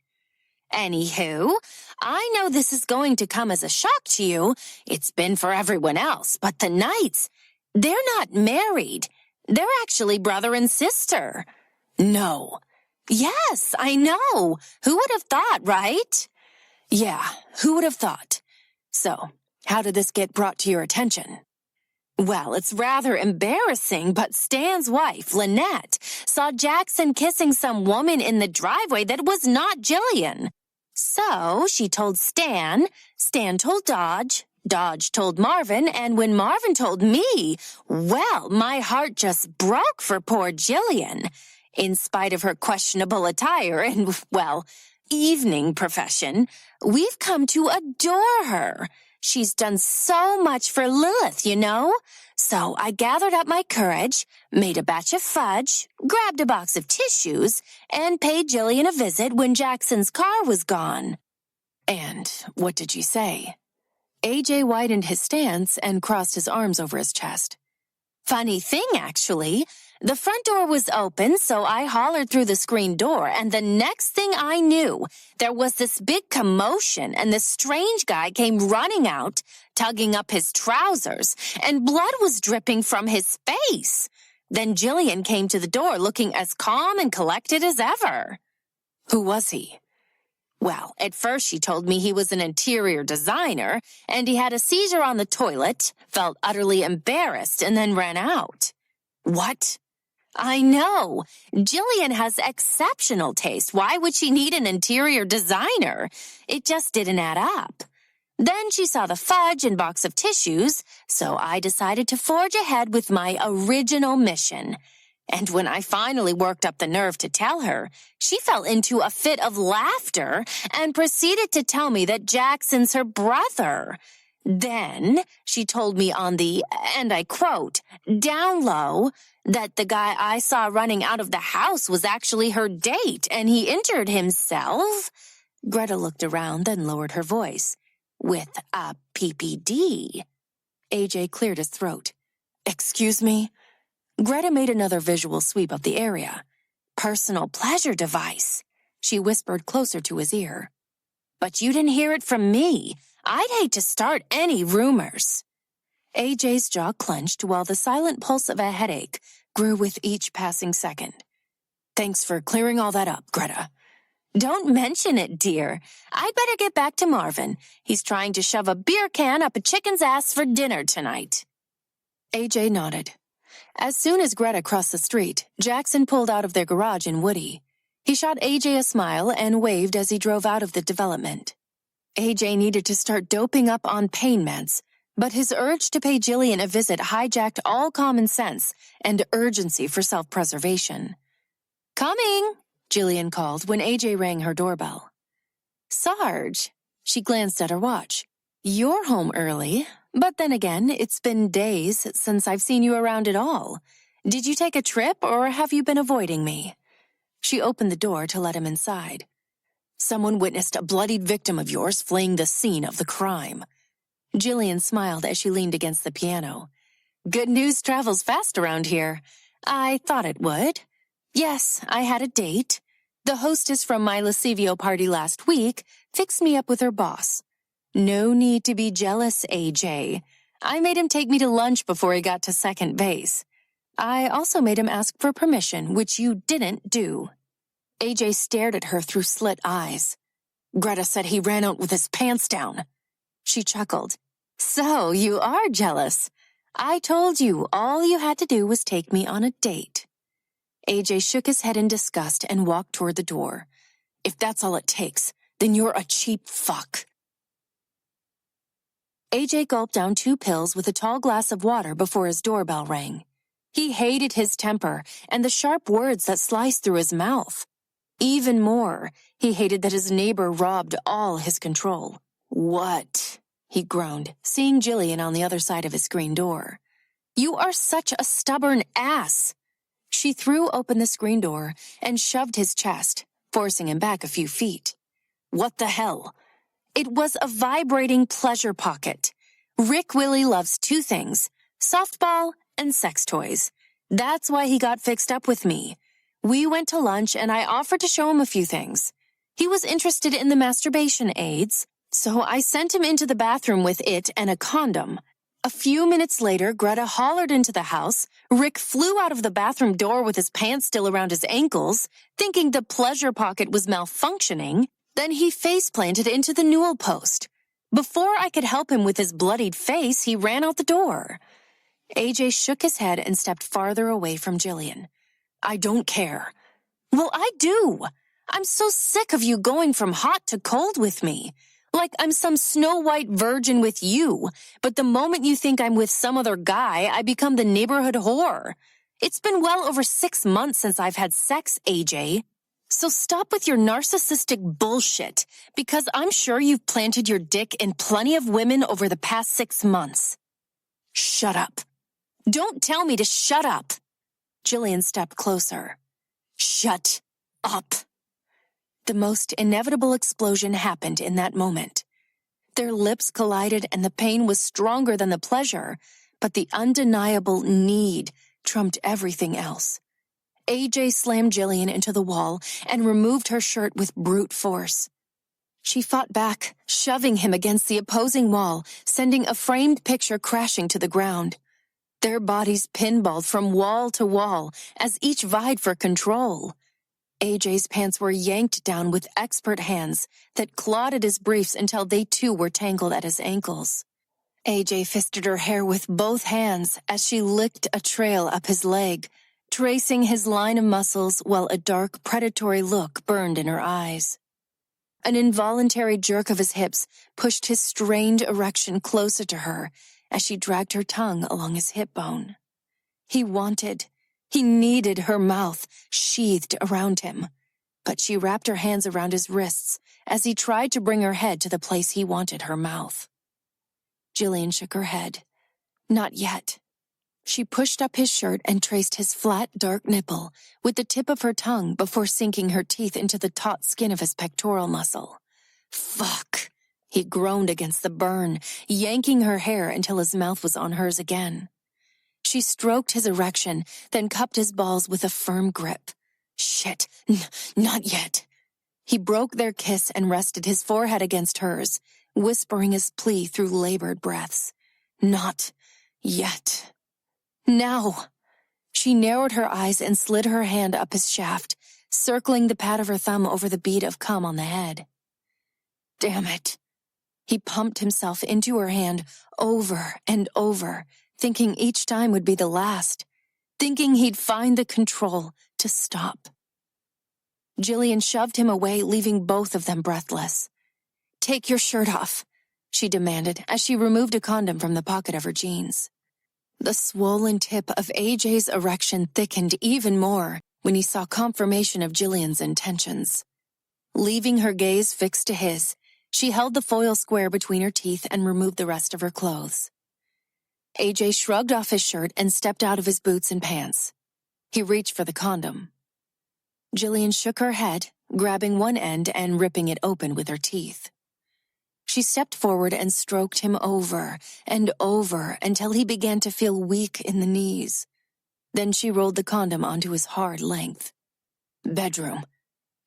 Anywho, I know this is going to come as a shock to you. It's been for everyone else, but the Knights, they're not married. They're actually brother and sister. No. Yes, I know. Who would have thought, right? Yeah, who would have thought? So, how did this get brought to your attention? Well, it's rather embarrassing, but Stan's wife, Lynette, saw Jackson kissing some woman in the driveway that was not Jillian. So, she told Stan, Stan told Dodge, Dodge told Marvin, and when Marvin told me, well, my heart just broke for poor Jillian. In spite of her questionable attire and, well, evening profession, we've come to adore her. She's done so much for Lilith, you know? So I gathered up my courage, made a batch of fudge, grabbed a box of tissues, and paid Jillian a visit when Jackson's car was gone. And what did you say? AJ widened his stance and crossed his arms over his chest. Funny thing, actually. The front door was open, so I hollered through the screen door, and the next thing I knew, there was this big commotion, and the strange guy came running out, tugging up his trousers, and blood was dripping from his face. Then Jillian came to the door looking as calm and collected as ever. Who was he? Well, at first she told me he was an interior designer, and he had a seizure on the toilet, felt utterly embarrassed, and then ran out. What? I know. Jillian has exceptional taste. Why would she need an interior designer? It just didn't add up. Then she saw the fudge and box of tissues, so I decided to forge ahead with my original mission. And when I finally worked up the nerve to tell her, she fell into a fit of laughter and proceeded to tell me that Jackson's her brother. Then she told me on the, and I quote, down low, that the guy I saw running out of the house was actually her date and he injured himself. Greta looked around, then lowered her voice. With a PPD. AJ cleared his throat. Excuse me? Greta made another visual sweep of the area. Personal pleasure device. She whispered closer to his ear. But you didn't hear it from me. I'd hate to start any rumors. AJ's jaw clenched while the silent pulse of a headache grew with each passing second. Thanks for clearing all that up, Greta. Don't mention it, dear. I'd better get back to Marvin. He's trying to shove a beer can up a chicken's ass for dinner tonight. AJ nodded. As soon as Greta crossed the street, Jackson pulled out of their garage in Woody. He shot AJ a smile and waved as he drove out of the development. AJ needed to start doping up on pain meds, but his urge to pay Jillian a visit hijacked all common sense and urgency for self-preservation. Coming! Jillian called when AJ rang her doorbell. Sarge, she glanced at her watch. You're home early, but then again, it's been days since I've seen you around at all. Did you take a trip or have you been avoiding me? She opened the door to let him inside. Someone witnessed a bloodied victim of yours fleeing the scene of the crime. Jillian smiled as she leaned against the piano. Good news travels fast around here. I thought it would. Yes, I had a date. The hostess from my Lascivio party last week fixed me up with her boss. No need to be jealous, AJ. I made him take me to lunch before he got to second base. I also made him ask for permission, which you didn't do. AJ stared at her through slit eyes. Greta said he ran out with his pants down. She chuckled. So, you are jealous. I told you all you had to do was take me on a date. AJ shook his head in disgust and walked toward the door. If that's all it takes, then you're a cheap fuck. AJ gulped down 2 pills with a tall glass of water before his doorbell rang. He hated his temper and the sharp words that sliced through his mouth. Even more, he hated that his neighbor robbed all his control. What? He groaned, seeing Jillian on the other side of his screen door. You are such a stubborn ass. She threw open the screen door and shoved his chest, forcing him back a few feet. What the hell? It was a vibrating pleasure pocket. Rick Willie loves 2 things, softball and sex toys. That's why he got fixed up with me. We went to lunch and I offered to show him a few things. He was interested in the masturbation aids, so I sent him into the bathroom with it and a condom. A few minutes later, Greta hollered into the house. Rick flew out of the bathroom door with his pants still around his ankles, thinking the pleasure pocket was malfunctioning. Then he face-planted into the newel post. Before I could help him with his bloodied face, he ran out the door. AJ shook his head and stepped farther away from Jillian. I don't care. Well, I do. I'm so sick of you going from hot to cold with me. Like I'm some Snow-White virgin with you, but the moment you think I'm with some other guy, I become the neighborhood whore. It's been well over 6 months since I've had sex, AJ. So stop with your narcissistic bullshit, because I'm sure you've planted your dick in plenty of women over the past 6 months. Shut up. Don't tell me to shut up. Jillian stepped closer. Shut up. The most inevitable explosion happened in that moment. Their lips collided and the pain was stronger than the pleasure, but the undeniable need trumped everything else. AJ slammed Jillian into the wall and removed her shirt with brute force. She fought back, shoving him against the opposing wall, sending a framed picture crashing to the ground. Their bodies pinballed from wall to wall as each vied for control. AJ's pants were yanked down with expert hands that clawed at his briefs until they too were tangled at his ankles. AJ fisted her hair with both hands as she licked a trail up his leg, tracing his line of muscles while a dark, predatory look burned in her eyes. An involuntary jerk of his hips pushed his strained erection closer to her as she dragged her tongue along his hip bone. He needed her mouth sheathed around him, but she wrapped her hands around his wrists as he tried to bring her head to the place he wanted her mouth. Jillian shook her head. Not yet. She pushed up his shirt and traced his flat, dark nipple with the tip of her tongue before sinking her teeth into the taut skin of his pectoral muscle. Fuck! He groaned against the burn, yanking her hair until his mouth was on hers again. She stroked his erection, then cupped his balls with a firm grip. Shit, not yet. He broke their kiss and rested his forehead against hers, whispering his plea through labored breaths. Not yet. Now. She narrowed her eyes and slid her hand up his shaft, circling the pad of her thumb over the bead of cum on the head. Damn it. He pumped himself into her hand over and over, thinking each time would be the last, thinking he'd find the control to stop. Jillian shoved him away, leaving both of them breathless. Take your shirt off, she demanded as she removed a condom from the pocket of her jeans. The swollen tip of AJ's erection thickened even more when he saw confirmation of Jillian's intentions. Leaving her gaze fixed to his, she held the foil square between her teeth and removed the rest of her clothes. AJ shrugged off his shirt and stepped out of his boots and pants. He reached for the condom. Jillian shook her head, grabbing one end and ripping it open with her teeth. She stepped forward and stroked him over and over until he began to feel weak in the knees. Then she rolled the condom onto his hard length. Bedroom.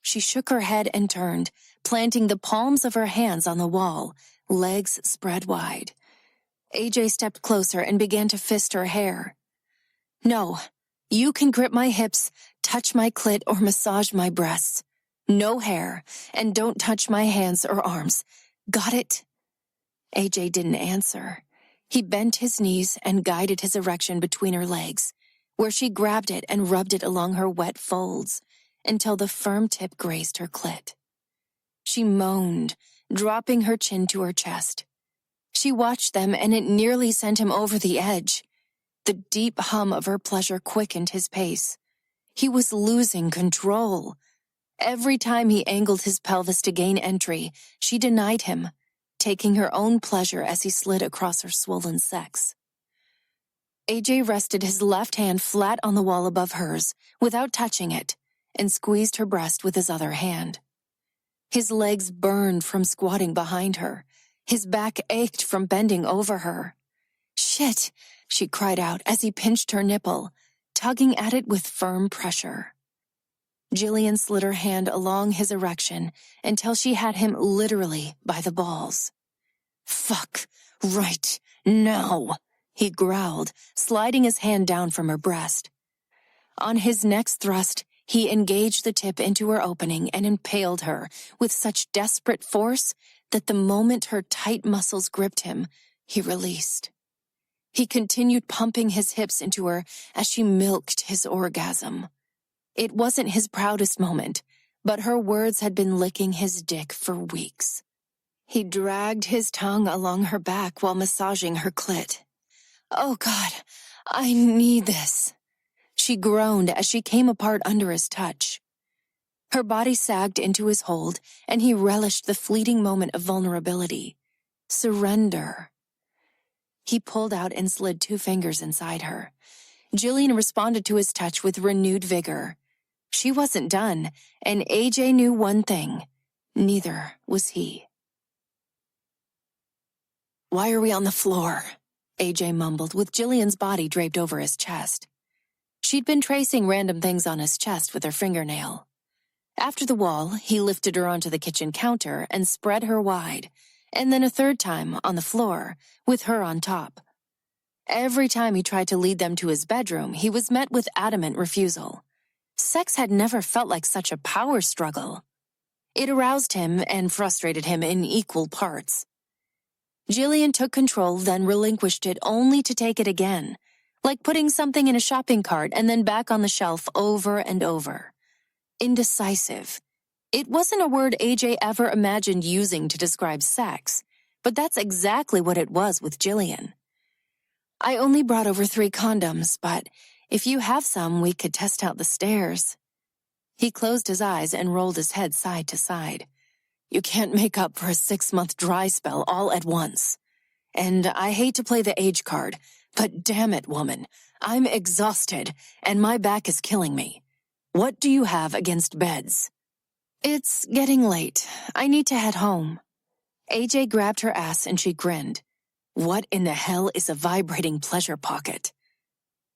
She shook her head and turned, planting the palms of her hands on the wall, legs spread wide. AJ stepped closer and began to fist her hair. No, you can grip my hips, touch my clit, or massage my breasts. No hair, and don't touch my hands or arms. Got it? AJ didn't answer. He bent his knees and guided his erection between her legs, where she grabbed it and rubbed it along her wet folds until the firm tip grazed her clit. She moaned, dropping her chin to her chest. She watched them, and it nearly sent him over the edge. The deep hum of her pleasure quickened his pace. He was losing control. Every time he angled his pelvis to gain entry, she denied him, taking her own pleasure as he slid across her swollen sex. AJ rested his left hand flat on the wall above hers, without touching it, and squeezed her breast with his other hand. His legs burned from squatting behind her. His back ached from bending over her. Shit, she cried out as he pinched her nipple, tugging at it with firm pressure. Jillian slid her hand along his erection until she had him literally by the balls. Fuck, right, now, he growled, sliding his hand down from her breast. On his next thrust, he engaged the tip into her opening and impaled her with such desperate force that the moment her tight muscles gripped him, he released. He continued pumping his hips into her as she milked his orgasm. It wasn't his proudest moment, but her words had been licking his dick for weeks. He dragged his tongue along her back while massaging her clit. Oh God, I need this. She groaned as she came apart under his touch. Her body sagged into his hold, and he relished the fleeting moment of vulnerability. Surrender. He pulled out and slid 2 fingers inside her. Jillian responded to his touch with renewed vigor. She wasn't done, and AJ knew one thing. Neither was he. Why are we on the floor? AJ mumbled, with Jillian's body draped over his chest. She'd been tracing random things on his chest with her fingernail. After the wall, he lifted her onto the kitchen counter and spread her wide, and then a third time on the floor, with her on top. Every time he tried to lead them to his bedroom, he was met with adamant refusal. Sex had never felt like such a power struggle. It aroused him and frustrated him in equal parts. Jillian took control, then relinquished it only to take it again, like putting something in a shopping cart and then back on the shelf over and over. Indecisive. It wasn't a word AJ ever imagined using to describe sex, but that's exactly what it was with Jillian. I only brought over 3 condoms, but if you have some, we could test out the stairs. He closed his eyes and rolled his head side to side. You can't make up for a 6-month dry spell all at once. And I hate to play the age card, but damn it, woman, I'm exhausted, and my back is killing me. What do you have against beds? It's getting late. I need to head home. AJ grabbed her ass and she grinned. What in the hell is a vibrating pleasure pocket?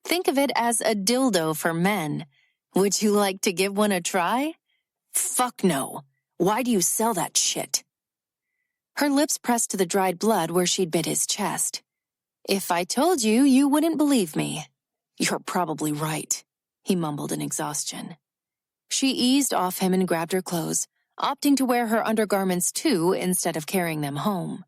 Think of it as a dildo for men. Would you like to give one a try? Fuck no. Why do you sell that shit? Her lips pressed to the dried blood where she'd bit his chest. If I told you, you wouldn't believe me. You're probably right, he mumbled in exhaustion. She eased off him and grabbed her clothes, opting to wear her undergarments too instead of carrying them home.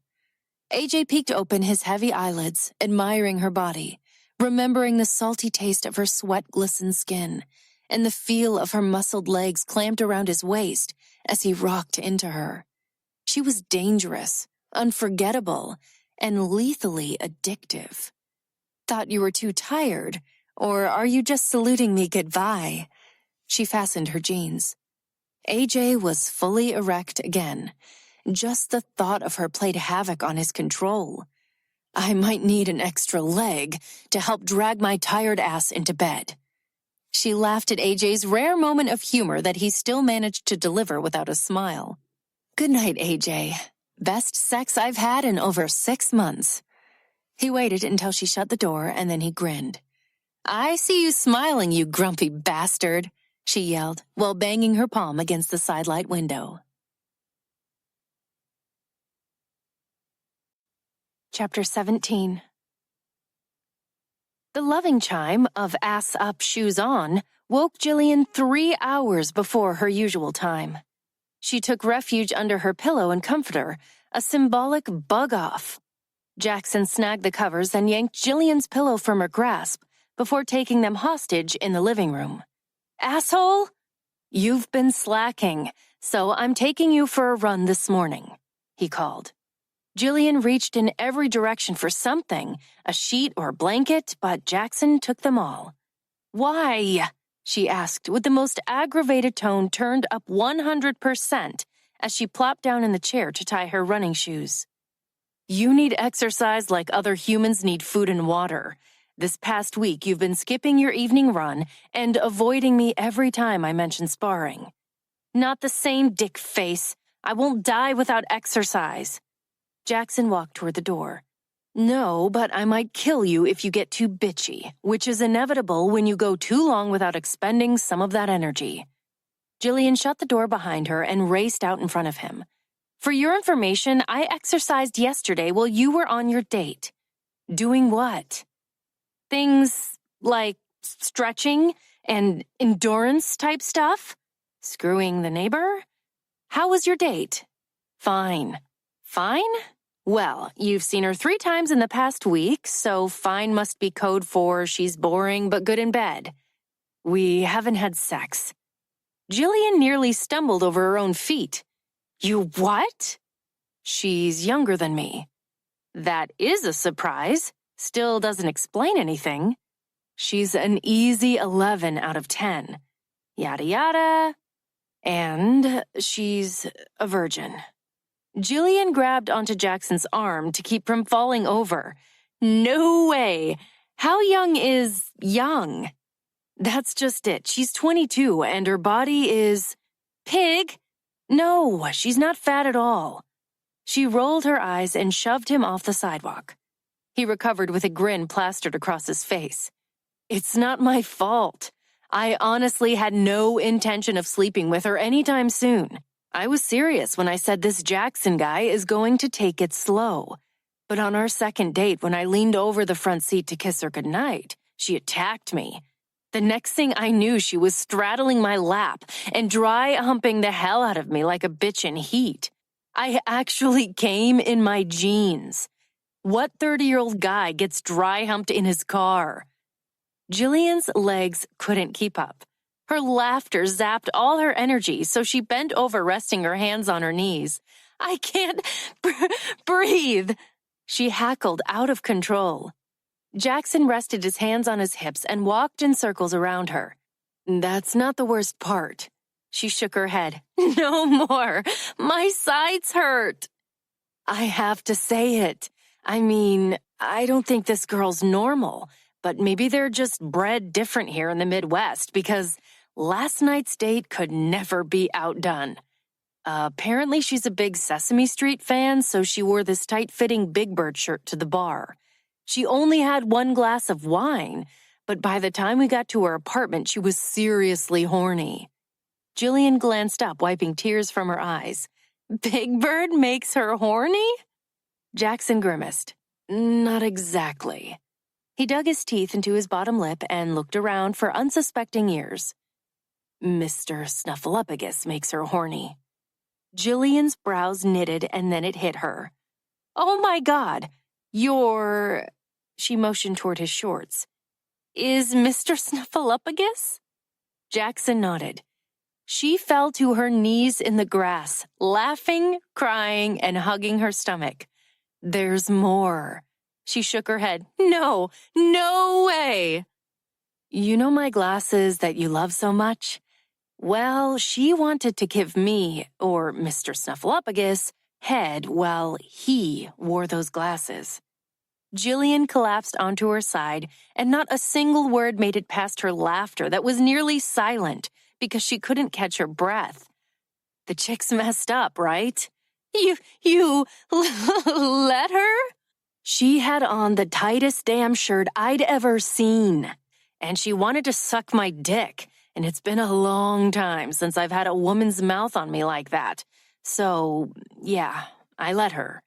AJ peeked open his heavy eyelids, admiring her body, remembering the salty taste of her sweat-glistened skin and the feel of her muscled legs clamped around his waist as he rocked into her. She was dangerous, unforgettable, and lethally addictive. Thought you were too tired, or are you just saluting me goodbye? She fastened her jeans. AJ was fully erect again. Just the thought of her played havoc on his control. I might need an extra leg to help drag my tired ass into bed. She laughed at AJ's rare moment of humor that he still managed to deliver without a smile. Good night, AJ. Best sex I've had in over 6 months. He waited until she shut the door and then he grinned. I see you smiling, you grumpy bastard, she yelled while banging her palm against the sidelight window. Chapter 17. The loving chime of ass up, shoes on woke Jillian 3 hours before her usual time. She took refuge under her pillow and comforter, a symbolic bug off. Jackson snagged the covers and yanked Jillian's pillow from her grasp before taking them hostage in the living room. Asshole! You've been slacking, so I'm taking you for a run this morning, he called. Jillian reached in every direction for something, a sheet or blanket, but Jackson took them all. Why? She asked with the most aggravated tone turned up 100% as she plopped down in the chair to tie her running shoes. You need exercise like other humans need food and water. This past week you've been skipping your evening run and avoiding me every time I mention sparring. Not the same, dick face. I won't die without exercise. Jackson walked toward the door. No, but I might kill you if you get too bitchy, which is inevitable when you go too long without expending some of that energy. Jillian shut the door behind her and raced out in front of him. For your information, I exercised yesterday while you were on your date. Doing what? Things like stretching and endurance type stuff? Screwing the neighbor? How was your date? Fine. Fine? Well, you've seen her 3 times in the past week, so fine must be code for she's boring but good in bed. We haven't had sex. Jillian nearly stumbled over her own feet. You what? She's younger than me. That is a surprise. Still doesn't explain anything. She's an easy 11 out of 10. Yada yada. And she's a virgin. Jillian grabbed onto Jackson's arm to keep from falling over. No way. How young is young? That's just it. She's 22 and her body is... Pig? No, she's not fat at all. She rolled her eyes and shoved him off the sidewalk. He recovered with a grin plastered across his face. It's not my fault. I honestly had no intention of sleeping with her anytime soon. I was serious when I said this Jackson guy is going to take it slow. But on our second date, when I leaned over the front seat to kiss her goodnight, she attacked me. The next thing I knew, she was straddling my lap and dry humping the hell out of me like a bitch in heat. I actually came in my jeans. What 30-year-old guy gets dry humped in his car? Jillian's legs couldn't keep up. Her laughter zapped all her energy, so she bent over, resting her hands on her knees. I can't breathe, she hackled, out of control. Jackson rested his hands on his hips and walked in circles around her. That's not the worst part. She shook her head. No more. My sides hurt. I have to say it. I mean, I don't think this girl's normal, but maybe they're just bred different here in the Midwest because last night's date could never be outdone. Apparently she's a big Sesame Street fan, so she wore this tight-fitting Big Bird shirt to the bar. She only had one glass of wine, but by the time we got to her apartment, she was seriously horny. Jillian glanced up, wiping tears from her eyes. Big Bird makes her horny? Jackson grimaced. Not exactly. He dug his teeth into his bottom lip and looked around for unsuspecting ears. Mr. Snuffleupagus makes her horny. Jillian's brows knitted, and then it hit her. Oh my God, She motioned toward his shorts. Is Mr. Snuffleupagus? Jackson nodded. She fell to her knees in the grass, laughing, crying, and hugging her stomach. There's more. She shook her head. No way. You know my glasses that you love so much? Well, she wanted to give me, or Mr. Snuffleupagus, head while he wore those glasses. Jillian collapsed onto her side, and not a single word made it past her laughter that was nearly silent because she couldn't catch her breath. The chick's messed up, right? You let her? She had on the tightest damn shirt I'd ever seen, and she wanted to suck my dick. And it's been a long time since I've had a woman's mouth on me like that. So, yeah, I let her.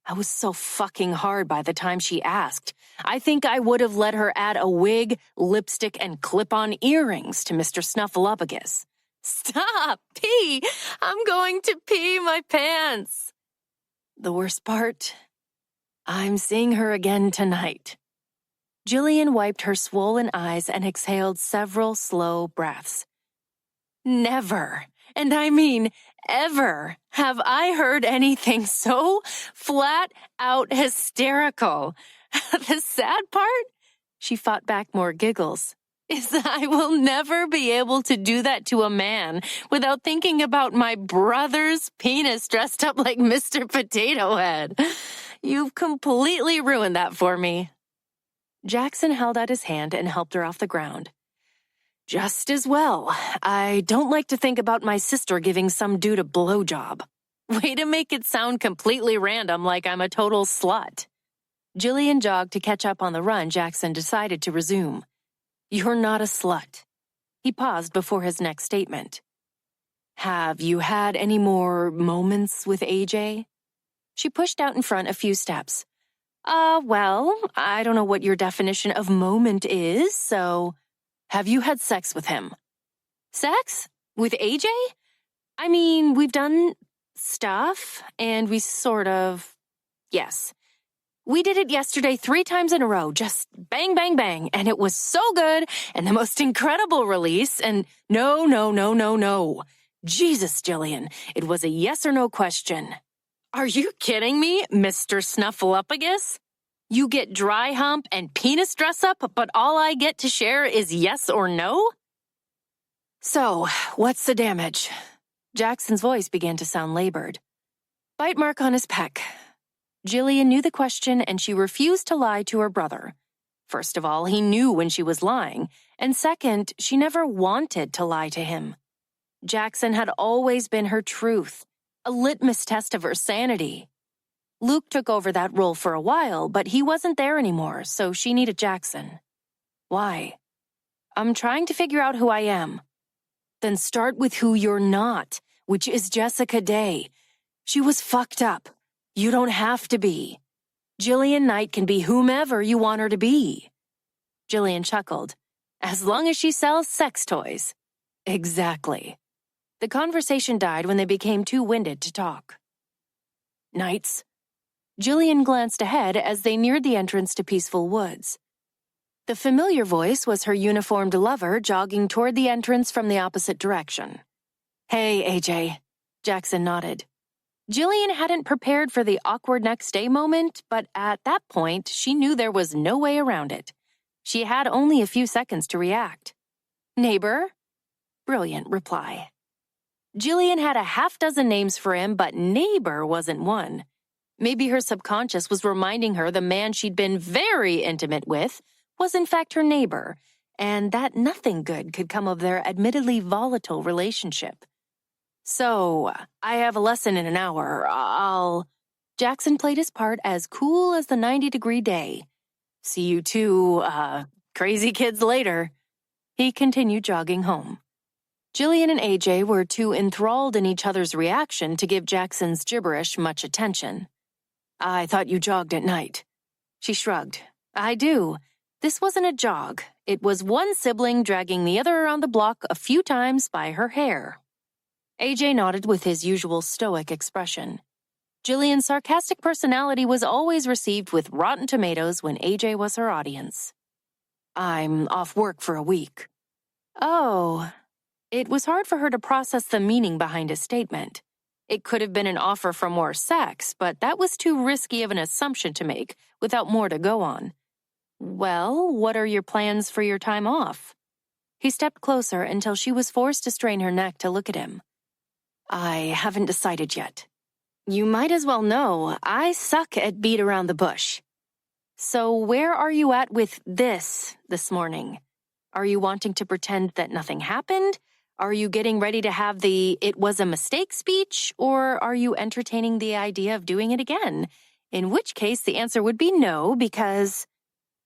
I was so fucking hard by the time she asked. I think I would have let her add a wig, lipstick, and clip-on earrings to Mr. Snuffleupagus. Stop! Pee! I'm going to pee my pants! The worst part? I'm seeing her again tonight. Jillian wiped her swollen eyes and exhaled several slow breaths. Never, and I mean ever, have I heard anything so flat-out hysterical. The sad part, she fought back more giggles, is that I will never be able to do that to a man without thinking about my brother's penis dressed up like Mr. Potato Head. You've completely ruined that for me. Jackson held out his hand and helped her off the ground. Just as well. I don't like to think about my sister giving some dude a blowjob. Way to make it sound completely random, like I'm a total slut. Jillian jogged to catch up on the run Jackson decided to resume. You're not a slut. He paused before his next statement. Have you had any more moments with AJ? She pushed out in front a few steps. Well, I don't know what your definition of moment is, so... Have you had sex with him? Sex? With AJ? I mean, we've done stuff, and we sort of... Yes. We did it yesterday 3 times in a row, just bang, bang, bang, and it was so good, and the most incredible release, and no. Jesus, Jillian, it was a yes or no question. Are you kidding me, Mr. Snuffleupagus? You get dry hump and penis dress up, but all I get to share is yes or no? So, what's the damage? Jackson's voice began to sound labored. Bite mark on his pec. Jillian knew the question, and she refused to lie to her brother. First of all, he knew when she was lying, and second, she never wanted to lie to him. Jackson had always been her truth, a litmus test of her sanity. Luke took over that role for a while, but he wasn't there anymore, so she needed Jackson. Why? I'm trying to figure out who I am. Then start with who you're not, which is Jessica Day. She was fucked up. You don't have to be. Jillian Knight can be whomever you want her to be. Jillian chuckled. As long as she sells sex toys. Exactly. The conversation died when they became too winded to talk. Knights? Jillian glanced ahead as they neared the entrance to Peaceful Woods. The familiar voice was her uniformed lover jogging toward the entrance from the opposite direction. "Hey, AJ." Jackson nodded. Jillian hadn't prepared for the awkward next day moment, but at that point, she knew there was no way around it. She had only a few seconds to react. "Neighbor?" Brilliant reply. Jillian had a half-dozen names for him, but neighbor wasn't one. Maybe her subconscious was reminding her the man she'd been very intimate with was in fact her neighbor, and that nothing good could come of their admittedly volatile relationship. "So, I have a lesson in an hour. Jackson played his part as cool as the 90-degree day. "See you two, crazy kids later." He continued jogging home. Jillian and AJ were too enthralled in each other's reaction to give Jackson's gibberish much attention. "I thought you jogged at night." She shrugged. "I do. This wasn't a jog. It was one sibling dragging the other around the block a few times by her hair." AJ nodded with his usual stoic expression. Jillian's sarcastic personality was always received with rotten tomatoes when AJ was her audience. "I'm off work for a week." Oh. It was hard for her to process the meaning behind his statement. It could have been an offer for more sex, but that was too risky of an assumption to make without more to go on. "Well, what are your plans for your time off?" He stepped closer until she was forced to strain her neck to look at him. "I haven't decided yet. You might as well know I suck at beat around the bush." "So where are you at with this morning? Are you wanting to pretend that nothing happened? Are you getting ready to have the 'it was a mistake' speech? Or are you entertaining the idea of doing it again? In which case the answer would be no, because..."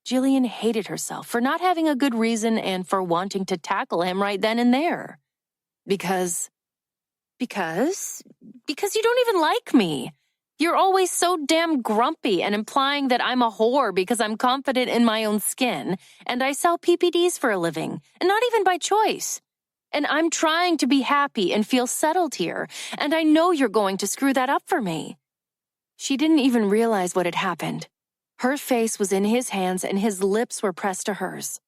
Jillian hated herself for not having a good reason and for wanting to tackle him right then and there. Because you don't even like me. You're always so damn grumpy and implying that I'm a whore because I'm confident in my own skin, and I sell PPDs for a living, and not even by choice. And I'm trying to be happy and feel settled here, and I know you're going to screw that up for me." She didn't even realize what had happened. Her face was in his hands and his lips were pressed to hers.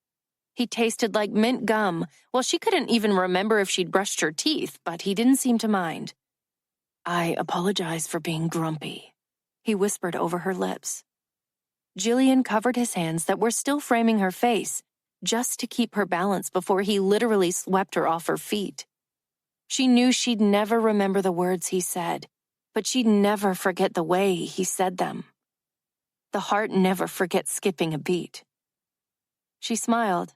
He tasted like mint gum. Well, she couldn't even remember if she'd brushed her teeth, but he didn't seem to mind. "I apologize for being grumpy," he whispered over her lips. Jillian covered his hands that were still framing her face, just to keep her balance before he literally swept her off her feet. She knew she'd never remember the words he said, but she'd never forget the way he said them. The heart never forgets skipping a beat. She smiled.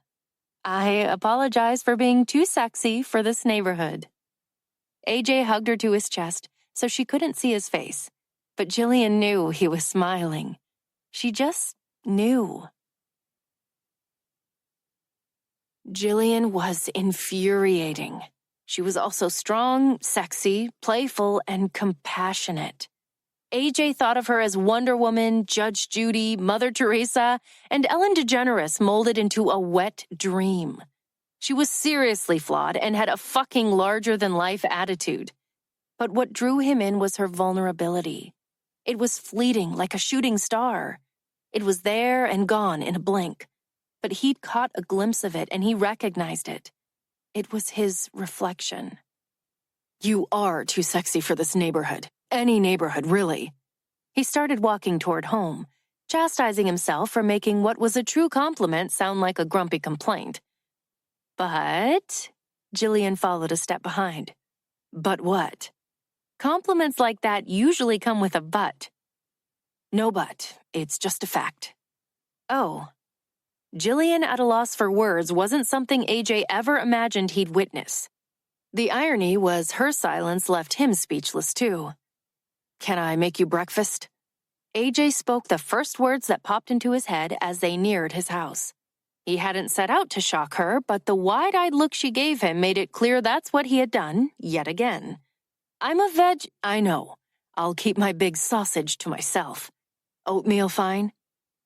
"I apologize for being too sexy for this neighborhood." AJ hugged her to his chest so she couldn't see his face, but Jillian knew he was smiling. She just knew. Jillian was infuriating. She was also strong, sexy, playful, and compassionate. AJ thought of her as Wonder Woman, Judge Judy, Mother Teresa, and Ellen DeGeneres molded into a wet dream. She was seriously flawed and had a fucking larger-than-life attitude. But what drew him in was her vulnerability. It was fleeting, like a shooting star. It was there and gone in a blink. But he'd caught a glimpse of it and he recognized it. It was his reflection. "You are too sexy for this neighborhood. Any neighborhood, really." He started walking toward home, chastising himself for making what was a true compliment sound like a grumpy complaint. "But..." Jillian followed a step behind. "But what?" Compliments like that usually come with a but. "No but. It's just a fact." "Oh." Jillian, at a loss for words, wasn't something AJ ever imagined he'd witness. The irony was her silence left him speechless, too. "Can I make you breakfast?" AJ spoke the first words that popped into his head as they neared his house. He hadn't set out to shock her, but the wide-eyed look she gave him made it clear that's what he had done, yet again. "I'm a veg..." "I know. I'll keep my big sausage to myself. Oatmeal fine?"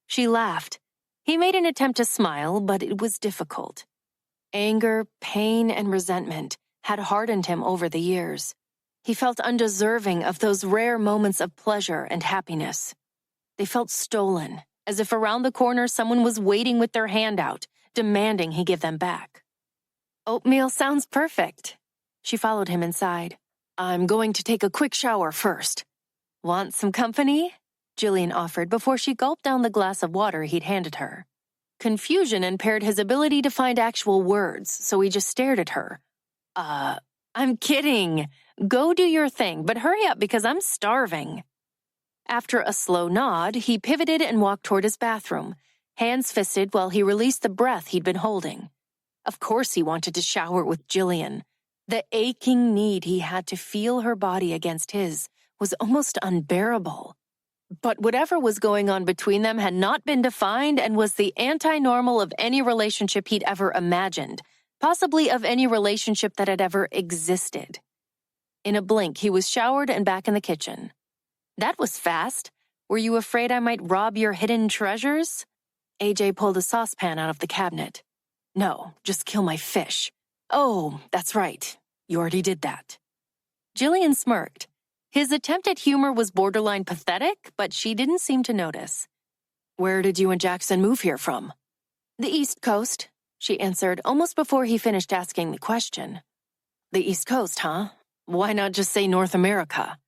She laughed. He made an attempt to smile, but it was difficult. Anger, pain, and resentment had hardened him over the years. He felt undeserving of those rare moments of pleasure and happiness. They felt stolen, as if around the corner someone was waiting with their hand out, demanding he give them back. Oatmeal sounds perfect. She followed him inside. I'm going to take a quick shower first. Want some company? Jillian offered before she gulped down the glass of water he'd handed her. Confusion impaired his ability to find actual words, so he just stared at her. I'm kidding. Go do your thing, but hurry up because I'm starving. After a slow nod, he pivoted and walked toward his bathroom, hands fisted while he released the breath he'd been holding. Of course he wanted to shower with Jillian. The aching need he had to feel her body against his was almost unbearable. But whatever was going on between them had not been defined and was the anti-normal of any relationship he'd ever imagined, possibly of any relationship that had ever existed. In a blink, he was showered and back in the kitchen. That was fast. Were you afraid I might rob your hidden treasures? AJ pulled a saucepan out of the cabinet. No, just kill my fish. Oh, that's right. You already did that. Jillian smirked. His attempt at humor was borderline pathetic, but she didn't seem to notice. Where did you and Jackson move here from? The East Coast, she answered almost before he finished asking the question. The East Coast, huh? Why not just say North America?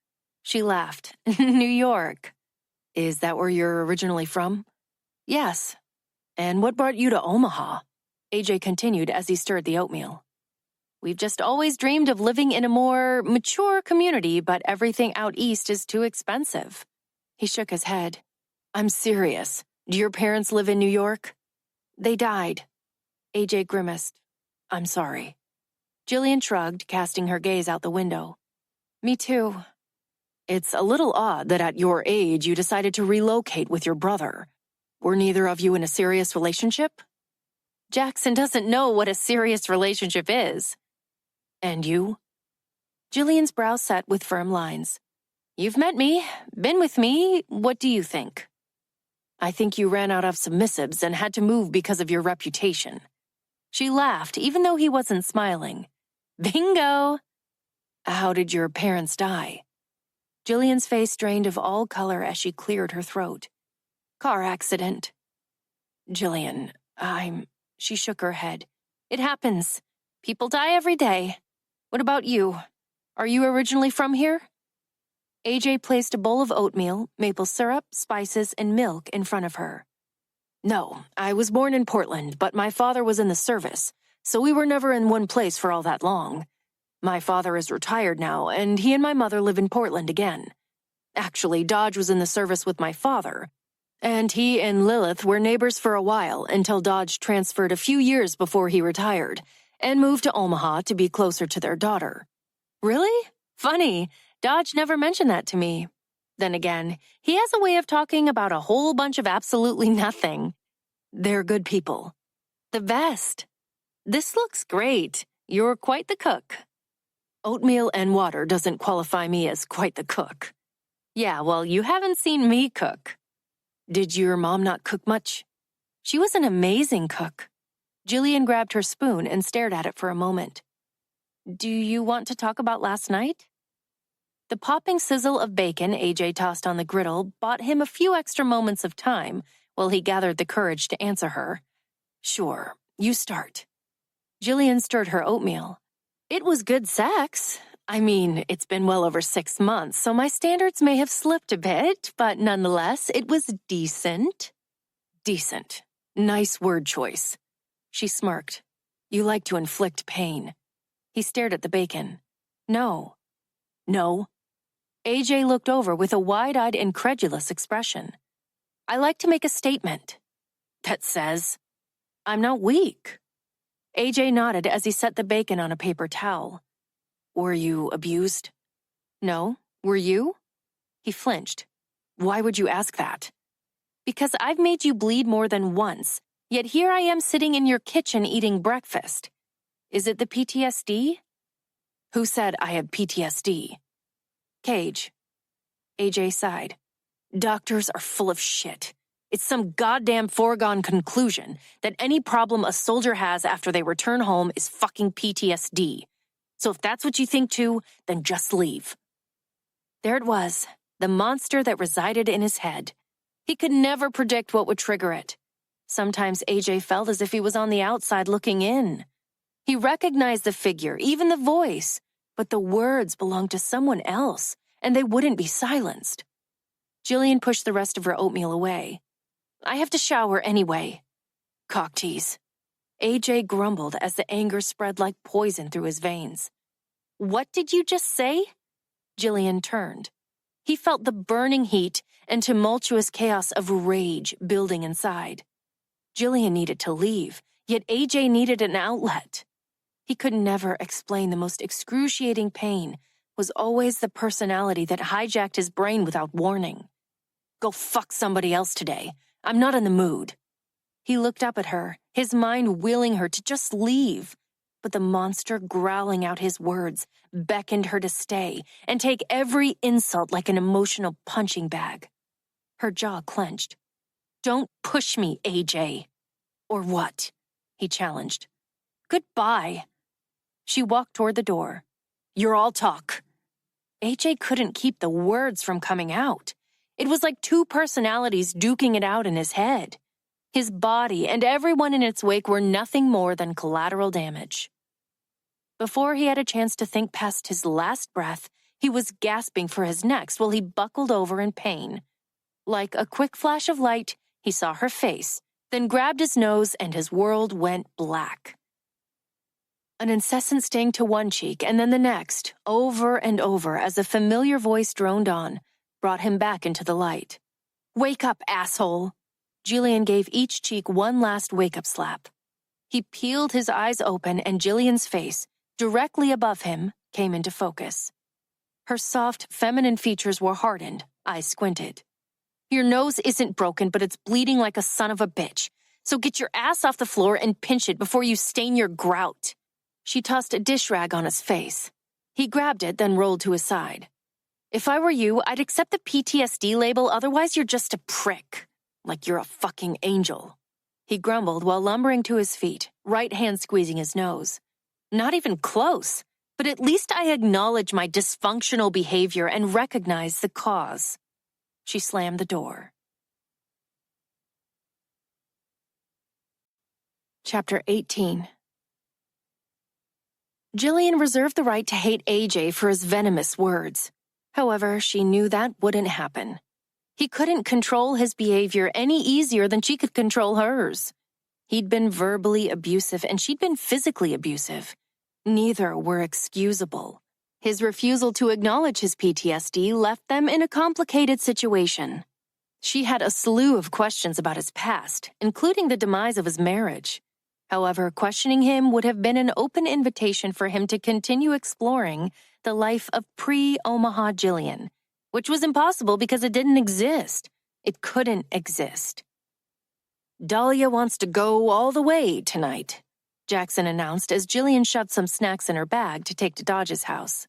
She laughed. New York. Is that where you're originally from? Yes. And what brought you to Omaha? AJ continued as he stirred the oatmeal. We've just always dreamed of living in a more mature community, but everything out east is too expensive. He shook his head. I'm serious. Do your parents live in New York? They died. AJ grimaced. I'm sorry. Jillian shrugged, casting her gaze out the window. Me too. It's a little odd that at your age you decided to relocate with your brother. Were neither of you in a serious relationship? Jackson doesn't know what a serious relationship is. And you? Jillian's brow set with firm lines. You've met me, been with me. What do you think? I think you ran out of submissives and had to move because of your reputation. She laughed, even though he wasn't smiling. Bingo! How did your parents die? Jillian's face drained of all color as she cleared her throat. Car accident. Jillian, She shook her head. It happens. People die every day. What about you? Are you originally from here? AJ placed a bowl of oatmeal, maple syrup, spices, and milk in front of her. No, I was born in Portland, but my father was in the service, so we were never in one place for all that long. My father is retired now, and he and my mother live in Portland again. Actually, Dodge was in the service with my father, and he and Lilith were neighbors for a while until Dodge transferred a few years before he retired and moved to Omaha to be closer to their daughter. Really? Funny. Dodge never mentioned that to me. Then again, he has a way of talking about a whole bunch of absolutely nothing. They're good people. The best. This looks great. You're quite the cook. Oatmeal and water doesn't qualify me as quite the cook. Yeah, well, you haven't seen me cook. Did your mom not cook much? She was an amazing cook. Jillian grabbed her spoon and stared at it for a moment. Do you want to talk about last night? The popping sizzle of bacon AJ tossed on the griddle bought him a few extra moments of time while he gathered the courage to answer her. Sure, you start. Jillian stirred her oatmeal. It was good sex. I mean, it's been well over 6 months, so my standards may have slipped a bit, but nonetheless, it was decent. Decent. Nice word choice. She smirked. You like to inflict pain. He stared at the bacon. No. No. AJ looked over with a wide-eyed, incredulous expression. I like to make a statement. That says, I'm not weak. AJ nodded as he set the bacon on a paper towel. Were you abused? No. Were you? He flinched. Why would you ask that? Because I've made you bleed more than once, yet here I am sitting in your kitchen eating breakfast. Is it the PTSD? Who said I had PTSD? Cage. AJ sighed. Doctors are full of shit. It's some goddamn foregone conclusion that any problem a soldier has after they return home is fucking PTSD. So if that's what you think too, then just leave. There it was, the monster that resided in his head. He could never predict what would trigger it. Sometimes AJ felt as if he was on the outside looking in. He recognized the figure, even the voice, but the words belonged to someone else, and they wouldn't be silenced. Jillian pushed the rest of her oatmeal away. I have to shower anyway. Cock tease. AJ grumbled as the anger spread like poison through his veins. What did you just say? Jillian turned. He felt the burning heat and tumultuous chaos of rage building inside. Jillian needed to leave, yet AJ needed an outlet. He could never explain the most excruciating pain was always the personality that hijacked his brain without warning. Go fuck somebody else today. I'm not in the mood. He looked up at her, his mind willing her to just leave. But the monster growling out his words beckoned her to stay and take every insult like an emotional punching bag. Her jaw clenched. Don't push me, AJ. Or what? He challenged. Goodbye. She walked toward the door. You're all talk. AJ couldn't keep the words from coming out. It was like two personalities duking it out in his head. His body and everyone in its wake were nothing more than collateral damage. Before he had a chance to think past his last breath, he was gasping for his next while he buckled over in pain. Like a quick flash of light, he saw her face, then grabbed his nose and his world went black. An incessant sting to one cheek and then the next, over and over as a familiar voice droned on, brought him back into the light. Wake up, asshole! Jillian gave each cheek one last wake-up slap. He peeled his eyes open and Jillian's face, directly above him, came into focus. Her soft, feminine features were hardened, eyes squinted. Your nose isn't broken, but it's bleeding like a son of a bitch. So get your ass off the floor and pinch it before you stain your grout. She tossed a dish rag on his face. He grabbed it, then rolled to his side. If I were you, I'd accept the PTSD label, otherwise you're just a prick. Like you're a fucking angel. He grumbled while lumbering to his feet, right hand squeezing his nose. Not even close, but at least I acknowledge my dysfunctional behavior and recognize the cause. She slammed the door. Chapter 18. Jillian reserved the right to hate AJ for his venomous words. However, she knew that wouldn't happen. He couldn't control his behavior any easier than she could control hers. He'd been verbally abusive and she'd been physically abusive. Neither were excusable. His refusal to acknowledge his PTSD left them in a complicated situation. She had a slew of questions about his past, including the demise of his marriage. However, questioning him would have been an open invitation for him to continue exploring the life of pre-Omaha Jillian, which was impossible because it didn't exist. It couldn't exist. Dahlia wants to go all the way tonight, Jackson announced as Jillian shoved some snacks in her bag to take to Dodge's house.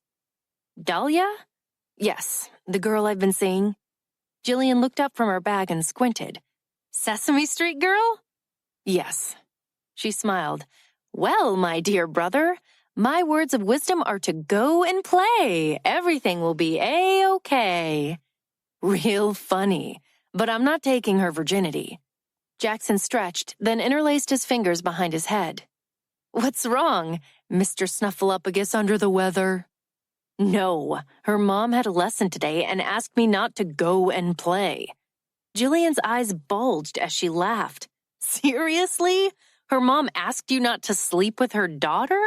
Dahlia? Yes, the girl I've been seeing. Jillian looked up from her bag and squinted. Sesame Street girl? Yes. She smiled. Well, my dear brother, my words of wisdom are to go and play. Everything will be A-okay. Real funny, but I'm not taking her virginity. Jackson stretched, then interlaced his fingers behind his head. What's wrong, Mr. Snuffleupagus under the weather? No, her mom had a lesson today and asked me not to go and play. Jillian's eyes bulged as she laughed. Seriously? Her mom asked you not to sleep with her daughter?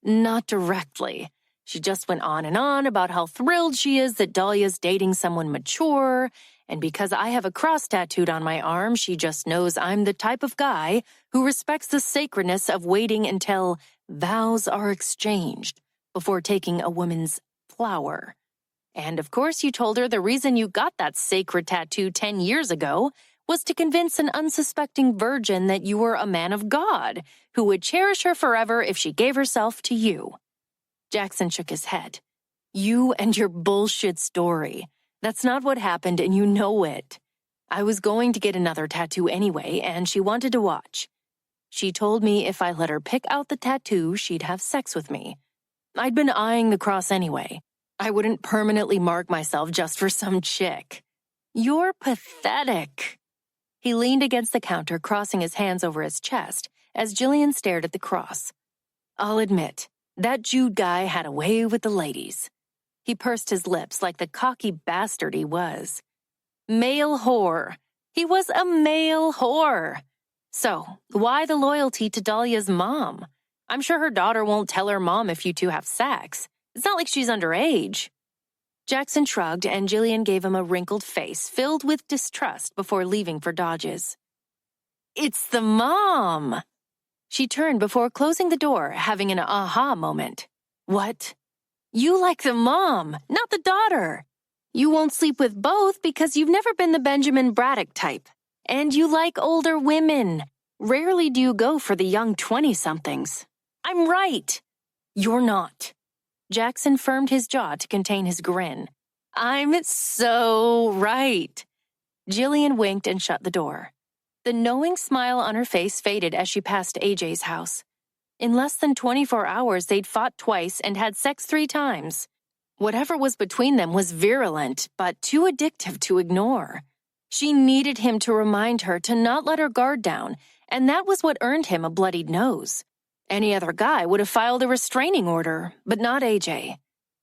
Not directly. She just went on and on about how thrilled she is that Dahlia's dating someone mature, and because I have a cross tattooed on my arm, she just knows I'm the type of guy who respects the sacredness of waiting until vows are exchanged before taking a woman's flower. And of course you told her the reason you got that sacred tattoo 10 years ago was to convince an unsuspecting virgin that you were a man of God who would cherish her forever if she gave herself to you. Jackson shook his head. You and your bullshit story. That's not what happened and you know it. I was going to get another tattoo anyway, and she wanted to watch. She told me if I let her pick out the tattoo, she'd have sex with me. I'd been eyeing the cross anyway. I wouldn't permanently mark myself just for some chick. You're pathetic. He leaned against the counter, crossing his hands over his chest, as Jillian stared at the cross. I'll admit, that Jude guy had a way with the ladies. He pursed his lips like the cocky bastard he was. Male whore. He was a male whore. So, why the loyalty to Dahlia's mom? I'm sure her daughter won't tell her mom if you two have sex. It's not like she's underage. Jackson shrugged, and Jillian gave him a wrinkled face filled with distrust before leaving for Dodge's. It's the mom! She turned before closing the door, having an aha moment. What? You like the mom, not the daughter. You won't sleep with both because you've never been the Benjamin Braddock type. And you like older women. Rarely do you go for the young 20-somethings. I'm right. You're not. Jackson firmed his jaw to contain his grin. I'm so right. Jillian winked and shut the door. The knowing smile on her face faded as she passed AJ's house. In less than 24 hours, they'd fought twice and had sex 3 times. Whatever was between them was virulent, but too addictive to ignore. She needed him to remind her to not let her guard down, and that was what earned him a bloodied nose. Any other guy would have filed a restraining order, but not AJ.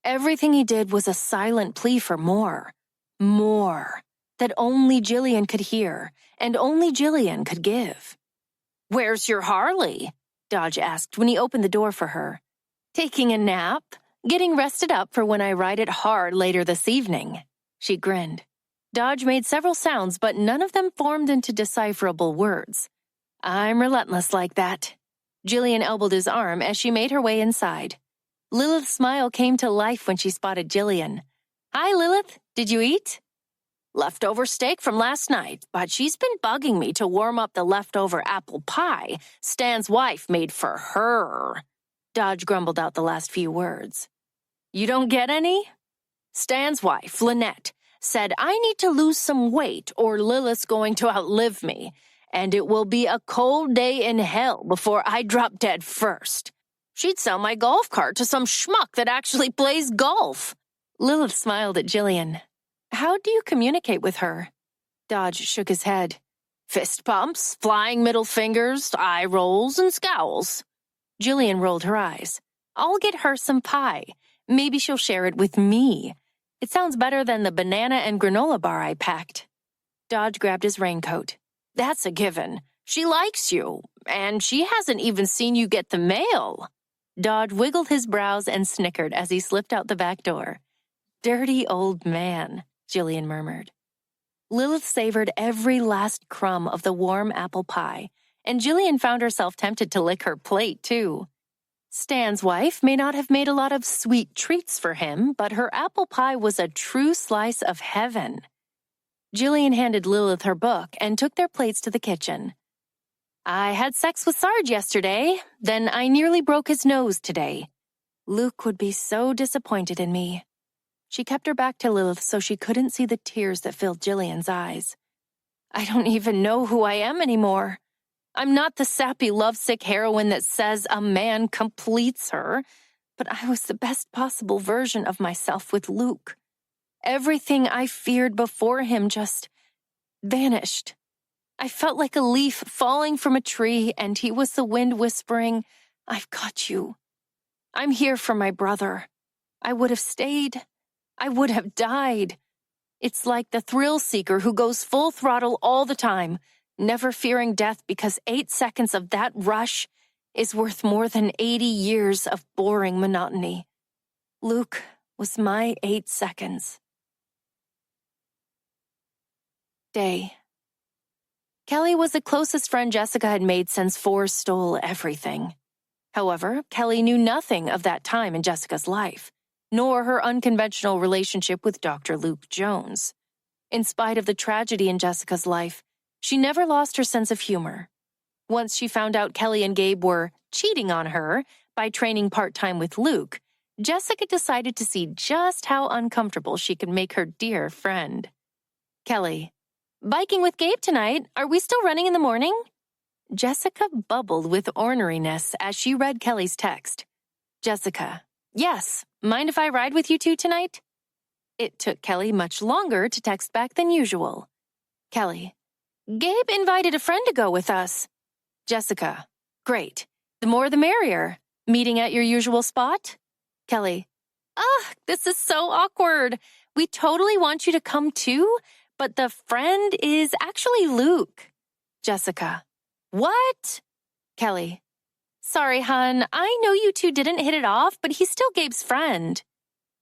Everything he did was a silent plea for more. More. That only Jillian could hear, and only Jillian could give. Where's your Harley? Dodge asked when he opened the door for her. Taking a nap? Getting rested up for when I ride it hard later this evening. She grinned. Dodge made several sounds, but none of them formed into decipherable words. I'm relentless like that. Jillian elbowed his arm as she made her way inside. Lilith's smile came to life when she spotted Jillian. Hi, Lilith. Did you eat? Leftover steak from last night, but she's been bugging me to warm up the leftover apple pie Stan's wife made for her. Dodge grumbled out the last few words. You don't get any? Stan's wife, Lynette, said I need to lose some weight or Lilith's going to outlive me, and it will be a cold day in hell before I drop dead first. She'd sell my golf cart to some schmuck that actually plays golf. Lilith smiled at Jillian. How do you communicate with her? Dodge shook his head. Fist pumps, flying middle fingers, eye rolls, and scowls. Jillian rolled her eyes. I'll get her some pie. Maybe she'll share it with me. It sounds better than the banana and granola bar I packed. Dodge grabbed his raincoat. That's a given. She likes you, and she hasn't even seen you get the mail. Dodge wiggled his brows and snickered as he slipped out the back door. Dirty old man, Jillian murmured. Lilith savored every last crumb of the warm apple pie, and Jillian found herself tempted to lick her plate, too. Stan's wife may not have made a lot of sweet treats for him, but her apple pie was a true slice of heaven. Jillian handed Lilith her book and took their plates to the kitchen. I had sex with Sarge yesterday, then I nearly broke his nose today. Luke would be so disappointed in me. She kept her back to Lilith so she couldn't see the tears that filled Jillian's eyes. I don't even know who I am anymore. I'm not the sappy lovesick heroine that says a man completes her, but I was the best possible version of myself with Luke. Everything I feared before him just vanished. I felt like a leaf falling from a tree, and he was the wind whispering, I've got you. I'm here for my brother. I would have stayed. I would have died. It's like the thrill seeker who goes full throttle all the time, never fearing death because 8 seconds of that rush is worth more than 80 years of boring monotony. Luke was my 8 seconds. Day. Kelly was the closest friend Jessica had made since Forrest stole everything. However, Kelly knew nothing of that time in Jessica's life, nor her unconventional relationship with Dr. Luke Jones. In spite of the tragedy in Jessica's life, she never lost her sense of humor. Once she found out Kelly and Gabe were cheating on her by training part-time with Luke, Jessica decided to see just how uncomfortable she could make her dear friend. Kelly, biking with Gabe tonight. Are we still running in the morning? Jessica bubbled with orneriness as she read Kelly's text. Jessica, yes. Mind if I ride with you two tonight? It took Kelly much longer to text back than usual. Kelly, Gabe invited a friend to go with us. Jessica, great. The more the merrier. Meeting at your usual spot? Kelly, this is so awkward. We totally want you to come too, but the friend is actually Luke. Jessica, what? Kelly, sorry, hon. I know you two didn't hit it off, but he's still Gabe's friend.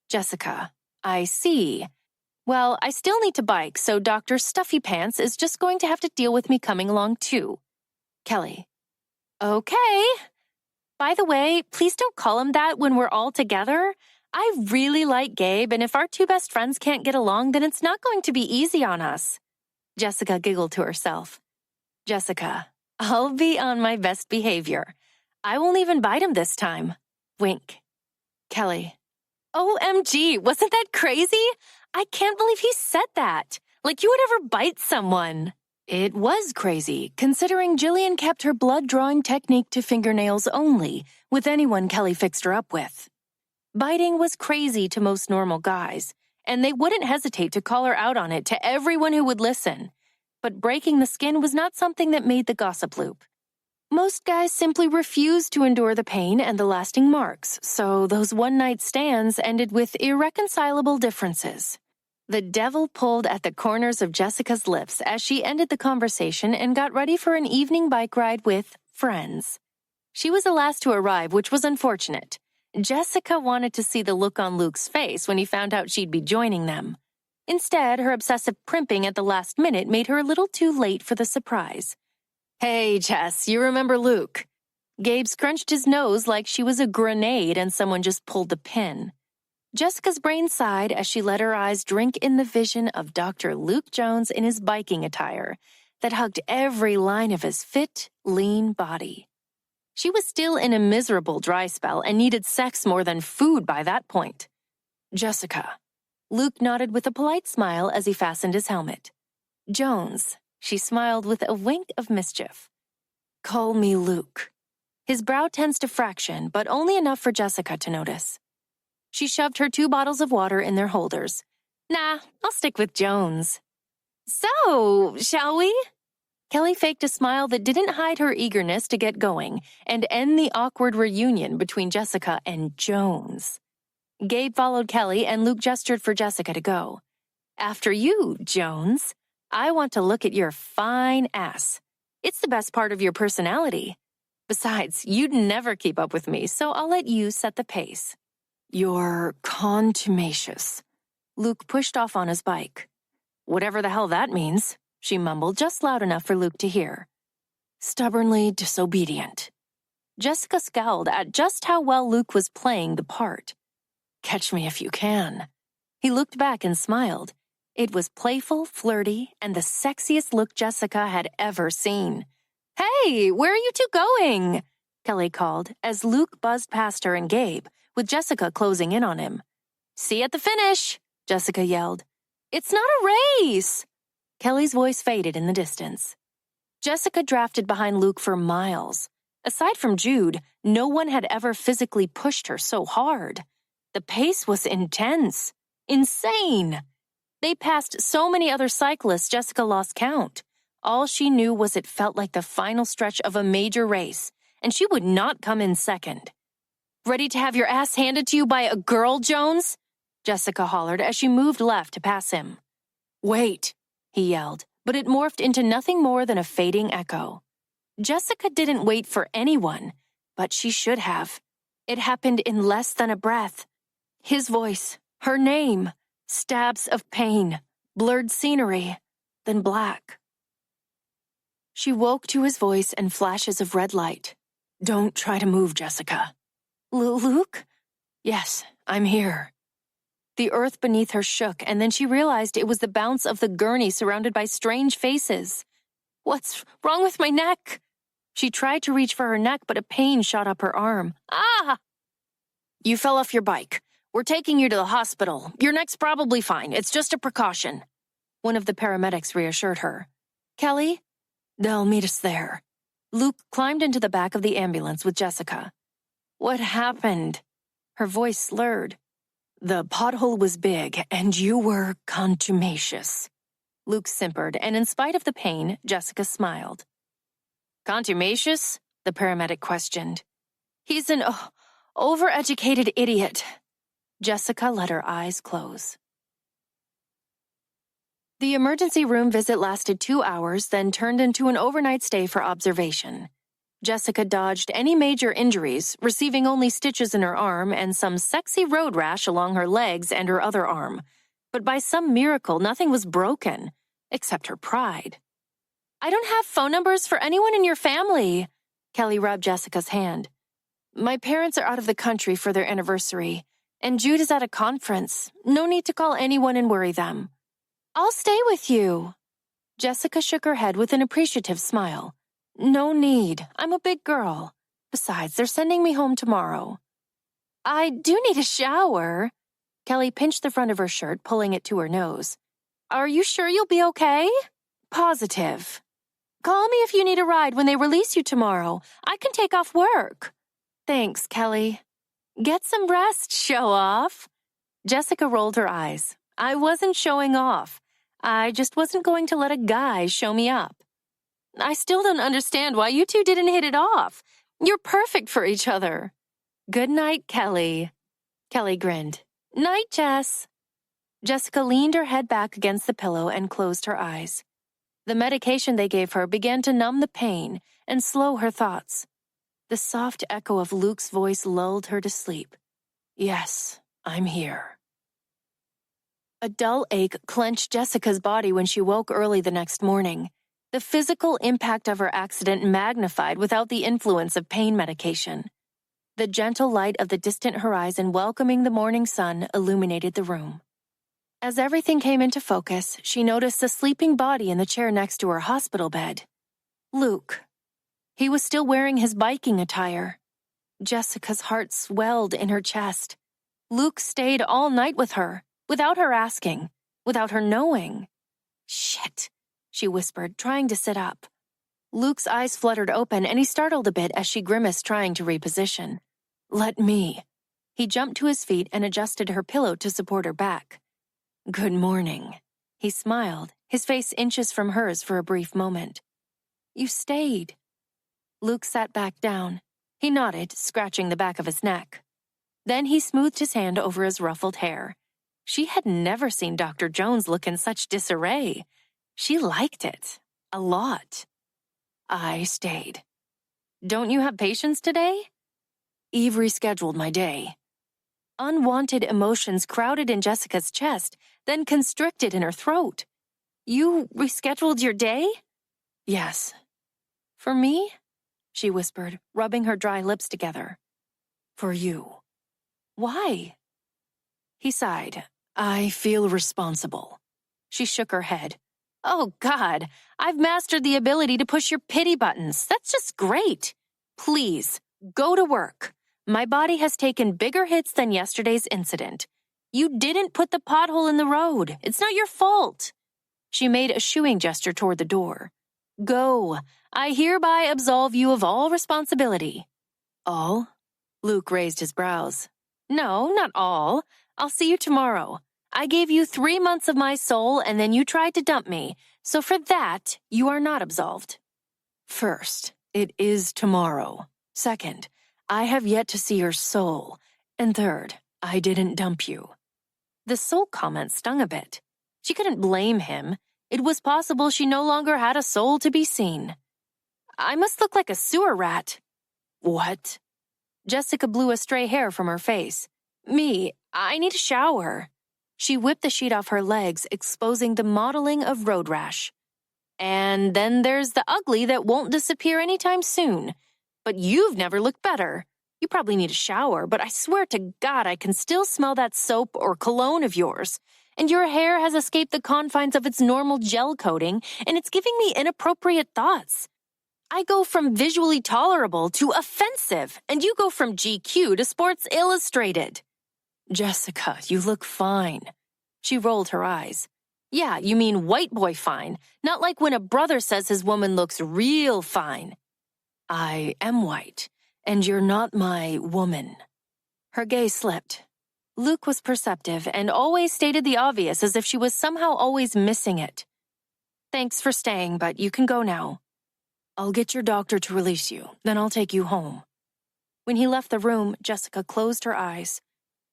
Jessica, I see. Well, I still need to bike, so Dr. Stuffy Pants is just going to have to deal with me coming along too. Kelly, okay. By the way, please don't call him that when we're all together. I really like Gabe, and if our two best friends can't get along, then it's not going to be easy on us. Jessica giggled to herself. Jessica, I'll be on my best behavior. I won't even bite him this time. Wink. Kelly, OMG, wasn't that crazy? I can't believe he said that. Like you would ever bite someone. It was crazy, considering Jillian kept her blood-drawing technique to fingernails only, with anyone Kelly fixed her up with. Biting was crazy to most normal guys, and they wouldn't hesitate to call her out on it to everyone who would listen. But breaking the skin was not something that made the gossip loop. Most guys simply refused to endure the pain and the lasting marks, so those one-night stands ended with irreconcilable differences. The devil pulled at the corners of Jessica's lips as she ended the conversation and got ready for an evening bike ride with friends. She was the last to arrive, which was unfortunate. Jessica wanted to see the look on Luke's face when he found out she'd be joining them. Instead, her obsessive primping at the last minute made her a little too late for the surprise. Hey, Jess, you remember Luke? Gabe scrunched his nose like she was a grenade and someone just pulled the pin. Jessica's brain sighed as she let her eyes drink in the vision of Dr. Luke Jones in his biking attire that hugged every line of his fit, lean body. She was still in a miserable dry spell and needed sex more than food by that point. Jessica. Luke nodded with a polite smile as he fastened his helmet. Jones. She smiled with a wink of mischief. Call me Luke. His brow tensed a fraction, but only enough for Jessica to notice. She shoved her 2 bottles of water in their holders. Nah, I'll stick with Jones. So, shall we? Kelly faked a smile that didn't hide her eagerness to get going and end the awkward reunion between Jessica and Jones. Gabe followed Kelly and Luke gestured for Jessica to go. After you, Jones. I want to look at your fine ass. It's the best part of your personality. Besides, you'd never keep up with me, so I'll let you set the pace. You're contumacious. Luke pushed off on his bike. Whatever the hell that means, she mumbled just loud enough for Luke to hear. Stubbornly disobedient. Jessica scowled at just how well Luke was playing the part. Catch me if you can. He looked back and smiled. It was playful, flirty, and the sexiest look Jessica had ever seen. Hey, where are you two going? Kelly called as Luke buzzed past her and Gabe, with Jessica closing in on him. See you at the finish, Jessica yelled. It's not a race. Kelly's voice faded in the distance. Jessica drafted behind Luke for miles. Aside from Jude, no one had ever physically pushed her so hard. The pace was intense. Insane. They passed so many other cyclists Jessica lost count. All she knew was it felt like the final stretch of a major race, and she would not come in second. Ready to have your ass handed to you by a girl, Jones? Jessica hollered as she moved left to pass him. Wait, he yelled, but it morphed into nothing more than a fading echo. Jessica didn't wait for anyone, but she should have. It happened in less than a breath. His voice, her name, stabs of pain, blurred scenery, then black. She woke to his voice and flashes of red light. Don't try to move, Jessica. Luke? Yes, I'm here. The earth beneath her shook, and then she realized it was the bounce of the gurney surrounded by strange faces. What's wrong with my neck? She tried to reach for her neck, but a pain shot up her arm. Ah! You fell off your bike. We're taking you to the hospital. Your neck's probably fine. It's just a precaution. One of the paramedics reassured her. Kelly? They'll meet us there. Luke climbed into the back of the ambulance with Jessica. What happened? Her voice slurred. The pothole was big, and you were contumacious. Luke simpered, and in spite of the pain, Jessica smiled. Contumacious? The paramedic questioned. He's an overeducated idiot. Jessica let her eyes close. The emergency room visit lasted 2 hours, then turned into an overnight stay for observation. Jessica dodged any major injuries, receiving only stitches in her arm and some sexy road rash along her legs and her other arm. But by some miracle, nothing was broken, except her pride. I don't have phone numbers for anyone in your family. Kelly rubbed Jessica's hand. My parents are out of the country for their anniversary, and Jude is at a conference. No need to call anyone and worry them. I'll stay with you. Jessica shook her head with an appreciative smile. No need. I'm a big girl. Besides, they're sending me home tomorrow. I do need a shower. Kelly pinched the front of her shirt, pulling it to her nose. Are you sure you'll be okay? Positive. Call me if you need a ride when they release you tomorrow. I can take off work. Thanks, Kelly. Get some rest, show off. Jessica rolled her eyes. I wasn't showing off. I just wasn't going to let a guy show me up. I still don't understand why you two didn't hit it off. You're perfect for each other. Good night, Kelly. Kelly grinned. Night, Jess. Jessica leaned her head back against the pillow and closed her eyes. The medication they gave her began to numb the pain and slow her thoughts. The soft echo of Luke's voice lulled her to sleep. Yes, I'm here. A dull ache clenched Jessica's body when she woke early the next morning. The physical impact of her accident magnified without the influence of pain medication. The gentle light of the distant horizon welcoming the morning sun illuminated the room. As everything came into focus, she noticed the sleeping body in the chair next to her hospital bed. Luke. He was still wearing his biking attire. Jessica's heart swelled in her chest. Luke stayed all night with her, without her asking, without her knowing. Shit, she whispered, trying to sit up. Luke's eyes fluttered open, and he startled a bit as she grimaced, trying to reposition. Let me. He jumped to his feet and adjusted her pillow to support her back. Good morning. He smiled, his face inches from hers for a brief moment. You stayed. Luke sat back down. He nodded, scratching the back of his neck. Then he smoothed his hand over his ruffled hair. She had never seen Dr. Jones look in such disarray. She liked it. A lot. I stayed. Don't you have patients today? Eve rescheduled my day. Unwanted emotions crowded in Jessica's chest, then constricted in her throat. You rescheduled your day? Yes. For me? She whispered, rubbing her dry lips together. For you. Why? He sighed. I feel responsible. She shook her head. Oh, God, I've mastered the ability to push your pity buttons. That's just great. Please, go to work. My body has taken bigger hits than yesterday's incident. You didn't put the pothole in the road. It's not your fault. She made a shooing gesture toward the door. Go. I hereby absolve you of all responsibility. All? Luke raised his brows. No, not all. I'll see you tomorrow. I gave you 3 months of my soul, and then you tried to dump me. So for that, you are not absolved. First, it is tomorrow. Second, I have yet to see your soul. And third, I didn't dump you. The soul comment stung a bit. She couldn't blame him. It was possible she no longer had a soul to be seen. I must look like a sewer rat. What? Jessica blew a stray hair from her face. Me, I need a shower. She whipped the sheet off her legs, exposing the mottling of road rash. And then there's the ugly that won't disappear anytime soon. But you've never looked better. You probably need a shower, but I swear to God I can still smell that soap or cologne of yours. And your hair has escaped the confines of its normal gel coating, and it's giving me inappropriate thoughts. I go from visually tolerable to offensive, and you go from GQ to Sports Illustrated. Jessica, you look fine. She rolled her eyes. Yeah, you mean white boy fine, not like when a brother says his woman looks real fine. I am white, and you're not my woman. Her gaze slipped. Luke was perceptive and always stated the obvious as if she was somehow always missing it. "Thanks for staying, but you can go now. I'll get your doctor to release you, then I'll take you home." When he left the room, Jessica closed her eyes.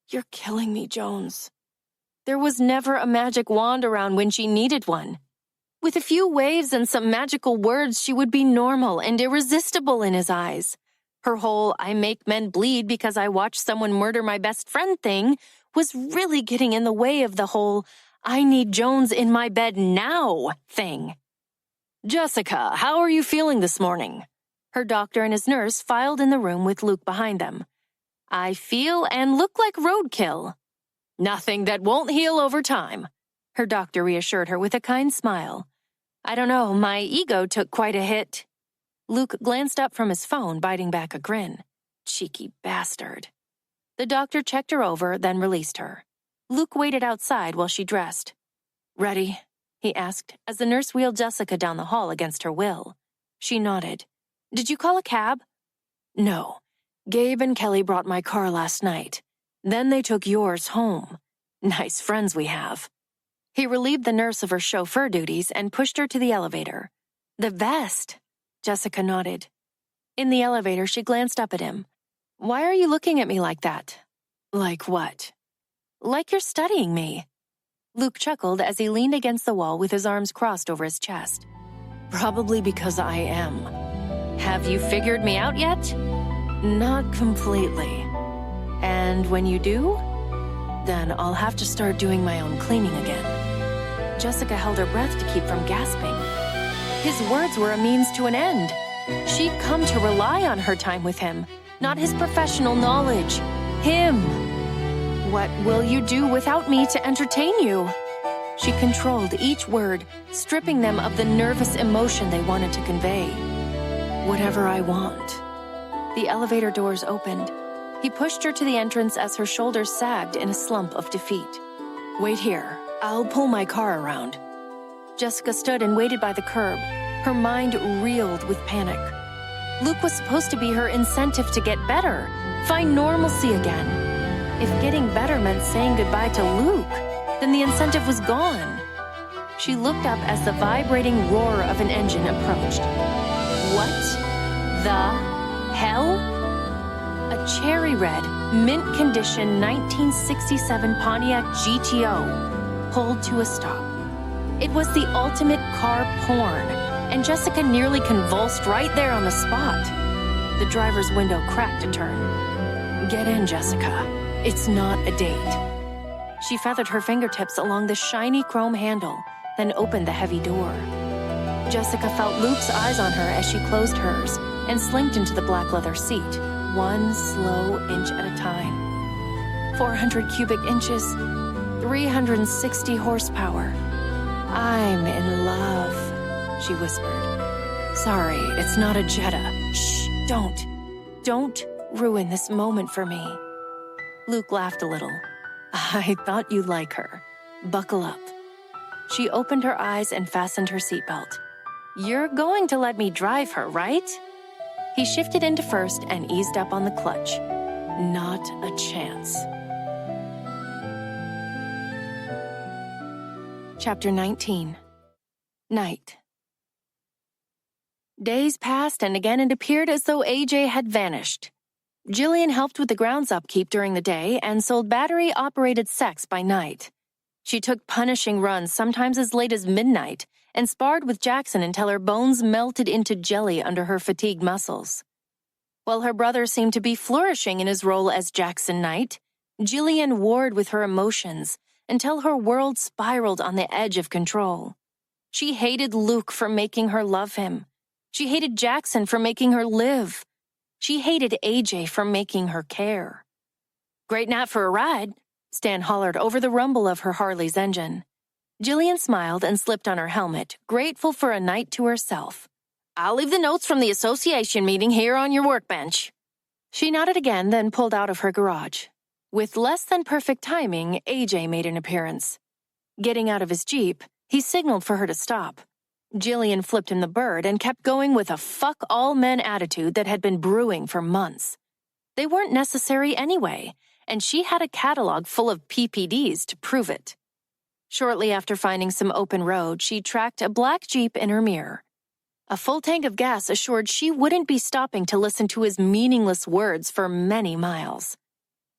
"You're killing me, Jones." There was never a magic wand around when she needed one. With a few waves and some magical words, she would be normal and irresistible in his eyes. Her whole "I make men bleed because I watched someone murder my best friend" thing was really getting in the way of the whole "I need Jones in my bed now" thing. "Jessica, how are you feeling this morning?" Her doctor and his nurse filed in the room with Luke behind them. "I feel and look like roadkill." "Nothing that won't heal over time," her doctor reassured her with a kind smile. "I don't know, my ego took quite a hit." Luke glanced up from his phone, biting back a grin. Cheeky bastard. The doctor checked her over, then released her. Luke waited outside while she dressed. "Ready?" he asked, as the nurse wheeled Jessica down the hall against her will. She nodded. "Did you call a cab?" "No. Gabe and Kelly brought my car last night. Then they took yours home. Nice friends we have." He relieved the nurse of her chauffeur duties and pushed her to the elevator. "The best." Jessica nodded. In the elevator, she glanced up at him. "Why are you looking at me like that?" "Like what?" "Like you're studying me." Luke chuckled as he leaned against the wall with his arms crossed over his chest. "Probably because I am." "Have you figured me out yet?" "Not completely." "And when you do?" "Then I'll have to start doing my own cleaning again." Jessica held her breath to keep from gasping. His words were a means to an end. She'd come to rely on her time with him, not his professional knowledge. Him. "What will you do without me to entertain you?" She controlled each word, stripping them of the nervous emotion they wanted to convey. "Whatever I want." The elevator doors opened. He pushed her to the entrance as her shoulders sagged in a slump of defeat. "Wait here. I'll pull my car around." Jessica stood and waited by the curb. Her mind reeled with panic. Luke was supposed to be her incentive to get better, find normalcy again. If getting better meant saying goodbye to Luke, then the incentive was gone. She looked up as the vibrating roar of an engine approached. What the hell? A cherry red, mint condition 1967 Pontiac GTO pulled to a stop. It was the ultimate car porn, and Jessica nearly convulsed right there on the spot. The driver's window cracked a turn. "Get in, Jessica. It's not a date." She feathered her fingertips along the shiny chrome handle, then opened the heavy door. Jessica felt Luke's eyes on her as she closed hers and slinked into the black leather seat, one slow inch at a time. 400 cubic inches, 360 horsepower. "I'm in love," she whispered. "Sorry, it's not a Jetta. Shh, don't ruin this moment for me." Luke laughed a little. "I thought you'd like her. Buckle up." She opened her eyes and fastened her seatbelt. "You're going to let me drive her, right?" He shifted into first and eased up on the clutch. Not a chance. Chapter 19. Night. Days passed, and again it appeared as though AJ had vanished. Jillian helped with the grounds upkeep during the day and sold battery-operated sex by night. She took punishing runs sometimes as late as midnight and sparred with Jackson until her bones melted into jelly under her fatigued muscles. While her brother seemed to be flourishing in his role as Jackson Knight, Jillian warred with her emotions until her world spiraled on the edge of control. She hated Luke for making her love him. She hated Jackson for making her live. She hated AJ for making her care. "Great night for a ride," Stan hollered over the rumble of her Harley's engine. Jillian smiled and slipped on her helmet, grateful for a night to herself. "I'll leave the notes from the association meeting here on your workbench." She nodded again, then pulled out of her garage. With less than perfect timing, AJ made an appearance. Getting out of his Jeep, he signaled for her to stop. Jillian flipped him the bird and kept going with a fuck-all-men attitude that had been brewing for months. They weren't necessary anyway, and she had a catalog full of PPDs to prove it. Shortly after finding some open road, she tracked a black Jeep in her mirror. A full tank of gas assured she wouldn't be stopping to listen to his meaningless words for many miles.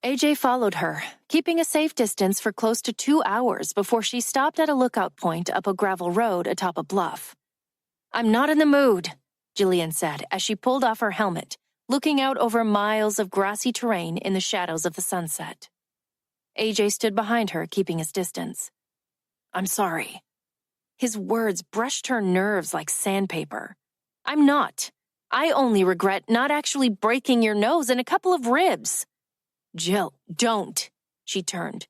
AJ followed her, keeping a safe distance for close to 2 hours before she stopped at a lookout point up a gravel road atop a bluff. "I'm not in the mood," Jillian said as she pulled off her helmet, looking out over miles of grassy terrain in the shadows of the sunset. AJ stood behind her, keeping his distance. "I'm sorry." His words brushed her nerves like sandpaper. "I'm not. I only regret not actually breaking your nose and a couple of ribs." "Jill, don't." She turned.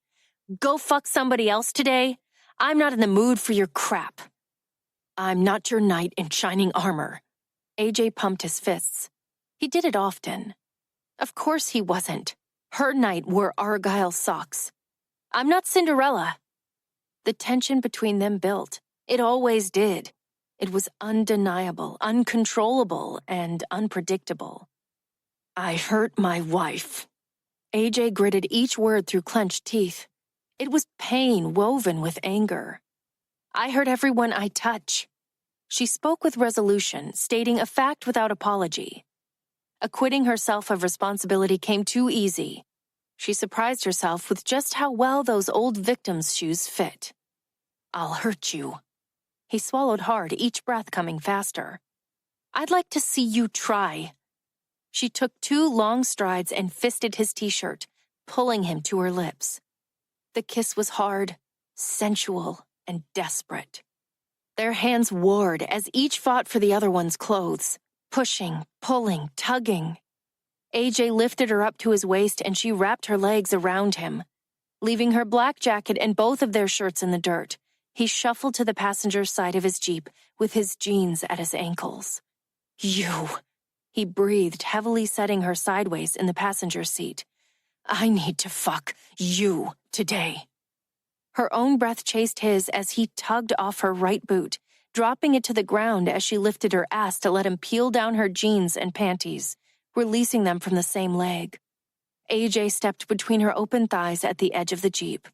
"Go fuck somebody else today. I'm not in the mood for your crap." "I'm not your knight in shining armor." AJ pumped his fists. He did it often. Of course he wasn't. Her knight wore Argyle socks. "I'm not Cinderella." The tension between them built. It always did. It was undeniable, uncontrollable, and unpredictable. "I hurt my wife." AJ gritted each word through clenched teeth. It was pain woven with anger. "I hurt everyone I touch." She spoke with resolution, stating a fact without apology. Acquitting herself of responsibility came too easy. She surprised herself with just how well those old victim's shoes fit. "I'll hurt you." He swallowed hard, each breath coming faster. "I'd like to see you try." She took 2 long strides and fisted his t-shirt, pulling him to her lips. The kiss was hard, sensual, and desperate. Their hands warred as each fought for the other one's clothes, pushing, pulling, tugging. AJ lifted her up to his waist and she wrapped her legs around him. Leaving her black jacket and both of their shirts in the dirt, he shuffled to the passenger side of his Jeep with his jeans at his ankles. "You," he breathed, heavily setting her sideways in the passenger seat. "I need to fuck you today." Her own breath chased his as he tugged off her right boot, dropping it to the ground as she lifted her ass to let him peel down her jeans and panties, releasing them from the same leg. AJ stepped between her open thighs at the edge of the Jeep.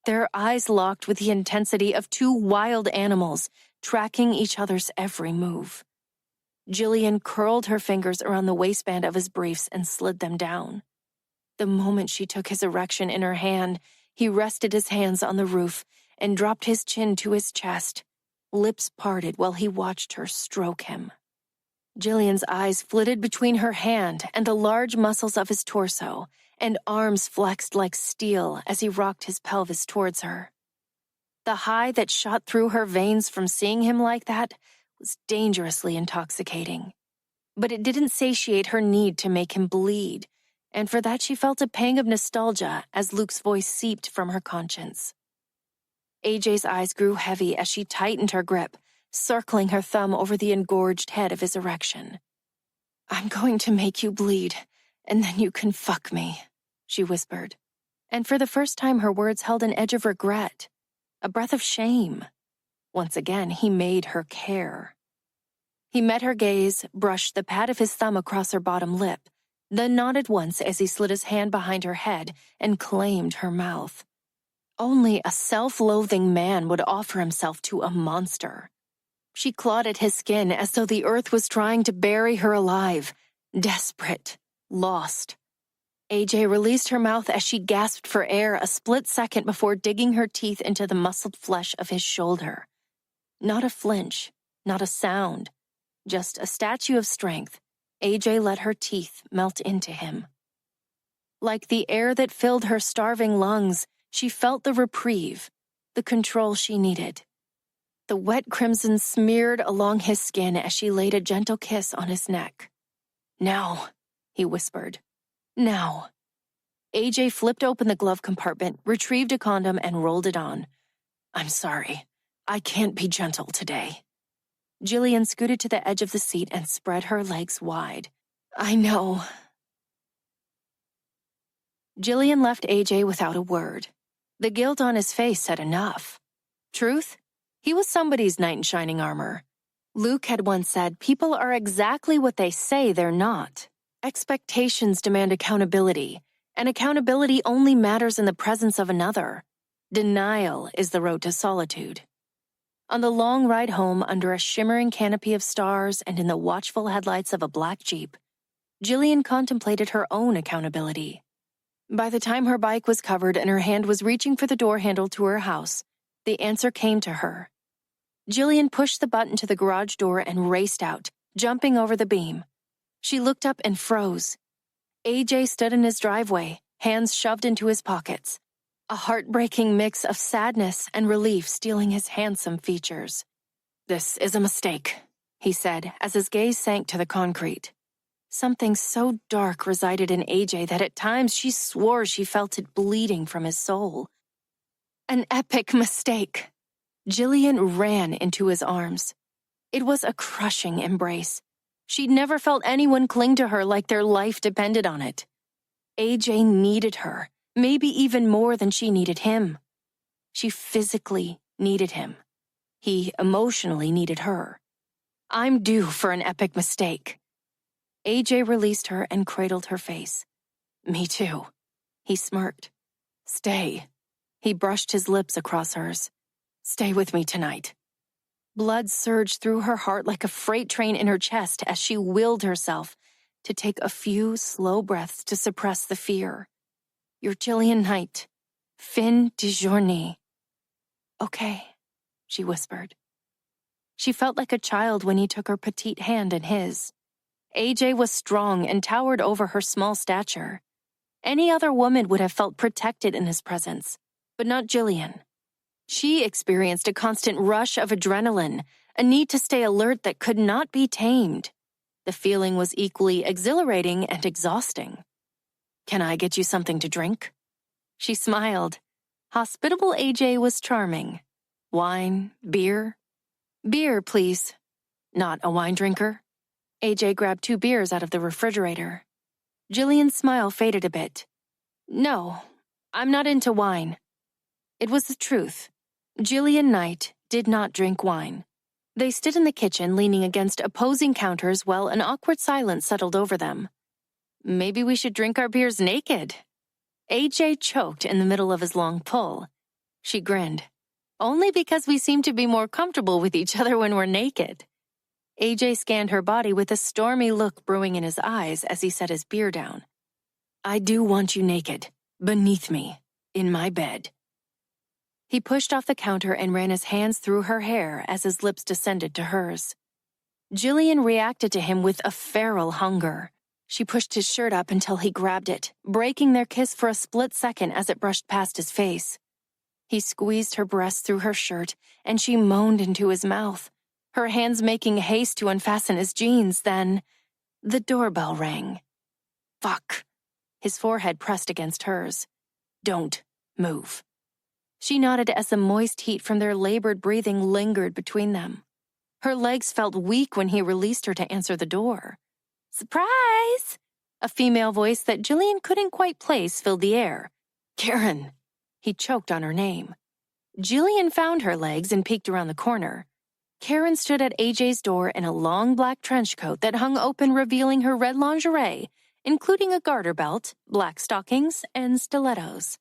Their eyes locked with the intensity of 2 wild animals, tracking each other's every move. Jillian curled her fingers around the waistband of his briefs and slid them down. The moment she took his erection in her hand, he rested his hands on the roof and dropped his chin to his chest, lips parted while he watched her stroke him. Jillian's eyes flitted between her hand and the large muscles of his torso, and arms flexed like steel as he rocked his pelvis towards her. The high that shot through her veins from seeing him like that was dangerously intoxicating. But it didn't satiate her need to make him bleed, and for that she felt a pang of nostalgia as Luke's voice seeped from her conscience. AJ's eyes grew heavy as she tightened her grip, circling her thumb over the engorged head of his erection. "I'm going to make you bleed, and then you can fuck me," she whispered. And for the first time her words held an edge of regret, a breath of shame. Once again, he made her care. He met her gaze, brushed the pad of his thumb across her bottom lip, then nodded once as he slid his hand behind her head and claimed her mouth. Only a self-loathing man would offer himself to a monster. She clawed at his skin as though the earth was trying to bury her alive, desperate, lost. AJ released her mouth as she gasped for air a split second before digging her teeth into the muscled flesh of his shoulder. Not a flinch, not a sound, just a statue of strength. AJ let her teeth melt into him. Like the air that filled her starving lungs, she felt the reprieve, the control she needed. The wet crimson smeared along his skin as she laid a gentle kiss on his neck. "Now," he whispered. "Now." AJ flipped open the glove compartment, retrieved a condom, and rolled it on. "I'm sorry. I can't be gentle today." Jillian scooted to the edge of the seat and spread her legs wide. "I know." Jillian left AJ without a word. The guilt on his face said enough. Truth? He was somebody's knight in shining armor. Luke had once said people are exactly what they say they're not. Expectations demand accountability, And accountability only matters in the presence of another. Denial is the road to solitude. On the long ride home under a shimmering canopy of stars and in the watchful headlights of a black Jeep, Jillian contemplated her own accountability. By the time her bike was covered and her hand was reaching for the door handle to her house, the answer came to her. Jillian pushed the button to the garage door and raced out, jumping over the beam. She looked up and froze. AJ stood in his driveway, hands shoved into his pockets, a heartbreaking mix of sadness and relief stealing his handsome features. "This is a mistake," he said as his gaze sank to the concrete. Something so dark resided in AJ that at times she swore she felt it bleeding from his soul. An epic mistake. Jillian ran into his arms. It was a crushing embrace. She'd never felt anyone cling to her like their life depended on it. AJ needed her, maybe even more than she needed him. She physically needed him. He emotionally needed her. "I'm due for an epic mistake." AJ released her and cradled her face. "Me too." He smirked. "Stay." He brushed his lips across hers. "Stay with me tonight." Blood surged through her heart like a freight train in her chest as she willed herself to take a few slow breaths to suppress the fear. "You're Jillian Knight. Fin de journée." "Okay," she whispered. She felt like a child when he took her petite hand in his. AJ was strong and towered over her small stature. Any other woman would have felt protected in his presence, but not Jillian. She experienced a constant rush of adrenaline, a need to stay alert that could not be tamed. The feeling was equally exhilarating and exhausting. "Can I get you something to drink?" She smiled. Hospitable AJ was charming. "Wine? Beer?" "Beer, please." "Not a wine drinker?" AJ grabbed 2 beers out of the refrigerator. Jillian's smile faded a bit. "No, I'm not into wine." It was the truth. Jillian Knight did not drink wine. They stood in the kitchen leaning against opposing counters while an awkward silence settled over them. "Maybe we should drink our beers naked." AJ choked in the middle of his long pull. She grinned. "Only because we seem to be more comfortable with each other when we're naked." AJ scanned her body with a stormy look brewing in his eyes as he set his beer down. "I do want you naked, beneath me, in my bed." He pushed off the counter and ran his hands through her hair as his lips descended to hers. Jillian reacted to him with a feral hunger. She pushed his shirt up until he grabbed it, breaking their kiss for a split second as it brushed past his face. He squeezed her breasts through her shirt, and she moaned into his mouth, her hands making haste to unfasten his jeans. Then the doorbell rang. "Fuck." His forehead pressed against hers. "Don't move." She nodded as the moist heat from their labored breathing lingered between them. Her legs felt weak when he released her to answer the door. "Surprise!" A female voice that Jillian couldn't quite place filled the air. "Karen!" He choked on her name. Jillian found her legs and peeked around the corner. Karen stood at AJ's door in a long black trench coat that hung open, revealing her red lingerie, including a garter belt, black stockings, and stilettos.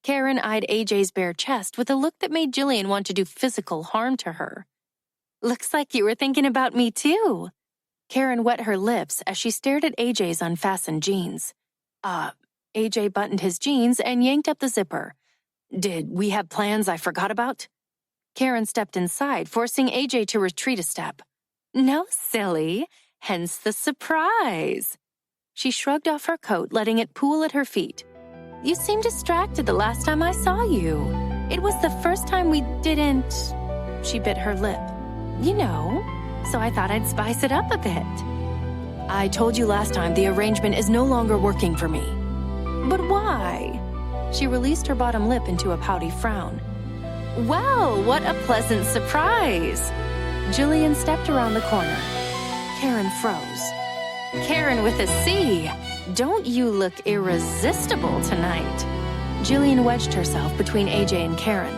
Karen eyed AJ's bare chest with a look that made Jillian want to do physical harm to her. "Looks like you were thinking about me too." Karen wet her lips as she stared at AJ's unfastened jeans. AJ buttoned his jeans and yanked up the zipper. "Did we have plans I forgot about?" Karen stepped inside, forcing AJ to retreat a step. "No, silly. Hence the surprise." She shrugged off her coat, letting it pool at her feet. "You seemed distracted the last time I saw you. It was the first time we didn't..." She bit her lip. "You know, so I thought I'd spice it up a bit." "I told you last time the arrangement is no longer working for me." "But why?" She released her bottom lip into a pouty frown. "Well, what a pleasant surprise." Jillian stepped around the corner. Karen froze. "Karen with a C. Don't you look irresistible tonight." Jillian wedged herself between AJ and Karen.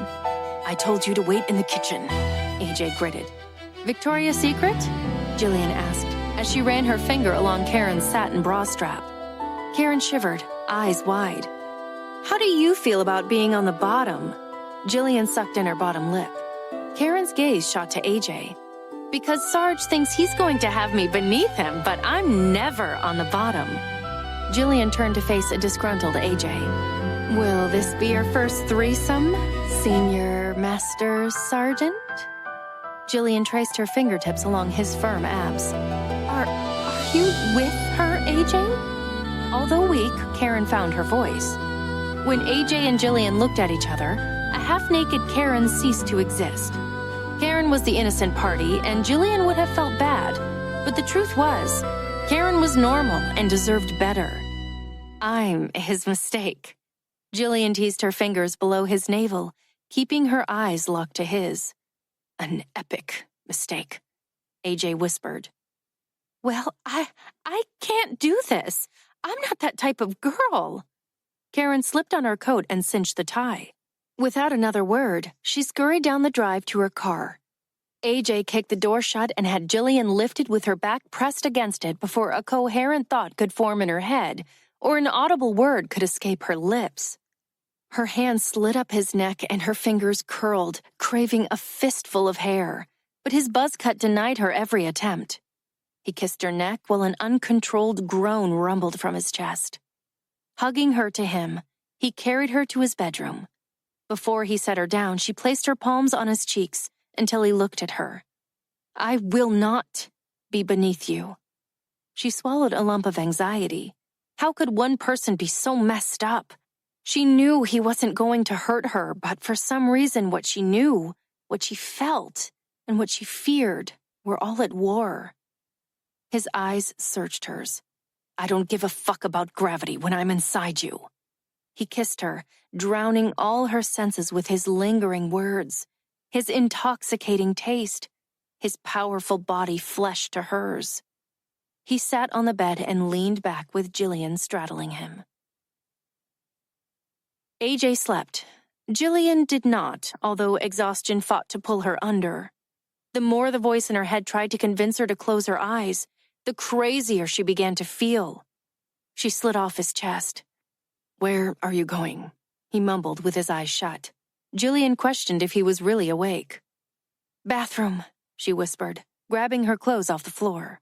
"I told you to wait in the kitchen," AJ gritted. "Victoria's Secret?" Jillian asked, as she ran her finger along Karen's satin bra strap. Karen shivered, eyes wide. "How do you feel about being on the bottom?" Jillian sucked in her bottom lip. Karen's gaze shot to AJ. "Because Sarge thinks he's going to have me beneath him, but I'm never on the bottom." Jillian turned to face a disgruntled AJ. "Will this be your first threesome, Senior Master Sergeant?" Jillian traced her fingertips along his firm abs. Are you with her, AJ?" Although weak, Karen found her voice. When AJ and Jillian looked at each other, a half-naked Karen ceased to exist. Karen was the innocent party, and Jillian would have felt bad. But the truth was, Karen was normal and deserved better. "I'm his mistake." Jillian teased her fingers below his navel, keeping her eyes locked to his. "An epic mistake," AJ whispered. "Well, I can't do this. I'm not that type of girl." Karen slipped on her coat and cinched the tie. Without another word, she scurried down the drive to her car. AJ kicked the door shut and had Jillian lifted with her back pressed against it before a coherent thought could form in her head or an audible word could escape her lips. Her hand slid up his neck and her fingers curled, craving a fistful of hair, but his buzz cut denied her every attempt. He kissed her neck while an uncontrolled groan rumbled from his chest. Hugging her to him, he carried her to his bedroom. Before he set her down, she placed her palms on his cheeks until he looked at her. "I will not be beneath you." She swallowed a lump of anxiety. How could one person be so messed up? She knew he wasn't going to hurt her, but for some reason what she knew, what she felt, and what she feared were all at war. His eyes searched hers. "I don't give a fuck about gravity when I'm inside you." He kissed her, drowning all her senses with his lingering words, his intoxicating taste, his powerful body flesh to hers. He sat on the bed and leaned back with Jillian straddling him. AJ slept. Jillian did not, although exhaustion fought to pull her under. The more the voice in her head tried to convince her to close her eyes, the crazier she began to feel. She slid off his chest. "Where are you going?" he mumbled with his eyes shut. Jillian questioned if he was really awake. "Bathroom," she whispered, grabbing her clothes off the floor.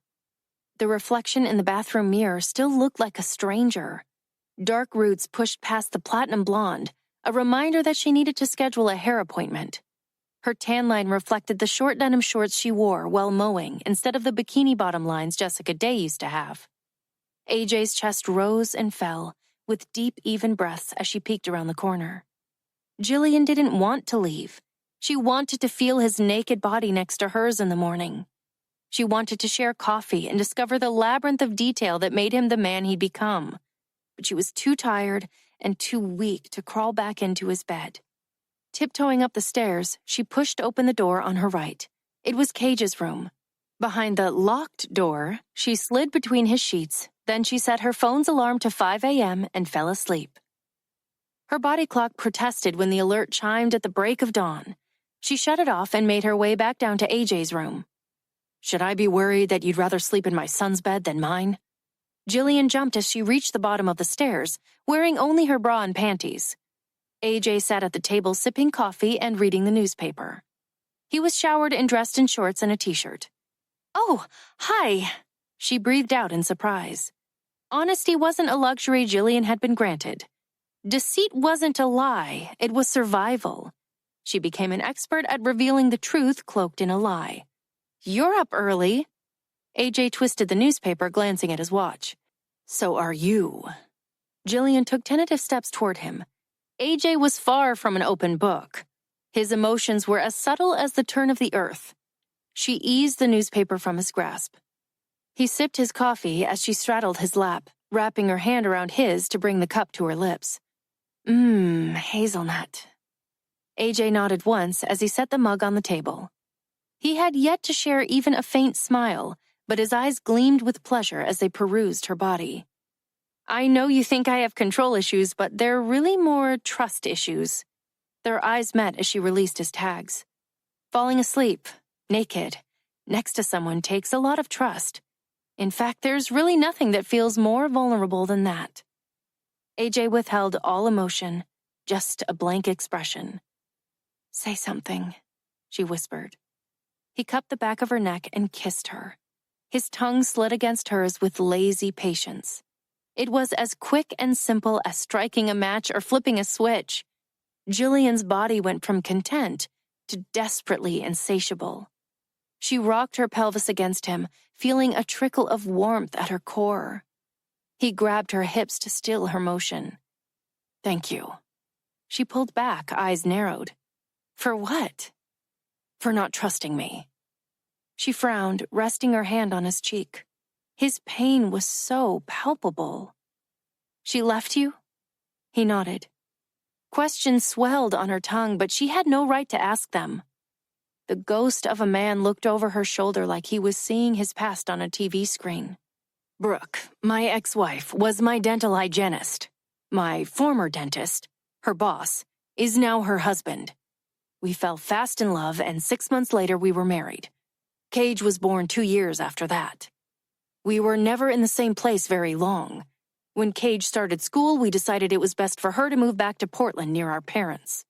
The reflection in the bathroom mirror still looked like a stranger. Dark roots pushed past the platinum blonde, a reminder that she needed to schedule a hair appointment. Her tan line reflected the short denim shorts she wore while mowing instead of the bikini bottom lines Jessica Day used to have. AJ's chest rose and fell, with deep, even breaths as she peeked around the corner. Jillian didn't want to leave. She wanted to feel his naked body next to hers in the morning. She wanted to share coffee and discover the labyrinth of detail that made him the man he'd become. But she was too tired and too weak to crawl back into his bed. Tiptoeing up the stairs, she pushed open the door on her right. It was Cage's room. Behind the locked door, she slid between his sheets, then she set her phone's alarm to 5 a.m. and fell asleep. Her body clock protested when the alert chimed at the break of dawn. She shut it off and made her way back down to AJ's room. "Should I be worried that you'd rather sleep in my son's bed than mine?" Jillian jumped as she reached the bottom of the stairs, wearing only her bra and panties. AJ sat at the table sipping coffee and reading the newspaper. He was showered and dressed in shorts and a t-shirt. "Oh, hi," she breathed out in surprise. Honesty wasn't a luxury Jillian had been granted. Deceit wasn't a lie, it was survival. She became an expert at revealing the truth cloaked in a lie. "You're up early." AJ twisted the newspaper, glancing at his watch. "So are you." Jillian took tentative steps toward him. AJ was far from an open book. His emotions were as subtle as the turn of the earth. She eased the newspaper from his grasp. He sipped his coffee as she straddled his lap, wrapping her hand around his to bring the cup to her lips. Hazelnut." AJ nodded once as he set the mug on the table. He had yet to share even a faint smile, but his eyes gleamed with pleasure as they perused her body. "I know you think I have control issues, but they're really more trust issues." Their eyes met as she released his tags. Falling asleep, naked, next to someone takes a lot of trust. In fact, there's really nothing that feels more vulnerable than that. AJ withheld all emotion, just a blank expression. "Say something," she whispered. He cupped the back of her neck and kissed her. His tongue slid against hers with lazy patience. It was as quick and simple as striking a match or flipping a switch. Jillian's body went from content to desperately insatiable. She rocked her pelvis against him, feeling a trickle of warmth at her core. He grabbed her hips to still her motion. "Thank you." She pulled back, eyes narrowed. "For what?" "For not trusting me." She frowned, resting her hand on his cheek. His pain was so palpable. "She left you?" He nodded. Questions swelled on her tongue, but she had no right to ask them. The ghost of a man looked over her shoulder like he was seeing his past on a TV screen. "Brooke, my ex-wife, was my dental hygienist. My former dentist, her boss, is now her husband. We fell fast in love, and 6 months later we were married. Cage was born 2 years after that. We were never in the same place very long. When Cage started school, we decided it was best for her to move back to Portland near our parents.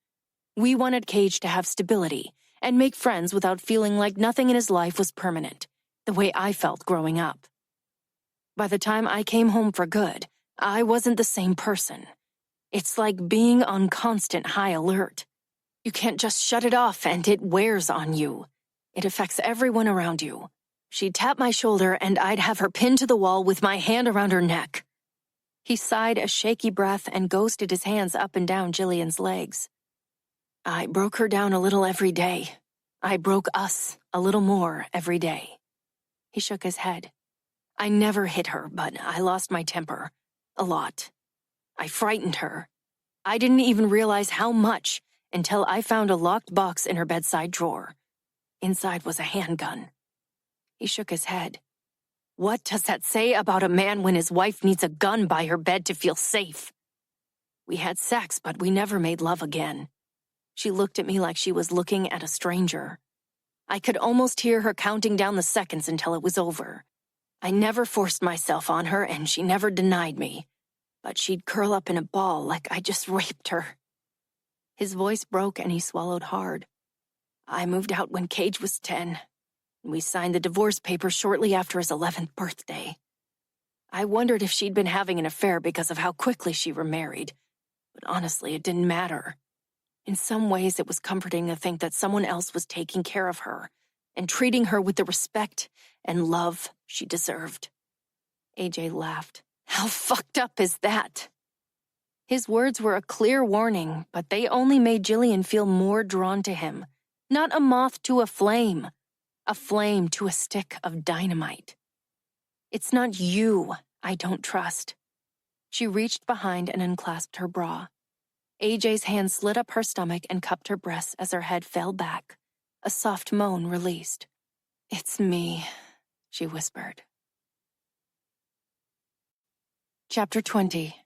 We wanted Cage to have stability and make friends without feeling like nothing in his life was permanent, the way I felt growing up. By the time I came home for good, I wasn't the same person. It's like being on constant high alert. You can't just shut it off and it wears on you. It affects everyone around you. She'd tap my shoulder and I'd have her pinned to the wall with my hand around her neck." He sighed a shaky breath and ghosted his hands up and down Jillian's legs. "I broke her down a little every day. I broke us a little more every day." He shook his head. "I never hit her, but I lost my temper. A lot. I frightened her. I didn't even realize how much until I found a locked box in her bedside drawer. Inside was a handgun." He shook his head. "What does that say about a man when his wife needs a gun by her bed to feel safe?" "We had sex, but we never made love again." She looked at me like she was looking at a stranger. I could almost hear her counting down the seconds until it was over. I never forced myself on her, and she never denied me. But she'd curl up in a ball like I just raped her. His voice broke and he swallowed hard. "I moved out when Cage was 10. We signed the divorce papers shortly after his 11th birthday. I wondered if she'd been having an affair because of how quickly she remarried. But honestly, it didn't matter. In some ways, it was comforting to think that someone else was taking care of her and treating her with the respect and love she deserved." AJ laughed. "How fucked up is that?" His words were a clear warning, but they only made Jillian feel more drawn to him. Not a moth to a flame to a stick of dynamite. "It's not you I don't trust." She reached behind and unclasped her bra. AJ's hand slid up her stomach and cupped her breasts as her head fell back. A soft moan released. "It's me," she whispered. Chapter 20.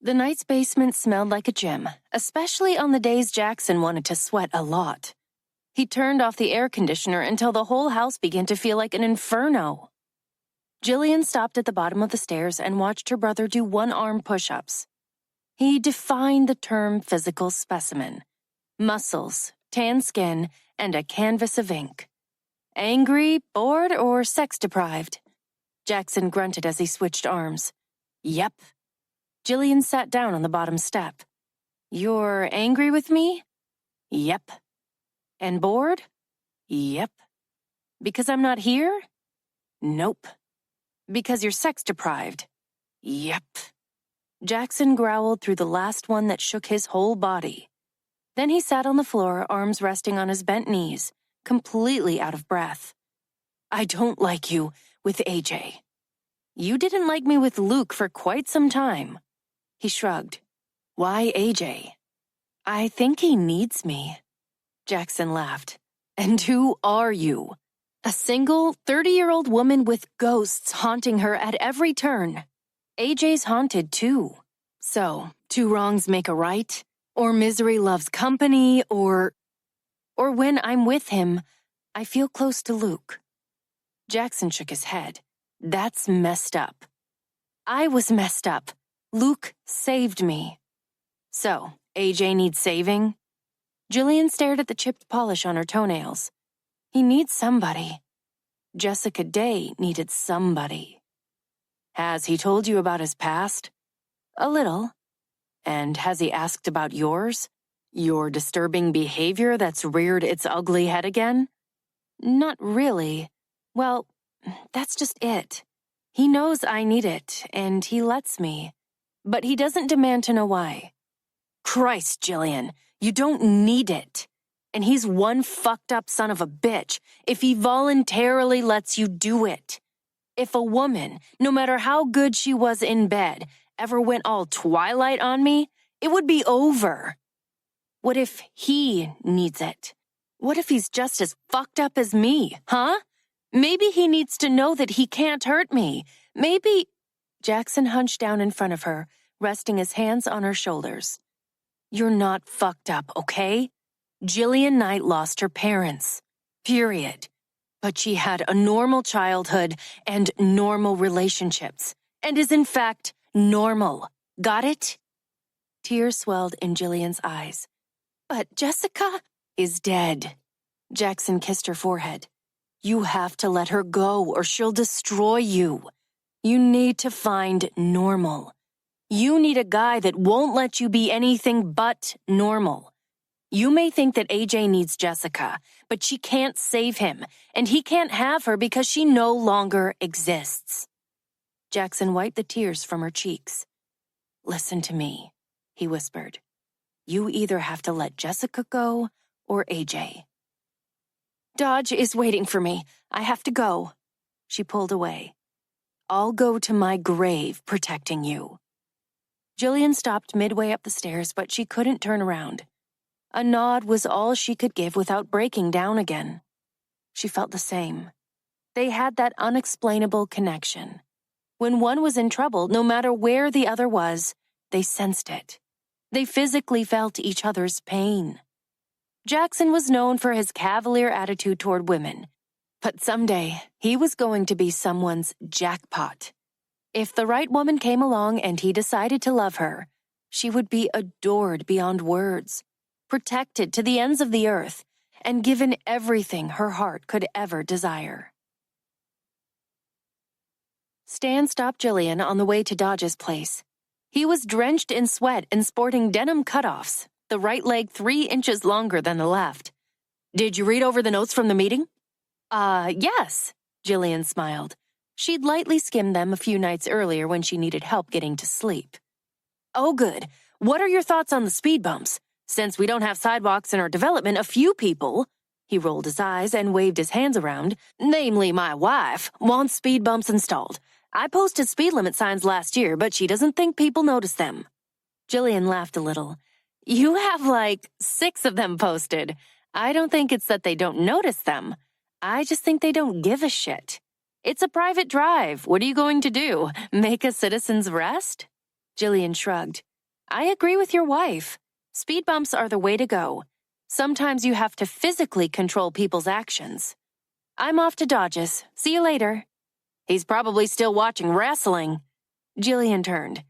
The night's basement smelled like a gym, especially on the days Jackson wanted to sweat a lot. He turned off the air conditioner until the whole house began to feel like an inferno. Jillian stopped at the bottom of the stairs and watched her brother do one-arm push-ups. He defined the term physical specimen. Muscles, tan skin, and a canvas of ink. Angry, bored, or sex-deprived? Jackson grunted as he switched arms. "Yep." Jillian sat down on the bottom step. "You're angry with me?" "Yep." "And bored?" "Yep." "Because I'm not here?" "Nope." "Because you're sex-deprived?" "Yep." Jackson growled through the last one that shook his whole body. Then he sat on the floor, arms resting on his bent knees, completely out of breath. "I don't like you with AJ. You didn't like me with Luke for quite some time." He shrugged. "Why AJ?" "I think he needs me." Jackson laughed. "And who are you? A single 30-year-old woman with ghosts haunting her at every turn. AJ's haunted too. So, 2 wrongs make a right? Or misery loves company, or when I'm with him, I feel close to Luke." Jackson shook his head. "That's messed up." I was messed up. Luke saved me. So, AJ needs saving? Jillian stared at the chipped polish on her toenails. He needs somebody. Jessica Day needed somebody. Has he told you about his past? A little. And has he asked about yours? Your disturbing behavior that's reared its ugly head again? Not really. Well, that's just it. He knows I need it, and he lets me. But he doesn't demand to know why. Christ, Jillian, you don't need it. And he's one fucked up son of a bitch if he voluntarily lets you do it. If a woman, no matter how good she was in bed, ever went all Twilight on me, it would be over. What if he needs it? What if he's just as fucked up as me, huh? Maybe he needs to know that he can't hurt me. Maybe... Jackson hunched down in front of her, resting his hands on her shoulders. You're not fucked up, okay? Jillian Knight lost her parents. Period. But she had a normal childhood and normal relationships, and is in fact normal. Got it? Tears swelled in Jillian's eyes. But Jessica is dead. Jackson kissed her forehead. You have to let her go or she'll destroy you. You need to find normal. You need a guy that won't let you be anything but normal. You may think that AJ needs Jessica, but she can't save him, and he can't have her because she no longer exists. Jackson wiped the tears from her cheeks. Listen to me, he whispered. You either have to let Jessica go or AJ. Dodge is waiting for me. I have to go. She pulled away. I'll go to my grave protecting you. Jillian stopped midway up the stairs, but she couldn't turn around. A nod was all she could give without breaking down again. She felt the same. They had that unexplainable connection. When one was in trouble, no matter where the other was, they sensed it. They physically felt each other's pain. Jackson was known for his cavalier attitude toward women, but someday he was going to be someone's jackpot. If the right woman came along and he decided to love her, she would be adored beyond words, protected to the ends of the earth, and given everything her heart could ever desire. Stan stopped Jillian on the way to Dodge's place. He was drenched in sweat and sporting denim cutoffs, the right leg 3 inches longer than the left. Did you read over the notes from the meeting? Yes, Jillian smiled. She'd lightly skimmed them a few nights earlier when she needed help getting to sleep. Oh, good. What are your thoughts on the speed bumps? Since we don't have sidewalks in our development, a few people, he rolled his eyes and waved his hands around, namely my wife, wants speed bumps installed. I posted speed limit signs last year, but she doesn't think people notice them. Jillian laughed a little. You have like 6 of them posted. I don't think it's that they don't notice them. I just think they don't give a shit. It's a private drive. What are you going to do? Make a citizen's arrest? Jillian shrugged. I agree with your wife. Speed bumps are the way to go. Sometimes you have to physically control people's actions. I'm off to Dodge's. See you later. He's probably still watching wrestling. Jillian turned.